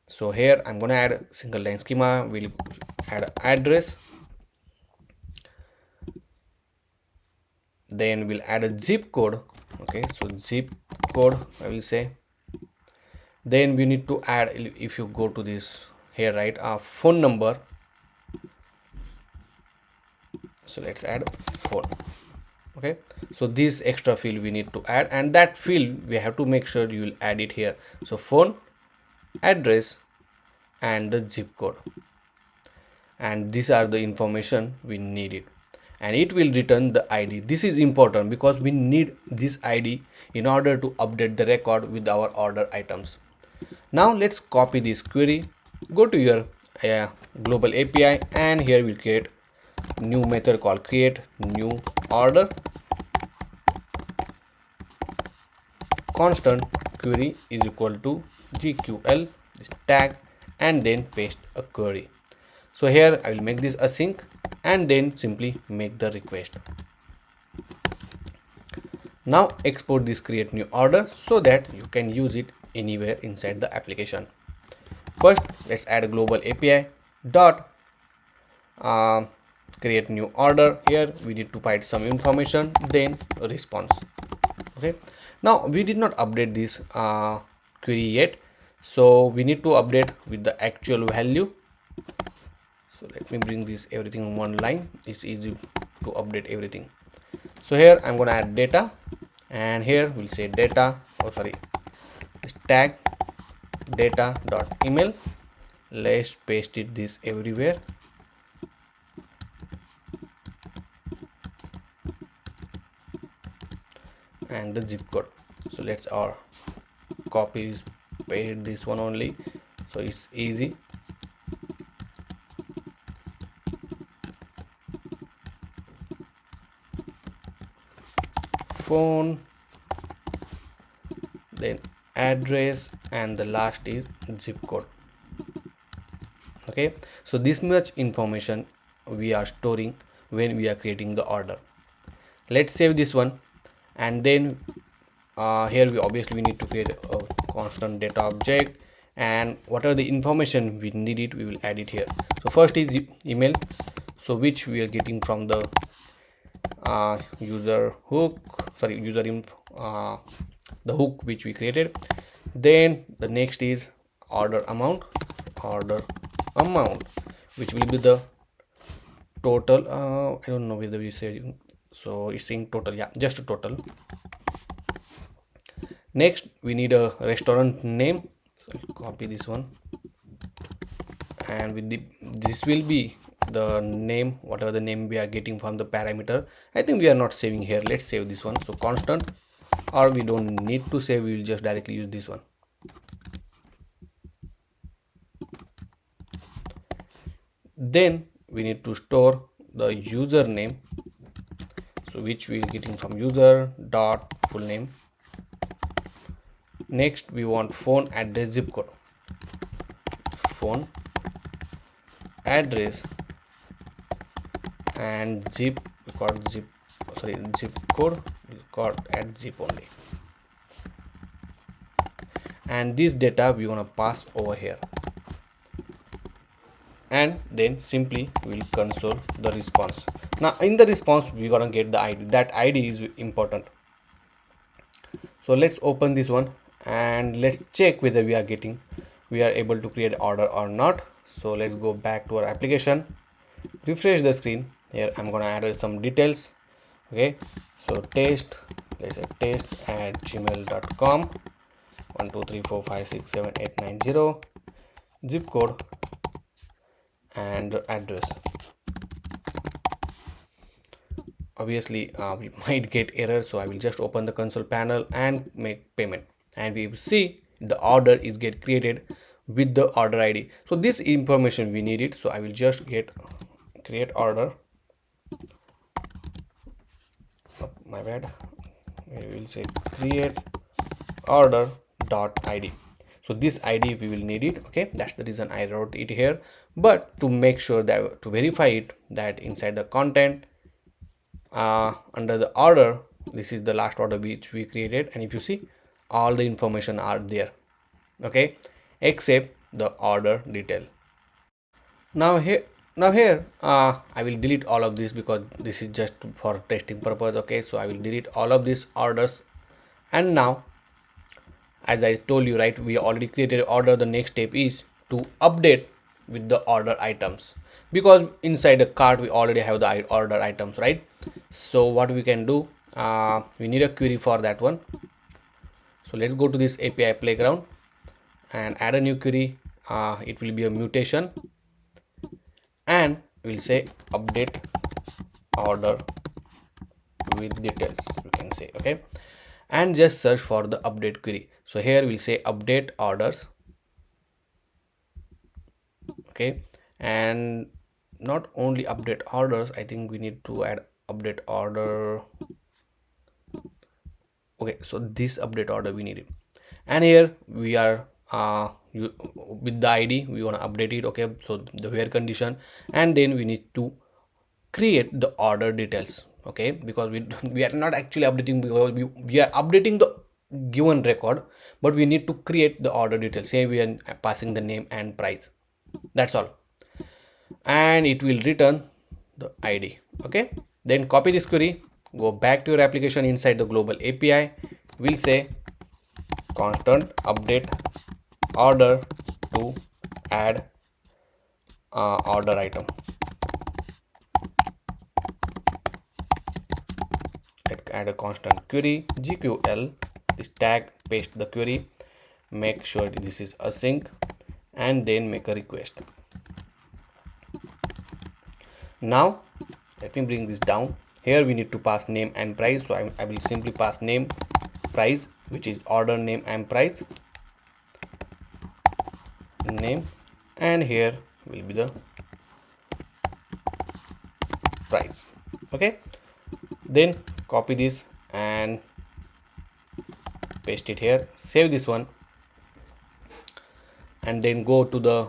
So here I'm going to add a single line schema. We'll add address, then we'll add a zip code. Okay, so zip code I will say. Then we need to add, if you go to this here, right, a phone number. So let's add phone. Okay, so this extra field we need to add, and that field we have to make sure you will add it here. So phone, address and the zip code, and these are the information we need it, and it will return the ID. This is important because we need this ID in order to update the record with our order items. Now let's copy this query, go to your global API, and here we'll create new method called create new order, constant query is equal to GQL, this tag, and then paste a query. So here I will make this async and then simply make the request. Now export this create new order so that you can use it anywhere inside the application. First let's add a global API dot create new order. Here we need to provide some information, then a response. Okay, now we did not update this query yet, so we need to update with the actual value. So let me bring this everything in one line. It's easy to update everything. So here I'm going to add data, and here we'll say data, tag data dot email. Let's paste it this everywhere. And the zip code. So let's copy paste this one only, so it's easy. Phone, then address, and the last is zip code. Okay, so this much information we are storing when we are creating the order. Let's save this one, and then here we need to create a constant data object, and whatever the information we need it, we will add it here. So first is email, so which we are getting from the user info, the hook which we created. Then the next is order amount, which will be the total. I don't know whether we say, so it's saying total, yeah, just a total. Next we need a restaurant name, so I'll copy this one, and with this will be the name, whatever the name we are getting from the parameter. I think we are not saving here. Let's save this one. So constant, or we don't need to save, we will just directly use this one. Then we need to store the username, so which we are getting from user dot full name. Next we want phone address, zip code, phone address, and zip code record at zip only, and this data we want to pass over here, and then simply we'll console the response. Now in the response we're gonna get the ID. That ID is important. So let's open this one and let's check whether we are able to create order or not. So let's go back to our application, refresh the screen. Here I'm gonna add some details. Okay, so let's say test@gmail.com, 123456780, zip code and address. Obviously we might get error, so I will just open the console panel and make payment, and we will see the order is get created with the order ID. So this information we need it, so I will just get create order. Oh, my bad, we will say create order dot ID. So this ID we will need it. Okay, that's the reason I wrote it here. But to make sure that to verify it, that inside the content under the order, this is the last order which we created, and if you see all the information are there, okay, except the order detail. Now here I will delete all of this because this is just for testing purpose. Okay, so I will delete all of these orders, and now as I told you, right, we already created order. The next step is to update with the order items, because inside the cart we already have the order items, right? So what we can do, we need a query for that one. So let's go to this API playground and add a new query. It will be a mutation, and we'll say update order with details, you can say. Okay, and just search for the update query. So here we'll say update orders. Okay, and not only update orders, I think we need to add update order. Okay, so this update order we need it, and here we are with the ID we want to update it. Okay, so the where condition, and then we need to create the order details. Okay, because we are not actually updating, because we are updating the given record, but we need to create the order details. Here we are passing the name and price, that's all, and it will return the ID. Okay, then copy this query, go back to your application. Inside the global API we'll say constant update order to add order item. Let's add a constant query GQL, this tag, paste the query, make sure this is async, and then make a request. Now let me bring this down. Here we need to pass name and price, so I will simply pass name, price, which is order name and price, name, and here will be the price. Okay, then copy this and paste it here, save this one, and then go to the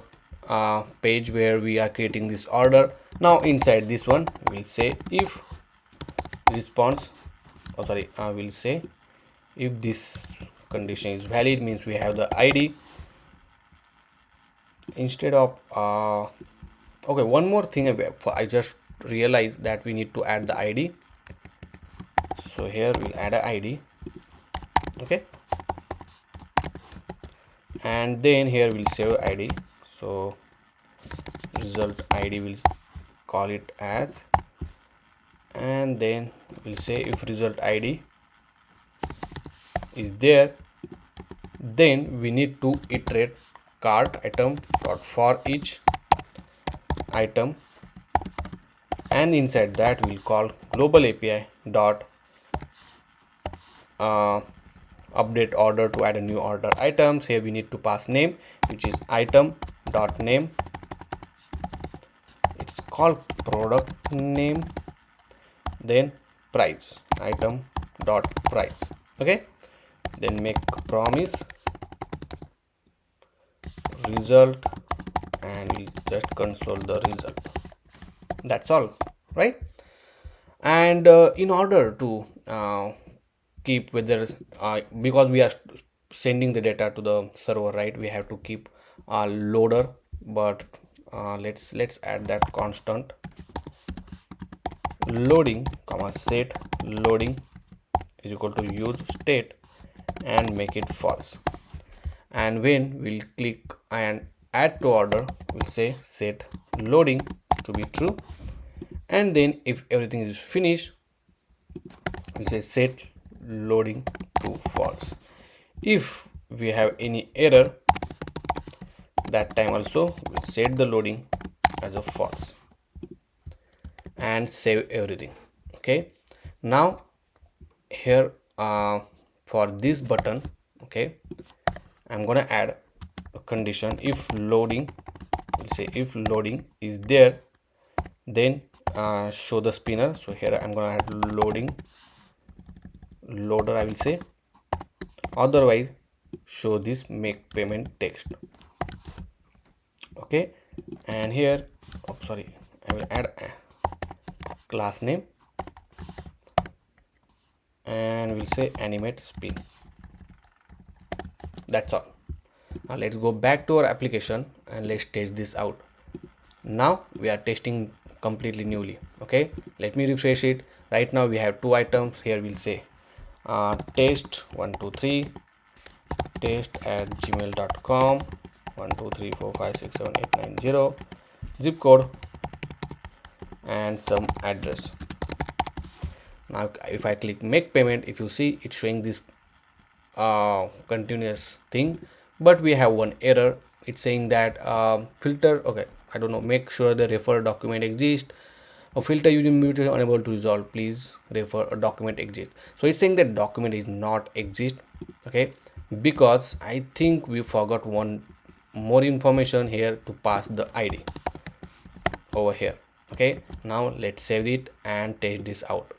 page where we are creating this order. Now inside this one we'll say if response, we'll say if this condition is valid, means we have the ID instead of okay, one more thing I just realized that we need to add the ID. So here we'll add a ID. Okay, and then here we'll save ID. So result ID will call it as, and then we'll say if result ID is there, then we need to iterate cart item dot for each item, and inside that we'll call global API dot update order to add a new order items. Here we need to pass name, which is item dot name, it's called product name, then price, item dot price. Okay, then make promise result, and we'll just console the result. That's all, right? And in order to keep whether because we are sending the data to the server, right, we have to keep a loader, but let's add that constant loading comma set loading is equal to use state and make it false. And when we'll click and add to order, we'll say set loading to be true, and then if everything is finished, we'll say set loading to false. If we have any error, that time also we'll set the loading as a false and save everything. Okay, now here for this button, okay, I'm gonna add a condition. If loading, we'll say if loading is there, then show the spinner. So here I'm gonna add loading loader, I will say, otherwise show this make payment text. Okay, and here I will add a class name, and we'll say animate spin. That's all. Now let's go back to our application and let's test this out. Now we are testing completely newly. Okay, let me refresh it. Right now we have two items. Here we'll say test 123 test at gmail.com 123456789 zip code and some address. Now if I click make payment, if you see it's showing this continuous thing, but we have one error. It's saying that filter, okay, I don't know, make sure the refer document exists, a filter using mutation unable to resolve, please refer a document exist. So it's saying that document is not exist. Okay, because I think we forgot one more information here to pass the ID over here. Okay, now let's save it and test this out.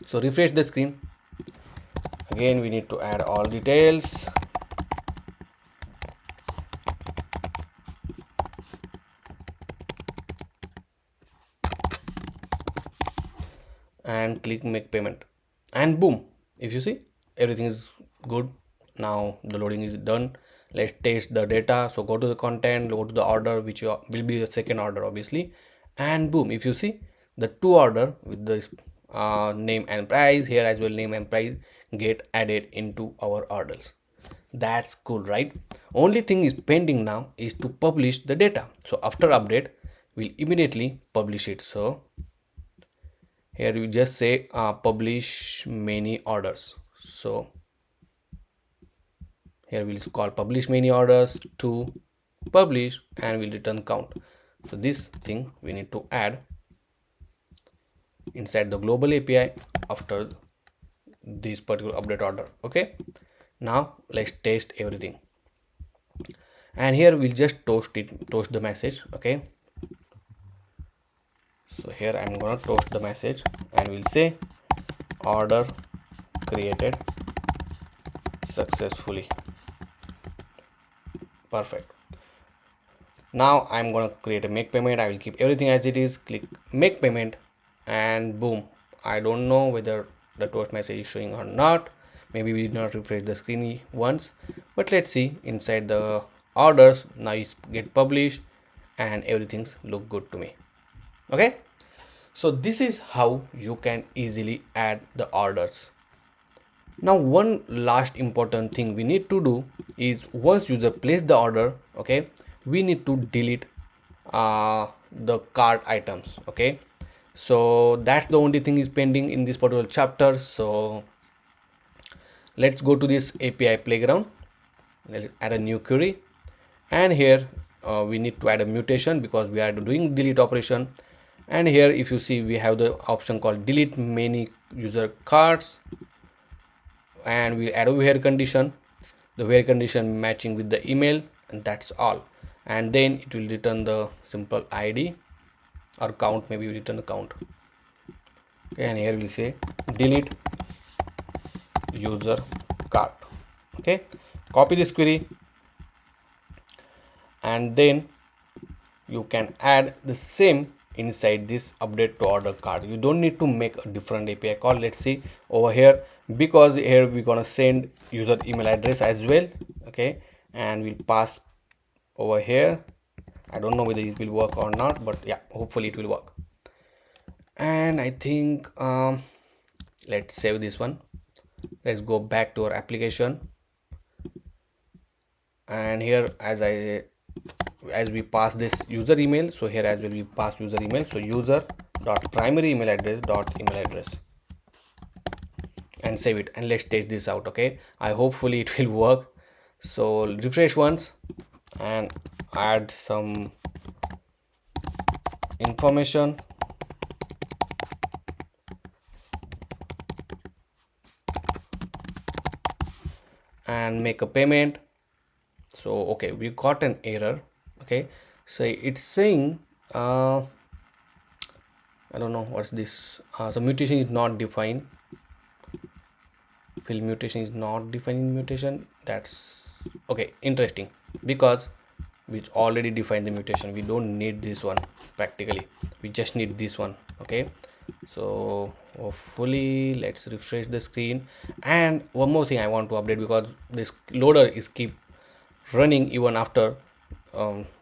So refresh the screen. Again we need to add all details, and click make payment, and boom, if you see everything is good. Now the loading is done. Let's test the data. So go to the content, go to the order, which will be the second order obviously, and boom, if you see the two order with this name and price, here as well name and price get added into our orders. That's cool, right? Only thing is pending now is to publish the data. So after update, we'll immediately publish it. So here we just say publish many orders. So here we'll call publish many orders to publish and we'll return count. So this thing we need to add inside the global API after this particular update order. Okay, now let's test everything, and here we'll just toast the message. Okay, so here I'm gonna toast the message and we'll say order created successfully. Perfect. Now I'm gonna create a make payment. I will keep everything as it is, click make payment, and boom. I don't know whether the toast message is showing or not. Maybe we did not refresh the screen once, but let's see inside the orders. Now it's get published and everything's look good to me. Okay, so this is how you can easily add the orders. Now one last important thing we need to do is once user place the order, okay, we need to delete the cart items. Okay, so that's the only thing is pending in this particular chapter. So let's go to this API playground. Let's add a new query, and here we need to add a mutation because we are doing delete operation. And here if you see we have the option called delete many user cards, and we add a where condition, the where condition matching with the email, and that's all. And then it will return the simple ID or count, maybe we return a count. Okay, and here we say delete user card. Okay, copy this query and then you can add the same inside this update to order card. You don't need to make a different API call. Let's see over here, because here we're gonna send user email address as well. Okay, and we'll pass over here. I don't know whether it will work or not, but yeah, hopefully it will work. And I think let's save this one. Let's go back to our application, and here as we pass this user email, so here as well we pass user email. So user dot primary email address dot email address, and save it, and let's test this out. Okay, I hopefully it will work. So refresh once and add some information, and make a payment. So okay, we got an error. Okay, so it's saying I don't know what's this. So mutation is not defined. Field mutation is not defined in mutation. That's okay, interesting, because we already defined the mutation. We don't need this one practically. We just need this one. Okay, so hopefully let's refresh the screen. And one more thing I want to update, because this loader is keep running even after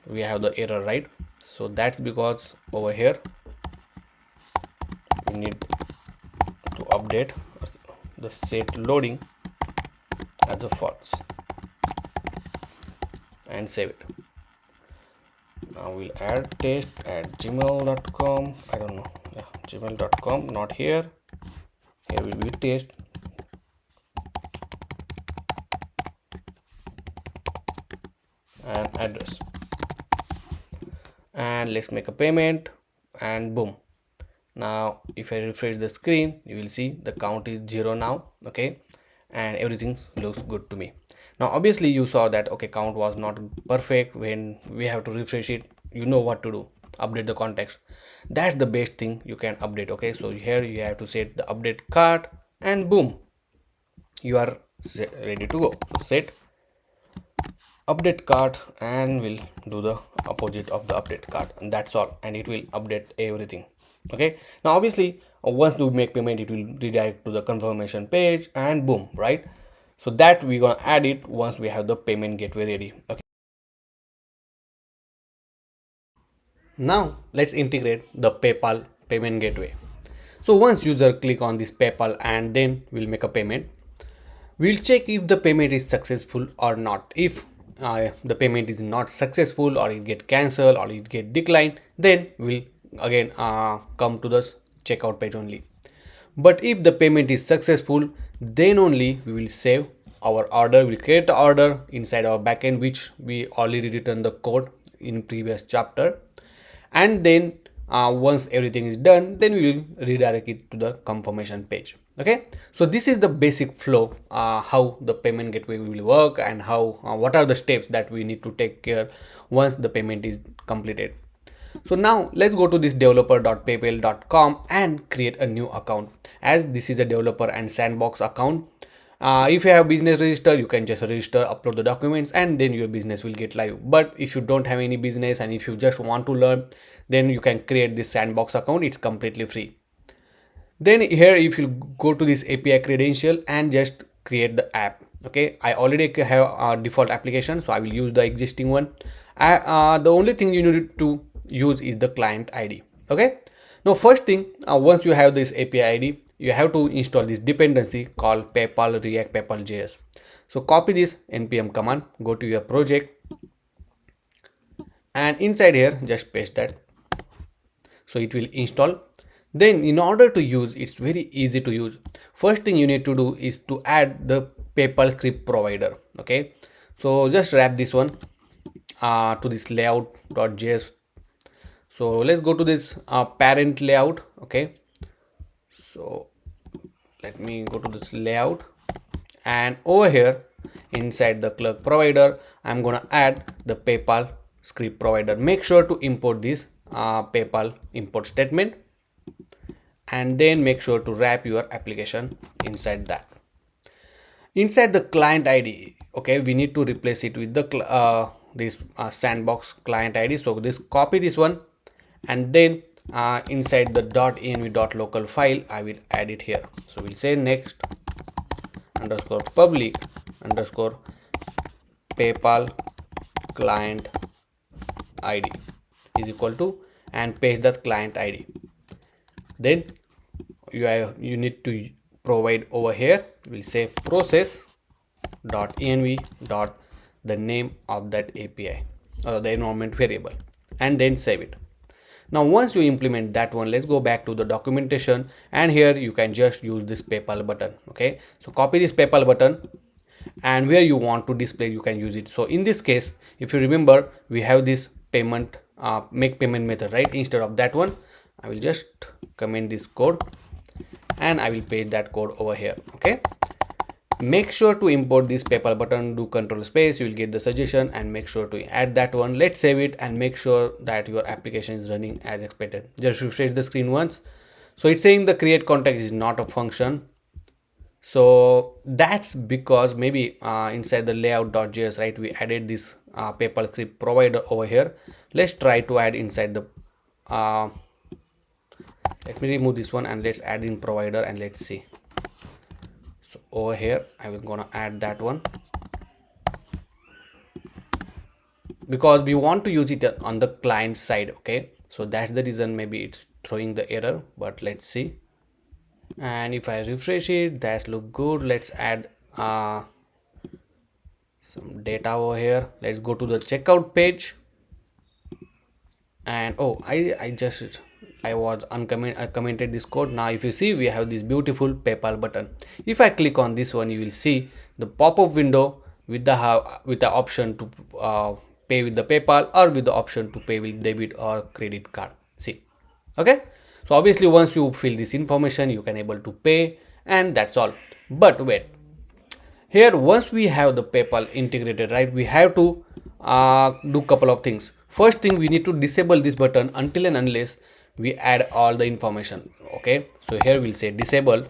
we have the error, right? So that's because over here we need to update the set loading as a false and save it. Now we'll add test at gmail.com. I don't know, yeah, gmail.com, not here. Here will be test and address, and let's make a payment, and boom. Now if I refresh the screen, you will see the count is 0 now. Okay, and everything looks good to me. Now obviously you saw that okay, count was not perfect. When we have to refresh it, you know what to do, update the context. That's the best thing you can update. Okay, so here you have to set the update cart, and boom, you are ready to go. So set update cart, and we'll do the opposite of the update cart, and that's all, and it will update everything. Okay, now obviously once you make payment, it will redirect to the confirmation page, and boom, right? So that we're gonna add it once we have the payment gateway ready. Okay, now let's integrate the PayPal payment gateway. So once user click on this PayPal, and then we'll make a payment. We'll check if the payment is successful or not. If the payment is not successful, or it get cancelled, or it get declined, then we'll again come to the checkout page only. But if the payment is successful, then only we will save our order. We'll create the order inside our backend, which we already written the code in previous chapter. And then once everything is done, then we will redirect it to the confirmation page. Okay, so this is the basic flow, how the payment gateway will work, and how what are the steps that we need to take care once the payment is completed. So now let's go to this developer.paypal.com and create a new account, as this is a developer and sandbox account. If you have business register, you can just register, upload the documents, and then your business will get live. But if you don't have any business and if you just want to learn, then you can create this sandbox account. It's completely free. Then here, if you go to this API credential and just create the app. Okay, I already have a default application, so I will use the existing one. The only thing you need to use is the client ID. Okay, now first thing, once you have this API ID, you have to install this dependency called PayPal React PayPal.js. So copy this npm command, go to your project, and inside here just paste that, so it will install. Then in order to use, it's very easy to use. First thing you need to do is to add the PayPal script provider. Okay, so just wrap this one to this layout.js. So let's go to this parent layout. Okay, so let me go to this layout, and over here inside the Clerk provider, I'm gonna add the PayPal script provider. Make sure to import this PayPal import statement, and then make sure to wrap your application inside that. Inside the client ID, okay, we need to replace it with the this sandbox client ID. So this copy this one, and then inside the .env.local file, I will add it here. So we'll say next underscore public underscore PayPal client ID is equal to, and paste that client ID. Then you need to provide over here, we'll say process.env dot the name of that API or the environment variable, and then save it. Now once you implement that one, let's go back to the documentation, and here you can just use this PayPal button. Okay, so copy this PayPal button, and where you want to display you can use it. So in this case, if you remember, we have this payment make payment method, right? Instead of that one, I will just comment this code and I will paste that code over here. Okay, make sure to import this PayPal button, do control space, you will get the suggestion, and make sure to add that one. Let's save it and make sure that your application is running as expected. Just refresh the screen once. So it's saying the create contact is not a function. So that's because maybe inside the layout.js, right, we added this PayPal script provider over here. Let's try to add inside the let me remove this one and let's add in provider, and let's see. So over here I will gonna add that one because we want to use it on the client side. Okay, so that's the reason maybe it's throwing the error, but let's see. And if I refresh it, that look good. Let's add some data over here. Let's go to the checkout page, and oh, I commented this code. Now if you see, we have this beautiful PayPal button. If I click on this one, you will see the pop-up window with the option to pay with the PayPal, or with the option to pay with debit or credit card. See, okay, so obviously once you fill this information, you can able to pay, and that's all. But wait, here once we have the PayPal integrated, right, we have to do couple of things. First thing, we need to disable this button until and unless we add all the information. Okay, so here we'll say disable.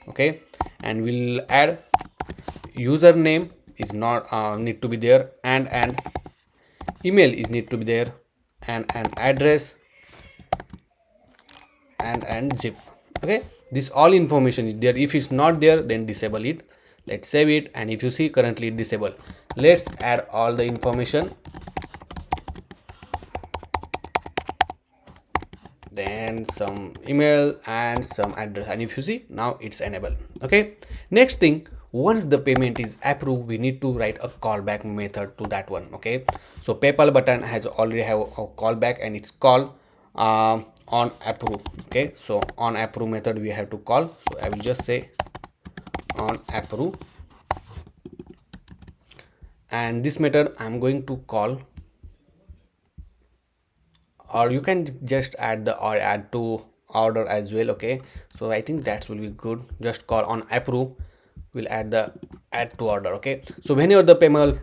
Okay, and we'll add username is not need to be there, and email is need to be there, and an address and zip. Okay, this all information is there. If it's not there, then disable it. Let's save it, and if you see, currently it's disabled. Let's add all the information, then some email and some address, and if you see, now it's enabled. Okay, next thing, once the payment is approved, we need to write a callback method to that one. Okay, so PayPal button has already have a callback, and it's called on approve. Okay, so on approve method we have to call. So I will just say on approve, and this method I'm going to call, or you can just add the or add to order as well. Okay, so I think that will be good. Just call on approve, we'll add the add to order. Okay, so whenever the payment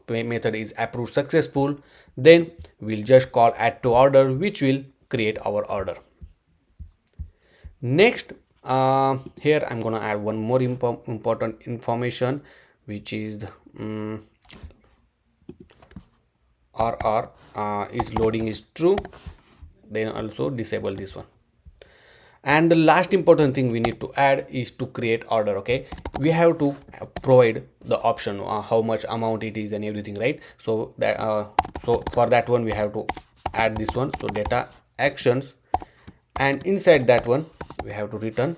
pay method is approved successful, then we'll just call add to order, which will create our order. Next, here I'm gonna add one more important information, which is the RR is loading is true, then also disable this one. And the last important thing we need to add is to create order. Okay, we have to provide the option how much amount it is and everything, right? So that so for that one we have to add this one, so data actions, and inside that one we have to return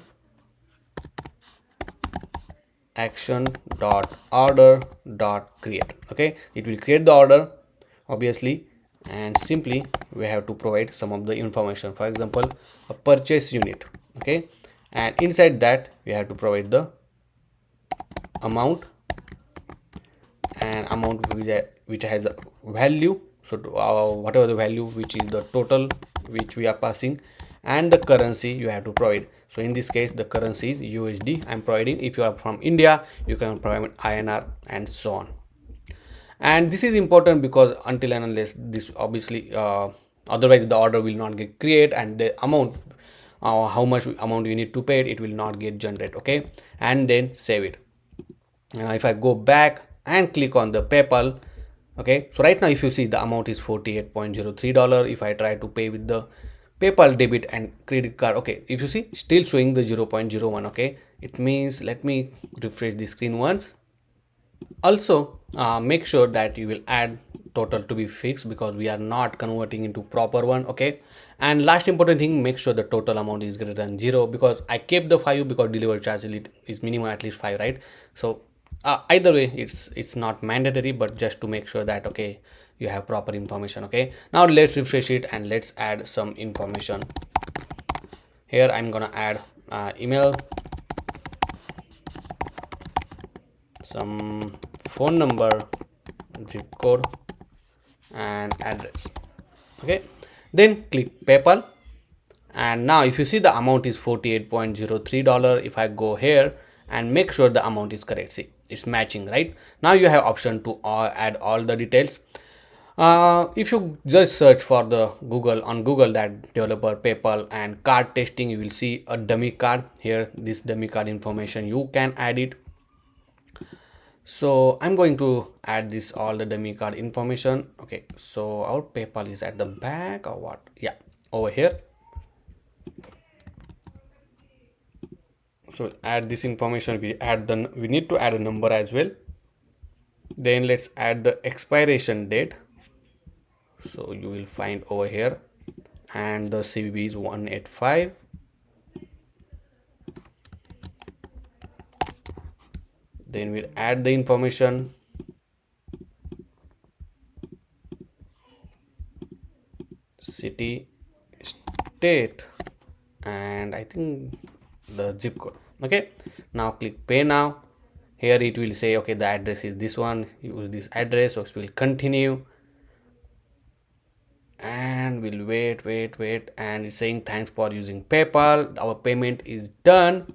action dot order dot create. Okay, it will create the order obviously, and simply we have to provide some of the information, for example a purchase unit. Okay, and inside that we have to provide the amount, and amount which has a value, so whatever the value which is the total which we are passing, and the currency you have to provide. So in this case the currency is USD I'm providing. If you are from India, you can provide INR and so on. And this is important because until and unless this obviously otherwise the order will not get created, and the amount how much amount you need to pay it will not get generated. Okay, and then save it. Now if I go back and click on the PayPal, okay, so right now if you see the amount is $48.03. If I try to pay with the PayPal debit and credit card, okay, if you see still showing the 0.01. Okay, it means, let me refresh the screen once. Also make sure that you will add total to be fixed, because we are not converting into proper one. Okay, and last important thing, make sure the total amount is greater than 0, because I kept the 5 because delivery charge is minimum at least 5, right? So either way it's not mandatory, but just to make sure that okay you have proper information. Okay, now let's refresh it and let's add some information. Here I'm gonna add email, some phone number, zip code, and address. Okay, then click PayPal, and now if you see the amount is $48.03. If I go here and make sure the amount is correct, see it's matching, right? Now you have option to add all the details. If you just search for the Google that developer PayPal and card testing, you will see a dummy card. Here this dummy card information you can add it. So I'm going to add this all the dummy card information. Okay, so our PayPal is at the back or what? Yeah, over here. So add this information, we need to add a number as well. Then let's add the expiration date, so you will find over here, and the CVV is 185. Then we'll add the information, city, state, and I think the zip code. Okay, now click pay now. Here it will say okay the address is this one, use this address, so we'll continue, and we'll wait, and it's saying thanks for using PayPal, our payment is done.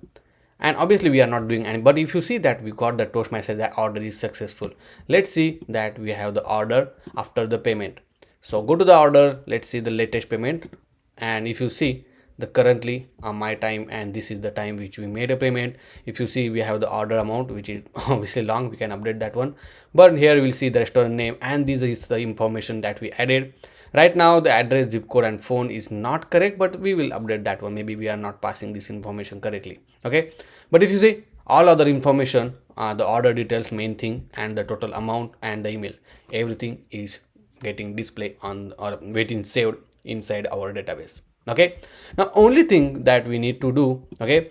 And obviously we are not doing any, but if you see that we got the toast message that order is successful. Let's see that we have the order after the payment. So go to the order, let's see the latest payment, and if you see the currently on my time, and this is the time which we made a payment. If you see we have the order amount, which is obviously long, we can update that one, but here we'll see the restaurant name, and this is the information that we added. Right now the address, zip code, and phone is not correct, but we will update that one. Maybe we are not passing this information correctly. Okay, but if you see all other information, the order details, main thing, and the total amount and the email, everything is getting displayed on or getting saved inside our database. Okay, now only thing that we need to do, okay,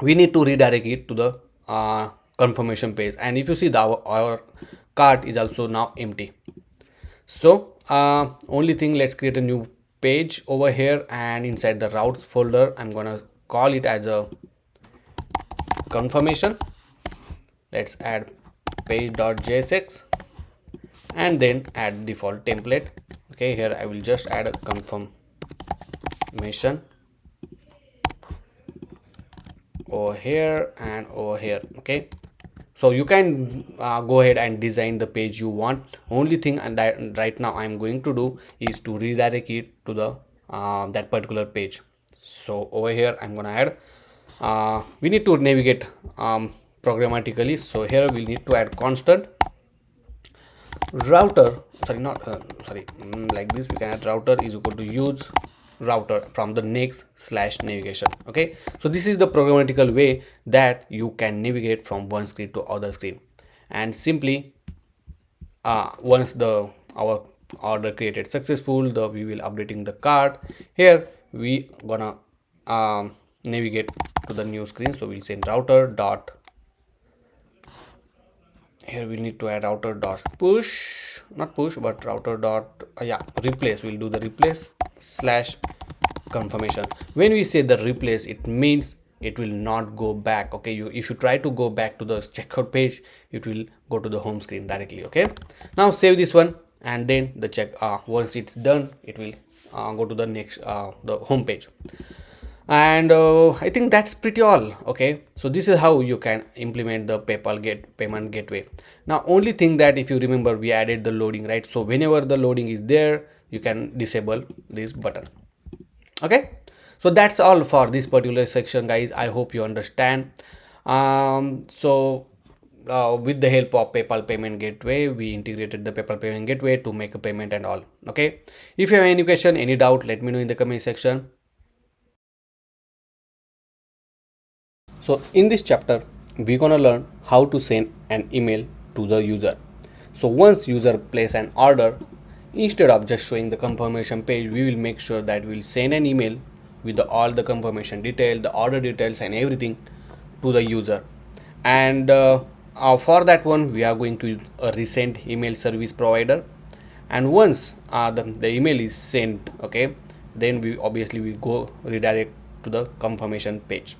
we need to redirect it to the confirmation page. And if you see, our cart is also now empty. So only thing, let's create a new page over here, and inside the routes folder I'm gonna call it as a confirmation. Let's add page.jsx and then add default template. Okay, here I will just add a confirmation over here and over here. Okay, so you can go ahead and design the page you want. Only thing and right now I'm going to do is to redirect it to the that particular page. So over here I'm gonna add we need to navigate programmatically. So here we need to add constant router, sorry, not like this. We can add router is equal to use router from the next/navigation. Okay, so this is the programmatical way that you can navigate from one screen to other screen. And simply once our order created successful, we will updating the cart. Here we gonna navigate to the new screen. So we'll say router dot, here we need to add router dot push, not push but router dot replace. We'll do the replace slash confirmation. When we say the replace, it means it will not go back. Okay, if you try to go back to the checkout page, it will go to the home screen directly. Okay, now save this one, and then the once it's done, it will go to the next the home page. And I think that's pretty all. Okay, so this is how you can implement the PayPal payment gateway. Now only thing that, if you remember, we added the loading, right? So whenever the loading is there, you can disable this button. Okay, so that's all for this particular section, guys. I hope you understand. With the help of PayPal payment gateway, we integrated the PayPal payment gateway to make a payment and all. Okay, if you have any question, any doubt, let me know in the comment section. So in this chapter, we're gonna learn how to send an email to the user. So once user place an order, instead of just showing the confirmation page, we will make sure that we'll send an email with all the confirmation detail, the order details and everything to the user. And for that one, we are going to use a recent email service provider. And once the email is sent, okay, then we go redirect to the confirmation page.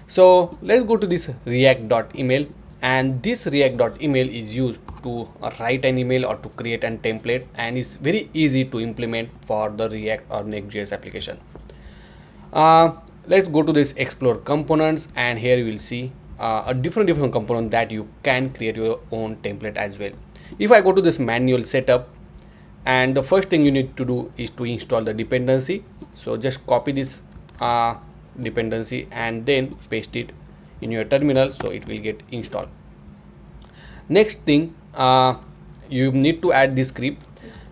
So let's go to this react.email, and this react.email is used to write an email or to create a template, and it's very easy to implement for the React or Next.js application. Let's go to this explore components, and here you will see a different component that you can create your own template as well. If I go to this manual setup, and the first thing you need to do is to install the dependency. So just copy this dependency and then paste it in your terminal, so it will get installed. Next thing, you need to add this script.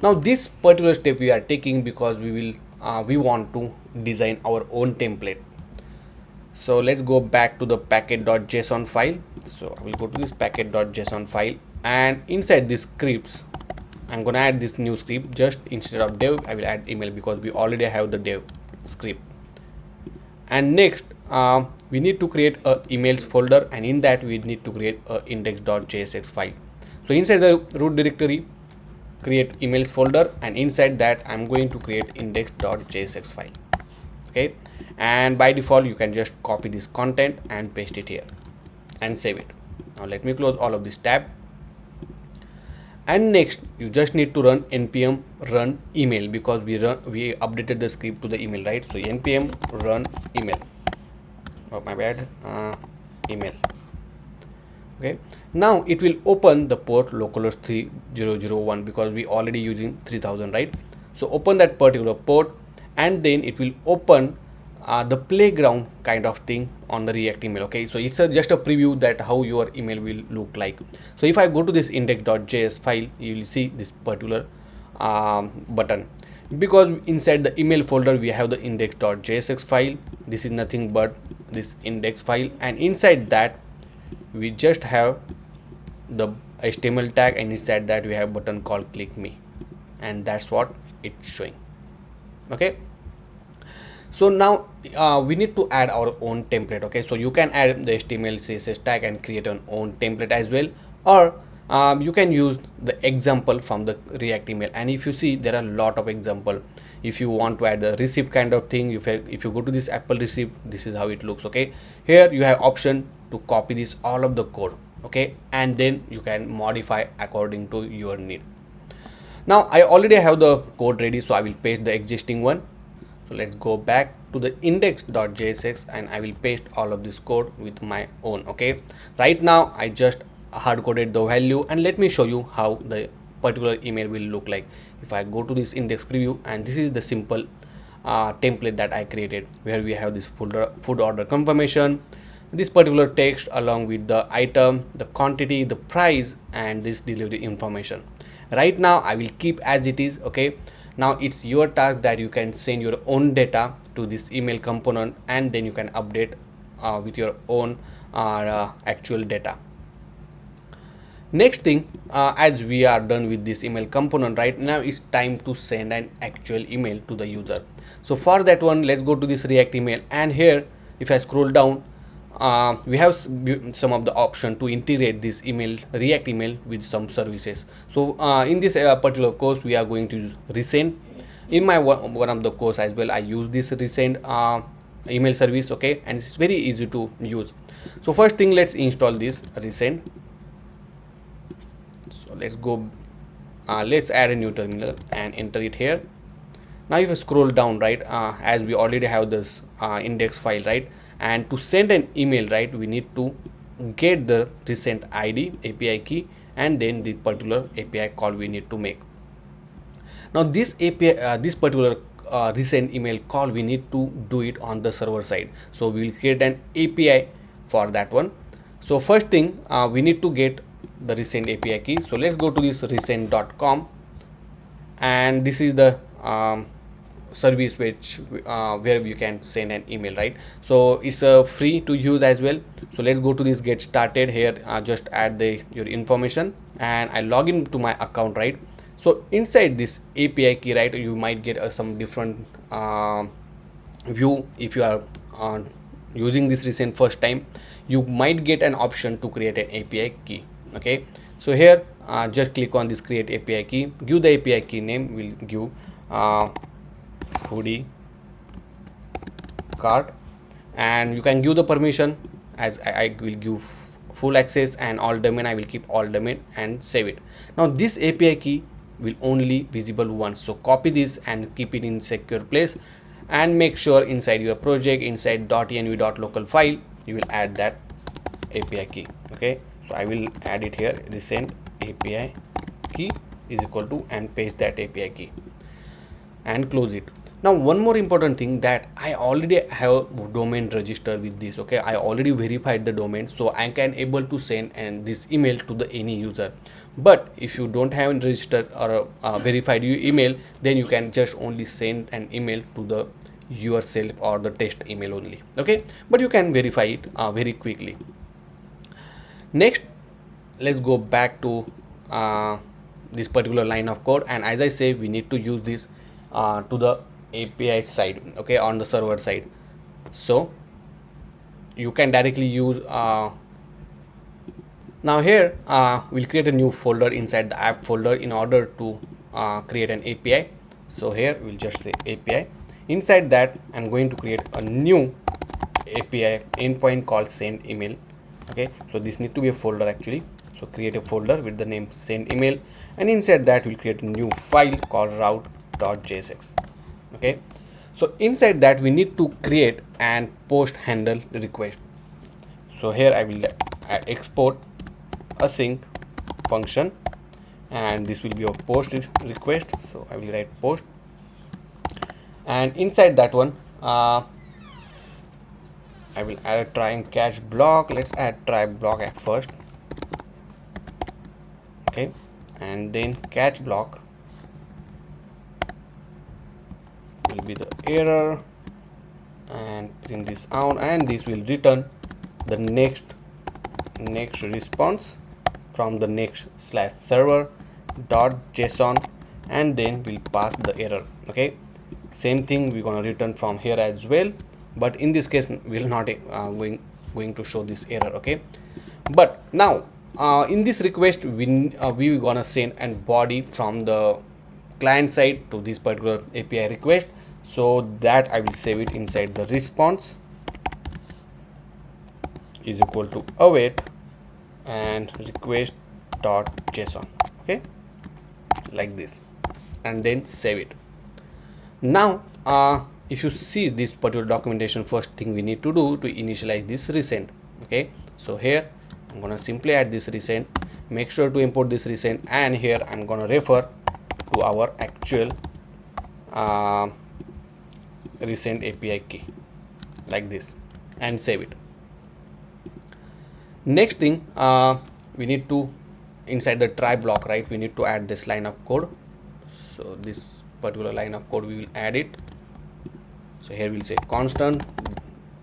Now this particular step we are taking because we want to design our own template. So let's go back to the packet.json file. So I will go to this packet.json file, and inside this scripts I'm gonna add this new script. Just instead of dev, I will add email because we already have the dev script. And next, we need to create a emails folder, and in that we need to create a index.jsx file. So inside the root directory, create emails folder, and inside that I'm going to create index.jsx file. Okay, and by default you can just copy this content and paste it here and save it. Now let me close all of this tab. And next, you just need to run npm run email because we updated the script to the email, right? So npm run email. Oh my bad, email. Okay, now it will open the port localhost 3001 because we already using 3000, right? So open that particular port, and then it will open the playground kind of thing on the React email. Okay, so it's just a preview that how your email will look like. So if I go to this index.js file, you will see this particular button, because inside the email folder we have the index.jsx file. This is nothing but this index file, and inside that we just have the HTML tag, and inside that we have a button called click me, and that's what it's showing. Okay, So now we need to add our own template. Okay, so you can add the HTML CSS tag and create an own template as well, or you can use the example from the React email. And if you see, there are a lot of example. If you want to add the receipt kind of thing, if you go to this Apple receipt, this is how it looks. Okay, here you have option to copy this all of the code. Okay, and then you can modify according to your need. Now I already have the code ready, so I will paste the existing one. So let's go back to the index.js and I will paste all of this code with my own. Okay, right now I just hard coded the value, and let me show you how the particular email will look like. If I go to this index preview, and this is the simple template that I created, where we have this food order confirmation, this particular text along with the item, the quantity, the price, and this delivery information. Right now I will keep as it is. Okay, now it's your task that you can send your own data to this email component, and then you can update with your own actual data. Next thing, as we are done with this email component, right now it's time to send an actual email to the user. So for that one, let's go to this React email, and here if I scroll down, we have some of the option to integrate this React email with some services. So in this particular course, we are going to use resend. In my one of the course as well, I use this resend email service. Okay, and it's very easy to use. So first thing, let's install this resend. So let's go, let's add a new terminal and enter it here. Now if you scroll down, right, as we already have this index file, right, and to send an email, right, we need to get the resend ID API key, and then the particular API call we need to make. Now this API, this particular resend email call, we need to do it on the server side. So we will create an API for that one. So first thing, we need to get the resend API key. So let's go to this resend.com, and this is the service which where you can send an email, right? So it's free to use as well. So let's go to this get started here. Just add your information, and I log in to my account, right? So inside this API key, right, you might get some different view. If you are using this resend first time, you might get an option to create an API key. Okay, so here just click on this create API key, give the API key name. We'll give foodie cart, and you can give the permission as I will give full access, and all domain I will keep all domain and save it. Now this API key will only visible once, so copy this and keep it in secure place, and make sure inside your project, inside .env.local file, you will add that API key. Okay, so I will add it here, resend API key is equal to, and paste that API key and close it. Now one more important thing, that I already have domain registered with this. Okay, I already verified the domain, so I can able to send this email to the any user. But if you don't have registered or verified your email, then you can just only send an email to the yourself or the test email only. Okay, but you can verify it very quickly. Next, let's go back to this particular line of code, and as I say, we need to use this to the API side. Okay, on the server side. So you can directly use now here we'll create a new folder inside the app folder in order to create an API. So here we'll just say API. Inside that, I'm going to create a new API endpoint called send email. Okay, so this need to be a folder actually. So create a folder with the name send email, and inside that we'll create a new file called route.jsx. Okay, so inside that we need to create and post handle request. So here I will export async function, and this will be a post request. So I will write post, and inside that one I will add a try and catch block. Let's add try block at first. Okay, and then catch block will be the error, and print this out, and this will return the next response from the next/server.json, and then we'll pass the error. Okay, Same thing we're gonna return from here as well, but in this case we'll not going to show this error. Okay, but now in this request we gonna send a body from the client side to this particular API request, so that I will save it inside the response is equal to await and request.json. Okay, like this, and then save it. Now if you see this particular documentation, first thing we need to do to initialize this resend. Okay, so here I'm gonna simply add this resend, make sure to import this resend, and here I'm gonna refer to our actual resend API key like this, and save it. Next thing, we need to, inside the try block, right, we need to add this line of code. So this particular line of code we will add it. So here we'll say constant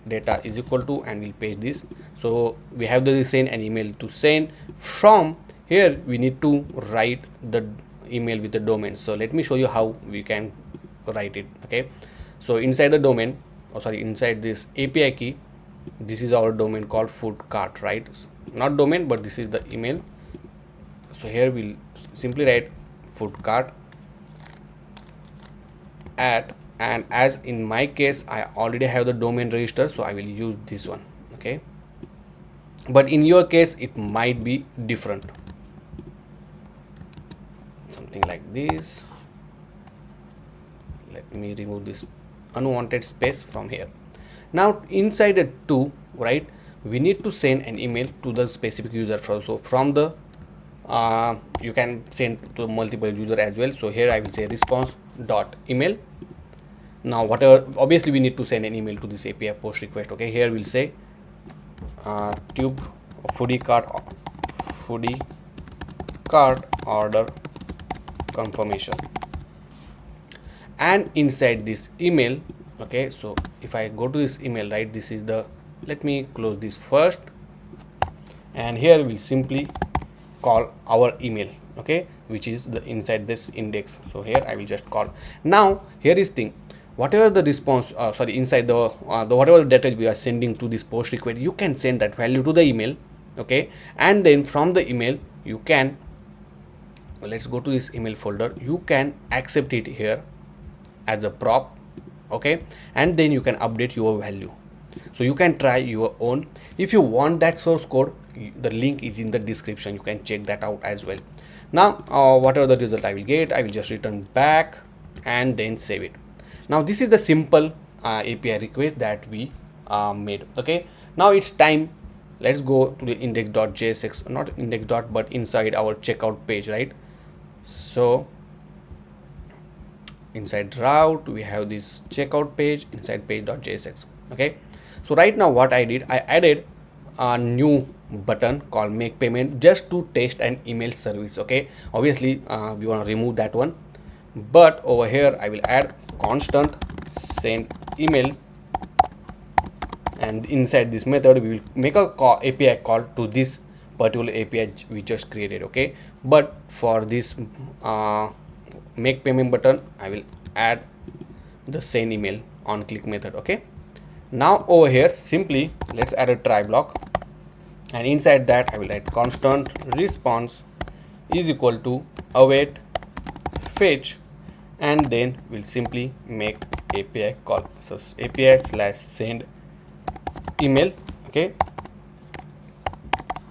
data is equal to, and we'll paste this. So we have the send an email to send. From here we need to write the email with the domain. So let me show you how we can write it. Okay, so inside the domain, inside this API key, this is our domain called food cart, right? So not domain, but this is the email. So here we'll simply write food cart at, and as in my case I already have the domain register, so I will use this one. Okay, but in your case it might be different, something like this. Let me remove this unwanted space from here. Now inside the to, right, we need to send an email to the specific user. So from the you can send to multiple user as well. So here I will say response dot email. Now whatever, obviously we need to send an email to this API post request. Okay, here we'll say tube foodie cart order confirmation, and inside this email. Okay, so if I go to this email, right, this is the, let me close this first, and here we'll simply call our email. Okay, which is the inside this index. So here I will just call. Now here is thing, whatever the response inside the whatever data we are sending to this post request, you can send that value to the email. Okay, and then from the email you can, let's go to this email folder, you can accept it here as a prop. Okay, and then you can update your value, so you can try your own. If you want that source code, the link is in the description, you can check that out as well. Now whatever the result I will get, I will just return back and then save it. Now this is the simple API request that we made. Okay, now it's time, let's go to the index.js, not index dot, but inside our checkout page, right? So inside route we have this checkout page, inside page.jsx. Okay, so right now what I did, I added a new button called make payment just to test an email service. Okay, obviously we want to remove that one, but over here I will add constant send email, and inside this method we will make a API call to this particular API we just created. Okay, but for this make payment button I will add the send email on click method. Okay, now over here simply let's add a try block, and inside that I will write constant response is equal to await fetch, and then we'll simply make API call. So API slash send email. Okay,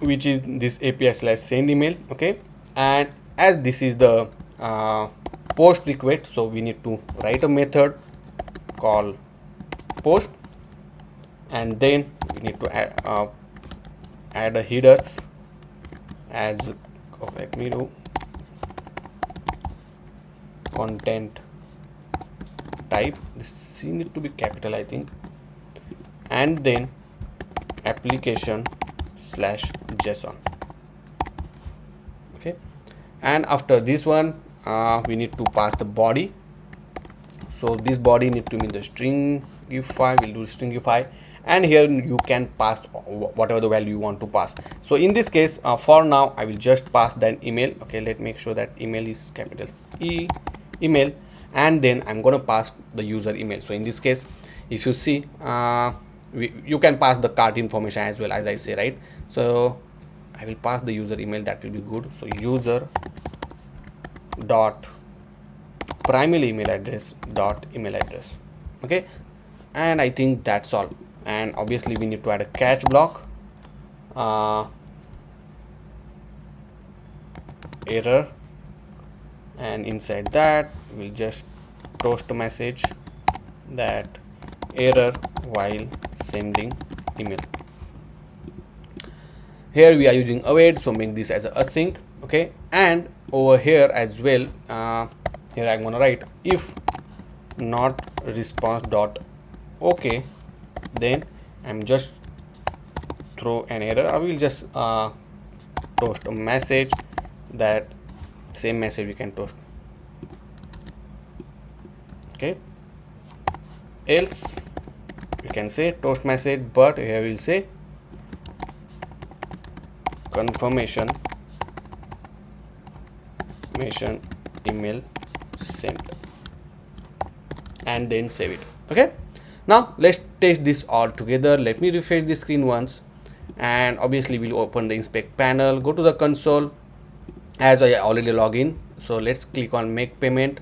which is this API slash send email. Okay, and as this is the post request, so we need to write a method called post, and then we need to add a headers as let me do content type, this need to be capital I think, and then application slash JSON. Okay, and after this one we need to pass the body. So this body need to be the stringify, we'll do stringify, and here you can pass whatever the value you want to pass. So in this case for now I will just pass that email. Okay, let me make sure that email is capital E email, and then I'm gonna pass the user email. So in this case, if you see, you can pass the cart information as well, as I say, right? So I will pass the user email, that will be good. So user dot primary email address dot email address. Okay, and I think that's all. And obviously we need to add a catch block, error, and inside that we'll just toast a message that error while sending email. Here we are using await, so make this as a async. Okay, and over here as well, here I'm gonna write if not response dot okay, then I'm just throw an error. I will just toast a message, that same message we can toast. Okay, else we can say toast message, but here we'll say confirmation email sent, and then save it. Okay, now let's test this all together. Let me refresh the screen once, and obviously we'll open the inspect panel, go to the console, as I already log in. So let's click on make payment.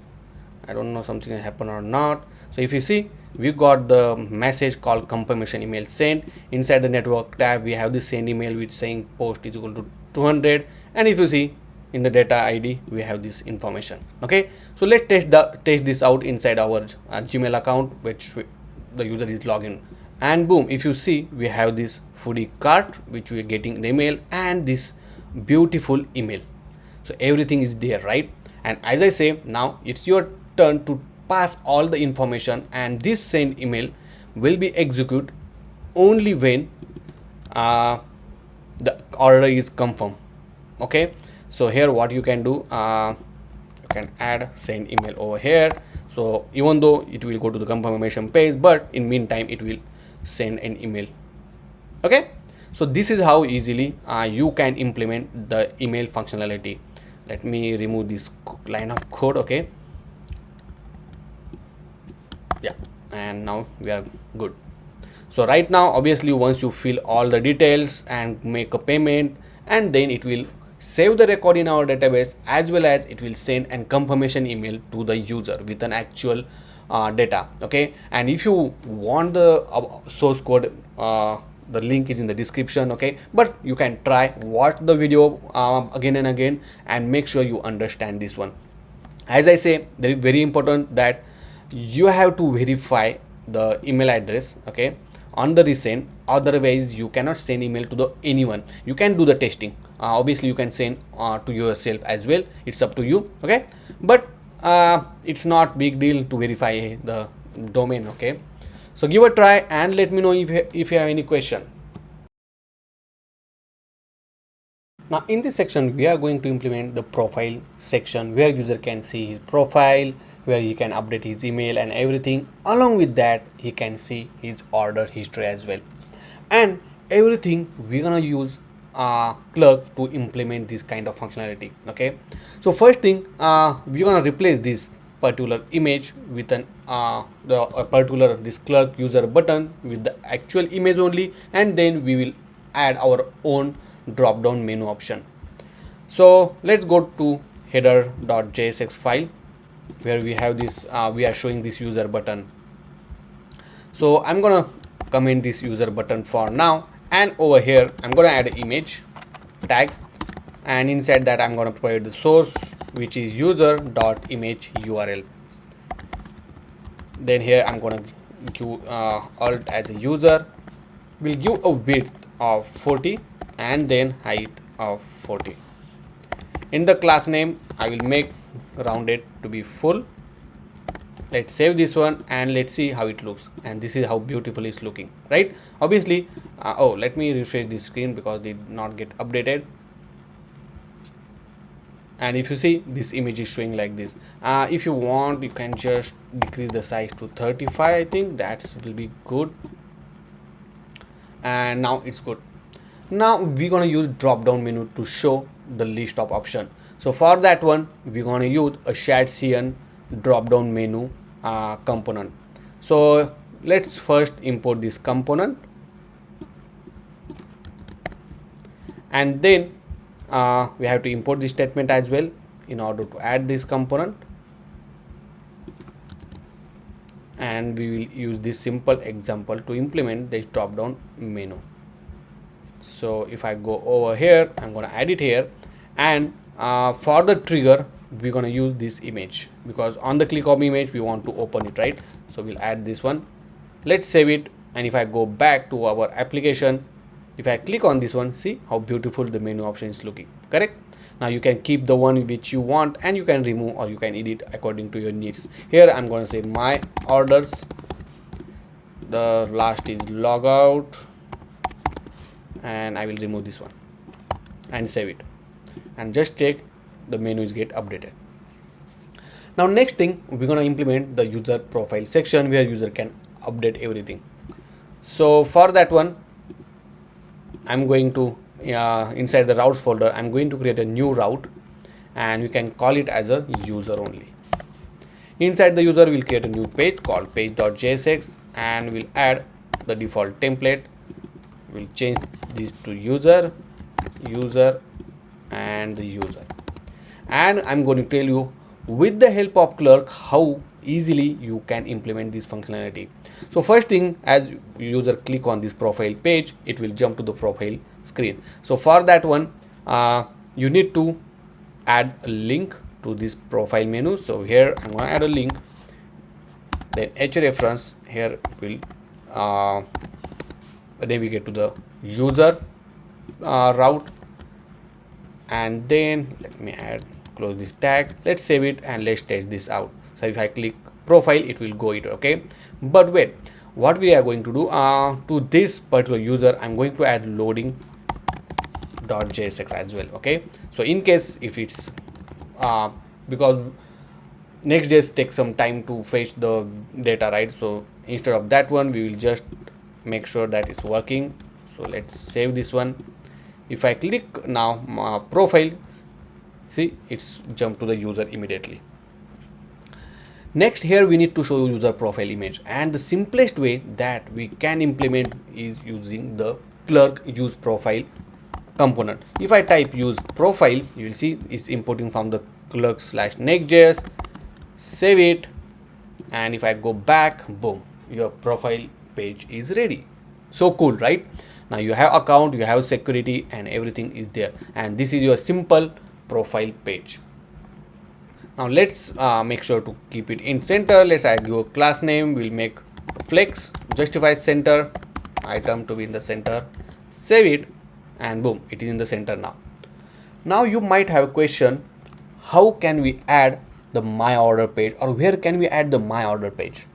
I don't know something happened or not. So if you see, we got the message called confirmation email sent. Inside the network tab we have the send email which saying post is equal to 200, and if you see in the data ID we have this information. Okay, so let's test this out inside our Gmail account which the user is logged, and boom, if you see we have this foodie cart which we are getting the email, and this beautiful email. So everything is there, right? And as I say, now it's your turn to pass all the information, and this send email will be executed only when the order is confirmed. Okay, so here what you can do, you can add send email over here. So even though it will go to the confirmation page, but in meantime it will send an email. Okay, so this is how easily you can implement the email functionality. Let me remove this line of code. Okay, yeah, and now we are good. So right now, obviously, once you fill all the details and make a payment, and then it will save the record in our database, as well as it will send a confirmation email to the user with an actual data. Okay, and if you want the source code, the link is in the description. Okay, but you can try watch the video again and again, and make sure you understand this one. As I say, very very important that you have to verify the email address, okay, on the resend. Otherwise you cannot send email to the anyone. You can do the testing, obviously you can send to yourself as well, it's up to you. Okay, but it's not big deal to verify the domain. Okay, so give a try and let me know if you have any question. Now in this section we are going to implement the profile section, where user can see his profile, where he can update his email and everything. Along with that, he can see his order history as well, and everything we're gonna use Clerk to implement this kind of functionality. Okay, so first thing, we're gonna replace this particular image with an particular this Clerk user button with the actual image only, and then we will add our own drop down menu option. So let's go to header.jsx file, where we have this we are showing this user button. So I'm gonna comment this user button for now, and over here I'm gonna add an image tag, and inside that I'm gonna provide the source which is user.image URL. Then here I'm gonna give alt as a user, will give a width of 40 and then height of 40. In the class name I will make rounded to be full. Let's save this one and let's see how it looks, and this is how beautiful it's looking, right? Obviously oh, let me refresh this screen because it did not get updated. And if you see, this image is showing like this. If you want, you can just decrease the size to 35. I think that will be good, and now it's good. Now we're gonna use drop down menu to show the list of options. So for that one we're gonna use a shared CN drop down menu component. So let's first import this component, and then we have to import this statement as well in order to add this component, and we will use this simple example to implement this drop down menu. So if I go over here, I'm going to add it here, and for the trigger we're going to use this image, because on the click of image we want to open it, right? So we'll add this one. Let's save it, and if I go back to our application, if I click on this one, see how beautiful the menu option is looking, correct? Now you can keep the one which you want, and you can remove or you can edit according to your needs. Here I'm going to say my orders, the last is logout, and I will remove this one and save it, and just check the menus get updated. Now next thing, we're going to implement the user profile section where user can update everything. So for that one, I'm going to inside the routes folder, I'm going to create a new route, and we can call it as a user only. Inside the user, we'll create a new page called page.jsx, and we'll add the default template. We'll change this to user, and the user. And I'm going to tell you with the help of Clerk how easily you can implement this functionality. So first thing, as user click on this profile page, it will jump to the profile screen. So for that one, you need to add a link to this profile menu. So here I'm going to add a link, then hrefs, here will navigate to the user route, and then let me close this tag. Let's save it and let's test this out. So if I click profile, it will go it, okay? But wait, what we are going to do to this particular user, I'm going to add loading.jsx as well, okay? So in case if it's because Next.js takes some time to fetch the data, right? So instead of that one, we will just make sure that it's working. So let's save this one. If I click now profile, see it's jumped to the user immediately. Next, here we need to show user profile image, and the simplest way that we can implement is using the Clerk use profile component. If I type use profile, you will see it's importing from the Clerk/Next.js. Save it, and if I go back, boom, your profile page is ready. So cool, right? Now you have account, you have security, and everything is there, and this is your simple profile page. Now let's make sure to keep it in center. Let's add your class name. We'll make flex justify center, item to be in the center. Save it, and boom, it is in the center now. Now you might have a question, how can we add the my order page, or where can we add the my order page?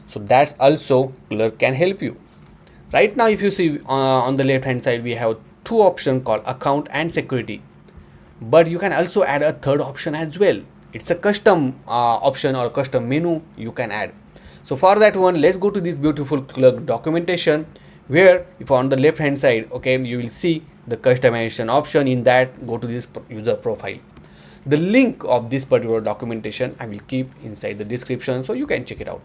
So that's also Clerk can help you. Right now, if you see on the left hand side, we have two options called account and security, but you can also add a third option as well. It's a custom option or a custom menu you can add. So for that one, let's go to this beautiful Clerk documentation, where if on the left hand side, okay, you will see the customization option. In that, go to this user profile. The link of this particular documentation I will keep inside the description, so you can check it out.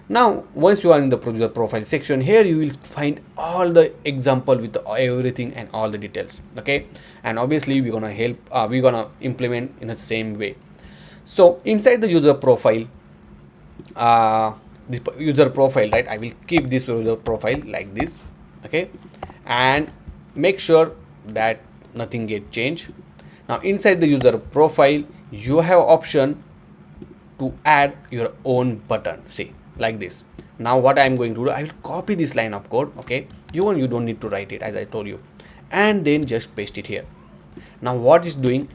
Now once you are in the user profile section, here you will find all the example with everything and all the details, okay? And obviously we're gonna implement in the same way. So inside the user profile, this user profile, right, I will keep this user profile like this, okay, and make sure that nothing get changed. Now inside the user profile, you have option to add your own button, see, like this. Now what I'm going to do, I will copy this line of code, okay, you don't need to write it, as I told you, and then just paste it here. Now what it's doing,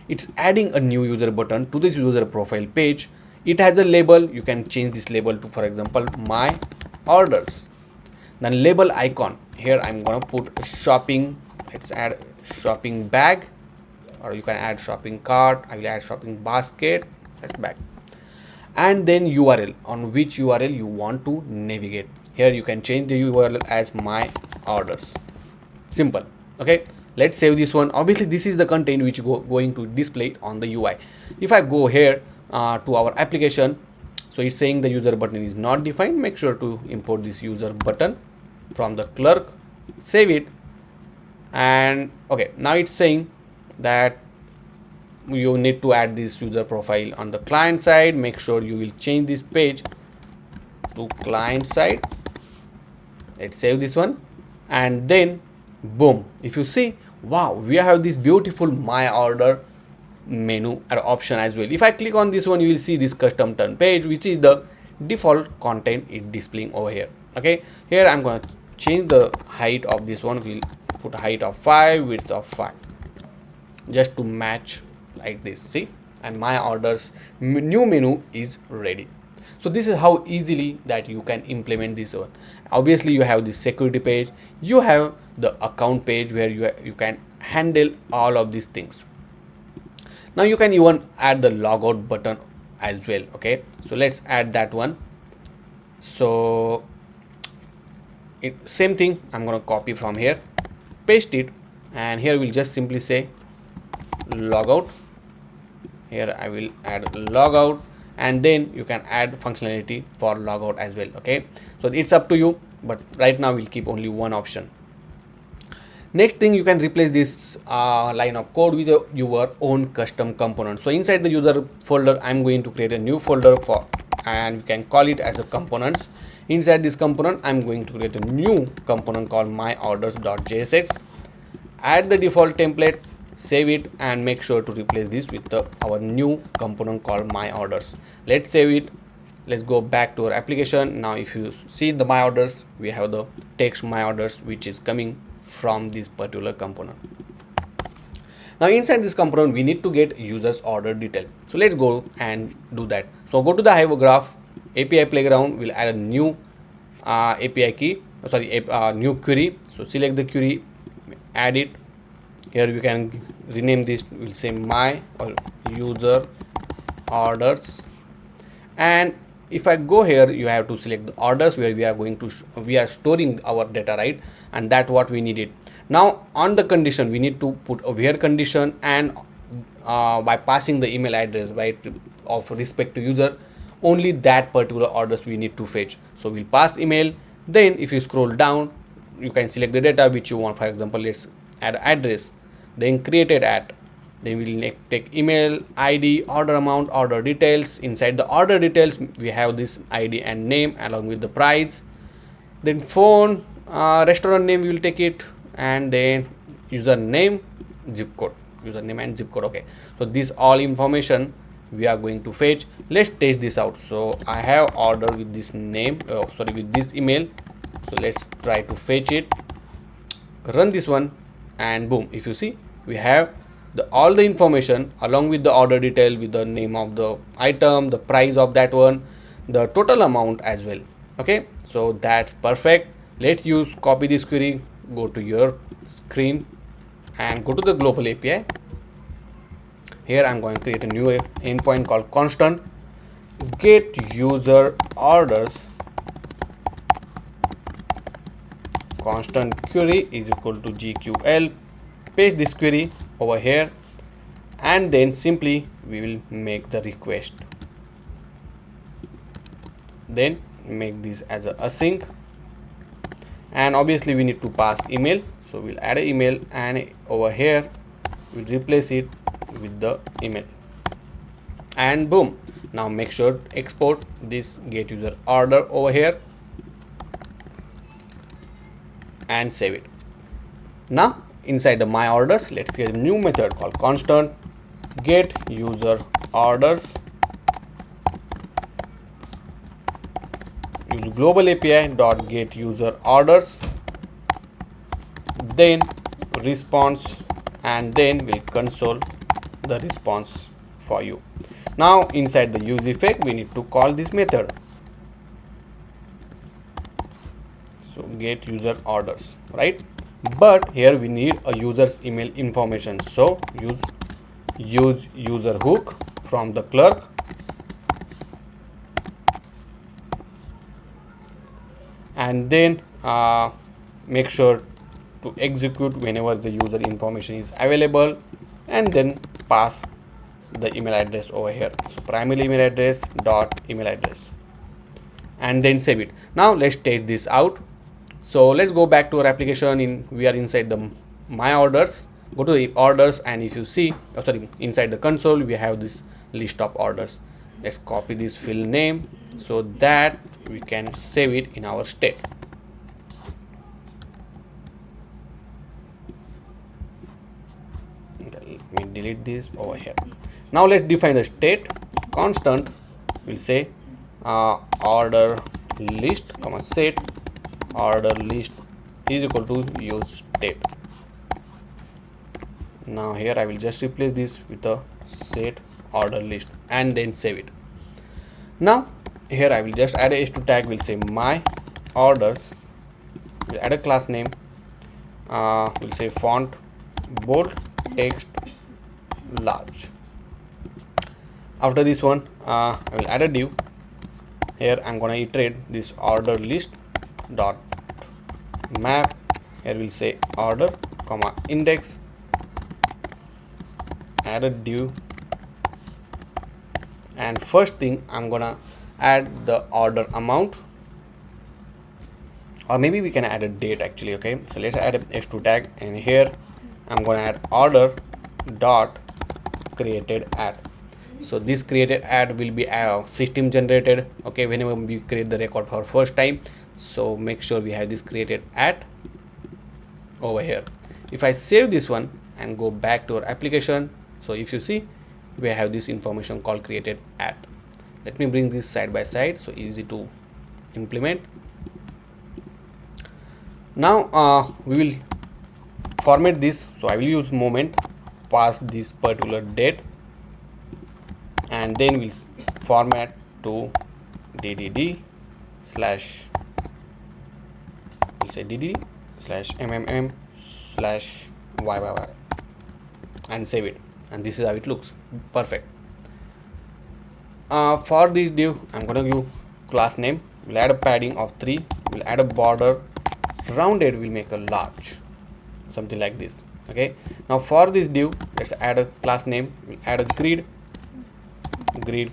it's adding a new user button to this user profile page. It has a label. You can change this label to, for example, my orders. Then label icon, here I'm gonna put a shopping, let's add shopping bag, or you can add shopping cart. I will add shopping basket, that's bag. And then URL, on which URL you want to navigate. Here you can change the URL as my orders. Simple, okay. Let's save this one. Obviously this is the content which going to display on the UI. If I go here, to our application. So it's saying the user button is not defined. Make sure to import this user button from the Clerk, save it, and okay, now it's saying that you need to add this user profile on the client side. Make sure you will change this page to client side. Let's save this one, and then boom, if you see, wow, we have this beautiful my order menu or option as well. If I click on this one, you will see this custom turn page, which is the default content it displaying over here. Okay, here I'm going to change the height of this one. We'll put height of 5, width of 5, just to match like this. See, and my orders new menu is ready. So this is how easily that you can implement this one. Obviously you have this security page, you have the account page where you can handle all of these things. Now you can even add the logout button as well. Okay, so let's add that one. So same thing, I'm going to copy from here, paste it, and here we'll just simply say logout. Here I will add logout, and then you can add functionality for logout as well. Okay, so it's up to you, but right now we'll keep only one option. Next thing, you can replace this line of code with your own custom component. So inside the user folder, I'm going to create a new folder for, and you can call it as a components. Inside this component, I'm going to create a new component called myorders.jsx. Add the default template, save it, and make sure to replace this with our new component called my orders. Let's save it. Let's go back to our application. Now if you see the my orders, we have the text my orders, which is coming from this particular component. Now inside this component, we need to get users order detail. So let's go and do that. So go to the HyGraph API playground. We'll add a new API key, new query. So select the query, add it. Here we can rename this, we'll say my or user orders. And if I go here, you have to select the orders where we are going to we are storing our data, right? And that's what we needed. Now on the condition, we need to put a where condition, and by passing the email address, right, of respect to user, only that particular orders we need to fetch. So we'll pass email. Then if you scroll down, you can select the data which you want. For example, let's add address, then created at, then we'll take email, ID, order amount, order details. Inside the order details, we have this ID and name along with the price. Then phone, restaurant name, we will take it, and then username, zip code, username and zip code. Okay, so this all information we are going to fetch. Let's test this out. So I have order with this name, with this email. So let's try to fetch it, run this one, and boom, if you see, we have all the information along with the order detail, with the name of the item, the price of that one, the total amount as well. Okay, so that's perfect. Let's copy this query, go to your screen and go to the global API. Here I'm going to create a new endpoint called constant get user orders. Constant query is equal to GQL. Paste this query over here, and then simply we will make the request. Then make this as a async, and obviously we need to pass email. So we'll add an email, and over here we'll replace it with the email, and boom. Now make sure to export this get user order over here and save it. Now inside the my orders, let's create a new method called constant get user orders. Use global API dot get user orders, then response, and then we'll console the response for you. Now inside the use effect, we need to call this method. So get user orders, right? But here we need a user's email information. So use user hook from the Clerk, and then make sure to execute whenever the user information is available, and then pass the email address over here. So primary email address dot email address, and then save it. Now let's test this out. So let's go back to our application. We are inside the my orders. Go to the orders, and if you see, inside the console we have this list of orders. Let's copy this field name so that we can save it in our state. Okay, let me delete this over here. Now let's define a state constant. We'll say order list comma set order list is equal to use state. Now here I will just replace this with a set order list and then save it. Now here I will just add a h2 tag. We'll say my orders. We'll add a class name. We'll say font bold, text large. After this one, I will add a div. Here I'm gonna iterate this order list dot map. Here we'll say order comma index. Add a div, and first thing I'm gonna add the order amount, or maybe we can add a date actually. Okay, so let's add a h2 tag, and here I'm gonna add order dot created at. So this created at will be system generated, okay, whenever we create the record for first time. So make sure we have this created at over here. If I save this one and go back to our application, so if you see, we have this information called created at. Let me bring this side by side, so easy to implement. Now we will format this. So I will use moment, pass this particular date, and then we'll format to ddd slash, we'll say ddd slash mmm slash yyyy, and save it. And this is how it looks. Perfect. For this div, I'm gonna give class name. We'll add a padding of 3. We'll add a border rounded. We'll make a large, something like this. Okay. Now for this div, let's add a class name. We'll add a grid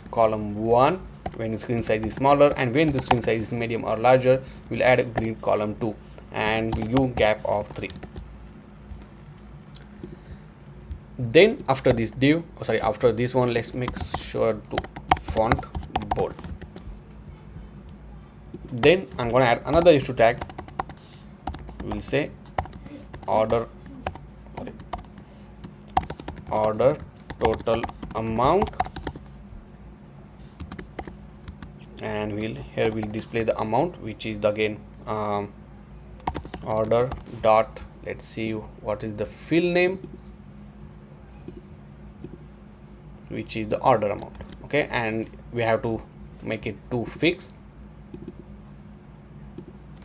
column 1 when the screen size is smaller, and when the screen size is medium or larger, we'll add a grid column 2, and we'll give gap of 3. Then after this div, after this one, let's make sure to font bold. Then I'm gonna add another h2 tag. We'll say order total amount, and we'll display the amount, which is again order dot, let's see what is the field name, which is the order amount. Okay, and we have to make it to fixed.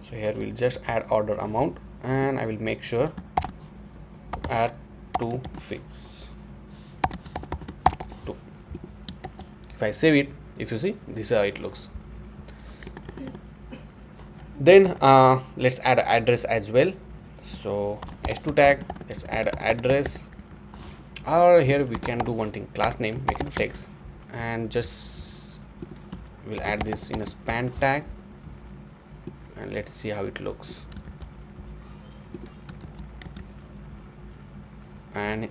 So here we'll just add order amount, and I will make sure to add to fix to. If I save it, if you see, this is how it looks. Then let's add address as well. So h2 tag, let's add address, or here we can do one thing, class name, make it flex, and just we'll add this in a span tag, and let's see how it looks. And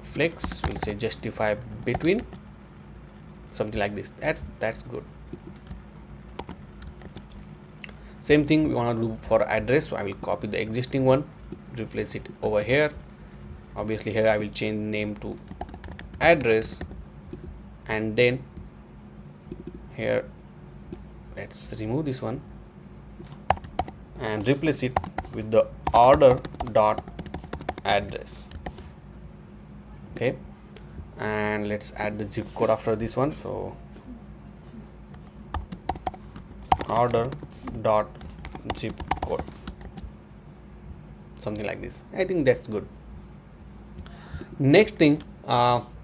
flex, we'll say justify between, something like this. That's good. Same thing we want to do for address. So I will copy the existing one, replace it over here. Obviously here I will change name to address, and then here let's remove this one and replace it with the order dot address. Okay, and let's add the zip code after this one. So order dot zip code, something like this. I think that's good. Next thing,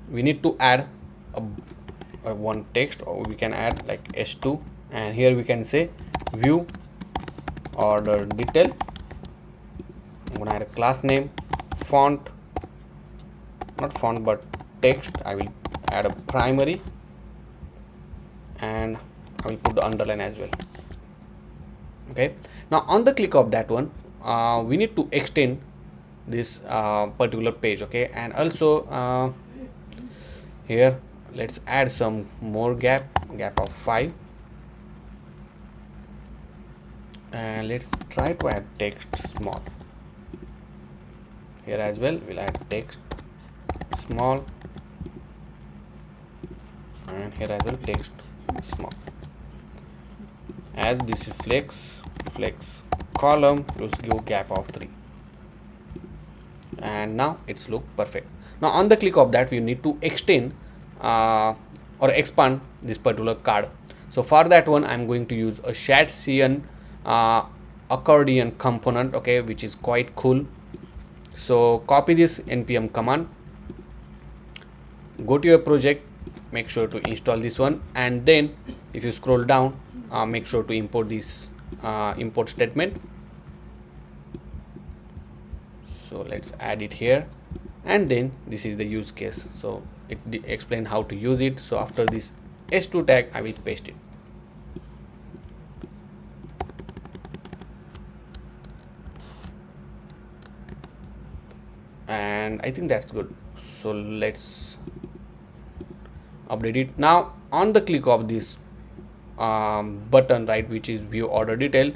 we need to add a one text, or we can add like h2, and here we can say view order detail. I'm gonna add a class name, font, not font but text. I will add a primary, and I will put the underline as well. Okay, now on the click of that one, we need to extend this particular page. Okay, and also here let's add some more gap of 5, and let's try to add text small. Here as well we'll add text small, and here as well text small. As this is flex column, let's give gap of 3, and now it's look perfect. Now on the click of that, we need to extend or expand this particular card. So for that one, I'm going to use a Shatsian accordion component, okay, which is quite cool. So copy this npm command, go to your project, make sure to install this one, and then if you scroll down, make sure to import this import statement. So let's add it here, and then this is the use case. So it explain how to use it. So after this h2 tag, I will paste it. And I think that's good. So let's update it. Now on the click of this button, right, which is view order detail,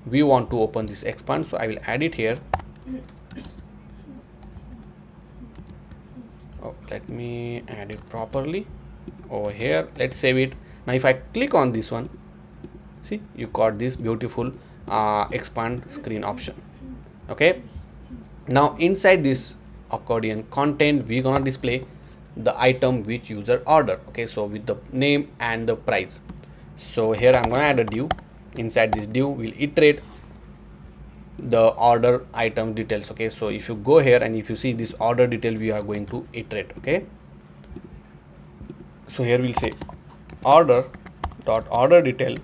we want to open this expand. So I will add it here. Oh, let me add it properly over here. Let's save it. Now if I click on this one, see, you got this beautiful expand screen option. Okay, now inside this accordion content, we're gonna display the item which user order. Okay, so with the name and the price. So here I'm gonna add a div. Inside this div, we'll iterate the order item details. Okay, so if you go here and if you see this order detail, we are going to iterate. Okay, so here we'll say order detail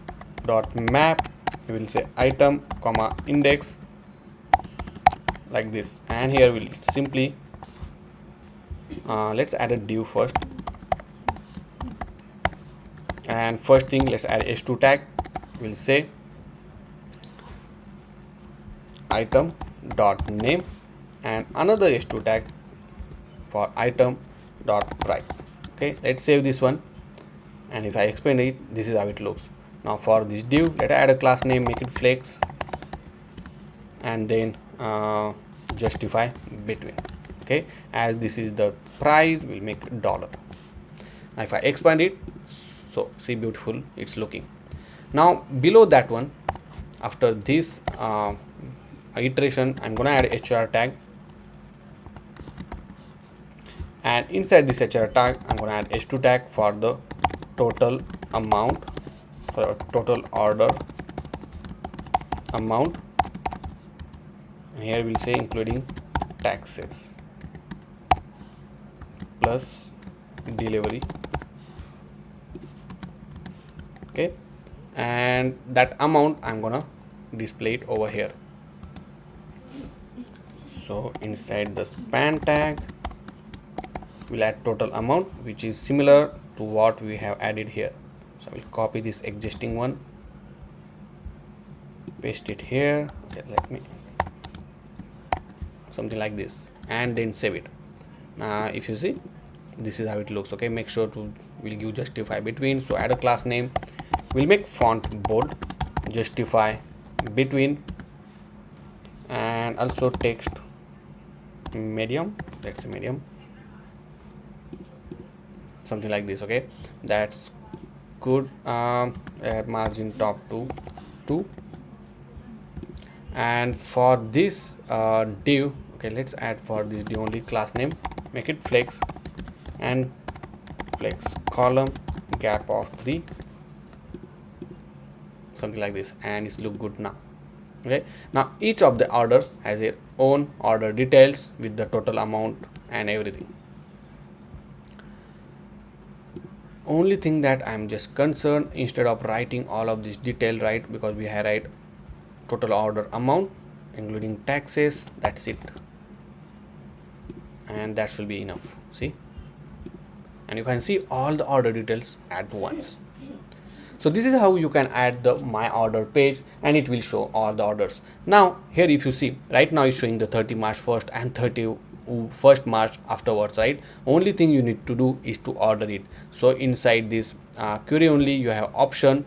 map, we will say item comma index, like this, and here we'll simply let's add a div first, and first thing, let's add h2 tag. We'll say item dot name, and another h2 tag for item dot price. Okay, let's save this one, and if I expand it, this is how it looks. Now for this div, let's add a class name, make it flex, and then justify between. Okay, as this is the price, we'll make $. Now if I expand it, so see, beautiful it's looking. Now below that one, after this iteration, I'm gonna add hr tag, and inside this hr tag, I'm gonna add h2 tag for the total amount, total order amount. Here we'll say including taxes plus delivery. Okay, and that amount I'm gonna display it over here. So inside the span tag, we'll add total amount, which is similar to what we have added here. So I will copy this existing one, paste it here. Okay, let me something like this, and then save it. If you see, this is how it looks. Okay, make sure to will give justify between. So add a class name, we'll make font bold, justify between, and also text medium, let's say medium, something like this. Okay, that's good. Add margin top to 2, and for this div, okay, let's add for this div only class name, make it flex, and flex column, gap of 3, something like this, and it's look good now. Okay, now each of the order has its own order details with the total amount and everything. Only thing that I'm just concerned, instead of writing all of this detail, right, because we have write total order amount including taxes, that's it, and that should be enough. See, and you can see all the order details at once. So this is how you can add the my order page, and it will show all the orders. Now here if you see, right now it's showing the 30 March first and 31st March afterwards, right? Only thing you need to do is to order it. So inside this query only, you have option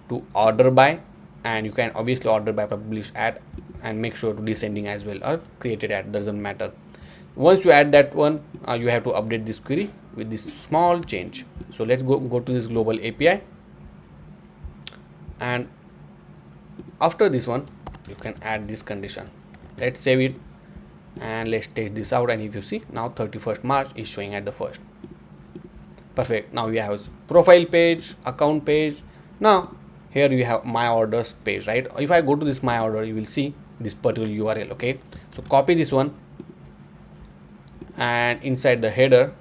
to order by, and you can obviously order by publish ad, and make sure to descending as well, or created ad, doesn't matter. Once you add that one, you have to update this query with this small change. So let's go to this global API, and after this one you can add this condition. Let's save it and let's test this out, and if you see now 31st March is showing at the first. Perfect. Now we have profile page, account page. Now here you have my orders page, right? If I go to this my order, you will see this particular URL. Okay, so copy this one, and inside the header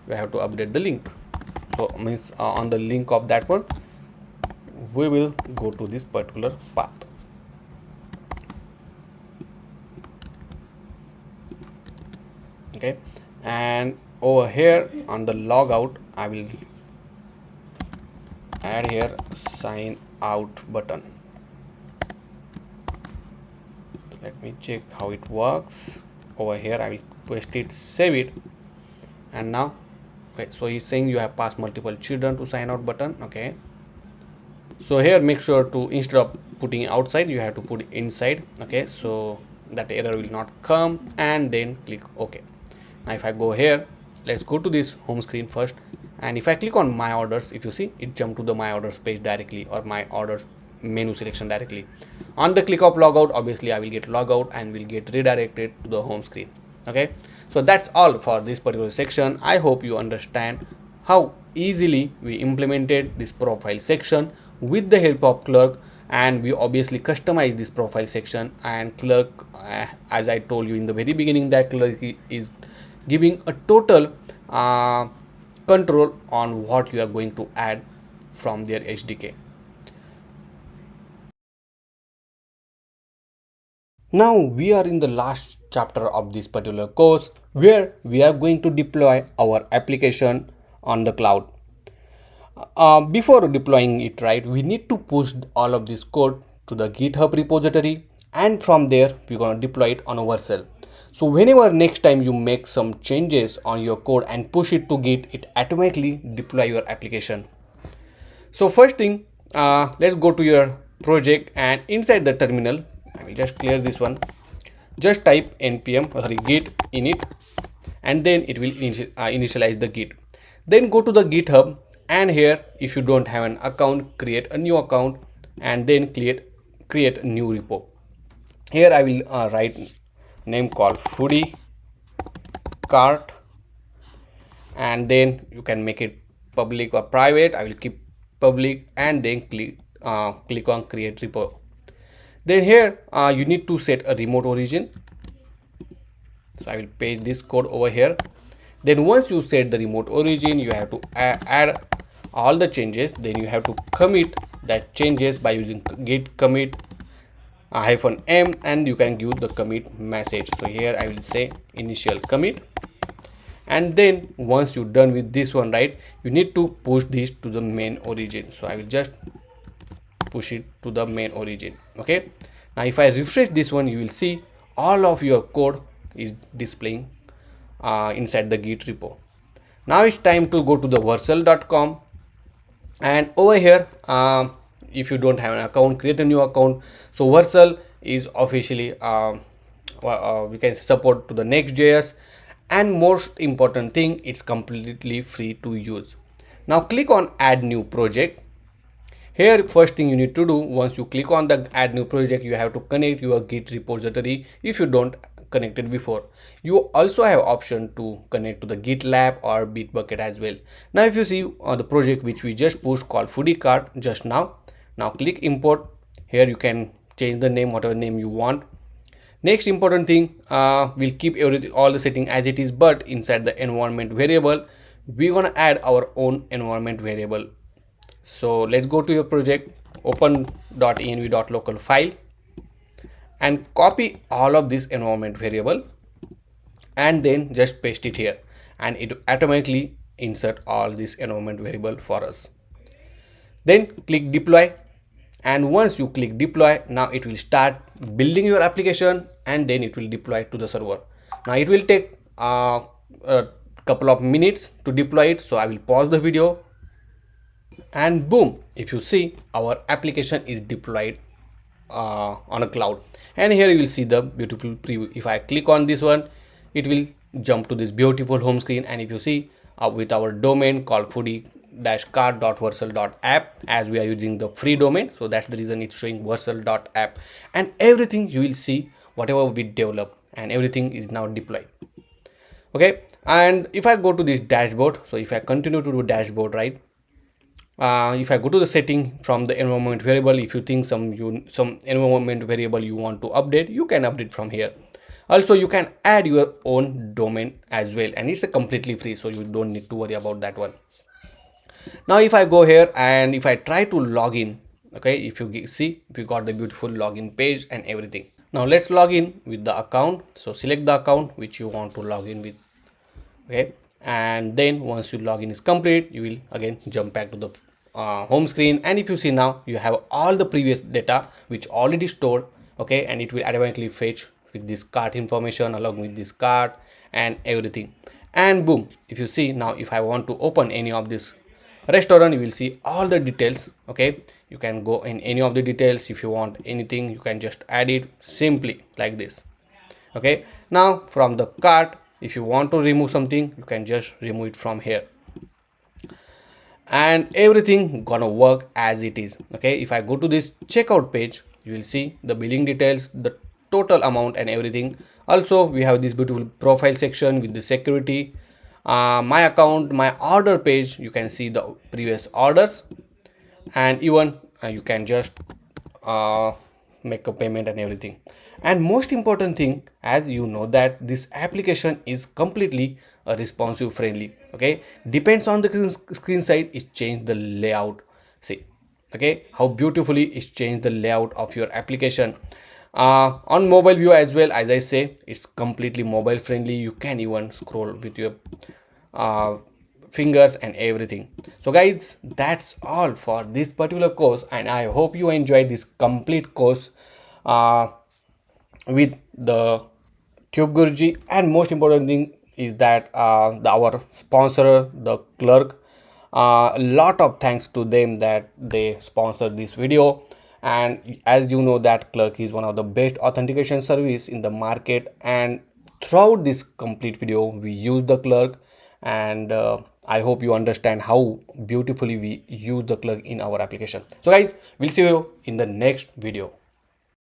we have to update the link. So means on the link of that one we will go to this particular path. Okay, and over here on the logout I will add here sign out button. Let me check how it works. Over here I will paste it, save it, and now okay, so he's saying you have passed multiple children to sign out button. Okay, so here make sure to, instead of putting outside, you have to put inside. Okay, so that error will not come, and then click OK. Now if I go here, let's go to this home screen first, and if I click on my orders, if you see it jump to the my orders page directly, or my orders menu selection directly. On the click of logout, obviously I will get logout and will get redirected to the home screen. Okay, so that's all for this particular section. I hope you understand how easily we implemented this profile section with the help of Clerk, and we obviously customize this profile section. And Clerk, as I told you in the very beginning, that Clerk is giving a total control on what you are going to add from their SDK. Now we are in the last chapter of this particular course, where we are going to deploy our application on the cloud. Before deploying it, right, we need to push all of this code to the GitHub repository, and from there we're going to deploy it on our Vercel. So whenever next time you make some changes on your code and push it to Git, it automatically deploy your application. So first thing, let's go to your project, and inside the terminal I will just clear this one. Just type npm git init, and then it will initialize the Git. Then go to the GitHub, and here if you don't have an account, create a new account, and then create a new repo. Here I will write name called foodie cart, and then you can make it public or private. I will keep public, and then click on create repo. Then here you need to set a remote origin. So I will paste this code over here. Then once you set the remote origin, you have to add all the changes. Then you have to commit that changes by using git commit -m, and you can give the commit message. So here I will say initial commit, and then once you're done with this one, right, you need to push this to the main origin. So I will just push it to the main origin. Okay, now if I refresh this one, you will see all of your code is displaying inside the Git repo. Now it's time to go to the vercel.com, and over here if you don't have an account, create a new account. So Vercel is officially we can support to the Next.js, and most important thing, it's completely free to use. Now click on add new project. Here first thing you need to do, once you click on the add new project, you have to connect your Git repository if you don't connected before. You also have option to connect to the GitLab or Bitbucket as well. Now if you see the project which we just pushed called foodie cart just now, click import. Here you can change the name, whatever name you want. Next important thing, we'll keep all the setting as it is, but inside the environment variable we're gonna add our own environment variable. So let's go to your project, open .env.local file, and copy all of this environment variable, and then just paste it here, and it automatically insert all this environment variable for us. Then click deploy, and once you click deploy, now it will start building your application and then it will deploy to the server. Now it will take a couple of minutes to deploy it, so I will pause the video, and boom, if you see, our application is deployed on a cloud. And here you will see the beautiful preview. If I click on this one, it will jump to this beautiful home screen, and if you see, with our domain called foodie-cart.vercel.app, as we are using the free domain, so that's the reason it's showing vercel.app, and everything you will see whatever we develop, and everything is now deployed. Okay, and if I go to this dashboard, so if I continue to do dashboard, right, if I go to the setting from the environment variable, if you think some environment variable you want to update, you can update from here. Also, you can add your own domain as well, and it's a completely free, so you don't need to worry about that one. Now if I go here and if I try to log in, okay, if you see, we got the beautiful login page and everything. Now let's log in with the account. So select the account which you want to log in with. Okay, and then once your login is complete, you will again jump back to the home screen, and if you see, now you have all the previous data which already stored. Okay, and it will automatically fetch with this cart information along with this cart and everything. And boom, if you see, now if I want to open any of this restaurant, you will see all the details. Okay, you can go in any of the details. If you want anything, you can just add it simply like this. Okay, now from the cart, if you want to remove something, you can just remove it from here, and everything gonna work as it is. Okay, if I go to this checkout page, you will see the billing details, the total amount and everything. Also, we have this beautiful profile section with the security, my account, my order page. You can see the previous orders, and even you can just make a payment and everything. And most important thing, as you know, that this application is completely responsive friendly. Okay, depends on the screen size, it changed the layout. See, okay, how beautifully it's changed the layout of your application. On mobile view as well, as I say, it's completely mobile friendly. You can even scroll with your fingers and everything. So guys, that's all for this particular course, and I hope you enjoyed this complete course with the TubeGuruji. And most important thing is that our sponsor, the Clerk, a lot of thanks to them that they sponsored this video. And as you know, that Clerk is one of the best authentication service in the market, and throughout this complete video we use the Clerk, and I hope you understand how beautifully we use the Clerk in our application. So guys, we'll see you in the next video.